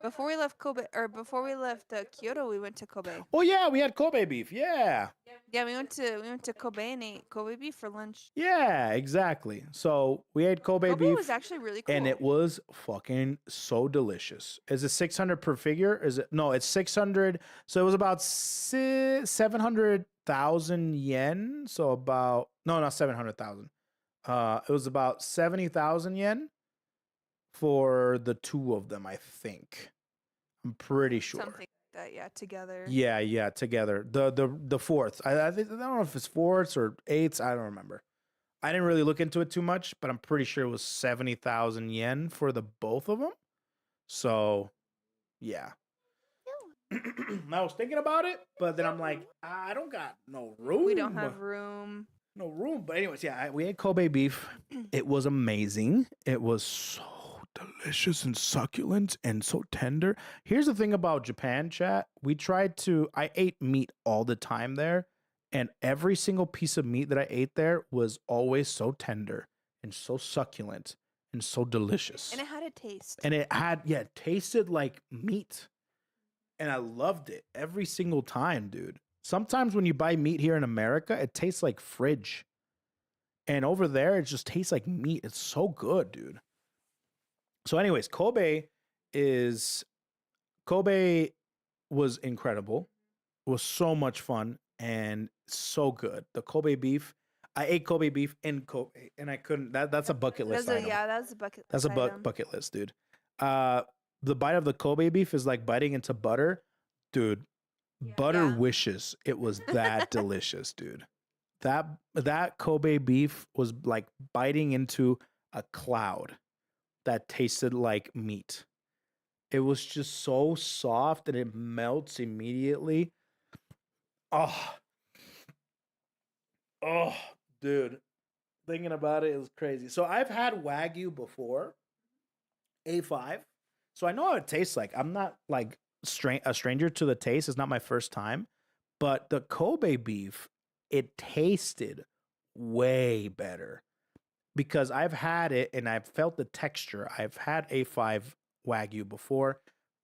Before we left Kobe, or before we left Kyoto, we went to Kobe. Oh yeah, we had Kobe beef. Yeah. Yeah, we went to Kobe and ate Kobe beef for lunch. Yeah, exactly. So we ate Kobe Kobe beef. was actually really cool. And it was fucking so delicious. Is it 600 per figure? Is it? No, it's 600. So it was about 700,000 yen. So about, no, not 700,000. It was about 70,000 yen for the two of them, I think. I'm pretty sure. Something like that, yeah, together. Yeah, together. The fourth. I think, I don't know if it's fourths or eighths. I don't remember. I didn't really look into it too much, but I'm pretty sure it was 70,000 yen for the both of them. So, yeah. I was thinking about it, but then I'm like, I don't got no room. We don't have room. No room. But anyways, yeah, we ate Kobe beef. It was amazing. It was so delicious and succulent and so tender. Here's the thing about Japan, chat. I ate meat all the time there. And every single piece of meat that I ate there was always so tender and so succulent and so delicious. And it had a taste. And it tasted like meat. And I loved it every single time, dude. Sometimes when you buy meat here in America, it tastes like fridge. And over there, it just tastes like meat. It's so good, dude. So anyways, Kobe was incredible. It was so much fun and so good. The Kobe beef, I ate Kobe beef in Kobe, and I couldn't. That's a bucket list item. That's a bucket. That's a item. bucket list, dude. The bite of the Kobe beef is like biting into butter, dude. Butter Yeah. wishes it was that delicious, dude. That Kobe beef was like biting into a cloud that tasted like meat. It was just so soft and it melts immediately. Oh, dude. Thinking about it is crazy. So I've had Wagyu before, A5. So I know how it tastes like. I'm not like a stranger to the taste. It's not my first time. But the Kobe beef, it tasted way better because I've had it and I've felt the texture. I've had A5 Wagyu before.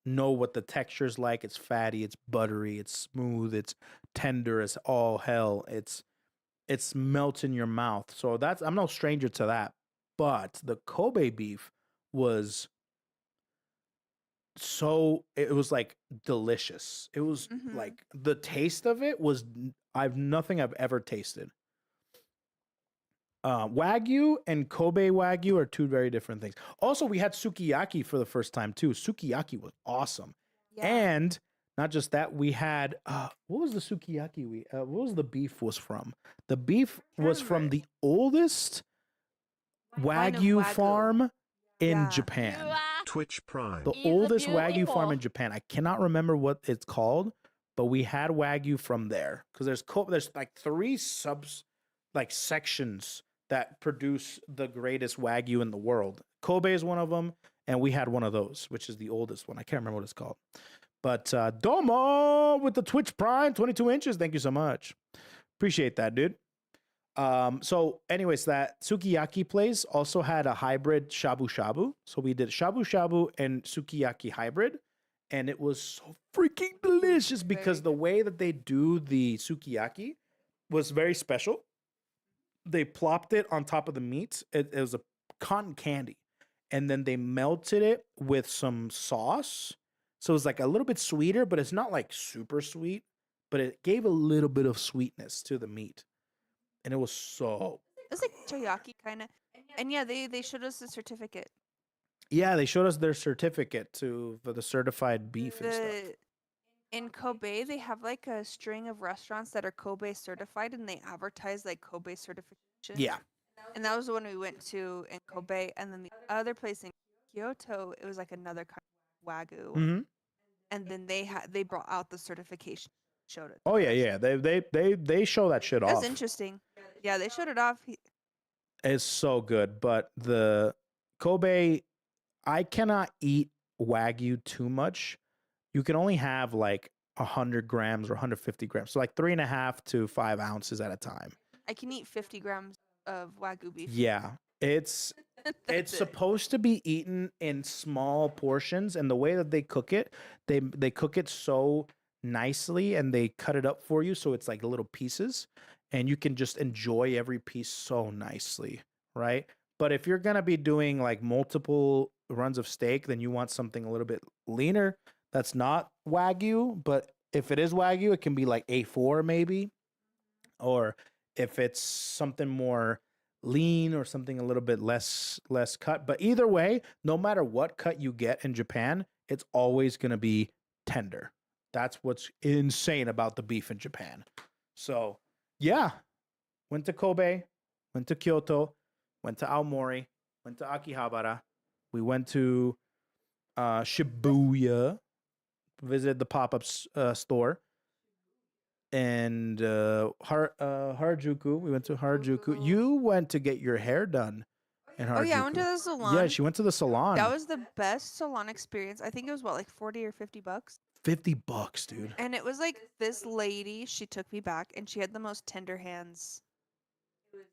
Know what the texture's like. It's fatty, it's buttery, it's smooth, it's tender as all hell. It's melts in your mouth. So I'm no stranger to that. But the Kobe beef was it was like delicious. It was Mhm. like the taste of it was nothing I've ever tasted. Wagyu and Kobe Wagyu are two very different things. Also, we had sukiyaki for the first time too. Sukiyaki was awesome. Yeah. And not just that, we had what was the sukiyaki what was the beef was from? The beef was from the oldest Wagyu farm in Japan. Twitch Prime. The oldest Wagyu farm in Japan. I cannot remember what it's called, but we had Wagyu from there because there's like three sections that produce the greatest Wagyu in the world. Kobe is one of them, and we had one of those, which is the oldest one. I can't remember what it's called. But Domo with the Twitch Prime, 22 inches. Thank you so much. Appreciate that, dude. So anyways, that sukiyaki place also had a hybrid shabu shabu. So we did shabu shabu and sukiyaki hybrid. And it was so freaking delicious because the way that they do the sukiyaki was very special. They plopped it on top of the meat. It was a cotton candy. And then they melted it with some sauce. So it was like a little bit sweeter, but it's not like super sweet. But it gave a little bit of sweetness to the meat. And it was so... It was like teriyaki kind of. And yeah, they showed us the certificate. Yeah, they showed us their certificate for the certified beef and stuff. In Kobe, they have like a string of restaurants that are Kobe certified, and they advertise like Kobe certification. Yeah. And that was the one we went to in Kobe, and then the other place in Kyoto, it was like another kind of Wagyu. Mm-hmm. And then they brought out the certification, showed it. Oh yeah. They show that shit off. That's interesting. Yeah, they showed it off. It's so good, but the Kobe, I cannot eat Wagyu too much. You can only have like 100 grams or 150 grams. So like 3.5 to 5 ounces at a time. I can eat 50 grams of Wagyu beef. Yeah. It's supposed to be eaten in small portions, and the way that they cook it, they cook it so nicely and they cut it up for you so it's like little pieces and you can just enjoy every piece so nicely, right? But if you're going to be doing like multiple runs of steak, then you want something a little bit leaner. That's not Wagyu, but if it is Wagyu, it can be like A4 maybe. Or if it's something more lean or something a little bit less cut. But either way, no matter what cut you get in Japan, it's always going to be tender. That's what's insane about the beef in Japan. So, yeah. Went to Kobe, went to Kyoto, went to Aomori, went to Akihabara. We went to Shibuya, visited the pop-up store. And Harajuku. We went to Harajuku. You went to get your hair done in Harajuku. Oh yeah, I went to the salon. Yeah, she went to the salon. That was the best salon experience. I think it was like 40 or 50 bucks. $50, dude. And it was like this lady, she took me back and she had the most tender hands.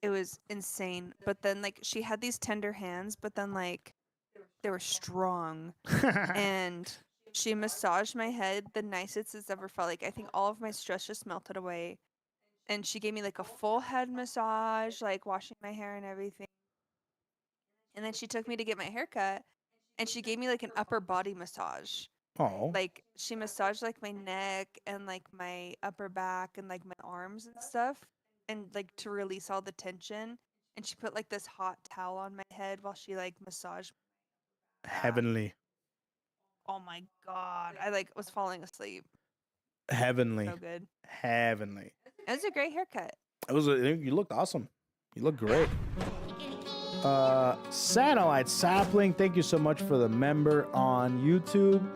It was insane. But then like she had these tender hands, but then like they were strong. And she massaged my head the nicest it's ever felt. Like I think all of my stress just melted away. And she gave me like a full head massage, like washing my hair and everything. And then she took me to get my hair cut and she gave me like an upper body massage. Oh. Like she massaged like my neck and like my upper back and like my arms and stuff. And like to release all the tension. And she put like this hot towel on my head while she like massaged my back. Heavenly. Oh my god. I like was falling asleep. Heavenly. So good. Heavenly. It was a great haircut. You looked awesome. You look great. Satellite Sapling, thank you so much for the member on YouTube.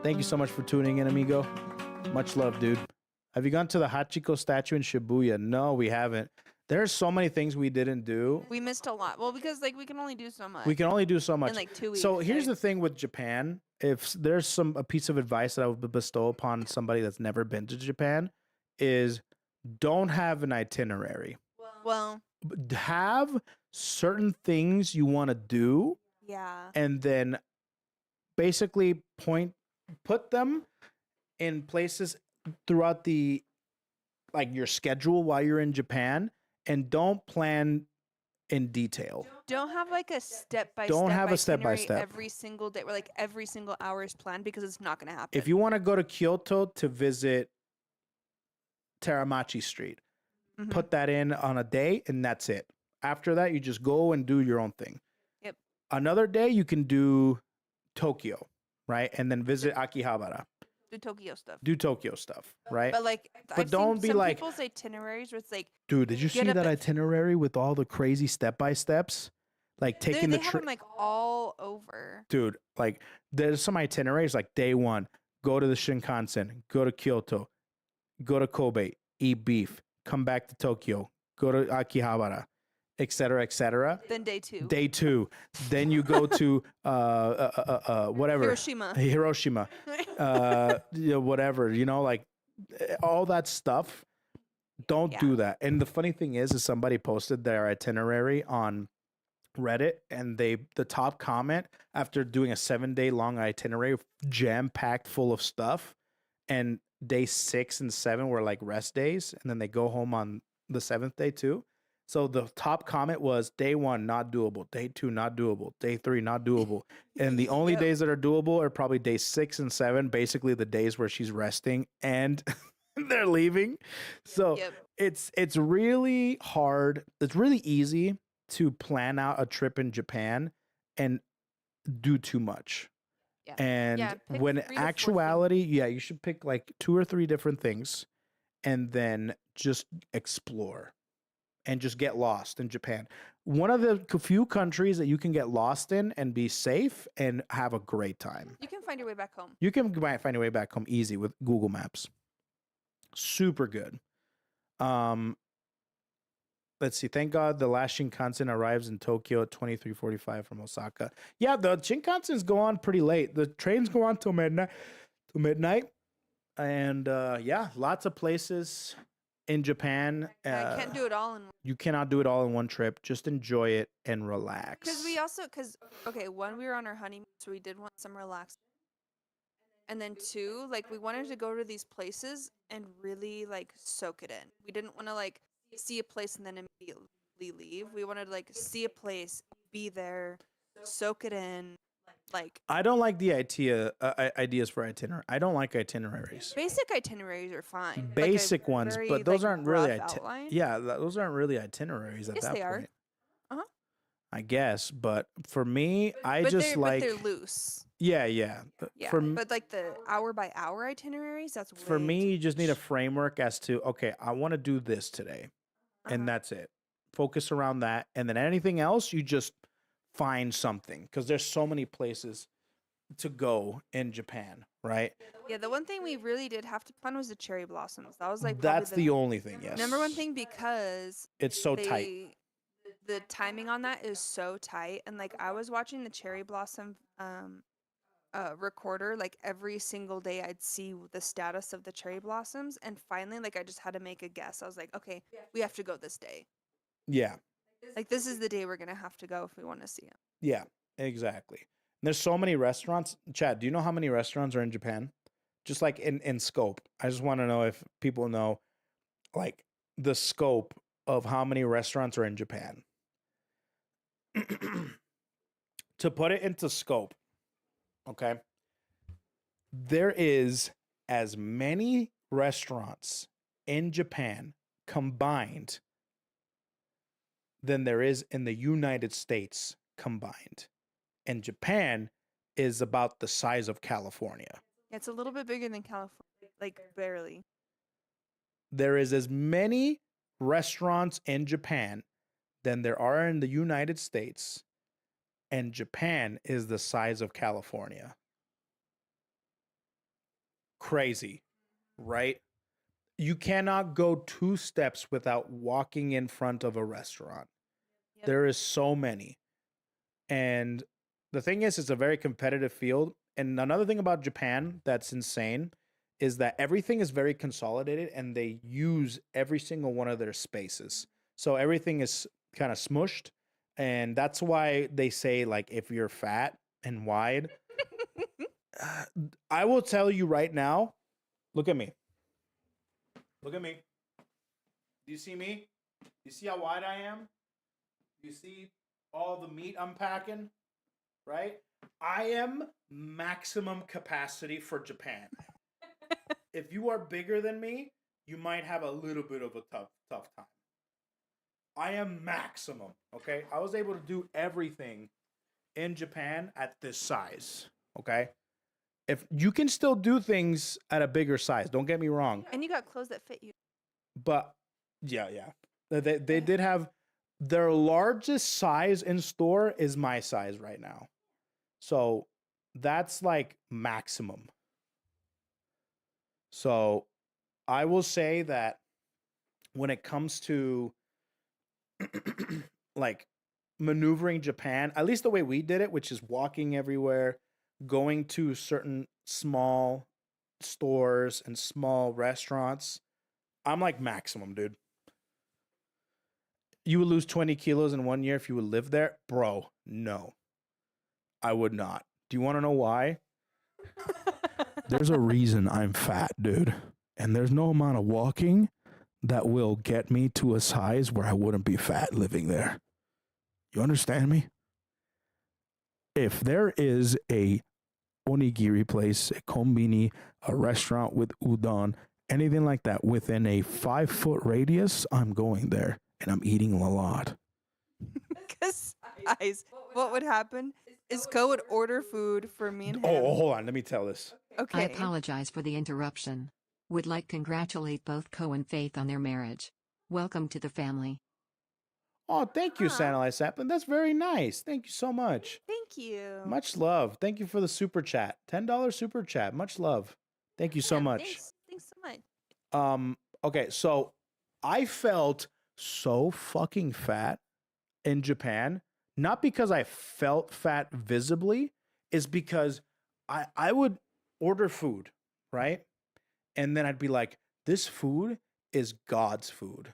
Thank you so much for tuning in, amigo. Much love, dude. Have you gone to the Hachiko statue in Shibuya? No, we haven't. There's so many things we didn't do. We missed a lot. Well, because like we can only do so much. We can only do so much. In like 2 weeks. So here's the thing with Japan. If there's a piece of advice that I would bestow upon somebody that's never been to Japan is don't have an itinerary. Well, have certain things you want to do. Yeah. And then basically put them in places throughout your schedule while you're in Japan, and don't plan in detail. Don't have like a step-by-step. Don't have a step-by-step. Every single day, or like every single hour is planned, because it's not going to happen. If you want to go to Kyoto to visit Teramachi Street, put that in on a day and that's it. After that, you just go and do your own thing. Yep. Another day, you can do Tokyo, right? And then visit Akihabara. Do Tokyo stuff. Do Tokyo stuff, right? But like, But I've don't seen be some like, people's itineraries where it's like, dude, did you get see up that at- itinerary with all the crazy step-by-steps? Like taking they the have trip. them like all over. Dude, like there's some itineraries like day 1, go to the Shinkansen, go to Kyoto, go to Kobe, eat beef, come back to Tokyo, go to Akihabara, etc., etc. Then day 2. Day 2, then you go to whatever Hiroshima. whatever, like all that stuff. Don't do that. And the funny thing is somebody posted their itinerary on Reddit, and the top comment after doing a 7-day long itinerary jam packed full of stuff, and day 6 and 7 were like rest days, and then they go home on the 7th day too. So the top comment was day 1 not doable, day 2 not doable, day 3 not doable, and the only days that are doable are probably day 6 and 7, basically the days where she's resting and they're leaving. So it's really hard. It's really easy to plan out a trip in Japan and do too much. Yeah. And when in actuality, you should pick like 2 or 3 different things and then just explore and just get lost in Japan. One of the few countries that you can get lost in and be safe and have a great time. You can find your way back home. You can find your way back home easy with Google Maps. Super good. Let's see. Thank God the last Shinkansen arrives in Tokyo at 23:45 from Osaka. Yeah, the Shinkansens go on pretty late. The trains go on till midnight. And lots of places in Japan. I can't do it all in one. You cannot do it all in one trip. Just enjoy it and relax. Because one, we were on our honeymoon, so we did want some relaxing. And then 2, like we wanted to go to these places and really like soak it in. We didn't want to like see a place and then immediately leave. We wanted to like see a place, be there, soak it in. Like, I don't like the ideas for itinerary. I don't like itineraries. Basic itineraries are fine. Basic ones, but those aren't really those aren't really itineraries at yes, that they point. Are. I guess, but for me, but they're loose. Yeah. Yeah, but like the hour by hour itineraries, that's way for me. too You just need a much. framework as to okay, I want to do this today, and that's it. Focus around that, and then anything else, you just find something because there's so many places to go in Japan, right? Yeah, the one thing we really did have to plan was the cherry blossoms. That was like That's the only thing. Yes, number one thing because it's so tight. The timing on that is so tight, and like I was watching the cherry blossom recorder like every single day. I'd see the status of the cherry blossoms, and finally like I just had to make a guess. I was like, okay, we have to go this day. Yeah. Like this is the day we're gonna have to go if we want to see them. Yeah, exactly. And there's so many restaurants. Chad, do you know how many restaurants are in Japan? Just like in scope. I just want to know if people know like the scope of how many restaurants are in Japan. To put it into scope, okay? There is as many restaurants in Japan combined than there is in the United States combined. And Japan is about the size of California. It's a little bit bigger than California, like barely. There is as many restaurants in Japan than there are in the United States, and Japan is the size of California. Crazy, right? You cannot go 2 steps without walking in front of a restaurant. Yep. There is so many. And the thing is, it's a very competitive field. And another thing about Japan that's insane is that everything is very consolidated and they use every single one of their spaces. So everything is kind of smushed. And that's why they say, like, if you're fat and wide, I will tell you right now, look at me. Look at me. Do you see me? You see how wide I am? You see all the meat I'm packing? Right? I am maximum capacity for Japan. If you are bigger than me, you might have a little bit of a tough time. I am maximum. Okay, I was able to do everything in Japan at this size. Okay, if you can still do things at a bigger size, don't get me wrong. And you got clothes that fit you. But yeah, they did have their largest size in store is my size right now, so that's like maximum. So I will say that when it comes to like maneuvering Japan, at least the way we did it, which is walking everywhere, going to certain small stores and small restaurants, I'm like maximum, dude. You would lose 20 kilos in 1 year if you would live there? Bro, no. I would not. Do you want to know why? There's a reason I'm fat, dude. And there's no amount of walking that will get me to a size where I wouldn't be fat living there. You understand me? If there is a onigiri place, a kombini, a restaurant with udon, anything like that within a 5-foot radius, I'm going there and I'm eating a lot. Because, guys, what would happen is Ko would order food for me and him. Oh, hold on. Let me tell this. Okay. I apologize for the interruption. Would like congratulate both Ko and Faith on their marriage. Welcome to the family. Oh, thank you, Aw. Sanalai Saplin. That's very nice. Thank you so much. Thank you. Much love. Thank you for the super chat. $10 super chat. Much love. Thank you so Yeah, much. Thanks so much. Okay, so I felt so fucking fat in Japan, not because I felt fat visibly, is because I would order food, right? And then I'd be like, this food is God's food.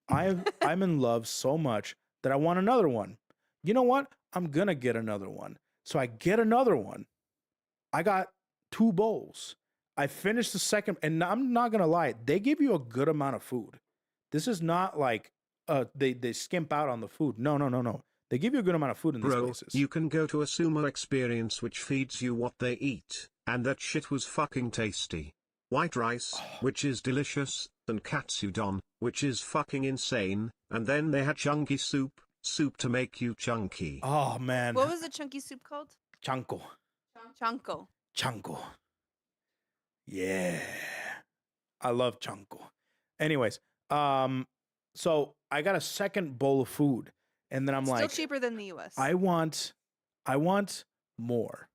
I'm in love so much that I want another one. You know what? I'm gonna get another one. So I get another one. I got 2 bowls. I finished the second, and I'm not gonna lie, they give you a good amount of food. This is not like they skimp out on the food. No. They give you a good amount of food in these Bro, places. you can go to a sumo experience which feeds you what they eat, and that shit was fucking tasty. White rice, which is delicious, and katsudon, which is fucking insane, and then they had chunky soup to make you chunky. Oh man. What was the chunky soup called? Chanko. Chanko. Chanko. Yeah. I love chanko. Anyways, so I got a second bowl of food, and then I'm Still like, cheaper than the US. I want more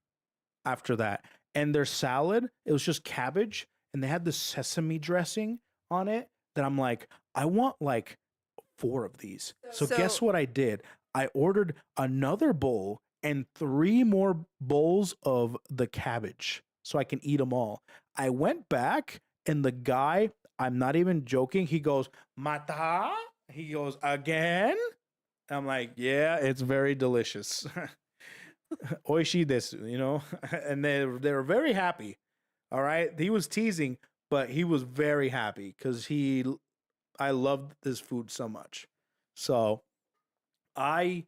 after that. And their salad, it was just cabbage, and they had the sesame dressing on it that I'm like, I want like 4 of these. So guess what I did? I ordered another bowl and 3 more bowls of the cabbage so I can eat them all. I went back, and the guy, I'm not even joking, he goes, Mata? He goes, again? I'm like, yeah, it's very delicious. Oishi desu, you know? And they were very happy. All right? He was teasing, but he was very happy because I loved this food so much. So oh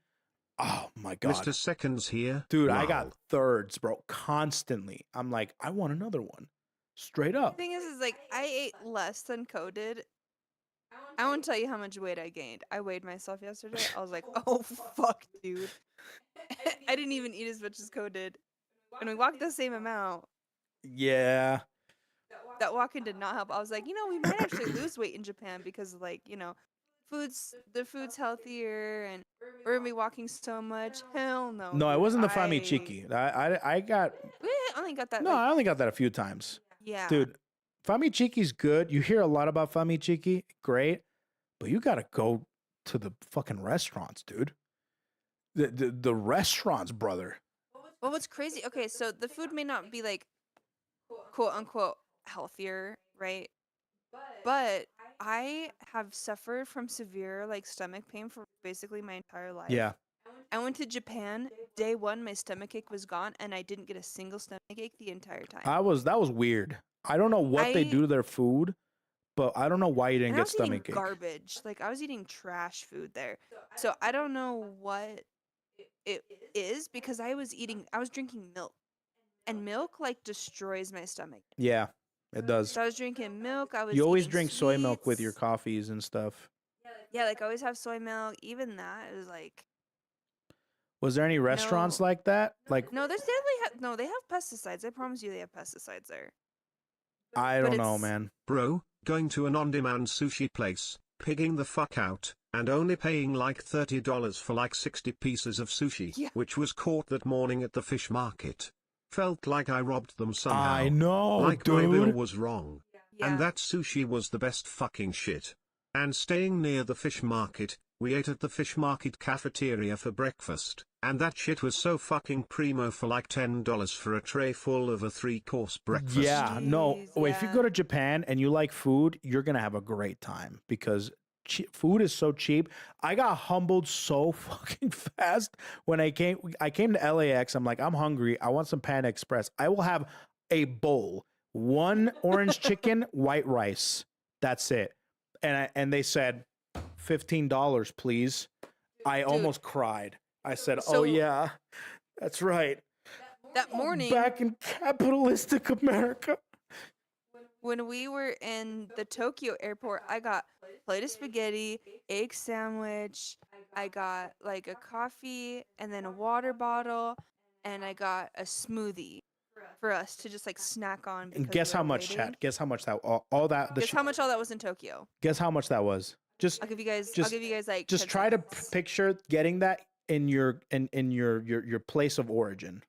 my God. Mr. Seconds here. Dude, Wow. I got thirds, bro, constantly. I'm like, I want another one. Straight The up. thing is like, I ate less than Ko did. I won't tell you how much weight I gained. I weighed myself yesterday. I was like, oh, fuck, dude. I didn't even eat as much as Ko did. And we walked the same amount. Yeah. That walking did not help. I was like, we might actually lose weight in Japan because, like, the food's healthier and we're gonna be walking so much. Hell no. No, it dude. wasn't the Famichiki. I got We only got that. no, I only got that a few times. Yeah. Dude, Famichiki's good. You hear a lot about Famichiki. Great. But you got to go to the fucking restaurants, dude. The restaurants, brother. Well, what's crazy? Okay, so the food may not be like quote unquote healthier, right? But I have suffered from severe like stomach pain for basically my entire life. Yeah. I went to Japan. Day 1, my stomach ache was gone, and I didn't get a single stomach ache the entire time. That was weird. I don't know what they I- do to their food, but I don't know why you didn't And I get was eating stomach ache. garbage. Like I was eating trash food there. So I don't know what it is because I was drinking milk. And milk like destroys my stomach. Yeah, it does. So I was drinking milk. I was You always eating drink soy milk with your sweets. coffees and stuff. Yeah, like I always have soy milk. Even that is like Was there any restaurants No. like that? Like, no. There's definitely no. They have pesticides. I promise you, they have pesticides there. I but don't know, it's- man. Bro, going to an on-demand sushi place, pigging the fuck out, and only paying like $30 for like 60 pieces of sushi, Yeah. which was caught that morning at the fish market. Felt like I robbed them somehow. I know, like dude. my bill was wrong. Yeah. And that sushi was the best fucking shit. And staying near the fish market, we ate at the fish market cafeteria for breakfast, and that shit was so fucking primo for like $10 for a tray full of a 3-course breakfast. Yeah, no. Jeez, If you yeah. go to Japan and you like food, you're gonna have a great time because food is so cheap. I got humbled so fucking fast when I came. I came to LAX. I'm like, I'm hungry. I want some Panda Express. I will have a bowl, one orange chicken, white rice. That's it. And they said $15, please. I almost cried. I said, So- oh yeah, that's right. that morning Back in capitalistic America. when we were in the Tokyo airport, I got a plate of spaghetti, egg sandwich. I got like a coffee and then a water bottle, and I got a smoothie for us to just like snack on. And because guess we how were much, waiting. chat? Guess how much that all that. Guess how much all that was in Tokyo? Guess how much that was. Just I'll give you guys. I'll just- give you guys like. just 10 try to seconds. picture getting that in your place of origin.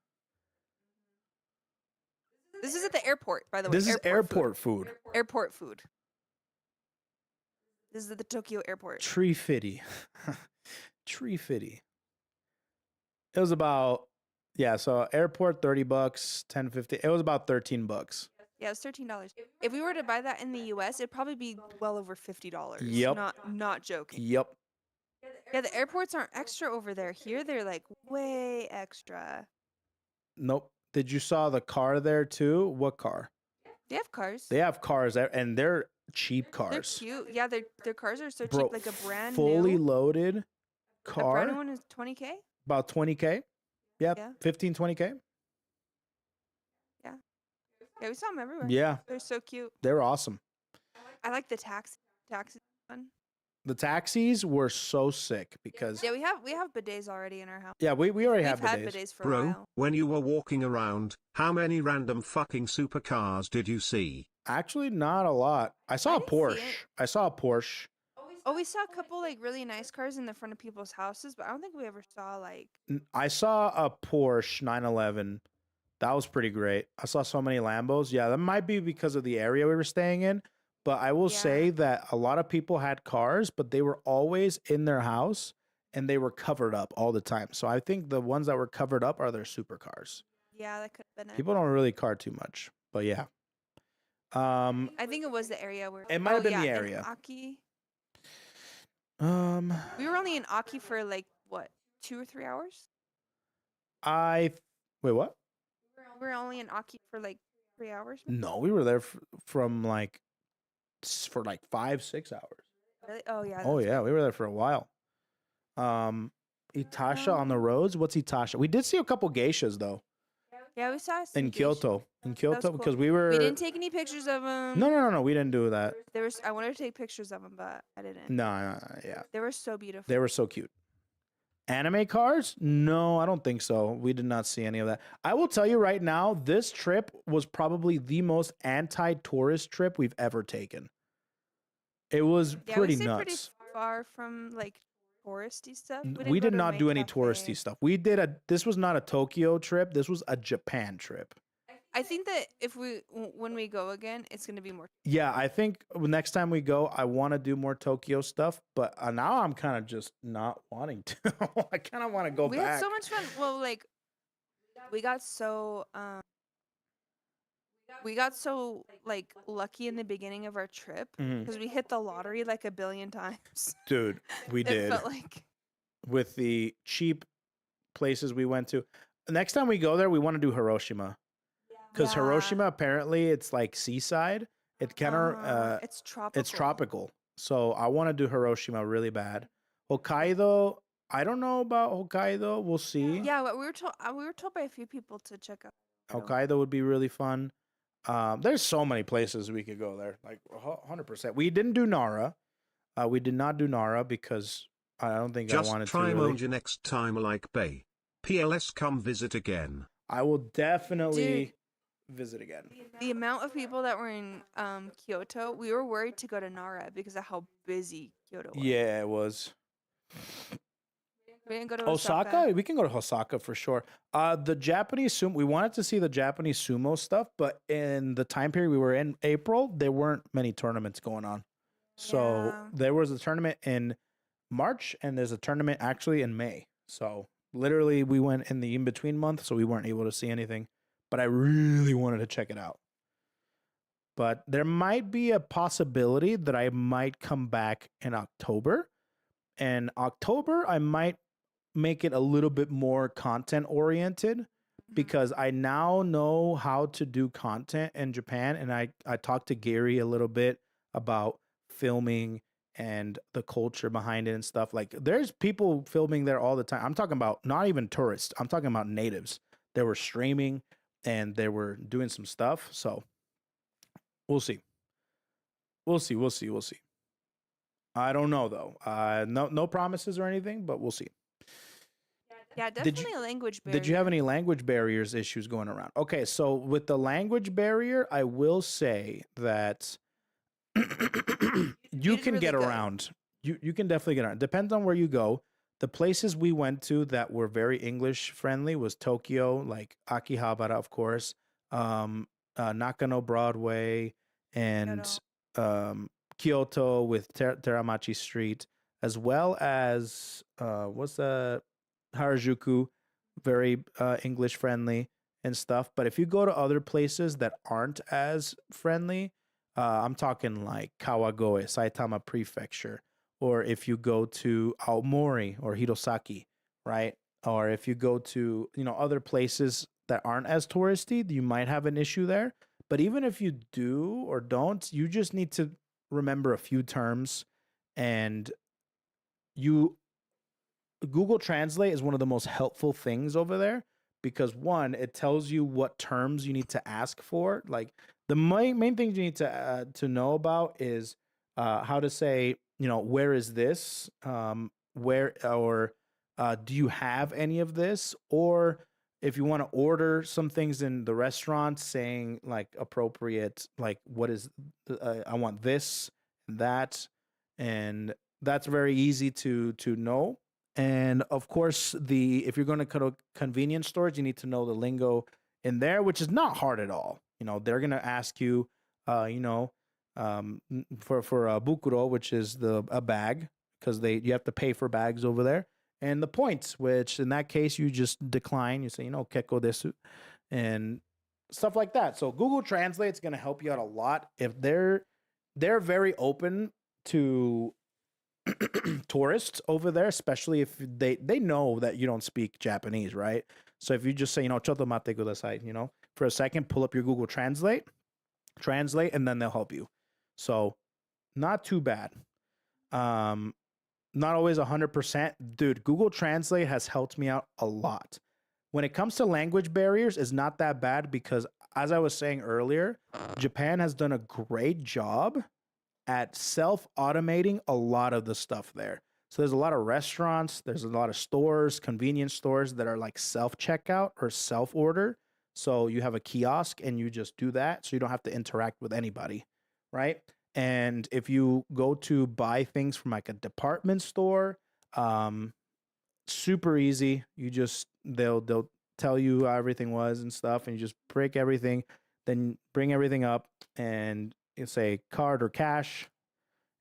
This is at the airport, by the way. This is airport food. Airport food. This is at the Tokyo airport. Tree fitty. Tree fitty. It was about so airport $30, $10.50. It was about $13. Yeah, it was $13. If we were to buy that in the U.S., it'd probably be well over $50. Yep. Not joking. Yep. Yeah, the airports aren't extra over there. Here, they're like way extra. Nope. Did you saw the car there too? What car? They have cars. They have cars there, and they're cheap They're cars. cute. Yeah, their cars are so Bro, cheap. Like a brand fully new. loaded A car, brand new one is $20K. about 20K. Yeah, Yeah. 15, 20K. Yeah, we saw them everywhere. Yeah, They're so cute. they're awesome. I like the taxis. Fun. The taxis were so sick because Yeah, we have bidets already in our house. we already We've have had bidets. bidets for a Bro, while. when you were walking around, how many random fucking supercars did you see? Actually, not a lot. I saw a didn't see Porsche. it. I saw a Porsche. Oh, we saw a couple like really nice cars in the front of people's houses, but I don't think we ever saw like. I saw a Porsche 911. That was pretty great. I saw so many Lambos. Yeah, that might be because of the area we were staying in. But I will say Yeah. that a lot of people had cars, but they were always in their house and they were covered up all the time. So I think the ones that were covered up are their supercars. Yeah, that could have been it. People don't really car too much, but yeah. I think it was the area where. It might have been the in area. Aki. Um, We were only in Aki for like what, 2 or 3 hours? wait, what? We were only in Aki for like 3 hours. No, we were there from like for like 5-6 hours. Really? Oh yeah. Oh that's yeah, we were there for a while. Itasha on the roads. What's Itasha? We did see a couple geishas though Yeah, we saw some in geishas. Kyoto. In Kyoto cool. because we were. We didn't take any pictures of them. No. We didn't do that. There was. I wanted to take pictures of them, but I didn't. No. Yeah, They were so beautiful. they were so cute. Anime cars? No, I don't think so. We did not see any of that. I will tell you right now, this trip was probably the most anti-tourist trip we've ever taken. It was Yeah, pretty we stayed nuts. pretty far from like touristy stuff. We didn't go did to not Main do any Cafe. touristy stuff. This was not a Tokyo trip. This was a Japan trip. I think that if when we go again, it's gonna be more. Yeah, I think next time we go, I want to do more Tokyo stuff, but now I'm kind of just not wanting to. I kind of want to go We back. had so much fun. Well, like we got so like lucky in the beginning of our trip Mhm. because we hit the lottery like a billion times. Dude, we It did felt like with the cheap places we went to. Next time we go there, we want to do Hiroshima because Yeah. Hiroshima apparently it's like seaside. It kind of it's tropical. it's tropical. So I want to do Hiroshima really bad. Hokkaido, I don't know about Hokkaido. We'll see. Yeah, but we were told by a few people to check out. Hokkaido would be really fun. There's so many places we could go there, like 100%. We didn't do Nara. We did not do Nara because I don't think I Just wanted to try really. Monja next time like Bay. PLS come visit again. I will definitely visit again. The amount of people that were in Kyoto, we were worried to go to Nara because of how busy Kyoto was. Yeah, it was. We didn't go to Osaka? We can go to Osaka for sure. The Japanese sumo, we wanted to see the Japanese sumo stuff, but in the time period we were in, April, there weren't many tournaments going on. So Yeah. there was a tournament in March and there's a tournament actually in May. So literally we went in the in-between month, so we weren't able to see anything. But I really wanted to check it out. But there might be a possibility that I might come back in October. And October, I might make it a little bit more content oriented because I now know how to do content in Japan. And I talked to Gary a little bit about filming and the culture behind it and stuff. Like there's people filming there all the time. I'm talking about not even tourists. I'm talking about natives. They were streaming and they were doing some stuff. So we'll see. We'll see. I don't know though. No promises or anything, but we'll see. Yeah, definitely a language barrier. Did you have any language barriers issues going around? Okay, so with the language barrier, I will say that you can get around. You can definitely get around. Depends on where you go. The places we went to that were very English friendly was Tokyo, like Akihabara, of course, Nakano Broadway, and Kyoto with Teramachi Street, as well as what's the Harajuku, very English friendly and stuff. But if you go to other places that aren't as friendly, I'm talking like Kawagoe, Saitama Prefecture, or if you go to Aomori or Hirosaki, right? Or if you go to, other places that aren't as touristy, you might have an issue there. But even if you do or don't, you just need to remember a few terms, and Google Translate is one of the most helpful things over there because one, it tells you what terms you need to ask for. Like the main things you need to know about is how to say, where is this? Where or do you have any of this? Or if you want to order some things in the restaurant, saying like appropriate, like what is I want this and that, and that's very easy to know. And of course, if you're going to go to convenience stores, you need to know the lingo in there, which is not hard at all. They're going to ask you, for a bukuro, which is a bag, because you have to pay for bags over there, and the points, which in that case you just decline. You say, keko desu, and stuff like that. So Google Translate is going to help you out a lot. If they're very open to tourists over there, especially if they know that you don't speak Japanese, right? So if you just say, choto mate kudasai, for a second, pull up your Google Translate, and then they'll help you. So not too bad. Not always 100%. Dude, Google Translate has helped me out a lot. When it comes to language barriers, it's not that bad because, as I was saying earlier, Japan has done a great job at self-automating a lot of the stuff there. So there's a lot of restaurants, there's a lot of stores, convenience stores that are like self-checkout or self-order. So you have a kiosk and you just do that, so you don't have to interact with anybody, right? And if you go to buy things from like a department store, super easy. They'll tell you how everything was and stuff, and you just break everything, then bring everything up and you say card or cash,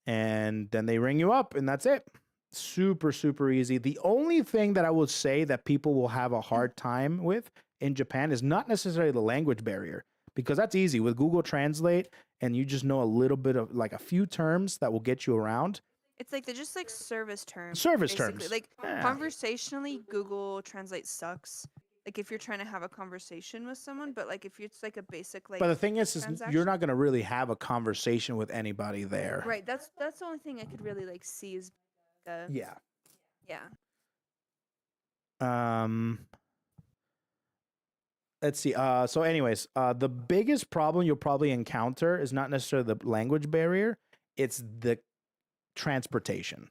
and then they ring you up, and that's it. Super, super easy. The only thing that I would say that people will have a hard time with in Japan is not necessarily the language barrier, because that's easy with Google Translate, and you just know a little bit of like a few terms that will get you around. It's like they're just like service terms. Service basically. terms. Like Yeah. conversationally, Google Translate sucks. Like if you're trying to have a conversation with someone, but like if it's like a basic like. But the thing is transaction- you're not going to really have a conversation with anybody there. Right. That's the only thing I could really like see is. Yeah. Yeah. Let's see. So anyways, the biggest problem you'll probably encounter is not necessarily the language barrier. It's the transportation.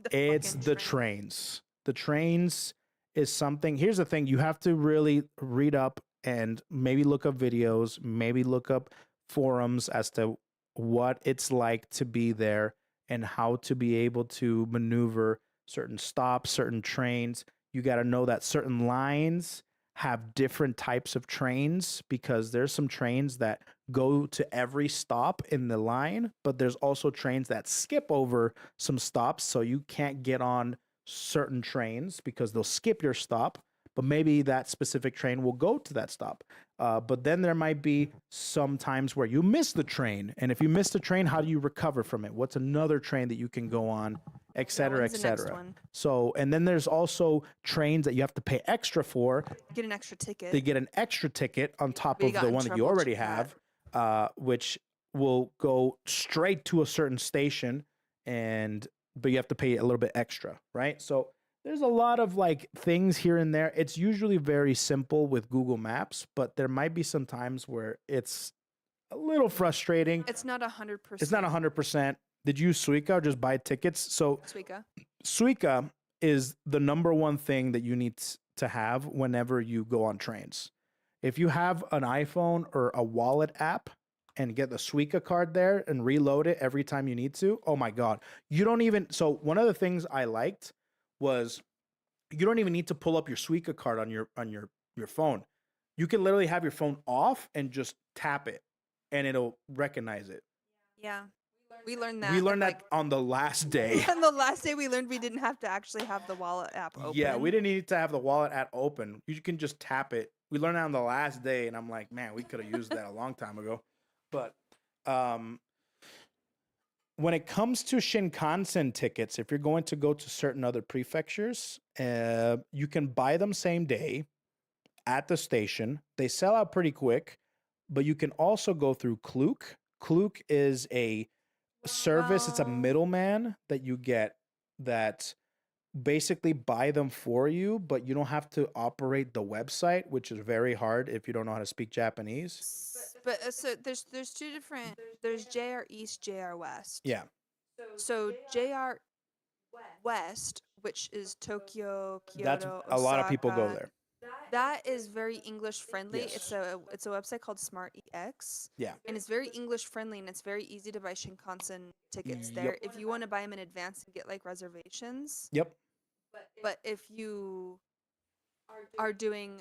The It's fucking the train. trains. The trains is something. Here's the thing: you have to really read up and maybe look up videos, maybe look up forums as to what it's like to be there and how to be able to maneuver certain stops, certain trains. You got to know that certain lines have different types of trains because there's some trains that go to every stop in the line, but there's also trains that skip over some stops, so you can't get on certain trains because they'll skip your stop, but maybe that specific train will go to that stop. But then there might be some times where you miss the train, and if you miss the train, how do you recover from it? What's another train that you can go on, et cetera, et When's the next cetera. one? So, and then there's also trains that you have to pay extra for. Get an extra ticket. They get an extra ticket on top We of got the in one that you trouble already for that. have, which will go straight to a certain station, but you have to pay a little bit extra, right? So there's a lot of like things here and there. It's usually very simple with Google Maps, but there might be some times where it's a little frustrating. It's not 100%. It's not 100%. Did you use Suica or just buy tickets? So Suica. Suica is the number one thing that you need to have whenever you go on trains. If you have an iPhone or a wallet app and get the Suica card there and reload it every time you need to, oh my God. You don't even, so one of the things I liked was you don't even need to pull up your Suica card on your phone. You can literally have your phone off and just tap it and it'll recognize it. Yeah. We learned that. We learned that on the last day. On the last day, we learned we didn't have to actually have the wallet app open. Yeah, we didn't need to have the wallet app open. You can just tap it. We learned that on the last day, and I'm like, man, we could have used that a long time ago. But when it comes to Shinkansen tickets, if you're going to go to certain other prefectures, you can buy them same day at the station. They sell out pretty quick, but you can also go through KoeKoe. KoeKoe is a service. It's a middleman that you get that basically buy them for you, but you don't have to operate the website, which is very hard if you don't know how to speak Japanese. But so there's two different. There's JR East, JR West. Yeah. So JR West, which is Tokyo, Kyoto, That's a lot of people go Osaka, there. That is very English friendly. Yes. It's a website called Smart EX. Yeah. And it's very English friendly, and it's very easy to buy Shinkansen tickets there Yep. if you want to buy them in advance and get like reservations. Yep. But if you are doing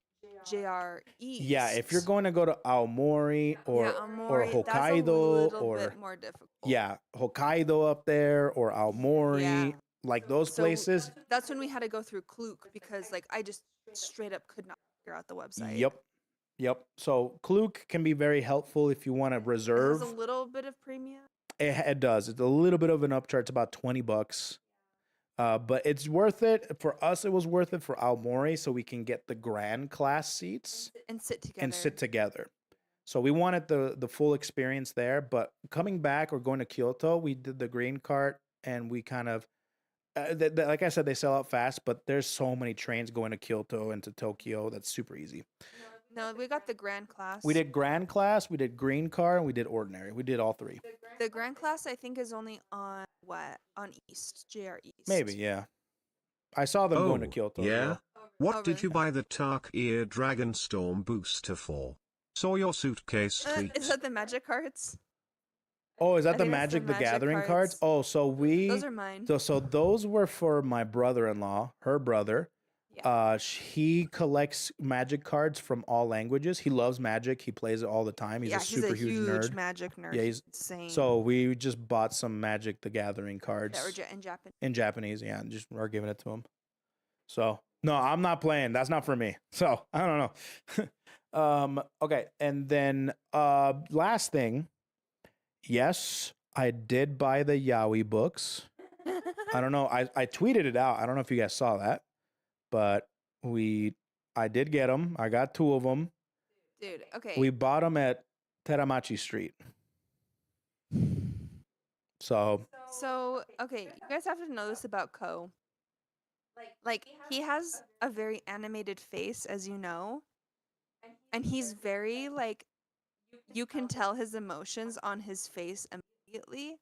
JR East, Yeah, if you're going to go to Aomori or Aomori, or that's a Hokkaido little or bit more difficult. yeah, Hokkaido up there or Aomori, Yeah. like those So places. That's when we had to go through KoeKoe because like I just straight up could not figure out the website. Yep. So KoeKoe can be very helpful if you want to It reserve. has a little bit of premium. It does. It's a little bit of an upcharge. It's about $20. But it's worth it. For us, it was worth it for Aomori so we can get the grand class seats And sit together. together. So we wanted the full experience there. But coming back or going to Kyoto, we did the green cart and we kind of, like I said, they sell out fast, but there's so many trains going to Kyoto and to Tokyo. That's super easy. No, we got the grand class. We did grand class, we did green car, and we did ordinary. We did all three. The grand class. I think is only on East, JR East. Maybe, yeah. I saw them going to Kyoto. as Yeah? well. What Oh, did really? you buy the Tark Ear Dragonstorm booster for? Saw your suitcase tweet. Is that the magic cards? Oh, is that I the think that's the Magic the Magic Gathering cards? cards. Oh, so Those are mine. so those were for my brother-in-law, her brother. Yeah. He collects Magic cards from all languages. He loves Magic. He plays it all the time. He's a super huge nerd. magic nerd. Yeah, he's insane. So we just bought some Magic the Gathering cards that were in Japan. in Japanese. Yeah, and just are giving it to him. So no, I'm not playing. That's not for me. So I don't know. Okay, and then last thing. Yes, I did buy the Yaoi books. I don't know. I tweeted it out. I don't know if you guys saw that, but I did get them. I got 2 of them. Dude, okay. We bought them at Teramachi Street. So Okay, you guys have to know this about Ko. Like, he has a very animated face, as you know, and he's very, like, you can tell his emotions on his face immediately.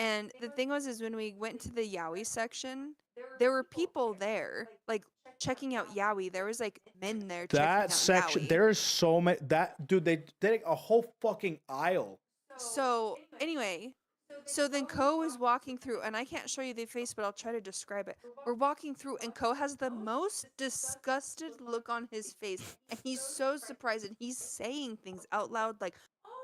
And the thing was, is when we went to the yaoi section, there were people there, like checking out yaoi. There was like men there checking That out section, yaoi. there's so many. That dude, they did a whole fucking aisle. So anyway, so then Ko is walking through, and I can't show you the face, but I'll try to describe it. We're walking through, and Ko has the most disgusted look on his face, and he's so surprised, and he's saying things out loud like,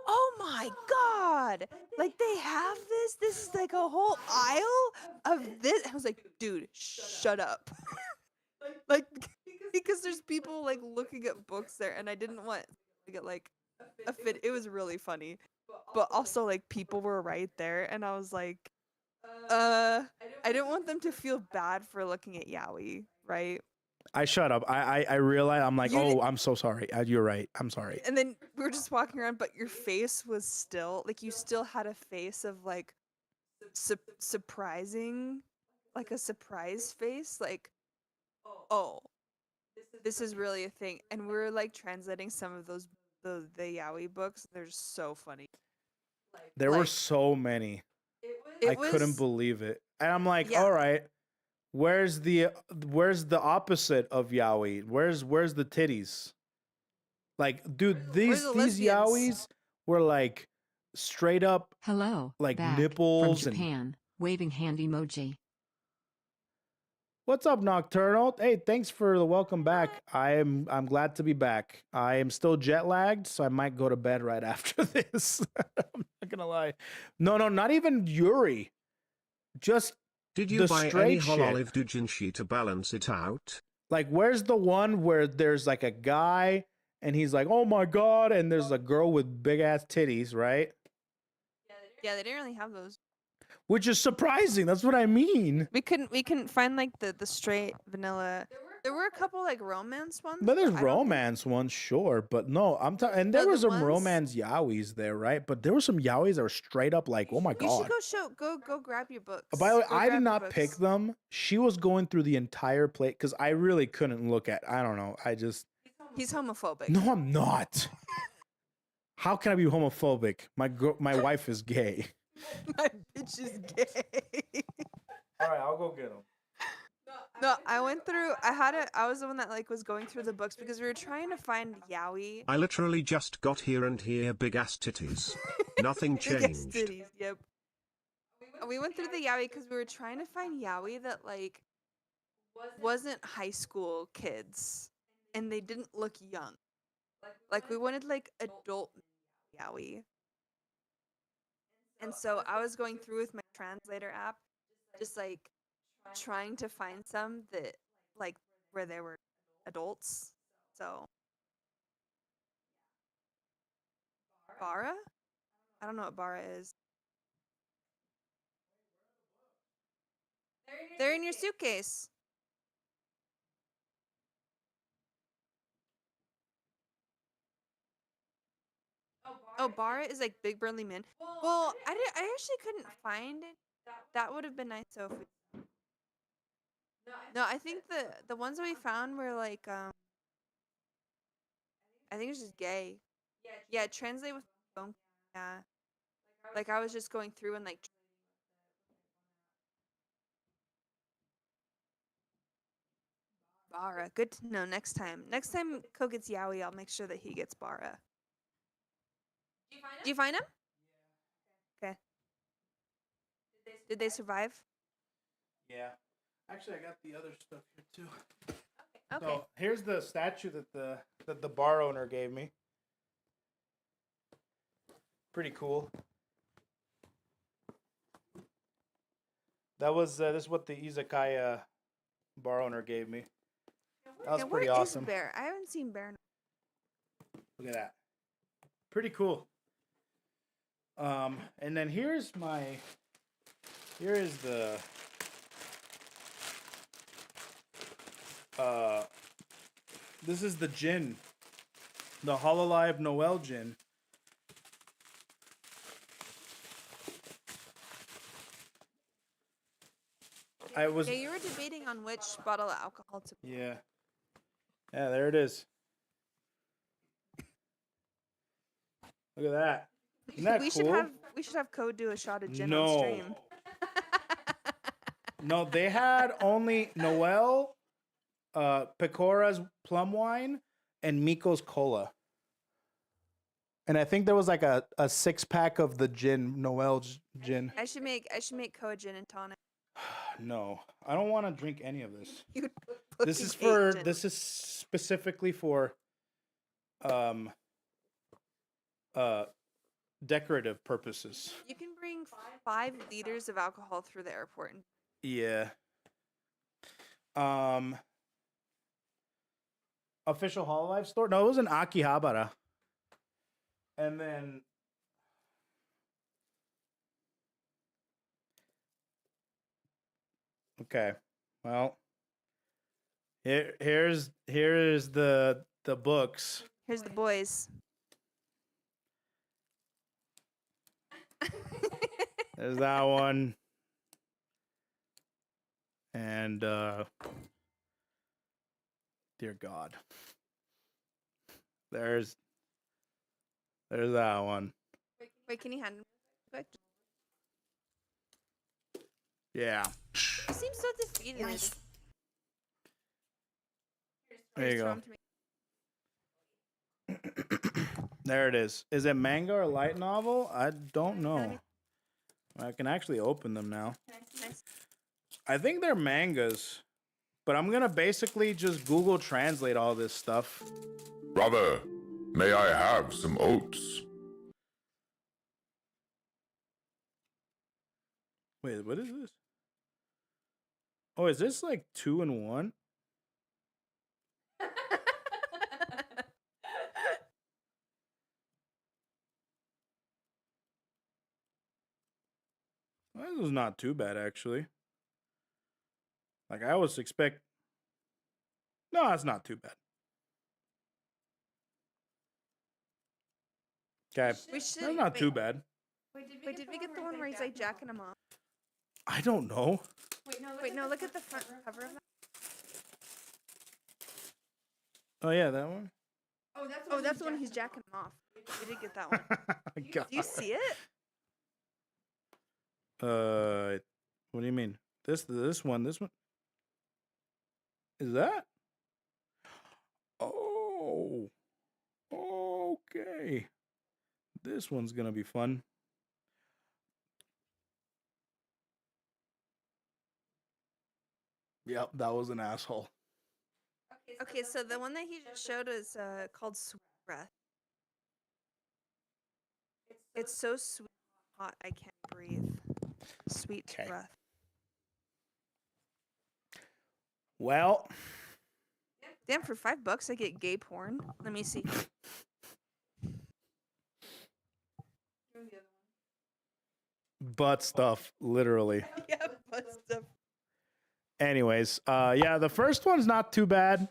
"Oh my god! Like they have this? This is like a whole aisle of this." I was like, "Dude, shut up!" Like because there's people like looking at books there, and I didn't want to get like a fit. It was really funny, but also like people were right there, and I was like, I didn't want them to feel bad for looking at yaoi, right? I shut up. I realized I'm like, You oh, I'm so sorry. You're right. I'm sorry. And then we were just walking around, but your face was still like you still had a face of like surprising, like a surprise face, like, oh, this is really a thing. And we were like translating some of those the yaoi books. They're just so funny. There were Like, so many. I couldn't was- believe it. And I'm like, Yeah. all right, where's the opposite of yaoi? Where's the titties? Like, dude, Where's these the these lesbians? yaois were like straight up Hello, like back nipples from and Japan, waving hand emoji. What's up, Nocturnal? Hey, thanks for the welcome back. I'm glad to be back. I am still jet lagged, so I might go to bed right after this. I'm not gonna lie. No, not even Yuri. Just Did you the buy any straight shit. Hololive Doujinshi to balance it out? Like, where's the one where there's like a guy and he's like, "Oh my god," and there's a girl with big ass titties, right? Yeah, they didn't really have those. Which is surprising. That's what I mean. We couldn't find like the straight vanilla. There were a couple like romance ones. But there's I don't think- romance ones, sure, but no, I'm talking. And there No, were the some ones- romance yaois there, right? But there were some yaois that were straight up like, "Oh my You should god." go grab your books. By the way, Go I grab did your not pick books. them. She was going through the entire plate because I really couldn't look at. I don't know. I just He's homophobic. no, I'm not. How can I be homophobic? My wife is gay. My bitch is gay. All right, I'll go get them. No, I went through. I was the one that like was going through the books because we were trying to find yaoi. I literally just got here and here big ass titties. Nothing Big ass changed. titties, yep. We went through the yaoi because we were trying to find yaoi that like wasn't high school kids, and they didn't look young. Like we wanted like adult yaoi. And so I was going through with my translator app, just like trying to find some that like where they were adults. So Bara? I don't know what Bara is. They're in your suitcase. Oh, Bara is like big burly men. Well, I actually couldn't find it. That would have been nice though. If we... No, I think the ones that we found were like I think it's just gay. Yeah, translate with phone. Yeah. Like I was just going through and like Bara. Good to know next time. Next time Ko gets yaoi, I'll make sure that he gets Bara. Do you find him? Okay. Did they survive? Yeah. Actually, I got the other stuff here too. Okay. So here's the statue that the bar owner gave me. Pretty cool. That was this is what the izakaya bar owner gave me. That was Now, pretty where is awesome. Bear? I haven't seen Bear. Look at that. Pretty cool. And then here is the this is the gin. The Hololive Noel gin. I was Yeah, you were debating on which bottle of alcohol to. Yeah. Yeah, there it is. Look at that. Isn't that we cool? should have Ko do a shot of gin No. on stream. No, they had only Noel, Pecora's plum wine, and Miko's cola. And I think there was like a 6-pack of the gin, Noel's gin. I should make Koa gin and tonic. No, I don't want to drink any of this. You This is fucking hate for gin. this is specifically for decorative purposes. You can bring 5 liters of alcohol through the airport. And Yeah. Official Hololive store? No, it was in Akihabara. And then okay. Well, here's the books. here's the boys. There's that one. And dear God. There's that one. Wait, can you hand me quick? Yeah. You seem so defeated. There you Show go. 'em to me. There it is. Is it manga or light novel? I don't know. I can actually open them now. Nice. I think they're mangas, but I'm gonna basically just Google Translate all this stuff. Brother, may I have some oats? Wait, what is this? Oh, is this like 2 in 1? This is not too bad, actually. Like, I always expect... No, it's not too bad. Okay, We should. that's not too bad. Wait, did we get the one where he's like jacking him off? I don't know. Wait, no, look at the front cover of that. Oh, yeah, that one? Oh, that's the one he's jacking him off. We did get that one. God. Do you see it? What do you mean? This one? Is that? Oh, okay. This one's gonna be fun. Yep, that was an asshole. Okay, so the one that he just showed is called Sweet Breath. It's so sweet, hot, I can't breathe. Sweet Okay. breath. Well, Damn, for $5 I get gay porn. Let me see. butt stuff, literally. Yeah, butt stuff. Anyways, yeah, the first one's not too bad.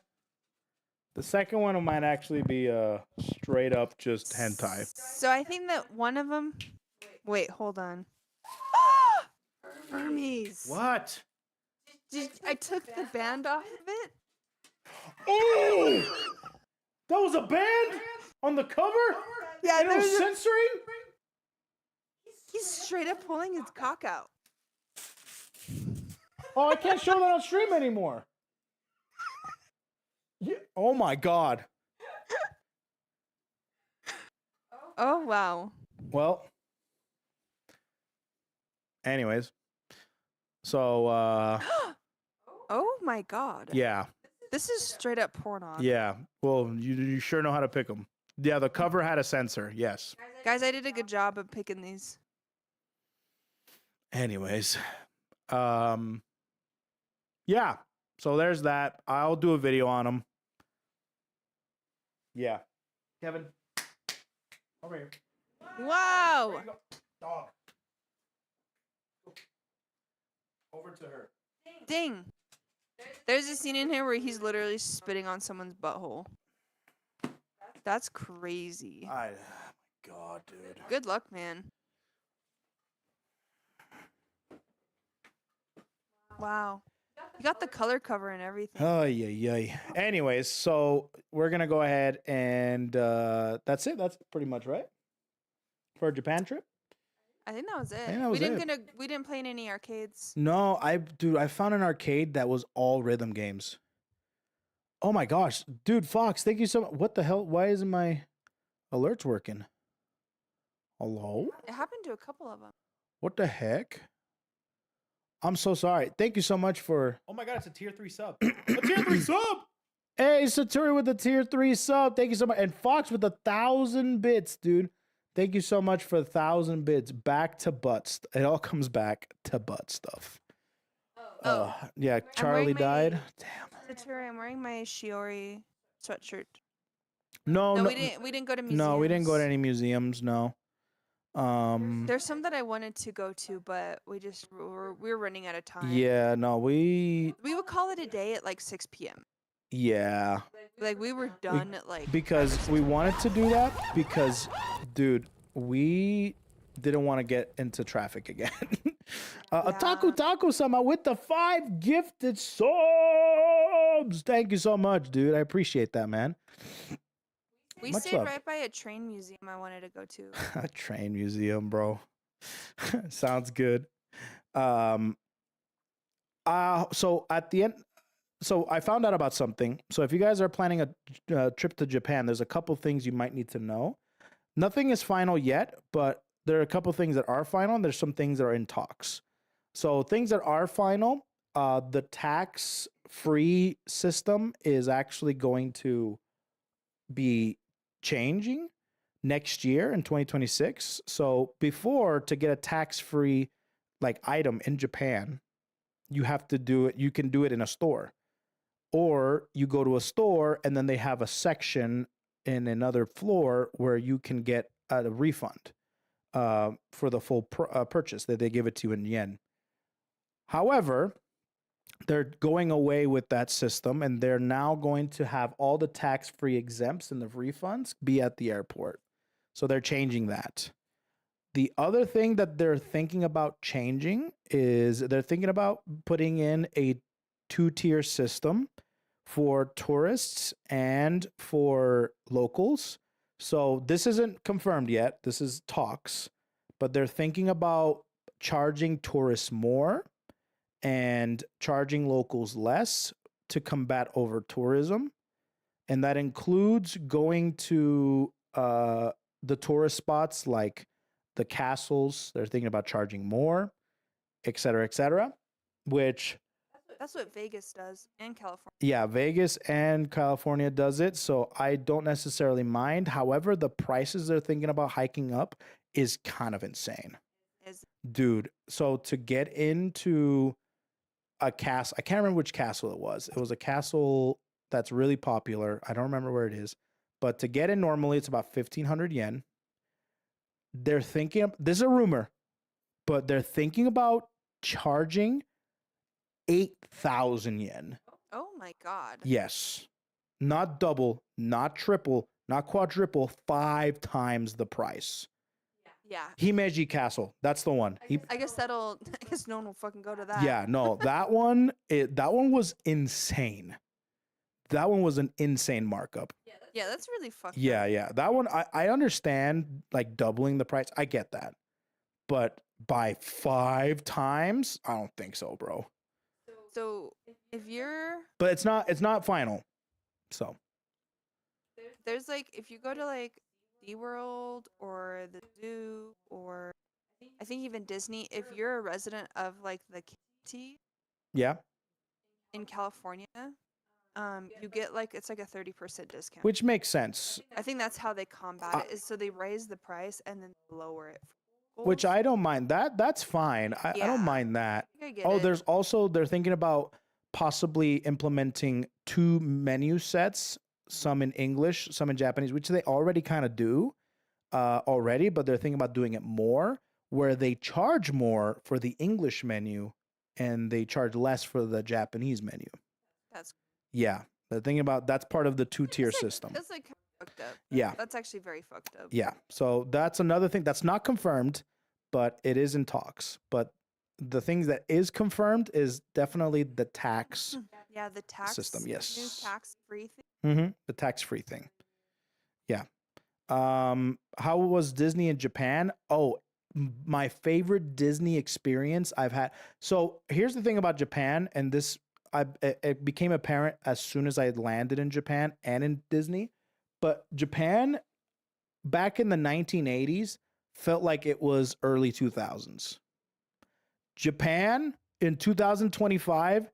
The second one might actually be straight up just hentai. So I think that one of them. Wait, hold on. Hermes. What? I took the band off of it. Oh! That was a band on the cover? Yeah, And it was there's a, censoring? he's straight up pulling his cock out. Oh, I can't show that on stream anymore. Yeah. Oh my God. Oh wow. Well. Anyways. So, Oh my god. yeah. This is straight up porn on. Yeah. Well, you sure know how to pick them. Yeah, the cover had a censor. Yes. Guys, I did a good job of picking these. Anyways. Yeah. So there's that. I'll do a video on them. Yeah. Kevin. Over here. Wow. There you go. Dog. Over to her. Ding. There's a scene in here where he's literally spitting on someone's butthole. That's crazy. Oh my God, dude. Good luck, man. Wow. You got the color cover and everything. Oh, yeah. Anyways, so we're going to go ahead and that's it. That's pretty much right for a Japan trip. I think that was it. think that was We didn't play in any arcades. No, I found an arcade that was all rhythm games. Oh my gosh, dude, Fox, thank you so much. What the hell? Why isn't my alerts working? Hello? It happened to a couple of them. What the heck? I'm so sorry. Thank you so much for. Oh my god, it's a tier 3 sub. A tier 3 sub. Hey, Saturi with the tier 3 sub. Thank you so much. And Fox with 1,000 bits, dude. Thank you so much for 1,000 bits. Back to butt. It all comes back to butt stuff. Yeah, Charlie died. Damn. Saturi, I'm wearing my Shiori sweatshirt. No, We didn't go to museums. No, we didn't go to any museums. No. There's some that I wanted to go to, but we were running out of time. Yeah, no, we would call it a day at like 6 p.m. Yeah. Like we were done at like because we wanted to do that because, dude, we didn't want to get into traffic again. Otaku Taco Sama with the 5 gifted subs. Thank you so much, dude. I appreciate that, man. We Much stayed love. right by a train museum I wanted to go to. A train museum, bro. Sounds good. So at the end, so I found out about something. So if you guys are planning a trip to Japan, there's a couple things you might need to know. Nothing is final yet, but there are a couple things that are final, and there's some things that are in talks. So things that are final, the tax-free system is actually going to be changing next year in 2026. So before, to get a tax-free like item in Japan, you have to do it. You can do it in a store, or you go to a store and then they have a section in another floor where you can get a refund for the full purchase that they give it to you in yen. However, they're going away with that system, and they're now going to have all the tax-free exempts and the refunds be at the airport. So they're changing that. The other thing that they're thinking about changing is they're thinking about putting in a 2-tier system for tourists and for locals. So this isn't confirmed yet. This is talks, but they're thinking about charging tourists more and charging locals less to combat over tourism. And that includes going to the tourist spots like the castles. They're thinking about charging more, et cetera, which... That's what Vegas does, and California. Yeah, Vegas and California does it, so I don't necessarily mind. However, the prices they're thinking about hiking up is kind of insane. Dude, so to get into a castle, I can't remember which castle it was. It was a castle that's really popular. I don't remember where it is. But to get in normally, it's about 1,500 yen. They're thinking, this is a rumor, but they're thinking about charging 8,000 yen. Oh my god. Yes. Not double, not triple, not quadruple, 5 times the price. Yeah. Himeji Castle. That's the one. I guess no one will fucking go to that. Yeah, no, that one was insane. That one was an insane markup. Yeah, that's really fucked up. Yeah. That one, I understand, like, doubling the price. I get that. But by 5 times? I don't think so, bro. So if you're... But it's not final. So. There's, like, if you go to, like, SeaWorld or the zoo or I think even Disney, if you're a resident of, like, the county... Yeah. In California... you get it's like a 30% discount. Which makes sense. I think that's how they combat it, is so they raise the price and then lower it. Which I don't mind. That's fine. I don't mind that. I get Oh, it. there's also, they're thinking about possibly implementing 2 menu sets, some in English, some in Japanese, which they already kind of do already, but they're thinking about doing it more, where they charge more for the English menu and they charge less for the Japanese menu. Yeah, they're thinking about, that's part of the 2-tier system. That's like kind of fucked up. Yeah. That's actually very fucked up. Yeah, so that's another thing that's not confirmed, but it is in talks. But the things that is confirmed is definitely the tax. Yeah, the tax system. Yes. New tax-free thing. Mm-hmm. The tax-free thing. Yeah. How was Disney in Japan? Oh, my favorite Disney experience I've had. So here's the thing about Japan, and it became apparent as soon as I had landed in Japan and in Disney. But Japan back in the 1980s felt like it was early 2000s. Japan in 2025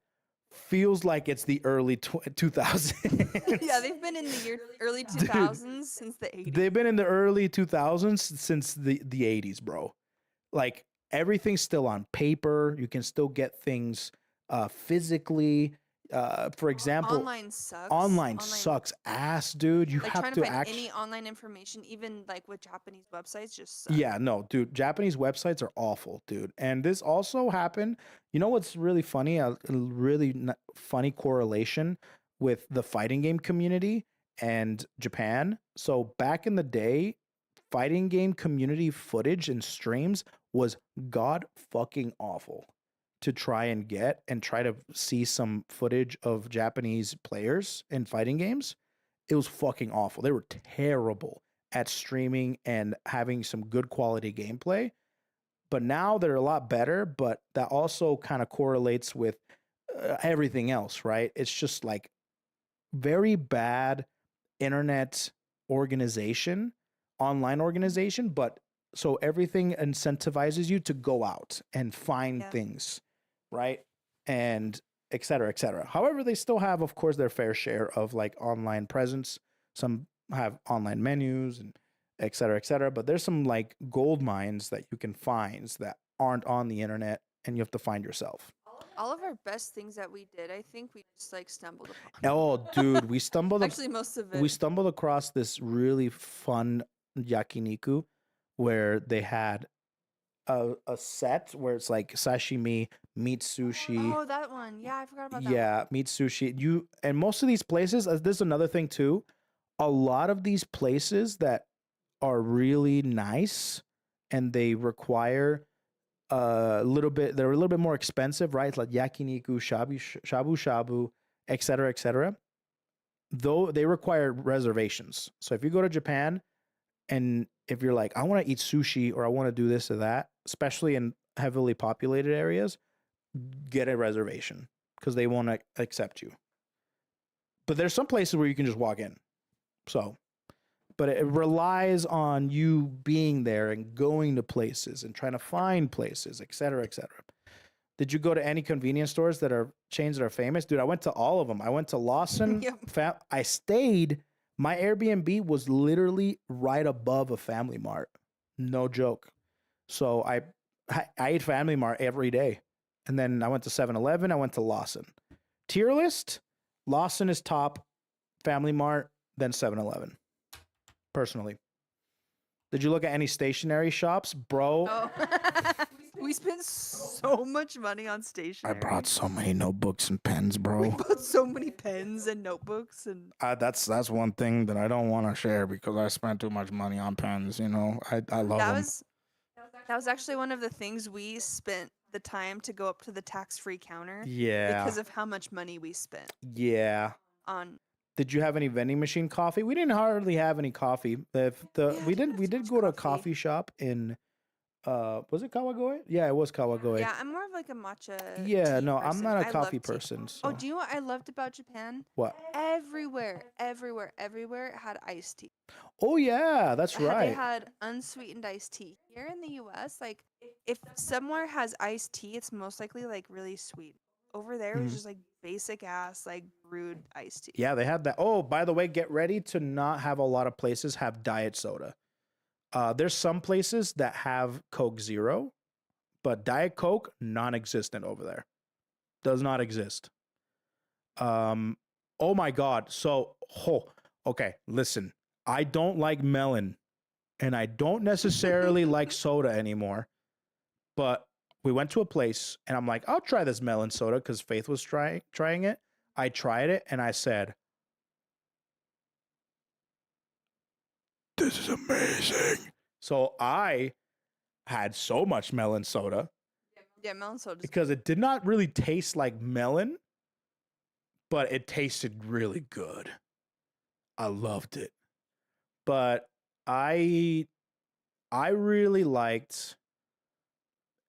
feels like it's the early 2000s. Yeah, they've been in the early 2000s since the 80s. They've been in the early 2000s since the 80s, bro. Like everything's still on paper. You can still get things physically. For example, Online sucks ass, dude. You like have trying to to find actually. any online information, even like with Japanese websites, just suck. Yeah, no, dude. Japanese websites are awful, dude. And this also happened. You know what's really funny? A really funny correlation with the fighting game community and Japan. So back in the day, fighting game community footage and streams was god fucking awful to try and get and try to see some footage of Japanese players in fighting games. It was fucking awful. They were terrible at streaming and having some good quality gameplay. But now they're a lot better, but that also kind of correlates with everything else, right? It's just like very bad internet organization, online organization, but so everything incentivizes you to go out and find things, right? And et cetera, et cetera. However, they still have, of course, their fair share of like online presence. Some have online menus and et cetera, et cetera. But there's some like gold mines that you can find that aren't on the internet and you have to find yourself. All of our best things that we did, I think we just like stumbled upon. Oh, dude, we stumbled. Actually, most of it. We stumbled across this really fun yakiniku where they had a set where it's like sashimi, meat sushi. Oh, that one. Yeah, I forgot about that. Yeah, meat sushi. And most of these places, this is another thing too. A lot of these places that are really nice and they require a little bit, they're a little bit more expensive, right? It's like yakiniku, shabu shabu, et cetera, though they require reservations. So if you go to Japan and if you're like, I want to eat sushi or I want to do this or that, especially in heavily populated areas, get a reservation because they won't accept you. But there's some places where you can just walk in. So, but it relies on you being there and going to places and trying to find places, et cetera, et cetera. Did you go to any convenience stores that are chains that are famous? Dude, I went to all of them. I went to Lawson. Yep. I stayed. My Airbnb was literally right above a Family Mart. No joke. So I ate Family Mart every day. And then I went to 7-Eleven. I went to Lawson. Tier list, Lawson is top, Family Mart, then 7-Eleven. Personally. Did you look at any stationery shops? Bro. Oh. We spent so much money on stationery. I brought so many notebooks and pens, bro. We bought so many pens and notebooks and that's one thing that I don't want to share because I spent too much money on pens, you know. I love them. That was actually one of the things we spent the time to go up to the tax-free counter. Yeah. Because of how much money we spent. Yeah. On Did you have any vending machine coffee? We didn't hardly have any coffee. We did go to a coffee shop in was it Kawagoe? Yeah, it was Kawagoe. Yeah, I'm more of like a matcha. Yeah, tea no, person. I'm not a I coffee love tea. person. So. Oh, do you know what I loved about Japan? What? Everywhere had iced tea. Oh yeah, that's right. They had unsweetened iced tea. Here in the US, like if somewhere has iced tea, it's most likely like really sweet. Over there, it was just like basic ass like brewed iced tea. Yeah, they had that. Oh, by the way, get ready to not have a lot of places have diet soda. There's some places that have Coke Zero, but Diet Coke non-existent over there. Does not exist. Oh my God. So, okay, listen. I don't like melon, and I don't necessarily like soda anymore. But we went to a place, and I'm like, I'll try this melon soda because Faith was trying it. I tried it, and I said, this is amazing. So I had so much melon soda. Yeah, melon soda. Because it did not really taste like melon, but it tasted really good. I loved it. But I really liked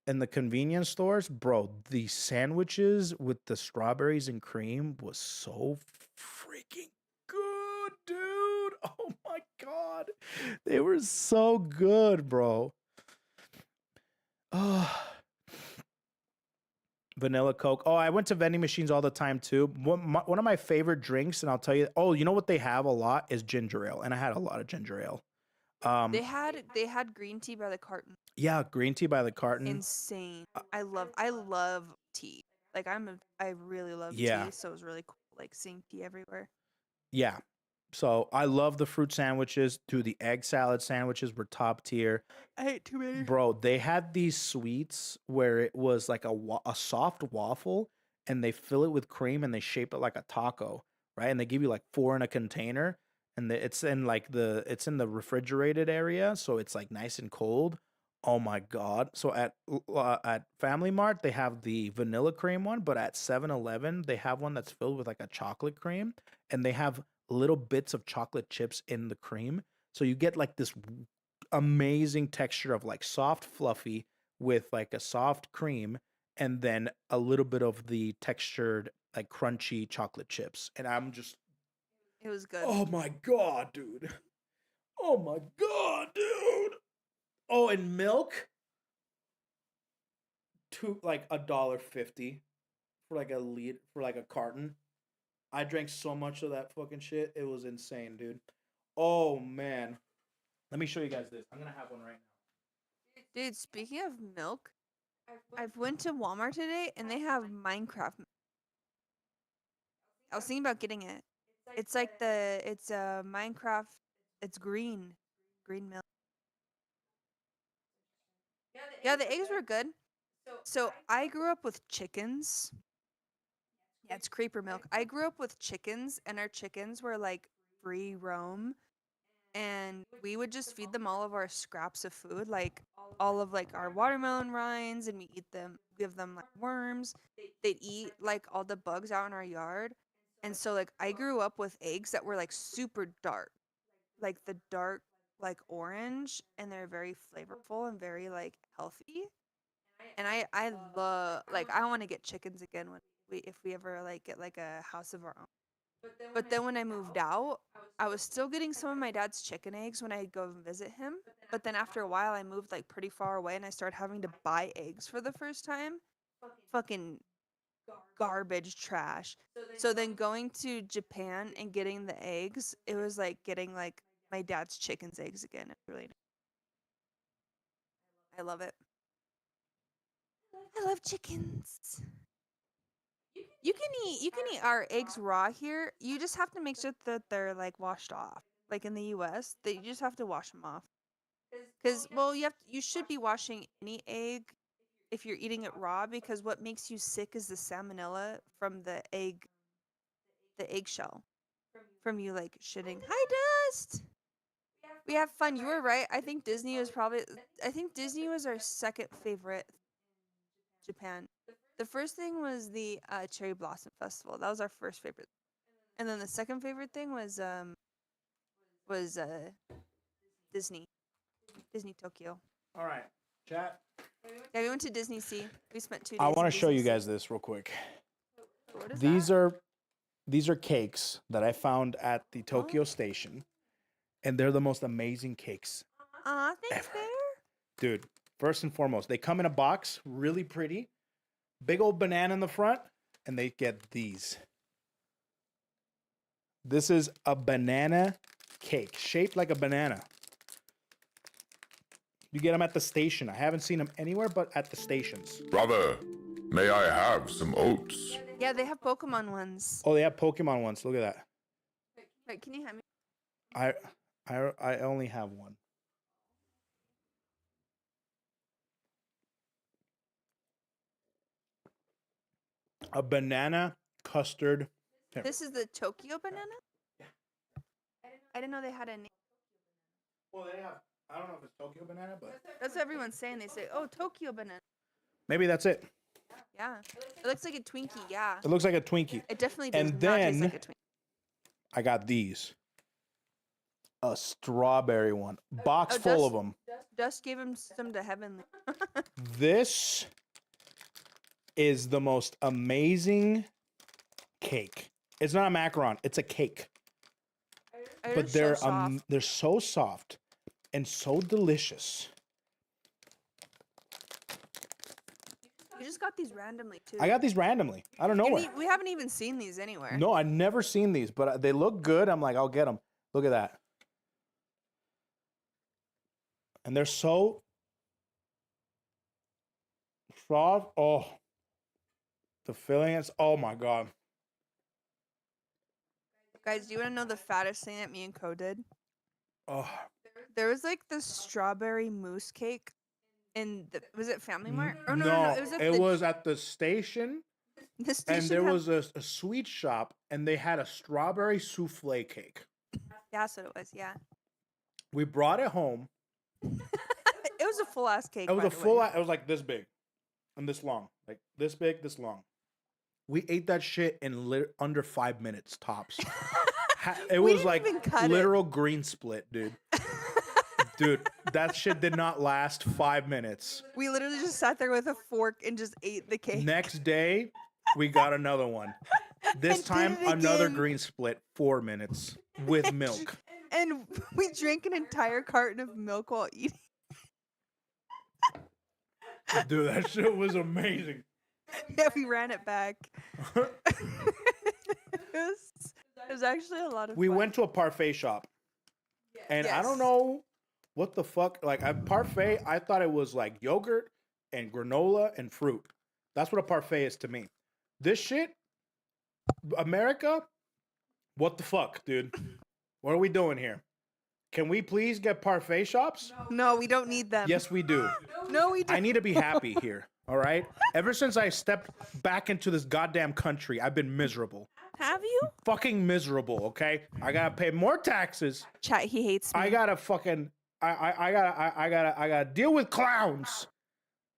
in the convenience stores, bro, the sandwiches with the strawberries and cream was so freaking good, dude. Oh my god. They were so good, bro. Oh. Vanilla Coke. Oh, I went to vending machines all the time too. One of my favorite drinks, and I'll tell you, oh, you know what they have a lot is ginger ale, and I had a lot of ginger ale. They had green tea by the carton. Yeah, green tea by the carton. Insane. I love tea. Like I really love Yeah. tea, so it was really cool like seeing tea everywhere. Yeah. So I love the fruit sandwiches. Dude, the egg salad sandwiches were top tier. I ate too many. Bro, they had these sweets where it was like a soft waffle, and they fill it with cream and they shape it like a taco, right? And they give you like 4 in a container, and it's in the refrigerated area, so it's like nice and cold. Oh my god! So at Family Mart they have the vanilla cream one, but at 7-Eleven they have one that's filled with like a chocolate cream, and they have little bits of chocolate chips in the cream, so you get like this amazing texture of like soft fluffy with like a soft cream, and then a little bit of the textured like crunchy chocolate chips, and I'm just, It was good. oh my god, dude. Oh my god, dude. Oh, and milk, like $1.50 for like a liter, for like a carton. I drank so much of that fucking shit. It was insane, dude. Oh man. Let me show you guys this. I'm gonna have one right now. Dude, speaking of milk, I've went to Walmart today and they have Minecraft milk. I was thinking about getting it. It's like it's a Minecraft. It's green milk. Yeah, the eggs were good. So I grew up with chickens. Yeah, it's creeper milk. I grew up with chickens, and our chickens were like free roam, and we would just feed them all of our scraps of food, like all of like our watermelon rinds, and we eat them, give them like worms. They'd eat like all the bugs out in our yard. And so like I grew up with eggs that were like super dark, like the dark like orange, and they're very flavorful and very like healthy. And I love, like, I want to get chickens again when if we ever like get like a house of our own. But then when I moved out, I was still getting some of my dad's chicken eggs when I'd go and visit him. But then after a while, I moved like pretty far away, and I started having to buy eggs for the first time. Fucking garbage trash. So then going to Japan and getting the eggs, it was like getting like my dad's chicken's eggs again. It's really nice. I love it. I love chickens. You can eat our eggs raw here. You just have to make sure that they're like washed off. Like in the US, that you just have to wash them off. Cuz well, you should be washing any egg if you're eating it raw, because what makes you sick is the salmonella from the eggshell from you like shitting. Hi Dust. We have fun. You were right. I think Disney was our second favorite Japan. The first thing was the Cherry Blossom Festival. That was our first favorite. And then the second favorite thing was Disney Tokyo. All right, chat. Yeah, we went to Disney Sea. We spent 2 days. I want in to show Disney you Sea. guys this real quick. What is These are cakes that I found at the Tokyo station, and they're the most amazing cakes. Aw, thanks, ever. Bear. Dude, first and foremost, they come in a box, really pretty, big old banana in the front, and they get these. This is a banana cake shaped like a banana. You get them at the station. I haven't seen them anywhere but at the stations. Brother, may I have some oats? Yeah, they have Pokemon ones. Oh, they have Pokemon ones. Look at that. Wait, can you hand me? I only have one. A banana custard. Here. This is the Tokyo banana? Yeah. I didn't know they had a name. Well, they have. I don't know if it's Tokyo banana, but That's what everyone's saying. They say, "Oh, Tokyo banana." maybe that's it. Yeah, it looks like a Twinkie. Yeah, It looks like a Twinkie. it definitely does And not then- taste like a Twinkie. I got these. A strawberry one. Box full of them. Dust gave him some to heavenly. This is the most amazing cake. It's not a macaron, it's a cake. But they're so soft and so delicious. You just got these randomly too. I got these randomly. I don't know where. We haven't even seen these anywhere. No, I've never seen these, but they look good. I'm like, I'll get them. Look at that. And they're so soft. Oh, the filling is, oh my God. Guys, do you want to know the fattest thing that me and Ko did? Oh, There was like this strawberry mousse cake in the, was it Family Mart? Or no, it was at it the, was at the station. the station. And there was a sweet shop, and they had a strawberry souffle cake. That's what it was, yeah. We brought it home. It was a full ass cake. It was by a the full. way. It was like this big, and this long, like this big, this long. We ate that shit in under 5 minutes tops. It We was didn't like even cut it. literal green split, dude. Dude, that shit did not last 5 minutes. We literally just sat there with a fork and just ate the cake. Next day, we got another one. This And time, did it another again. green split, 4 minutes with milk. And we drank an entire carton of milk while eating. Dude, that shit was amazing. Yeah, we ran it back. It was actually a lot of We fun. went to a parfait shop, and I don't Yes. know what the fuck. Like a parfait, I thought it was like yogurt and granola and fruit. That's what a parfait is to me. This shit, America, what the fuck, dude? What are we doing here? Can we please get parfait shops? No, we don't need them. Yes, we do. No, we don't. I need to be happy here. All right. Ever since I stepped back into this goddamn country, I've been miserable. Have you? Fucking miserable. Okay. I gotta pay more taxes. Chat, he hates me. I gotta fucking. I gotta deal with clowns.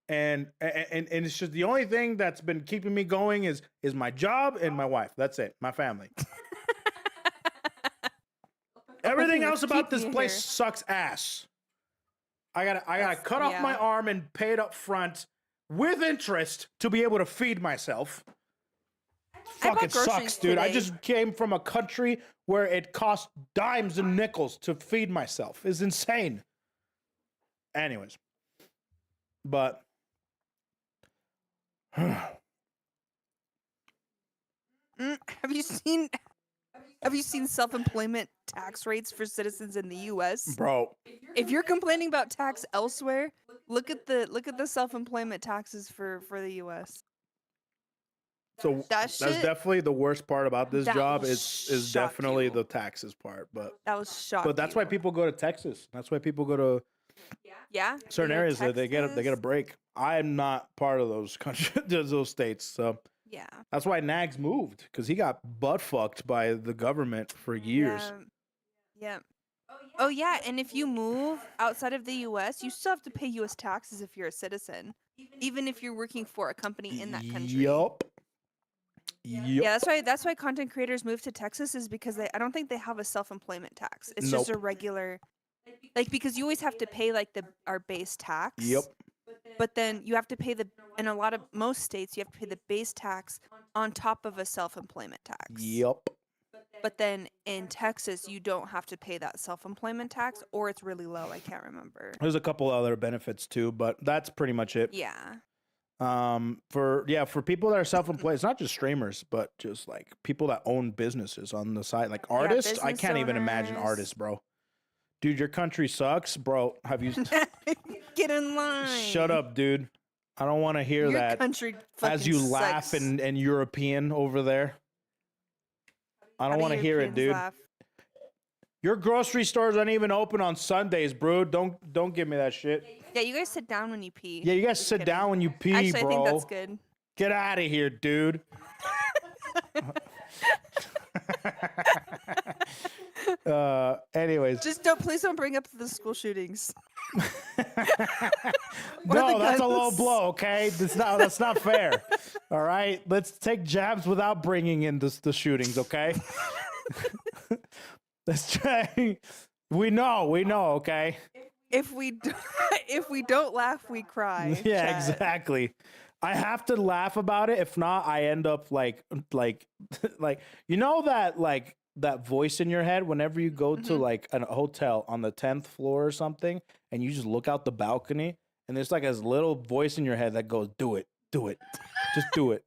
And it's just the only thing that's been keeping me going is my job and my wife. That's it. My family. Everything else about this place sucks ass. I gotta cut off my arm and pay it up front with interest to be able to feed myself. Fucking sucks, dude. I just came from a country where it cost dimes and nickels to feed myself. It's insane. Anyways, but Have you seen self-employment tax rates for citizens in the U.S.? bro, If you're complaining about tax elsewhere, look at the self-employment taxes for the U.S. so That that's shit- definitely the worst part about this that job will is shock definitely you. the taxes part. But shocking. that's why people go to Texas. That's why people go to certain You know, areas that they get a Texas? break. I'm not part of those countries, those states. So Yeah. that's why Nags moved, because he got butt fucked by the government for years. Yeah. Oh yeah, and if you move outside of the U.S., you still have to pay U.S. taxes if you're a citizen, even if you're working for a company in that country. Yup. Yeah, that's why content creators move to Texas is because I don't think they have a self-employment tax. It's just a regular, like, because you always have to pay like our base tax. Yep. But then you have to pay in most states, you have to pay the base tax on top of a self-employment tax. Yep. But then in Texas, you don't have to pay that self-employment tax, or it's really low. I can't remember. There's a couple other benefits too, but that's pretty much it. Yeah. For people that are self-employed, it's not just streamers, but just like people that own businesses on the side, like artists. I business can't even imagine owners. artists, bro. Dude, your country sucks, bro. Have you? Get in line. Shut up, dude. I don't want to hear Your that country as you fucking laugh sucks. and European over there. I How don't do want to hear it, Europeans dude. laugh? Your grocery stores aren't even open on Sundays, bro. Don't give me that shit. Yeah, you guys sit down when you pee. Yeah, you guys Just sit kidding. down when you pee, Actually, bro. I think that's good. Get out of here, dude. Anyways. Please don't bring up the school shootings. No, that's a low guns. blow, okay? That's not fair. All right? Let's take jabs without bringing in the shootings, okay? Let's try. We know, okay? if we if we don't laugh, we cry. Yeah, chat. exactly. I have to laugh about it. If not, I end up like like you know that voice in your head whenever you go to like a hotel on the 10th floor or something, and you just look out the balcony, and there's like this little voice in your head that goes, "Do it, just do it,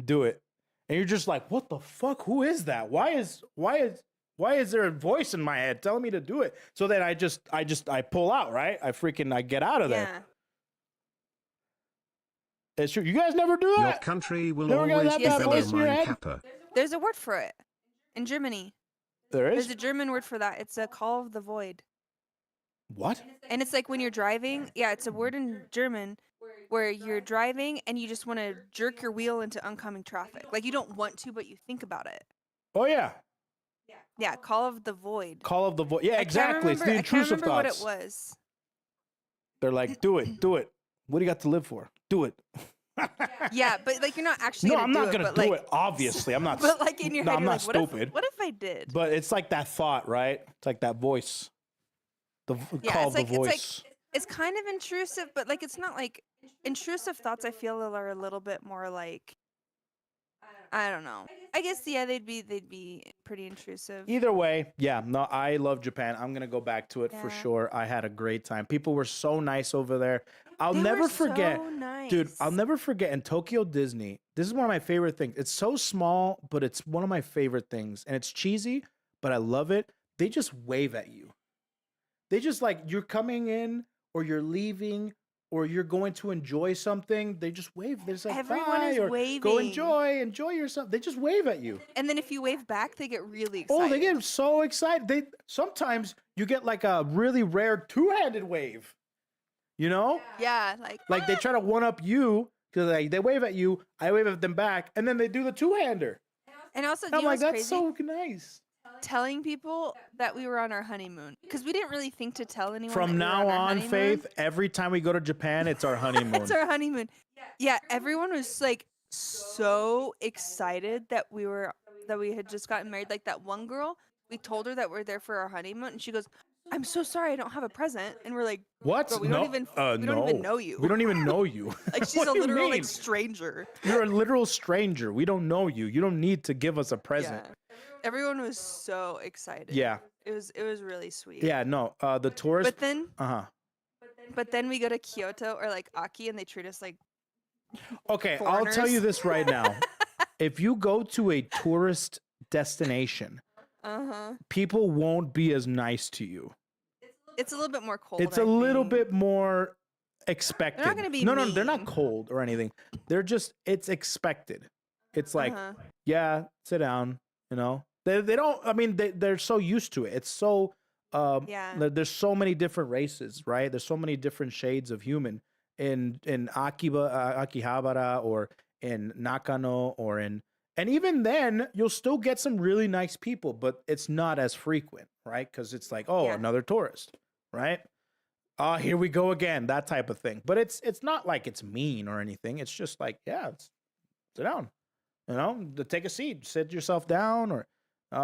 do it," and you're just like, "What the fuck? Who is that? Why is there a voice in my head telling me to do it?" So then I pull out, right? I get out of there. Yeah. It's true. You guys never do Your that? country will Never got always that be bad voice in your mein head? Kappa. There's a word for it in Germany. There There's is? a German word for that. It's a call of the void. What? And it's like when you're driving. Yeah, it's a word in German where you're driving and you just want to jerk your wheel into oncoming traffic. Like you don't want to, but you think about it. Oh, yeah. Yeah, call of the void. Call of the voice. Yeah, exactly. It's the intrusive I can't remember thoughts. what it was. They're like, do it, do it. What do you got to live for? Do it. Yeah, but like you're not actually. No, gonna I'm not do going it, to but, do like, it, obviously. I'm not. But like in your No, head, I'm you're not like, stupid. What if I did? But it's like that thought, right? It's like that voice. Yeah, Call it's the like voice. it's kind of intrusive, but like it's not like intrusive thoughts. I feel are a little bit more like I don't know. I guess they'd be pretty intrusive. Either way, yeah, no, I love Japan. I'm gonna go back to it for Yeah. sure. I had a great time. People were so nice over there. I'll They never were forget, so nice. dude. I'll never forget in Tokyo Disney. This is one of my favorite things. It's so small, but it's one of my favorite things, and it's cheesy, but I love it. They just wave at you. They just like you're coming in or you're leaving or you're going to enjoy something. They just wave. They're just like, Everyone bye, is or go waving. enjoy yourself. They just wave at you. And then if you wave back, they get really excited. Oh, they get so excited. They sometimes you get like a really rare two-handed wave. You know? Yeah, Like they try to one up you because like they wave at you, I wave at them back, and then they do the two-hander. And also, I'm you know like, what's that's crazy? so nice. Telling people that we were on our honeymoon because we didn't really think to tell anyone. From that we now were our on, honeymoon. Faith, every time we go to Japan, it's our honeymoon. It's our honeymoon. Yeah, everyone was like so excited that we had just gotten married. Like that one girl, we told her that we're there for our honeymoon, and she goes, "I'm so sorry, I don't have a present." And we're like, What? "Bro, we no, don't even know you." We don't even know you. Like she's What a do you literal mean? like stranger. You're a literal stranger. We don't know you. You don't need to give us a present. Yeah. Everyone was so excited. Yeah. It was really sweet. Yeah, no. The tourist. But then we go to Kyoto or like Aki and they treat us like Okay, I'll tell you foreigners. this right now. If you go to a tourist destination, people won't be as nice to you. It's a little bit more cold. It's I a little think. bit more expected. They're not gonna be No, they're not mean. cold or anything. They're just it's expected. It's like, yeah, sit down, you know. They don't I mean they're so used to it. It's so Yeah. there's so many different races, right? There's so many different shades of human in Akihabara or in Nakano or in and even then you'll still get some really nice people, but it's not as frequent, right? Because it's like, oh, Yeah. another tourist, right? Here we go again, that type of thing. But it's not like it's mean or anything. It's just like, yeah, sit down, you know, take a seat, sit yourself down, or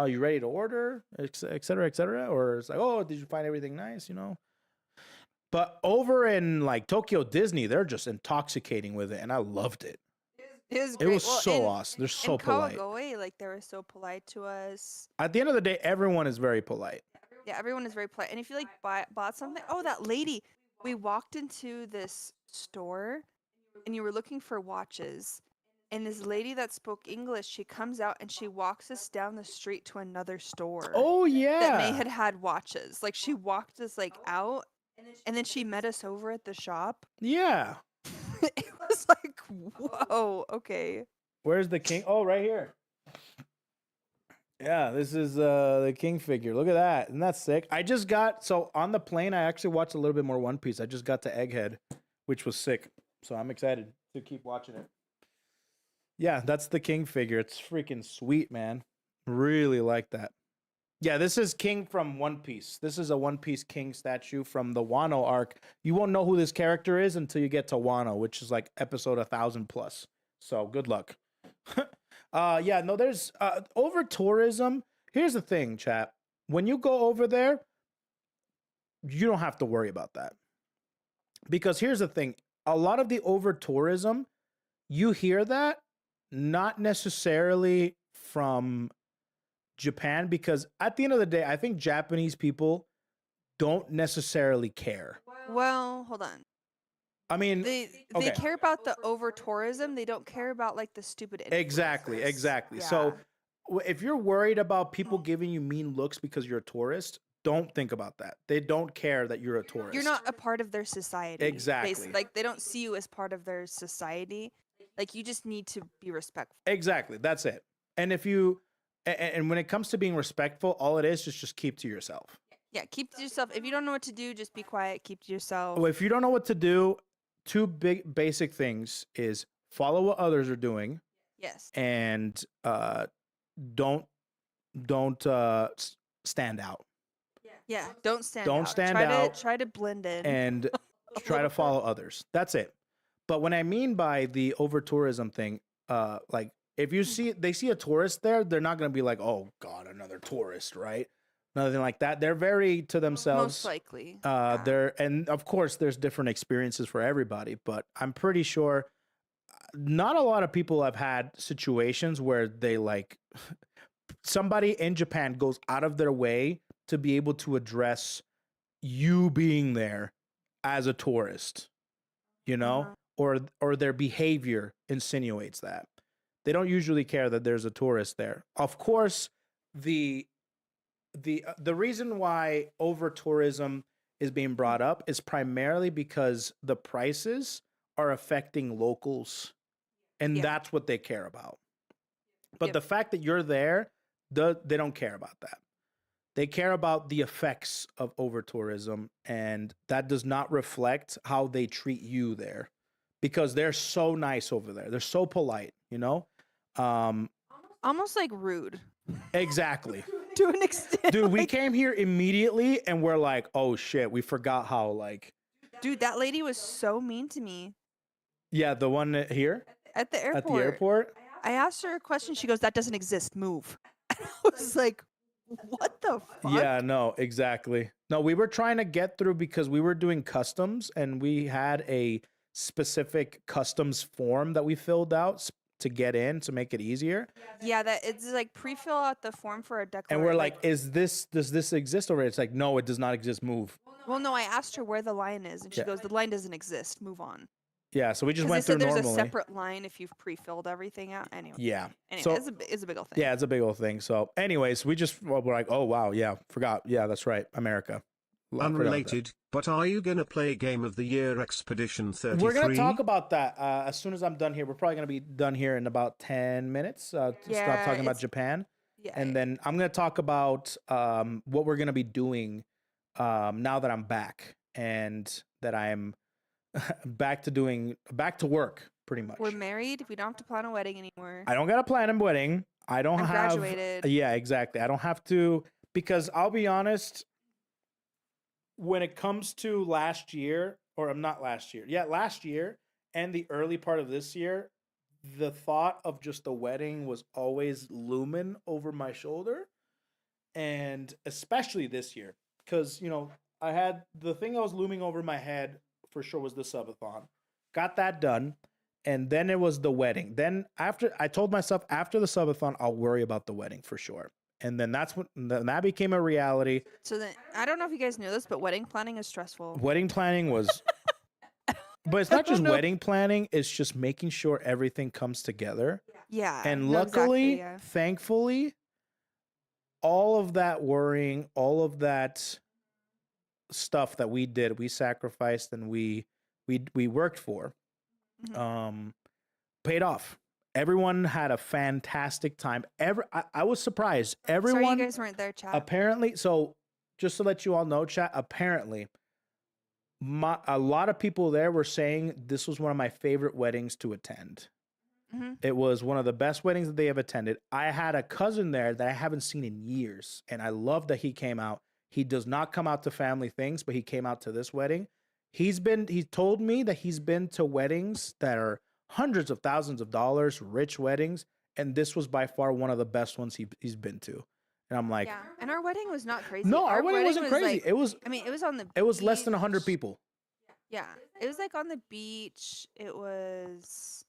you ready to order, et cetera, et cetera. Or it's like, oh, did you find everything nice, you know? But over in like Tokyo Disney, they're just intoxicating with it, and I loved it. It was It great. was Well, so awesome. They're so in polite. KoeKoe, like they were so polite to us. At the end of the day, everyone is very polite. Yeah, everyone is very polite. And if you like bought something, oh, that lady, we walked into this store and you were looking for watches. And this lady that spoke English, she comes out and she walks us down the street to another store. Oh yeah. That may had watches. Like she walked us like out and then she met us over at the shop. Yeah. It was like, whoa, okay. Where's the king? Oh, right here. Yeah, this is the king figure. Look at that. Isn't that sick? I just got so on the plane I actually watched a little bit more One Piece. I just got to Egghead, which was sick. So I'm excited to keep watching it. Yeah, that's the king figure. It's freaking sweet, man. Really like that. Yeah, this is King from One Piece. This is a One Piece King statue from the Wano arc. You won't know who this character is until you get to Wano, which is like episode 1000 plus. So good luck. Yeah, no, there's over tourism. Here's the thing, chat. When you go over there, you don't have to worry about that. Because here's the thing, a lot of the over tourism, you hear that not necessarily from Japan, because at the end of the day, I think Japanese people don't necessarily care. Well, hold on. I mean, They okay. care about the over tourism. They don't care about like the stupid influencers. Exactly. Yeah. So if you're worried about people giving you mean looks because you're a tourist, don't think about that. They don't care that you're a tourist. You're not a part of their society. Exactly. Like they don't see you as part of their society. Like you just need to be respectful. Exactly. That's it. And if you and when it comes to being respectful, all it is just keep to yourself. Yeah, keep to yourself. If you don't know what to do, just be quiet. Keep to yourself. Well, if you don't know what to do, two big basic things is follow what others are doing. Yes. And don't stand out. Yeah, don't stand Don't out. stand out. Try to blend in. And try to follow others. That's it. But when I mean by the over tourism thing, like if you they see a tourist there, they're not going to be like, oh God, another tourist, right? Nothing like that. They're very to themselves. Most likely. And of course there's different experiences for everybody, but I'm pretty sure not a lot of people have had situations where they like somebody in Japan goes out of their way to be able to address you being there as a tourist, you know, or their behavior insinuates that. They don't usually care that there's a tourist there. Of course, the reason why over tourism is being brought up is primarily because the prices are affecting locals, and that's what they care about. But the fact that you're there, they don't care about that. They care about the effects of over tourism, and that does not reflect how they treat you there, because they're so nice over there. They're so polite, you know? Almost like rude. Exactly. To an extent. Dude, we came here immediately and we're like, oh shit, we forgot how like. Dude, that lady was so mean to me. Yeah, the one here? At the airport. At the airport? I asked her a question. She goes, that doesn't exist. Move. And I was like, what the fuck? Yeah, no, exactly. No, we were trying to get through because we were doing customs and we had a specific customs form that we filled out to get in to make it easier. Yeah, that it's like pre-fill out the form for a declaration. And we're like, does this exist already? It's like, no, it does not exist. Move. Well, no, I asked her where the line is, and she goes, the line doesn't exist. Move on. Yeah, so we just 'Cause went they through said normally. there's a separate line if you've pre-filled everything out. Anyway. Yeah. Anyway, So, it's a big old thing. yeah, it's a big old thing. So, anyways, we're like, oh wow, yeah, forgot. Yeah, that's right, America. Unrelated, but are you gonna play Game of the Year Expedition 33? We're gonna talk about that as soon as I'm done here. We're probably gonna be done here in about 10 minutes to stop talking about Japan. Yeah. And then I'm gonna talk about what we're gonna be doing now that I'm back and that I'm back to work pretty much. We're married. We don't have to plan a wedding anymore. I don't gotta plan a wedding. I don't I'm have graduated. Yeah, exactly. I don't have to, because I'll be honest, when it comes to last year last year and the early part of this year, the thought of just the wedding was always looming over my shoulder. And especially this year, because, you know, I had the thing that was looming over my head for sure was the subathon. Got that done. And then it was the wedding. Then I told myself after the subathon, I'll worry about the wedding for sure. And then that became a reality. So then, I don't know if you guys know this, but wedding planning is stressful. Wedding planning was, but it's not just wedding planning. It's just making sure everything comes together. Yeah. And no, luckily, exactly, yeah. thankfully, all of that worrying, all of that stuff that we did, we sacrificed and we worked for, paid off. Everyone had a fantastic time. I was surprised. Everyone. Sorry you guys weren't there, chat. Apparently, so just to let you all know, chat, apparently, a lot of people there were saying this was one of my favorite weddings to attend. Mm-hmm. It was one of the best weddings that they have attended. I had a cousin there that I haven't seen in years, and I love that he came out. He does not come out to family things, but he came out to this wedding. He told me that he's been to weddings that are hundreds of thousands of dollars, rich weddings, and this was by far one of the best ones he's been to. And I'm like, Yeah, and our wedding was not crazy. no, our wedding wasn't crazy. Like, it was I mean, it was on the less than 100 beach. people. Yeah, it was like on the beach. It was.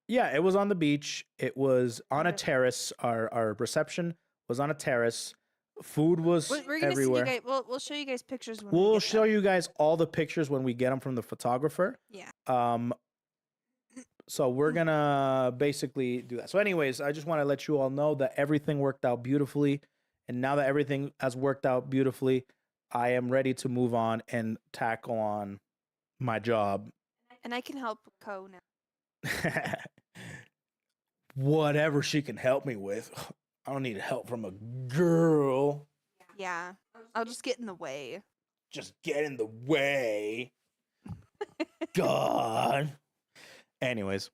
Yeah, it was on the beach. It was on a Wonderful. terrace. Our reception was on a terrace. Food was We're gonna everywhere. send you guys. We'll show you guys pictures when We'll we get show them. you guys all the pictures when we get them from the photographer. Yeah. So we're gonna basically do that. So, anyways, I just want to let you all know that everything worked out beautifully, and now that everything has worked out beautifully, I am ready to move on and tackle on my job. And I can help Ko now. Whatever she can help me with. I don't need help from a girl. Yeah, I'll just get in the way. Just get in the way. God. Anyways,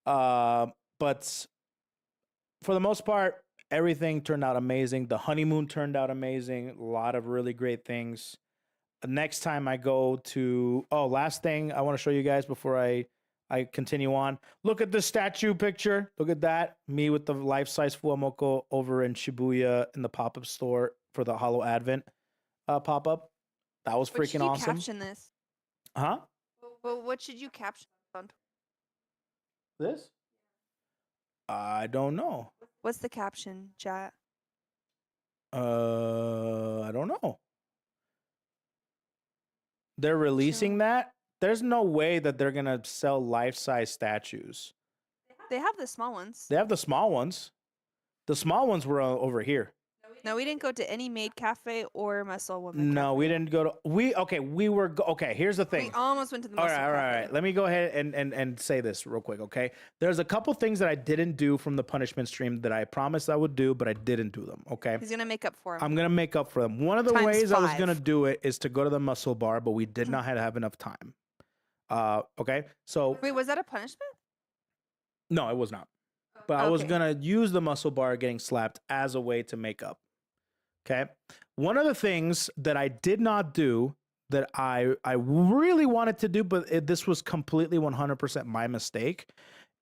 but for the most part, everything turned out amazing. The honeymoon turned out amazing. A lot of really great things. Next time I go to, last thing I want to show you guys before I continue on. Look at the statue picture. Look at that. Me with the life-size Fuamoko over in Shibuya in the pop-up store for the Hollow Advent pop-up. That was freaking awesome. What should you caption this? Huh? Well, what should you caption on? This? I don't know. What's the caption, chat? I don't know. They're releasing that? There's no way that they're going to sell life-size statues. They have the small ones. They have the small ones. The small ones were over here. No, we didn't go to any maid cafe or muscle woman. No, cafe. we didn't go to. Okay, here's the thing. We almost went to the All muscle right, all right, all cafe. right. Let me go ahead and say this real quick, okay? There's a couple things that I didn't do from the punishment stream that I promised I would do, but I didn't do them, okay? He's gonna make up for him. I'm going to make up for them. One of the Times ways I was 5. going to do it is to go to the muscle bar, but we did not have enough time. Okay? So, Wait, was that a punishment? no, it was not. But I was Okay. going to use the muscle bar getting slapped as a way to make up. Okay. One of the things that I did not do that I really wanted to do, but this was completely 100% my mistake.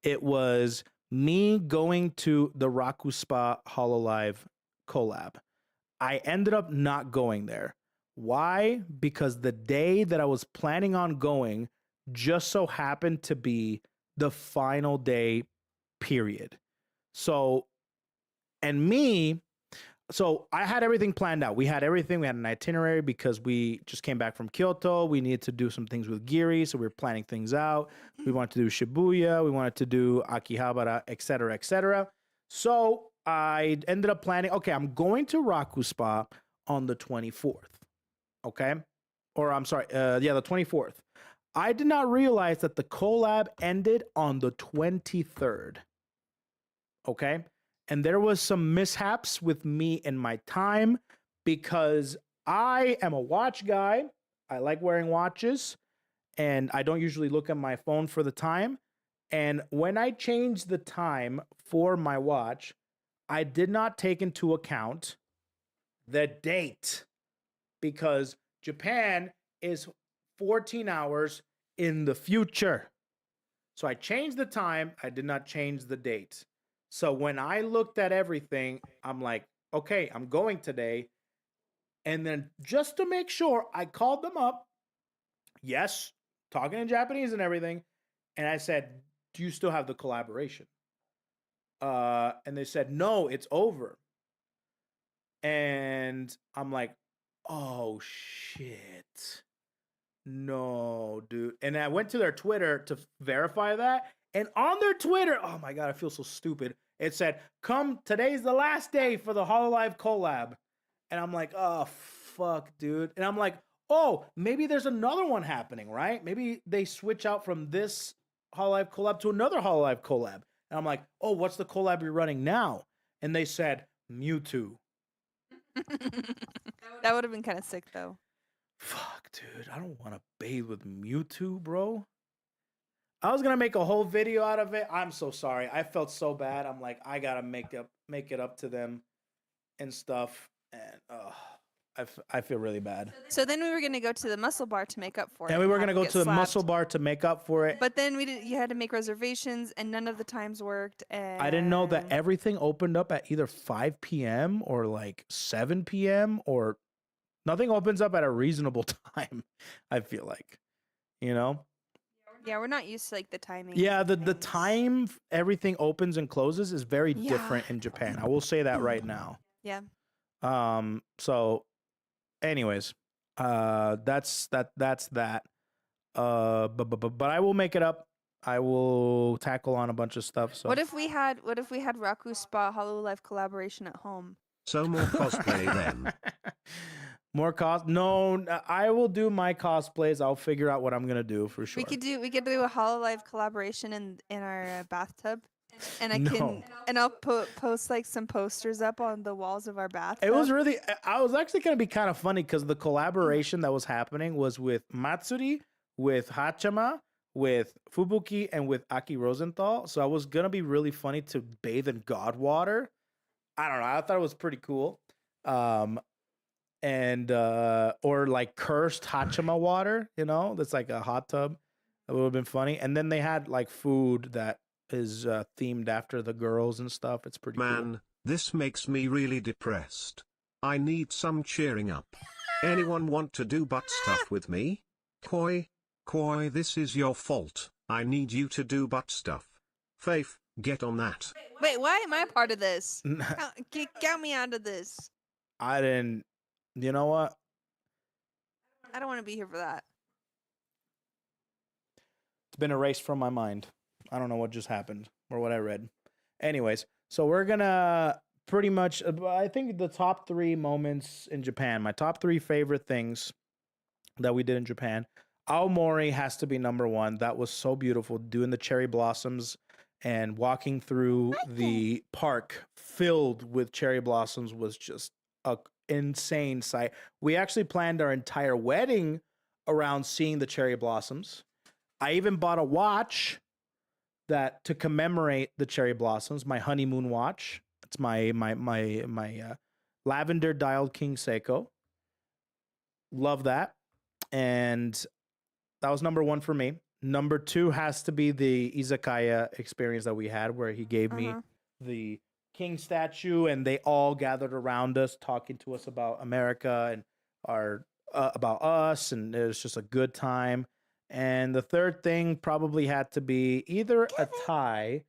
It was me going to the Raku Spa Hololive collab. I ended up not going there. Why? Because the day that I was planning on going just so happened to be the final day, period. So I had everything planned out. We had everything. We had an itinerary because we just came back from Kyoto. We needed to do some things with Giri, so we were planning things out. We wanted to do Shibuya. We wanted to do Akihabara, etc., etc. So I ended up planning, okay, I'm going to Raku Spa on the 24th. Okay? Or I'm sorry, the 24th. I did not realize that the collab ended on the 23rd. Okay? And there was some mishaps with me and my time because I am a watch guy. I like wearing watches and I don't usually look at my phone for the time. And when I changed the time for my watch, I did not take into account the date because Japan is 14 hours in the future. So I changed the time. I did not change the date. So when I looked at everything, I'm like, okay, I'm going today. And then just to make sure, I called them up. Yes, talking in Japanese and everything. And I said, do you still have the collaboration? And they said, no, it's over. And I'm like, oh, shit. No, dude. And I went to their Twitter to verify that. And on their Twitter, oh my God, I feel so stupid. It said, today's the last day for the Hololive collab. And I'm like, oh, fuck, dude. And I'm like, oh, maybe there's another one happening, right? Maybe they switch out from this Hololive collab to another Hololive collab. And I'm like, oh, what's the collab you're running now? And they said, Mewtwo. That would have been kind of sick, though. Fuck, dude. I don't want to bathe with Mewtwo, bro. I was gonna make a whole video out of it. I'm so sorry. I felt so bad. I'm like, I gotta make it up to them and stuff. And I feel really bad. So then we were gonna go to the muscle bar to make up for it. And we were have gonna go get to the slapped. muscle bar to make up for it. But then you had to make reservations, and none of the times worked. And I didn't know that everything opened up at either 5 p.m. or like 7 p.m. or nothing opens up at a reasonable time. I feel like, you know. Yeah, we're not used to like the timing. Yeah, the time everything opens and closes is very different in Japan. I will say that right now. Yeah. So anyways, that's that. But I will make it up. I will tackle on a bunch of stuff. So What if we had Raku Spa Hololive collaboration at home? So more cosplay then. More No, I will do my cosplays. I'll figure out what I'm gonna do for sure. We could do a Hololive collaboration in our bathtub, and I'll post like some posters up on the walls of our bathtub. It was really. I was actually gonna be kind of funny because the collaboration that was happening was with Matsuri, with Hachama, with Fubuki, and with Aki Rosenthal. So I was gonna be really funny to bathe in God water. I don't know. I thought it was pretty cool. And or like cursed Hachama water, you know, that's like a hot tub. It would have been funny. And then they had like food that is themed after the girls and stuff. It's pretty Man, this makes me really depressed. I need some cheering up. Anyone want to do butt stuff with me? KoeKoe, this is your fault. I need you to do butt stuff. Faith, get on that. Wait, why am I part of this? Count me out of this. I didn't. You know what? I don't want to be here for that. It's been erased from my mind. I don't know what just happened or what I read. Anyways, so we're gonna pretty much, I think the top 3 moments in Japan, my top 3 favorite things that we did in Japan. Aomori has to be number 1. That was so beautiful, doing the cherry blossoms and walking through the park filled with cherry blossoms was just a insane sight. We actually planned our entire wedding around seeing the cherry blossoms. I even bought a watch that to commemorate the cherry blossoms, my honeymoon watch. It's my lavender dialed King Seiko. Love that. And that was number 1 for me. Number 2 has to be the izakaya experience that we had where he gave me the king statue and they all gathered around us talking to us about America and our about us, and it was just a good time. And the third thing probably had to be either a tie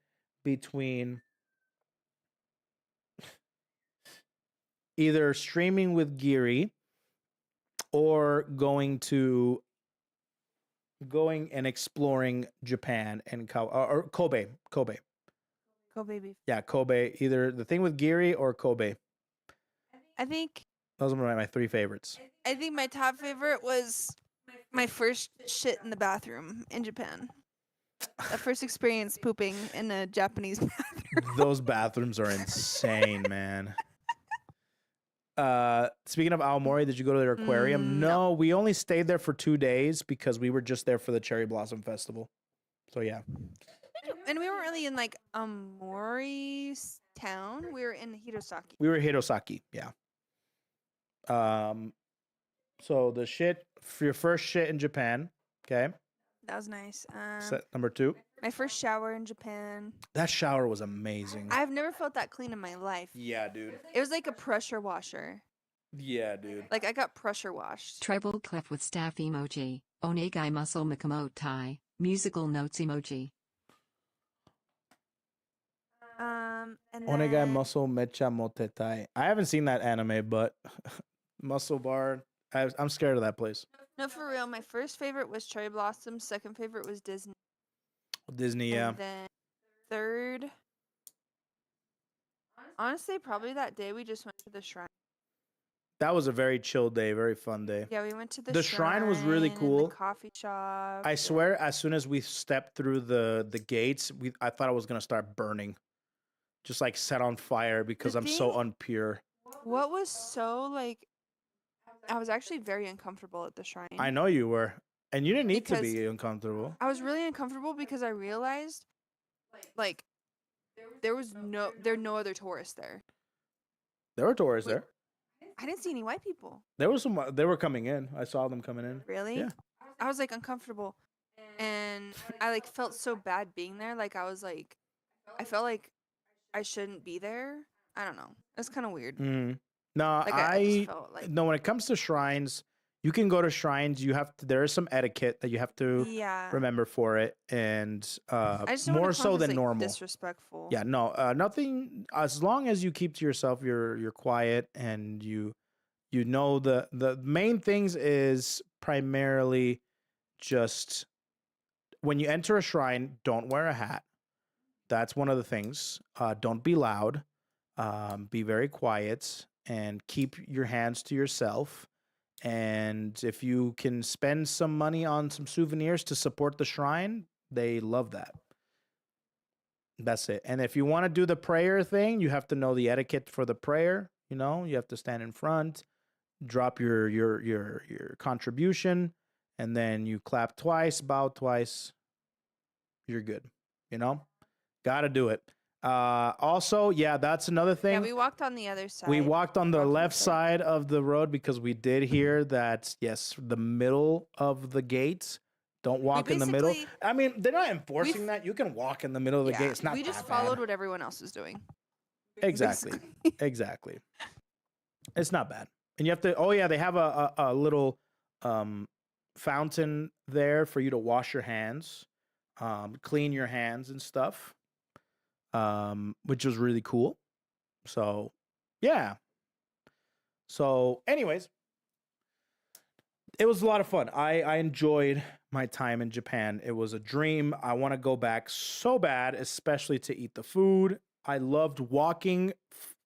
between either streaming with Giri or going and exploring Japan and Kobe. Kobe beef. Yeah, Kobe. Either the thing with Giri or Kobe. I think Those are my 3 favorites. I think my top favorite was my first shit in the bathroom in Japan. The first experience pooping in a Japanese bathroom. Those bathrooms are insane, man. Speaking of Aomori, did you go to their aquarium? No, we only stayed there for 2 days because we were just there for the Cherry Blossom Festival. So yeah. And we weren't really in like Aomori's town. We were in Hirosaki. We were Hirosaki, yeah. So the shit for your first shit in Japan, okay? That was nice. Set number 2. My first shower in Japan. That shower was amazing. I've never felt that clean in my life. Yeah, dude. It was like a pressure washer. Yeah, dude. Like I got pressure washed. Treble clef with staff emoji. Onegai muscle mikomotai. Musical notes emoji. And Onegai then muscle mecha motetai. I haven't seen that anime, but Muscle Bar. I'm scared of that place. no, for real. My first favorite was Cherry Blossom. Second favorite was Disney. Disney, yeah. And then third, honestly, probably that day we just went to the shrine. That was a very chill day, very fun day. Yeah, we went to The shrine was really and cool. The coffee shop. I swear, as soon as we stepped through the gates, I thought I was gonna start burning, just like set on fire because The I'm so thing- unpure. What was so like? I was actually very uncomfortable at the shrine. I know you were, and you didn't need to Because- be uncomfortable. I was really uncomfortable because I realized, like, there are no other tourists there. There were tourists we- there. I didn't see any white people. There was some. They were coming in. I saw them coming in. Really? Yeah. I was like uncomfortable, and I like felt so bad being there. Like I was like, I felt like I shouldn't be there. I don't know. It's kind of weird. Mm. No, Like I just felt like no. When it comes to shrines, you can go to shrines. You have to. There is some etiquette that you have to yeah. remember for it, and I just don't wanna more come so off as, than like, normal. Disrespectful. Yeah, no, nothing. As long as you keep to yourself, you're quiet, and you know the main things is primarily just when you enter a shrine, don't wear a hat. That's one of the things. Don't be loud. Be very quiet and keep your hands to yourself. And if you can spend some money on some souvenirs to support the shrine, they love that. That's it. And if you want to do the prayer thing, you have to know the etiquette for the prayer. You know, you have to stand in front, drop your contribution, and then you clap twice, bow twice. You're good. You know, gotta do it. Also, yeah, that's another thing. Yeah, we walked on the other side. We walked on the Walked on the left side of the road because we did hear that, yes, the middle of the gates. Don't walk in the middle. basically- I mean, they're not enforcing that. You can walk in the middle of the Yeah, gate. It's not we just that bad. followed what everyone else was doing. Exactly. Exactly. It's not bad. And you have to, oh yeah, they have a little fountain there for you to wash your hands, clean your hands and stuff, which was really cool. So, yeah. So, anyways, it was a lot of fun. I enjoyed my time in Japan. It was a dream. I want to go back so bad, especially to eat the food. I loved walking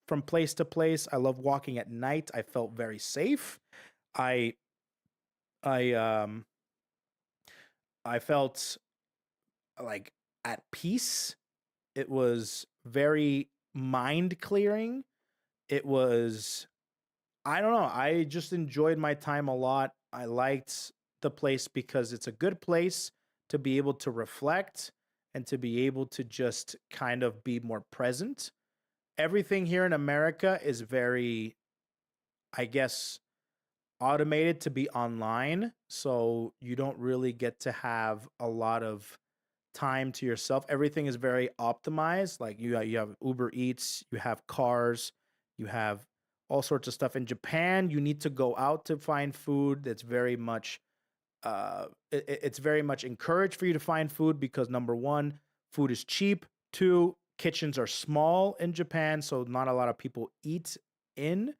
from place to place. I love walking at night. I felt very safe. I felt like at peace. It was very mind clearing. It was, I don't know. I just enjoyed my time a lot. I liked the place because it's a good place to be able to reflect and to be able to just kind of be more present. Everything here in America is very, I guess, automated to be online. So you don't really get to have a lot of time to yourself. Everything is very optimized. Like you have Uber Eats, you have cars, you have all sorts of stuff. In Japan, you need to go out to find food. That's very much it's very much encouraged for you to find food because number one, food is cheap. Two, kitchens are small in Japan, so not a lot of people eat in.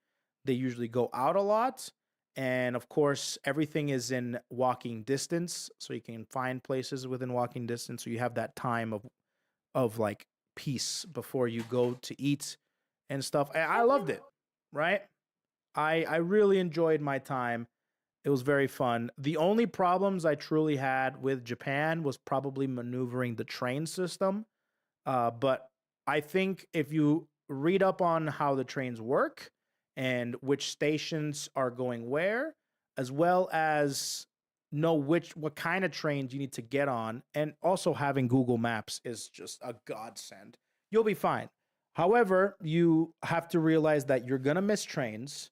They usually go out a lot. And of course, everything is in walking distance, so you can find places within walking distance. So you have that time of like peace before you go to eat and stuff. I loved it, right? I really enjoyed my time. It was very fun. The only problems I truly had with Japan was probably maneuvering the train system. But I think if you read up on how the trains work and which stations are going where, as well as know what kind of trains you need to get on, and also having Google Maps is just a godsend. You'll be fine. However, you have to realize that you're gonna miss trains.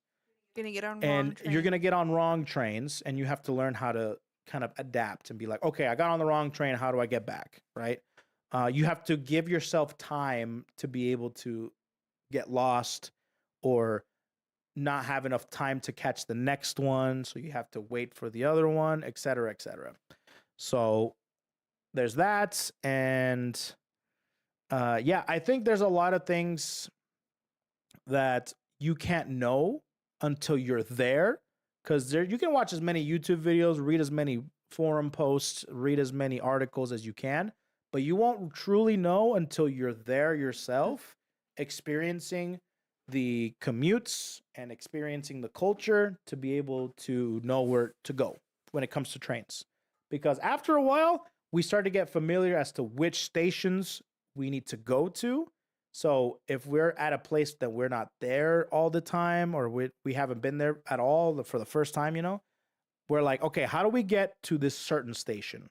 Gonna get on And you're going to get on wrong trains, and you have to learn how to kind of adapt and be like, okay, I got on the wrong train. How do I get back? Right. You have to give yourself time to be able to get lost or not have enough time to catch the next one. So you have to wait for the other one, et cetera, et cetera. So there's that. And yeah, I think there's a lot of things that you can't know until you're there, because there you can watch as many YouTube videos, read as many forum posts, read as many articles as you can, but you won't truly know until you're there yourself, experiencing the commutes and experiencing the culture to be able to know where to go when it comes to trains. Because after a while, we start to get familiar as to which stations we need to go to. So if we're at a place that we're not there all the time, or we haven't been there at all for the first time, you know, we're like, okay, how do we get to this certain station?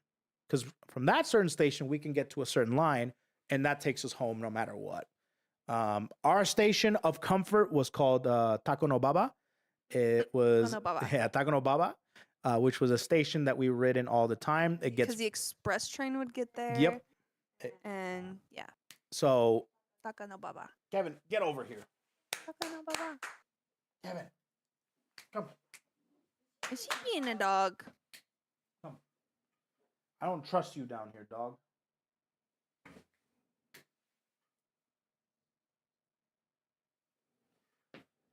Because from that certain station, we can get to a certain line, and that takes us home no matter what. Our station of comfort was called Takonobaba, It was Baba. yeah, Takanobaba, which was a station that we ridden all the time. It Because gets the express train would get there. yep. And yeah, So Takanobaba. Kevin, get over here. Takanobaba. Kevin, come. Is he being a dog? Come. I don't trust you down here, dog.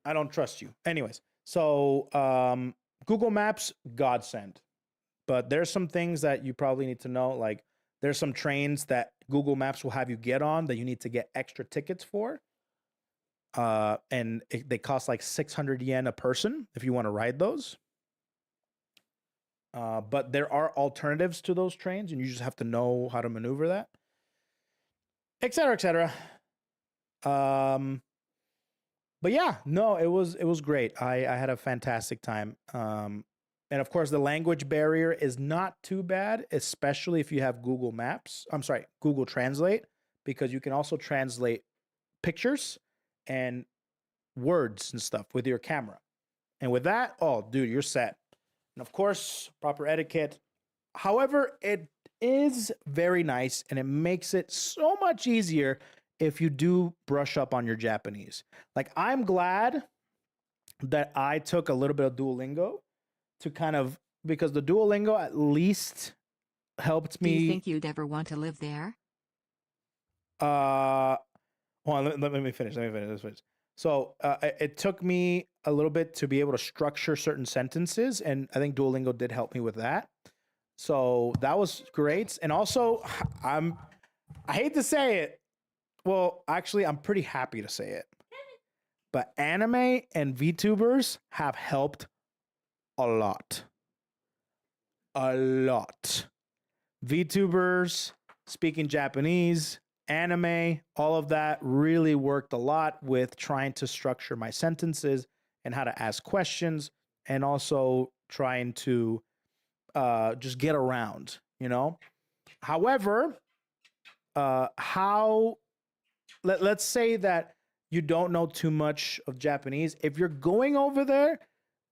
I don't trust you. Anyways, so Google Maps, godsend. But there's some things that you probably need to know. Like there's some trains that Google Maps will have you get on that you need to get extra tickets for. And they cost like 600 yen a person if you want to ride those. But there are alternatives to those trains, and you just have to know how to maneuver that, et cetera, et cetera. But yeah, no, it was great. I had a fantastic time. And of course, the language barrier is not too bad, especially if you have Google Maps. I'm sorry, Google Translate, because you can also translate pictures and words and stuff with your camera. And with that, oh, dude, you're set. And of course, proper etiquette. However, it is very nice and it makes it so much easier if you do brush up on your Japanese. Like, I'm glad that I took a little bit of Duolingo to kind of, because the Duolingo at least helped me. Do you think you'd ever want to live there? Hold on, let me finish. So it took me a little bit to be able to structure certain sentences, and I think Duolingo did help me with that. So that was great. And also, I hate to say it. Well, actually, I'm pretty happy to say it. But anime and VTubers have helped a lot. A lot. VTubers speaking Japanese, anime, all of that really worked a lot with trying to structure my sentences and how to ask questions, and also trying to just get around, you know? However, let's say that you don't know too much of Japanese. If you're going over there,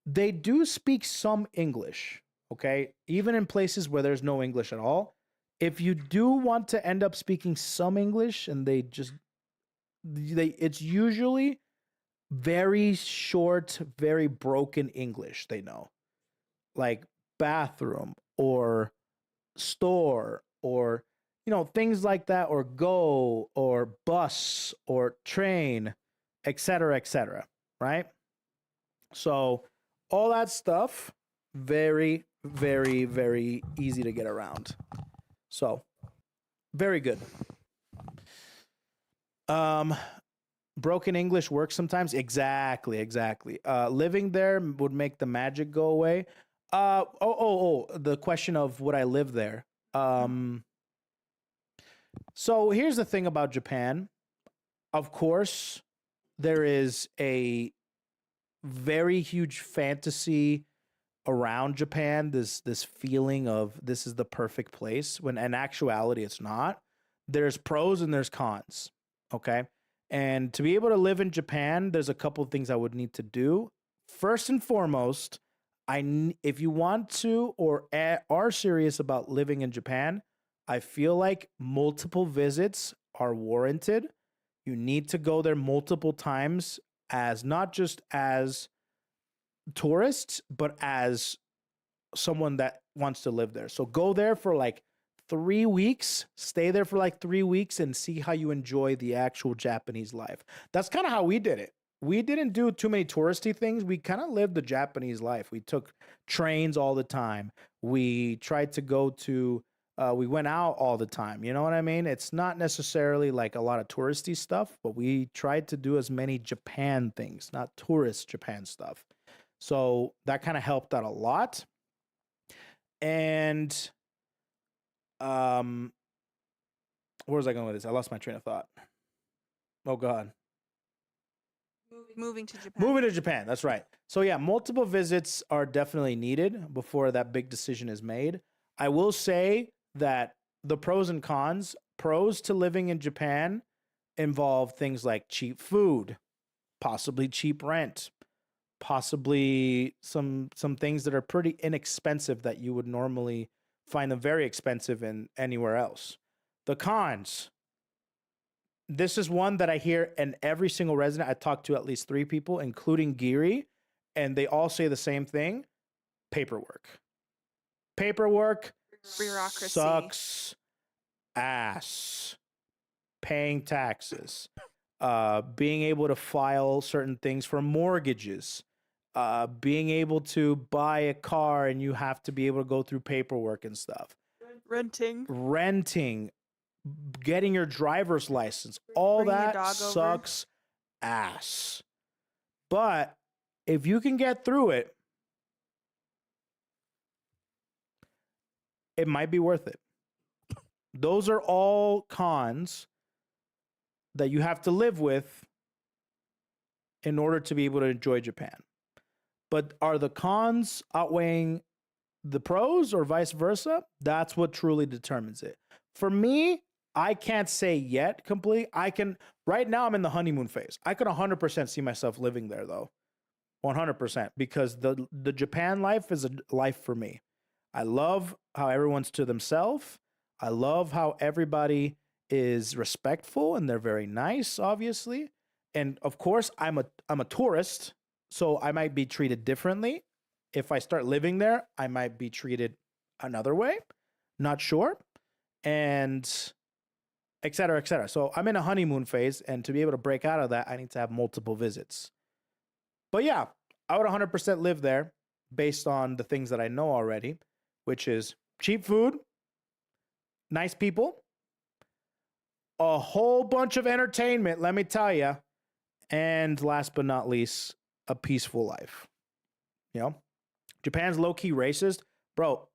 they do speak some English, okay? Even in places where there's no English at all. If you do want to end up speaking some English, and it's usually very short, very broken English they know. Like bathroom or store or, you know, things like that, or go or bus or train, etc., right? So all that stuff, very, very, very easy to get around. So very good. Broken English works sometimes. Exactly. Living there would make the magic go away. The question of would I live there? So here's the thing about Japan. Of course, there is a very huge fantasy around Japan, this feeling of this is the perfect place, when in actuality it's not. There's pros and there's cons, okay? And to be able to live in Japan, there's a couple of things I would need to do. First and foremost, if you want to or are serious about living in Japan, I feel like multiple visits are warranted. You need to go there multiple times, as not just as tourists, but as someone that wants to live there. So go there for like 3 weeks, stay there for like 3 weeks, and see how you enjoy the actual Japanese life. That's kind of how we did it. We didn't do too many touristy things. We kind of lived the Japanese life. We took trains all the time. We tried to go to, we went out all the time. You know what I mean? It's not necessarily like a lot of touristy stuff, but we tried to do as many Japan things, not tourist Japan stuff. So that kind of helped out a lot. And where was I going with this? I lost my train of thought. Oh God. Moving to Japan. Moving to Japan, that's right. So yeah, multiple visits are definitely needed before that big decision is made. I will say that the pros and cons, pros to living in Japan involve things like cheap food, possibly cheap rent, possibly some things that are pretty inexpensive that you would normally find them very expensive in anywhere else. The cons. This is one that I hear in every single resident. I talked to at least 3 people, including Geary, and they all say the same thing: paperwork. Paperwork Bureaucracy. sucks ass. Paying taxes, being able to file certain things for mortgages, being able to buy a car and you have to be able to go through paperwork and stuff. Renting, getting your driver's license, all Bringing your that dog sucks ass. But if you can get through it, it might be worth it. Those are all cons that you have to live with in order to be able to enjoy Japan. But are the cons outweighing the pros or vice versa? That's what truly determines it. For me, I can't say yet completely. Right now I'm in the honeymoon phase. I could 100% see myself living there though. 100%, because the Japan life is a life for me. I love how everyone's to themselves. I love how everybody is respectful and they're very nice, obviously. And of course, I'm a tourist, so I might be treated differently. If I start living there, I might be treated another way. Not sure. And et cetera, et cetera. So I'm in a honeymoon phase, and to be able to break out of that, I need to have multiple visits. But yeah, I would 100% live there based on the things that I know already, which is cheap food, nice people, a whole bunch of entertainment, let me tell you, and last but not least, a peaceful life. You know, Japan's low-key racist. Bro,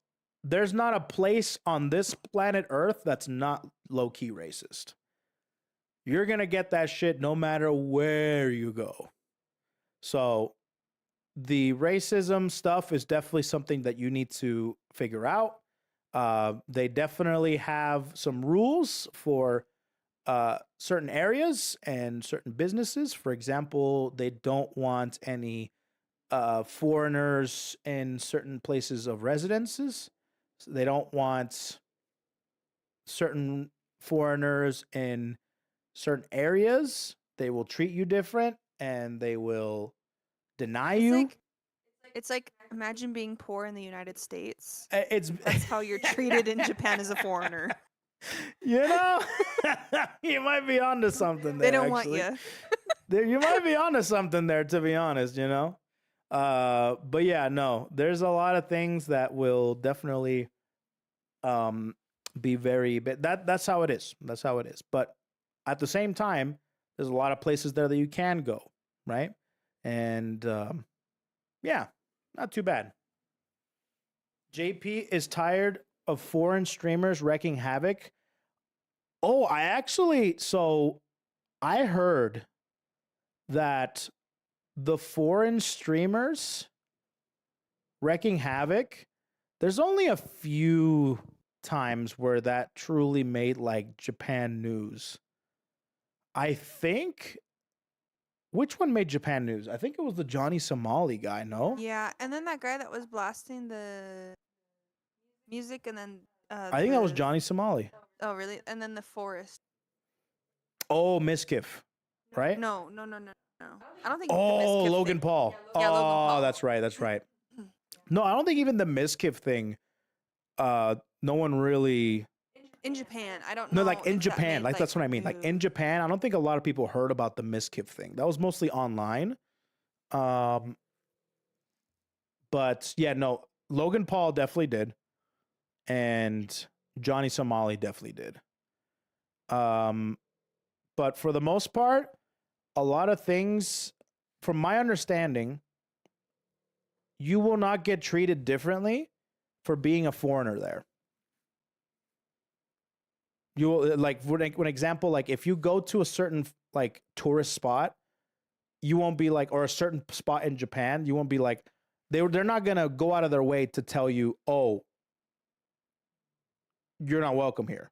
there's not a place on this planet Earth that's not low-key racist. You're going to get that shit no matter where you go. So the racism stuff is definitely something that you need to figure out. They definitely have some rules for certain areas and certain businesses. For example, they don't want any foreigners in certain places of residences. So they don't want certain foreigners in certain areas. They will treat you different and they will deny you. It's like imagine being poor in the United States. That's how you're treated in Japan as a foreigner. You know, you might be onto something there. They don't actually. want you. You might be onto something there, to be honest. You know, but yeah, no, there's a lot of things that will definitely be very. But that's how it is. That's how it is. But at the same time, there's a lot of places there that you can go, right? And yeah, not too bad. JP is tired of foreign streamers wreaking havoc. Oh, I heard that the foreign streamers wreaking havoc, there's only a few times where that truly made like Japan news. I think, which one made Japan news? I think it was the Johnny Somali guy, no? Yeah, and then that guy that was blasting the music, and then I think that was Johnny Somali. Oh, really? And then the forest. Oh, Miskiff, right? No. I don't think. Oh, the Miskiff Logan thing. Paul. Yeah, Logan Paul. That's right. That's right. No, I don't think even the Miskiff thing. No one really. In Japan, I don't know. No, like in if that Japan, made, like that's what I mean. Like in Japan, I don't think a lot of people heard about the Miskiff thing. That was mostly online. But yeah, no, Logan Paul definitely did, and Johnny Somali definitely did. But for the most part, a lot of things, from my understanding, you will not get treated differently for being a foreigner there. You will, like, for an example, like if you go to a certain like tourist spot, you won't be like, or a certain spot in Japan, you won't be like, they're not gonna go out of their way to tell you, oh, you're not welcome here.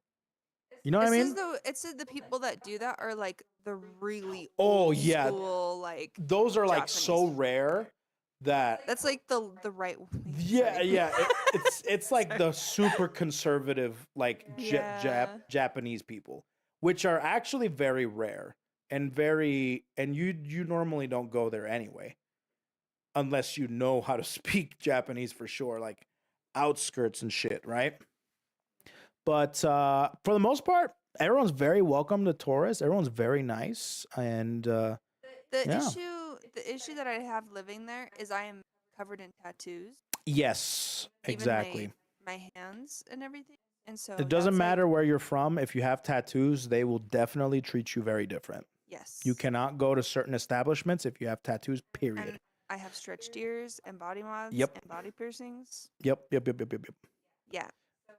You know what I mean? It says the people that do that are like the really Oh old yeah, school, like those are like Japanese. so rare. that That's like the right way. yeah, Sorry. yeah, it's like the super conservative like Yeah. Japanese people, which are actually very rare and you normally don't go there anyway unless you know how to speak Japanese for sure, like outskirts and shit, right? But for the most part, everyone's very welcome to tourists. Everyone's very nice, and The yeah. issue that I have living there is I am covered in tattoos, Yes, even exactly. my hands and everything. And so It doesn't that's matter like, where you're from. If you have tattoos, they will definitely treat you very different. yes. You cannot go to certain establishments if you have tattoos, And period. I have stretched ears and body mods Yep. and body piercings. Yep, yep, yep, yep, yep, yep. Yeah.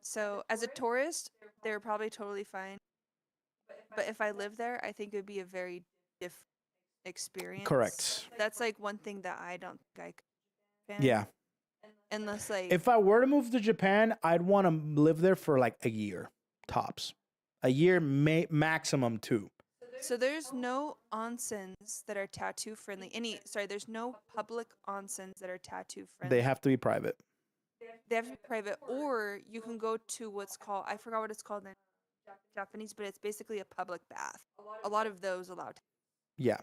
So as a tourist, they're probably totally fine. But if I live there, I think it would be a very different experience. Correct. That's like one thing that I don't think I could. Japan, Yeah. Unless like If I were to move to Japan, I'd want to live there for like a year, tops. A year, maximum 2. so there's no onsens that are tattoo friendly. There's no public onsens that are tattoo friendly. They have to be private. They have to be private, or you can go to what's called, I forgot what it's called in Japanese, but it's basically a public bath. A lot of those allow. Yeah.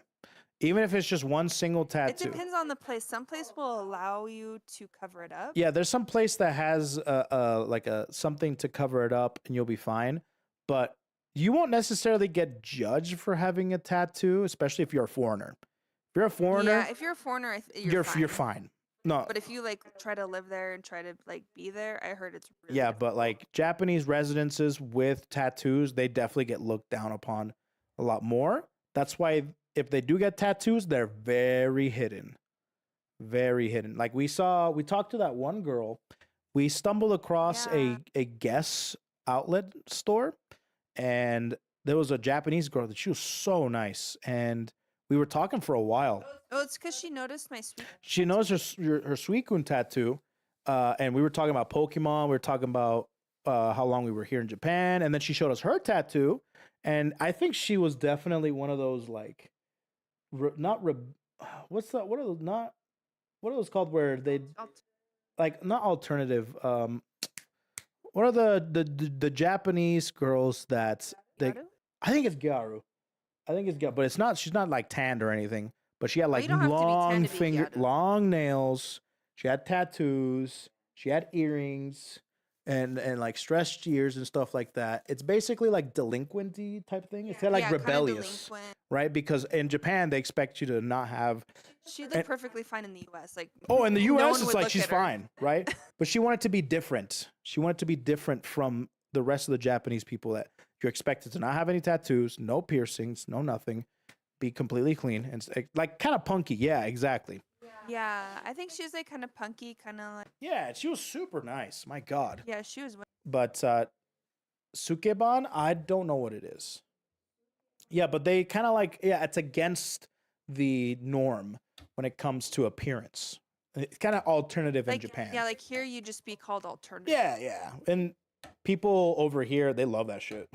Even if it's just one single It tattoo. depends on the place. Some place will allow you to cover it up. Yeah, there's some place that has like a something to cover it up and you'll be fine. But you won't necessarily get judged for having a tattoo, especially if you're a foreigner. If you're a foreigner, Yeah, if you're a foreigner, you're fine. you're fine. No. But if you like try to live there and try to like be there, I heard it's really Yeah, difficult. but like Japanese residences with tattoos, they definitely get looked down upon a lot more. That's why if they do get tattoos, they're very hidden. Very hidden. Like we talked to that one girl. We stumbled across Yeah. a Guess outlet store, and there was a Japanese girl that she was so nice, and we were talking for a while. Oh, it's because she noticed my sweet. She knows her Suicune tattoo, and we were talking about Pokemon. We were talking about how long we were here in Japan, and then she showed us her tattoo, and I think she was definitely one of those like, what are those called where they like not alternative. What are the Japanese girls that they? Garu? I think it's Gyaru. But it's not. She's not like tanned or anything. But she had like you don't have to be tanned to be Gyaru. long nails. She had tattoos. She had earrings, and like stretched ears and stuff like that. It's basically like delinquenty type thing. It's kind of like kinda rebellious, delinquent. right? Because in Japan they expect you to not have. She looked perfectly fine in the U.S. Like, Oh, in the no U.S. one it's would like look she's at her. fine, right? But she wanted to be different. She wanted to be different from the rest of the Japanese people that you're expected to not have any tattoos, no piercings, no nothing, be completely clean and like kind of punky. Yeah, exactly. Yeah, I think she was like kind of punky, kind of like. Yeah, she was super nice. My God. Yeah, she was. But Sukeban, I don't know what it is. Yeah, but they kind of like, yeah, it's against the norm when it comes to appearance. It's kind of alternative in Japan. Yeah, like here you just be called alternative. Yeah, yeah. And people over here, they love that shit.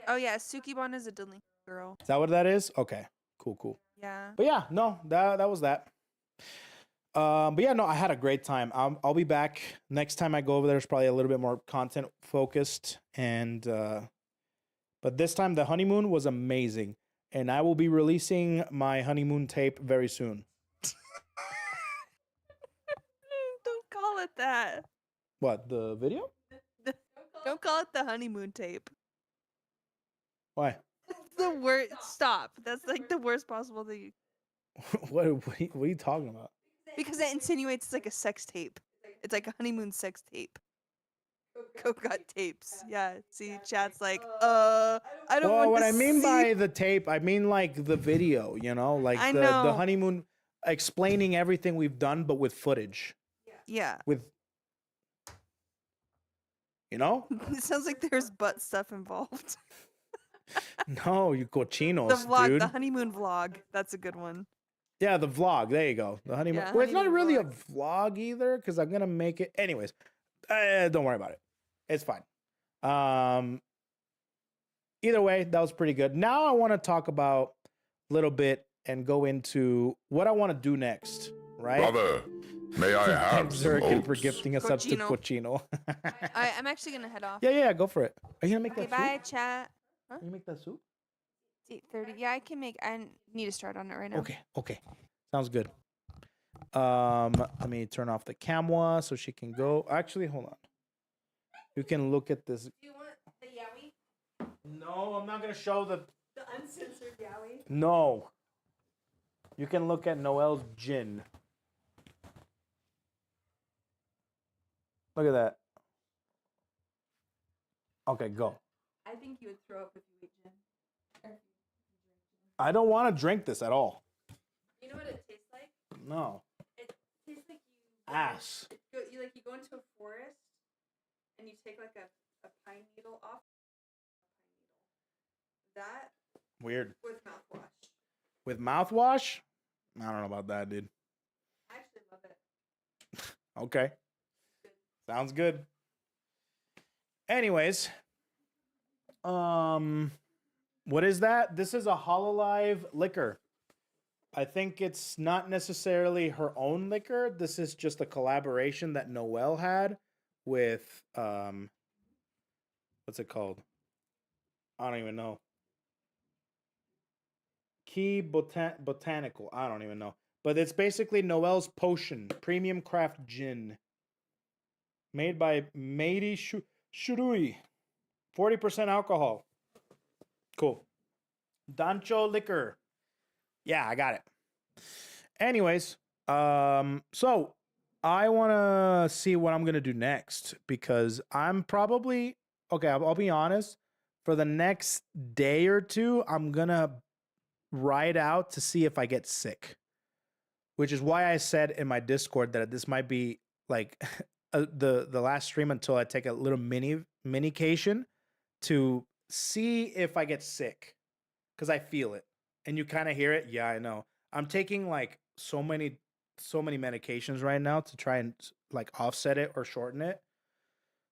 Oh yeah, Sukiban is a delinquent girl. Is that what that is? Okay. Cool. Yeah. But yeah, no, that was that. But yeah, no, I had a great time. I'll be back next time I go over there. It's probably a little bit more content focused, and but this time the honeymoon was amazing, and I will be releasing my honeymoon tape very soon. Don't call it that. What, the video? Don't call it the honeymoon tape. Why? It's the worst. Stop. That's like the worst possible thing. what are you talking about? Because it insinuates it's like a sex tape. It's like a honeymoon sex tape. Coke got tapes. Yeah. See, chat's like, I don't Well, want what to I mean see. by the tape, I mean like the video, you know, like I the know. honeymoon explaining everything we've done, but with footage. Yeah. With, you know? It sounds like there's butt stuff involved. No, you cochinos, The vlog, dude. the honeymoon vlog. That's a good one. Yeah, the vlog. There you go. The honeymoon. Yeah, Well, it's not honeymoon really vlog. a vlog either, because I'm gonna make it. Anyways, don't worry about it. It's fine. Either way, that was pretty good. Now I want to talk about a little bit and go into what I want to do next. right? Brother, may I have Thanks, some Zurkin, for oats? gifting us up to Cochino. Cochino. I'm actually gonna head off. Yeah, go for it. Are you gonna make Okay, that bye, soup? chat. Huh? Can you make that soup? It's 8:30. Yeah, I can make. I need to start on it right now. Okay. Sounds good. Let me turn off the camera so she can go. Actually, hold on. You can look at this. Do you want the yaoi? No, I'm not gonna show the. The uncensored yaoi? No. You can look at Noel's gin. Look at that. Okay, go. I think you would throw up if you ate gin. I don't want to drink this at all. You know what it tastes like? No. It tastes like Ass. you go into a forest and you take like a pine needle off. That Weird. with mouthwash. With mouthwash? I don't know about that, dude. I actually love it. Okay. Sounds good. Anyways, what is that? This is a Hololive liquor. I think it's not necessarily her own liquor. This is just a collaboration that Noelle had with what's it called? I don't even know. Key Botanical. I don't even know. But it's basically Noelle's Potion, premium craft gin. Made by Meidi Shurui. 40% alcohol. Cool. Dancho liquor. Yeah, I got it. Anyways, so I want to see what I'm going to do next because I'm probably, okay, I'll be honest. For the next day or two, I'm going to ride out to see if I get sick. Which is why I said in my Discord that this might be like the last stream until I take a little minication to see if I get sick. Because I feel it. And you kind of hear it. Yeah, I know. I'm taking like so many medications right now to try and like offset it or shorten it.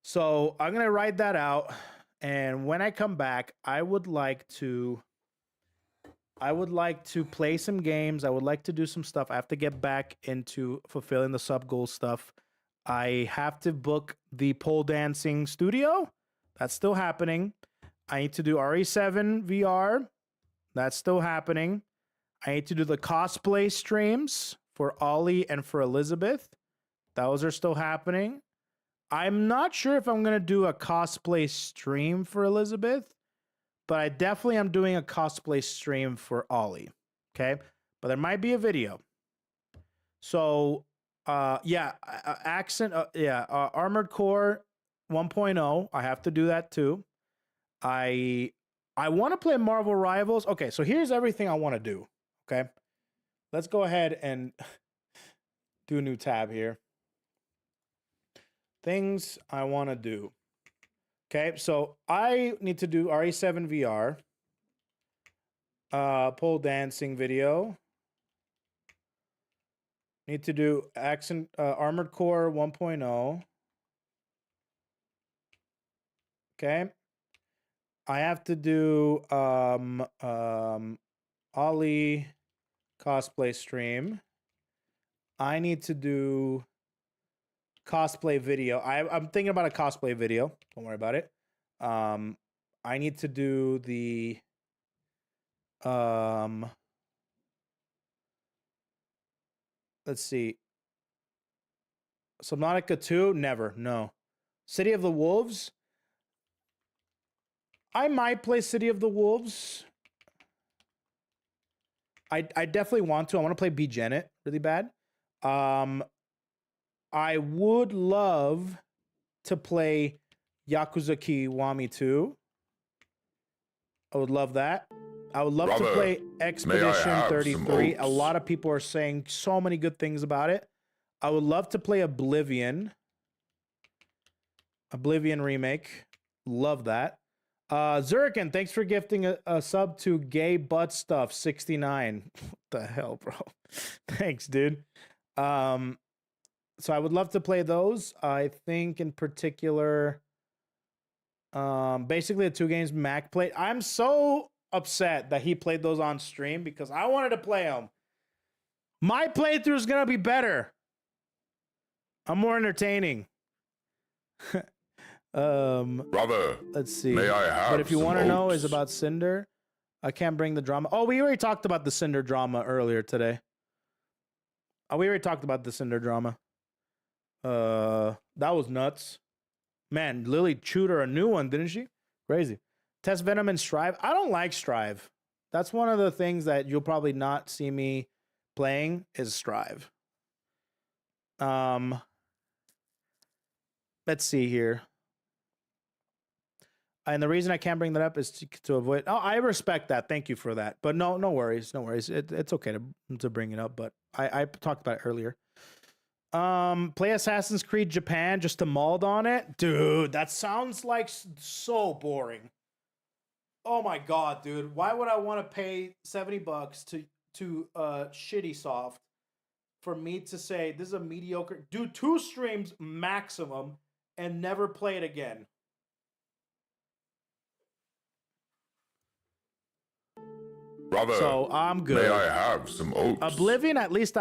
So I'm going to ride that out. And when I come back, I would like to play some games. I would like to do some stuff. I have to get back into fulfilling the sub goal stuff. I have to book the pole dancing studio. That's still happening. I need to do RE7 VR. That's still happening. I need to do the cosplay streams for Ollie and for Elizabeth. Those are still happening. I'm not sure if I'm going to do a cosplay stream for Elizabeth, but I definitely am doing a cosplay stream for Ollie. Okay? But there might be a video. So, Armored Core 1.0. I have to do that too. I want to play Marvel Rivals. Okay, so here's everything I want to do. Okay? Let's go ahead and do a new tab here. Things I want to do. Okay, so I need to do RE7 VR. Pole dancing video. Need to do Armored Core 1.0. Okay. I have to do Ollie cosplay stream. I need to do cosplay video. I'm thinking about a cosplay video. Don't worry about it. I need to do the let's see. Subnautica 2? Never. No. City of the Wolves? I might play City of the Wolves. I definitely want to. I want to play B Janet really bad. I would love to play Yakuza Kiwami 2. I would love that. I would love to play Expedition 33. A lot of people are saying so many good things about it. I would love to play Oblivion. Oblivion remake. Love that. Zurican, thanks for gifting a sub to Gay Butt Stuff 69. What the hell, bro? Thanks, dude. So I would love to play those. I think in particular, basically the two games Mac played. I'm so upset that he played those on stream because I wanted to play them. My playthrough is gonna be better. I'm more entertaining. Brother, Let's see. may I have But if you some want to know oats? is about Cinder, I can't bring the drama. Oh, we already talked about the Cinder drama earlier today. Oh, we already talked about the Cinder drama. That was nuts. Man, Lily chewed her a new one, didn't she? Crazy. Test Venom and Strive. I don't like Strive. That's one of the things that you'll probably not see me playing is Strive. Let's see here. And the reason I can't bring that up is to avoid. Oh, I respect that. Thank you for that. But no worries. No worries. It's okay to bring it up. But I talked about it earlier. Play Assassin's Creed Japan just to mold on it, dude. That sounds like so boring. Oh my god, dude. Why would I want to pay $70 to Shitty Soft for me to say this is a mediocre? Do 2 streams maximum and never play it again. Brother, So I'm good. may I have some oats? Oblivion, at least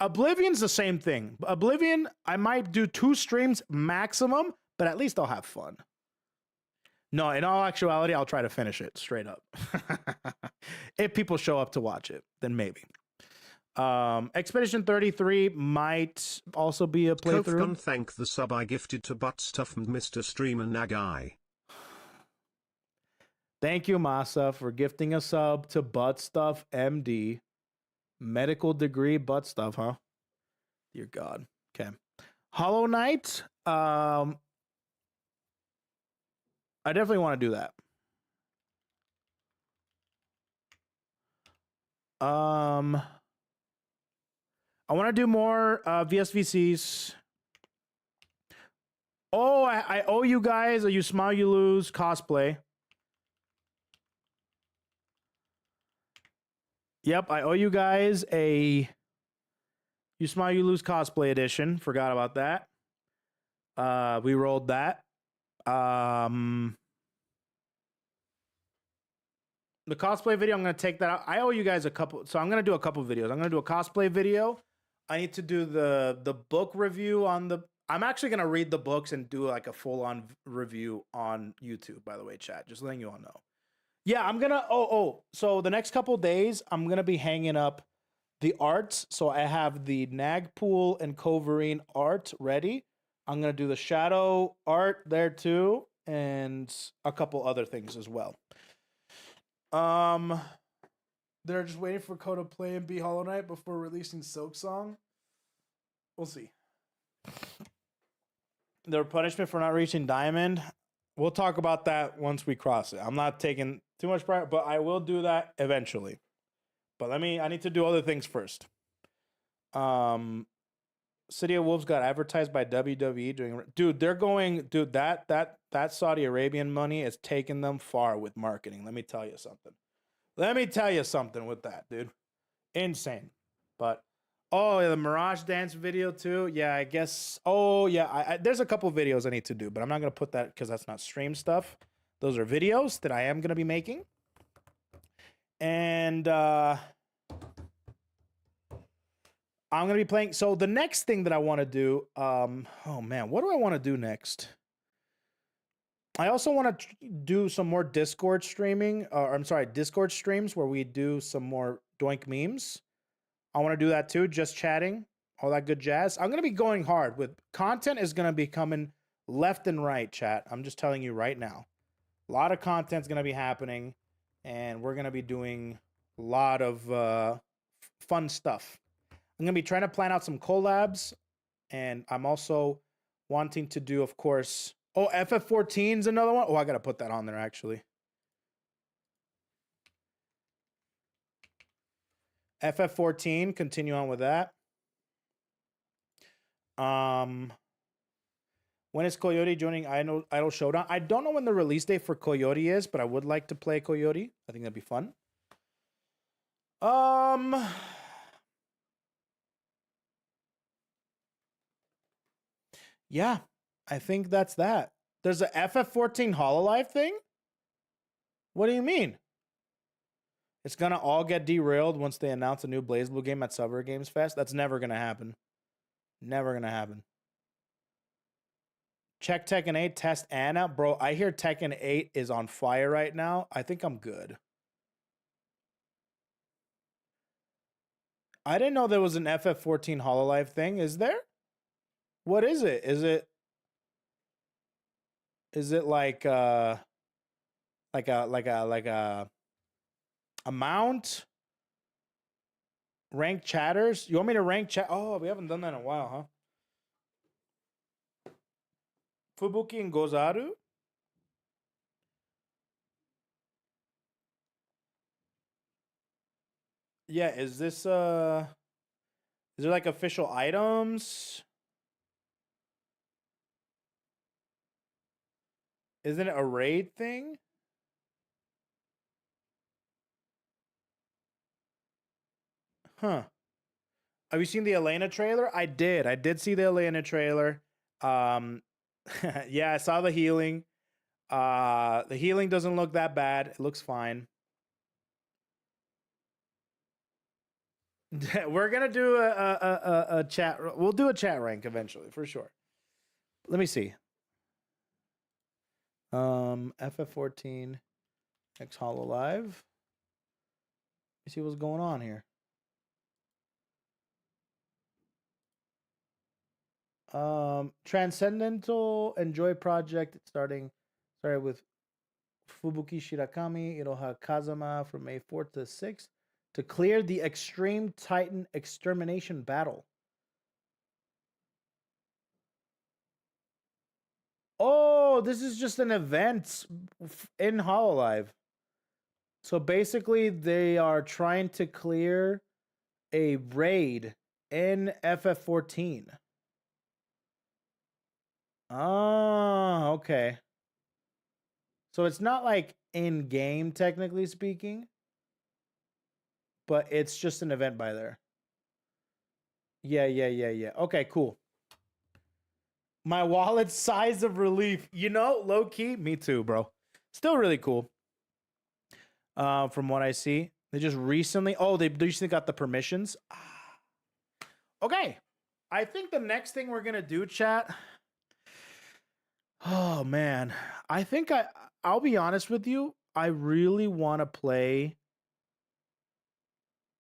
Oblivion's the same thing. Oblivion, I might do 2 streams maximum, but at least I'll have fun. No, in all actuality, I'll try to finish it straight up. If people show up to watch it, then maybe. Expedition 33 might also be a playthrough. KoeKoe, thank the sub I gifted to Butt Stuff and Mr. Streamer Nagai. Thank you, Masa, for gifting a sub to Butt Stuff MD. Medical degree butt stuff, huh? Dear God. Okay. Hollow Knight. I definitely want to do that. I want to do more VSVCs. Oh, I owe you guys a You Smile You Lose cosplay. Yep, I owe you guys a You Smile You Lose cosplay edition. Forgot about that. We rolled that. The cosplay video, I'm going to take that out. I owe you guys a couple. So I'm going to do a couple videos. I'm going to do a cosplay video. I need to do the book review on the... I'm actually going to read the books and do like a full-on review on YouTube, by the way, chat. Just letting you all know. Yeah, I'm going to... So the next couple days, I'm going to be hanging up the arts. So I have the Nagpool and Koverine art ready. I'm going to do the shadow art there too. And a couple other things as well. They're just waiting for Koe to play and be Hollow Knight before releasing Silk Song. We'll see. Their punishment for not reaching Diamond. We'll talk about that once we cross it. I'm not taking too much pride, but I will do that eventually. But I need to do other things first. City of Wolves got advertised by WWE doing... Dude, they're going... Dude, that Saudi Arabian money is taking them far with marketing. Let me tell you something. Let me tell you something with that, dude. Insane. But... Oh, yeah, the Mirage Dance video too. Yeah, I guess... Oh, yeah. There's a couple videos I need to do, but I'm not going to put that because that's not stream stuff. Those are videos that I am going to be making. And... I'm going to be playing... So the next thing that I want to do... oh, man. What do I want to do next? I also want to do some more Discord streaming. I'm sorry, Discord streams where we do some more Doink memes. I want to do that too. Just chatting. All that good jazz. I'm going to be going hard with... Content is going to be coming left and right, chat. I'm just telling you right now. A lot of content's going to be happening. And we're going to be doing a lot of fun stuff. I'm going to be trying to plan out some collabs, and I'm also wanting to do, of course... Oh, FF14's another one? Oh, I got to put that on there, actually. FF14, continue on with that. When is Coyote joining Idol Showdown? I don't know when the release date for Coyote is, but I would like to play Coyote. I think that'd be fun. Yeah, I think that's that. There's a FF14 Hololive thing? What do you mean? It's gonna all get derailed once they announce a new BlazBlue game at Summer Games Fest. That's never gonna happen. Never gonna happen. Check Tekken 8, test Anna. Bro, I hear Tekken 8 is on fire right now. I think I'm good. I didn't know there was an FF14 Hololive thing. Is there? What is it? Is it like a mount? Rank chatters? You want me to rank chat? Oh, we haven't done that in a while, huh? Fubuki and Gozaru? Yeah, is there like official items? Isn't it a raid thing? Huh. Have you seen the Elena trailer? I did. I did see the Elena trailer. Yeah, I saw the healing. The healing doesn't look that bad. It looks fine. We're gonna do a chat. We'll do a chat rank eventually, for sure. Let me see. FF14 X Hololive. Let me see what's going on here. Transcendental Enjoy Project started with Fubuki Shirakami, Iroha Kazama from May 4th to 6th to clear the Extreme Titan Extermination Battle. Oh, this is just an event in Hololive. So basically, they are trying to clear a raid in FF14. Oh, okay. So it's not like in game, technically speaking, but it's just an event by there. Yeah. Okay, cool. My wallet's size of relief. You know, low key, me too, bro. Still really cool. From what I see, they just recently. Oh, they recently got the permissions. Okay, I think the next thing we're gonna do, chat. Oh man, I think I'll be honest with you. I really want to play.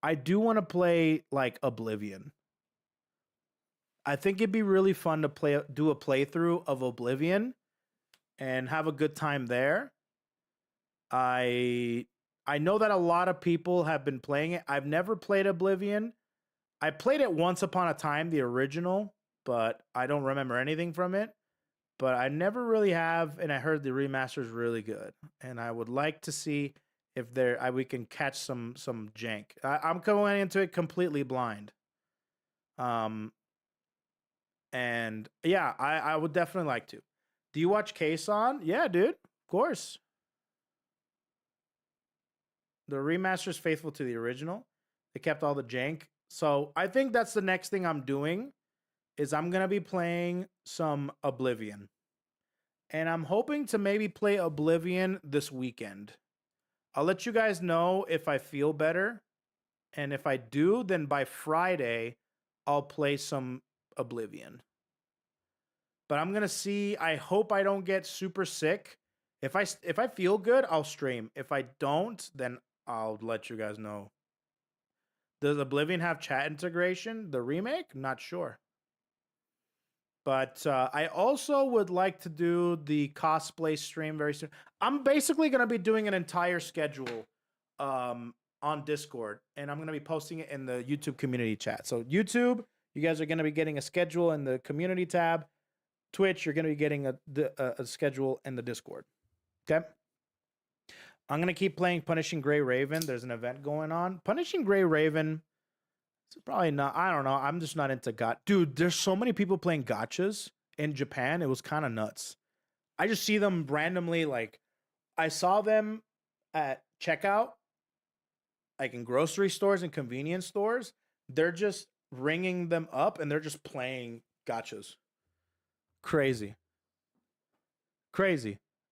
I do want to play like Oblivion. I think it'd be really fun to do a playthrough of Oblivion and have a good time there. I know that a lot of people have been playing it. I've never played Oblivion. I played it once upon a time, the original, but I don't remember anything from it. But I never really have, and I heard the remaster is really good. And I would like to see if we can catch some jank. I'm going into it completely blind. And yeah, I would definitely like to. Do you watch K-San? Yeah, dude, of course. The remaster is faithful to the original. They kept all the jank. So I think that's the next thing I'm doing. Is I'm going to be playing some Oblivion. And I'm hoping to maybe play Oblivion this weekend. I'll let you guys know if I feel better. And if I do, then by Friday, I'll play some Oblivion. But I'm going to see. I hope I don't get super sick. If I feel good, I'll stream. If I don't, then I'll let you guys know. Does Oblivion have chat integration? The remake? Not sure. But I also would like to do the cosplay stream very soon. I'm basically going to be doing an entire schedule on Discord. And I'm going to be posting it in the YouTube community chat. So YouTube, you guys are going to be getting a schedule in the community tab. Twitch, you're going to be getting a schedule in the Discord. Okay? I'm going to keep playing Punishing Gray Raven. There's an event going on. Punishing Gray Raven... It's probably not. I don't know. I'm just not into gacha. Dude, there's so many people playing gachas in Japan. It was kind of nuts. I just see them randomly. Like, I saw them at checkout, like in grocery stores and convenience stores. They're just ringing them up and they're just playing gachas. Crazy.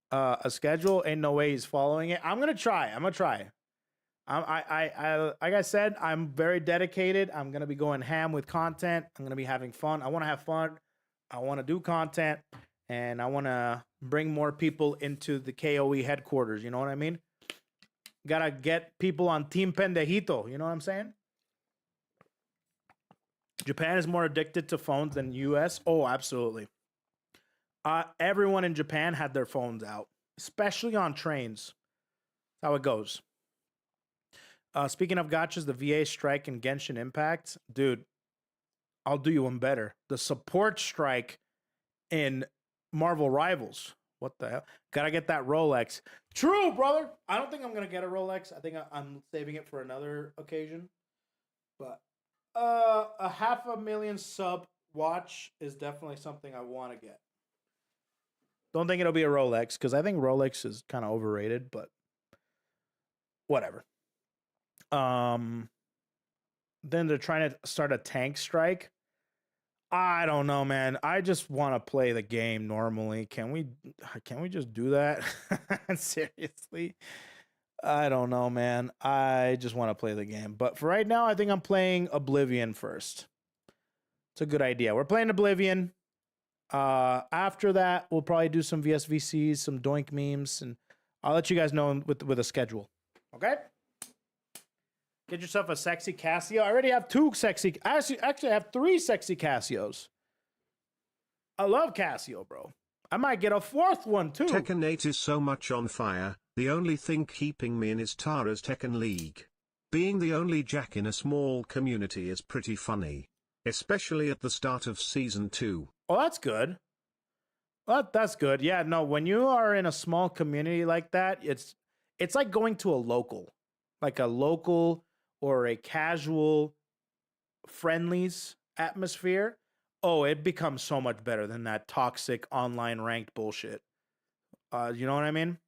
A schedule. Ain't no way he's following it. I'm going to try. Like I said, I'm very dedicated. I'm gonna be going ham with content. I'm gonna be having fun. I want to have fun. I want to do content, and I want to bring more people into the KoE headquarters. You know what I mean? Gotta get people on Team Pendejito. You know what I'm saying? Japan is more addicted to phones than US. Oh, absolutely. Everyone in Japan had their phones out, especially on trains. That's how it goes. Speaking of gachas, the VA strike and Genshin Impact, dude, I'll do you one better. The support strike in Marvel Rivals. What the hell? Gotta get that Rolex. True, brother. I don't think I'm gonna get a Rolex. I think I'm saving it for another occasion. But a 500,000 sub watch is definitely something I want to get. Don't think it'll be a Rolex because I think Rolex is kind of overrated, but whatever. Then they're trying to start a tank strike. I don't know, man. I just want to play the game normally. Can we just do that? Seriously? I don't know, man. I just want to play the game. But for right now, I think I'm playing Oblivion first. It's a good idea. We're playing Oblivion. After that, we'll probably do some VSVCs, some Doink memes, and I'll let you guys know with a schedule. Okay? Get yourself a sexy Casio. I already have two sexy. Actually, I have three sexy Casios. I love Casio, bro. I might get a fourth one too. Tekken 8 is so much on fire. The only thing keeping me in is Tara's Tekken League. Being the only Jack in a small community is pretty funny, especially at the start of season 2. Oh, that's good. Well, that's good. Yeah, no, when you are in a small community like that, it's like going to a local or a casual friendlies atmosphere. Oh, it becomes so much better than that toxic online ranked bullshit. You know what I mean?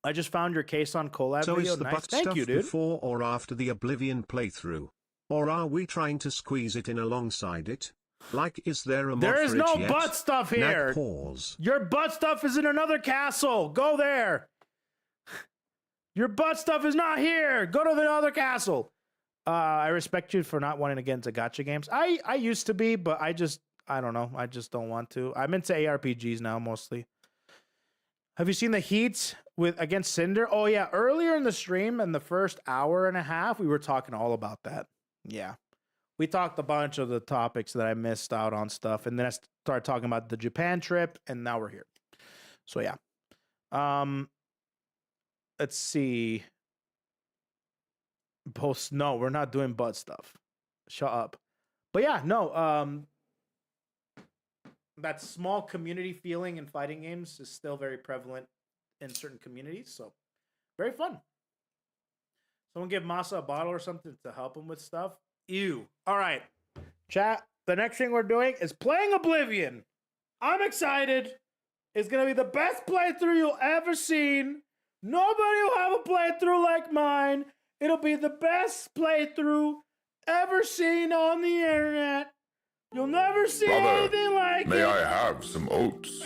I just found your case on collab so video. Is the nice. butt Thank stuff you, dude. Before or after the Oblivion playthrough? Or are we trying to squeeze it in alongside it? Like, is there a mod There is for no it yet? butt stuff here. Pause. Your butt stuff is in another castle. Go there. Your butt stuff is not here. Go to the other castle. I respect you for not wanting to get into gacha games. I used to be, but I don't know. I just don't want to. I'm into ARPGs now mostly. Have you seen the heats against Cinder? Oh yeah, earlier in the stream in the first hour and a half, we were talking all about that. Yeah. We talked a bunch of the topics that I missed out on stuff, and then I started talking about the Japan trip, and now we're here. So yeah. Let's see. No, we're not doing butt stuff. Shut up. But yeah, no. That small community feeling in fighting games is still very prevalent in certain communities. So very fun. Someone give Masa a bottle or something to help him with stuff. Ew. All right. Chat. The next thing we're doing is playing Oblivion. I'm excited. It's going to be the best playthrough you'll ever seen. Nobody will have a playthrough like mine. It'll be the best playthrough ever seen on the internet. You'll never see anything like it. May I have some oats?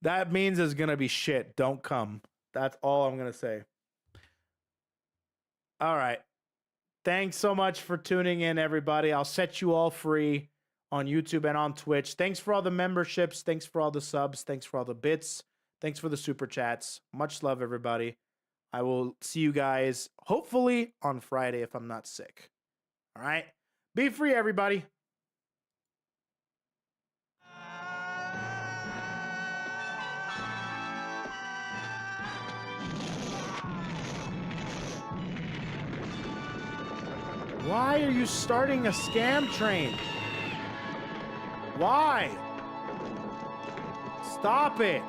That means it's going to be shit. Don't come. That's all I'm going to say. All right. Thanks so much for tuning in, everybody. I'll set you all free on YouTube and on Twitch. Thanks for all the memberships. Thanks for all the subs. Thanks for all the bits. Thanks for the super chats. Much love, everybody. I will see you guys hopefully on Friday if I'm not sick. All right? Be free, everybody. Why are you starting a scam train? Why? Stop it.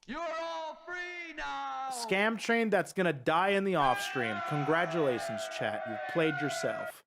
You're all free now! Scam train that's gonna die in the off stream. Congratulations, chat. You've played yourself.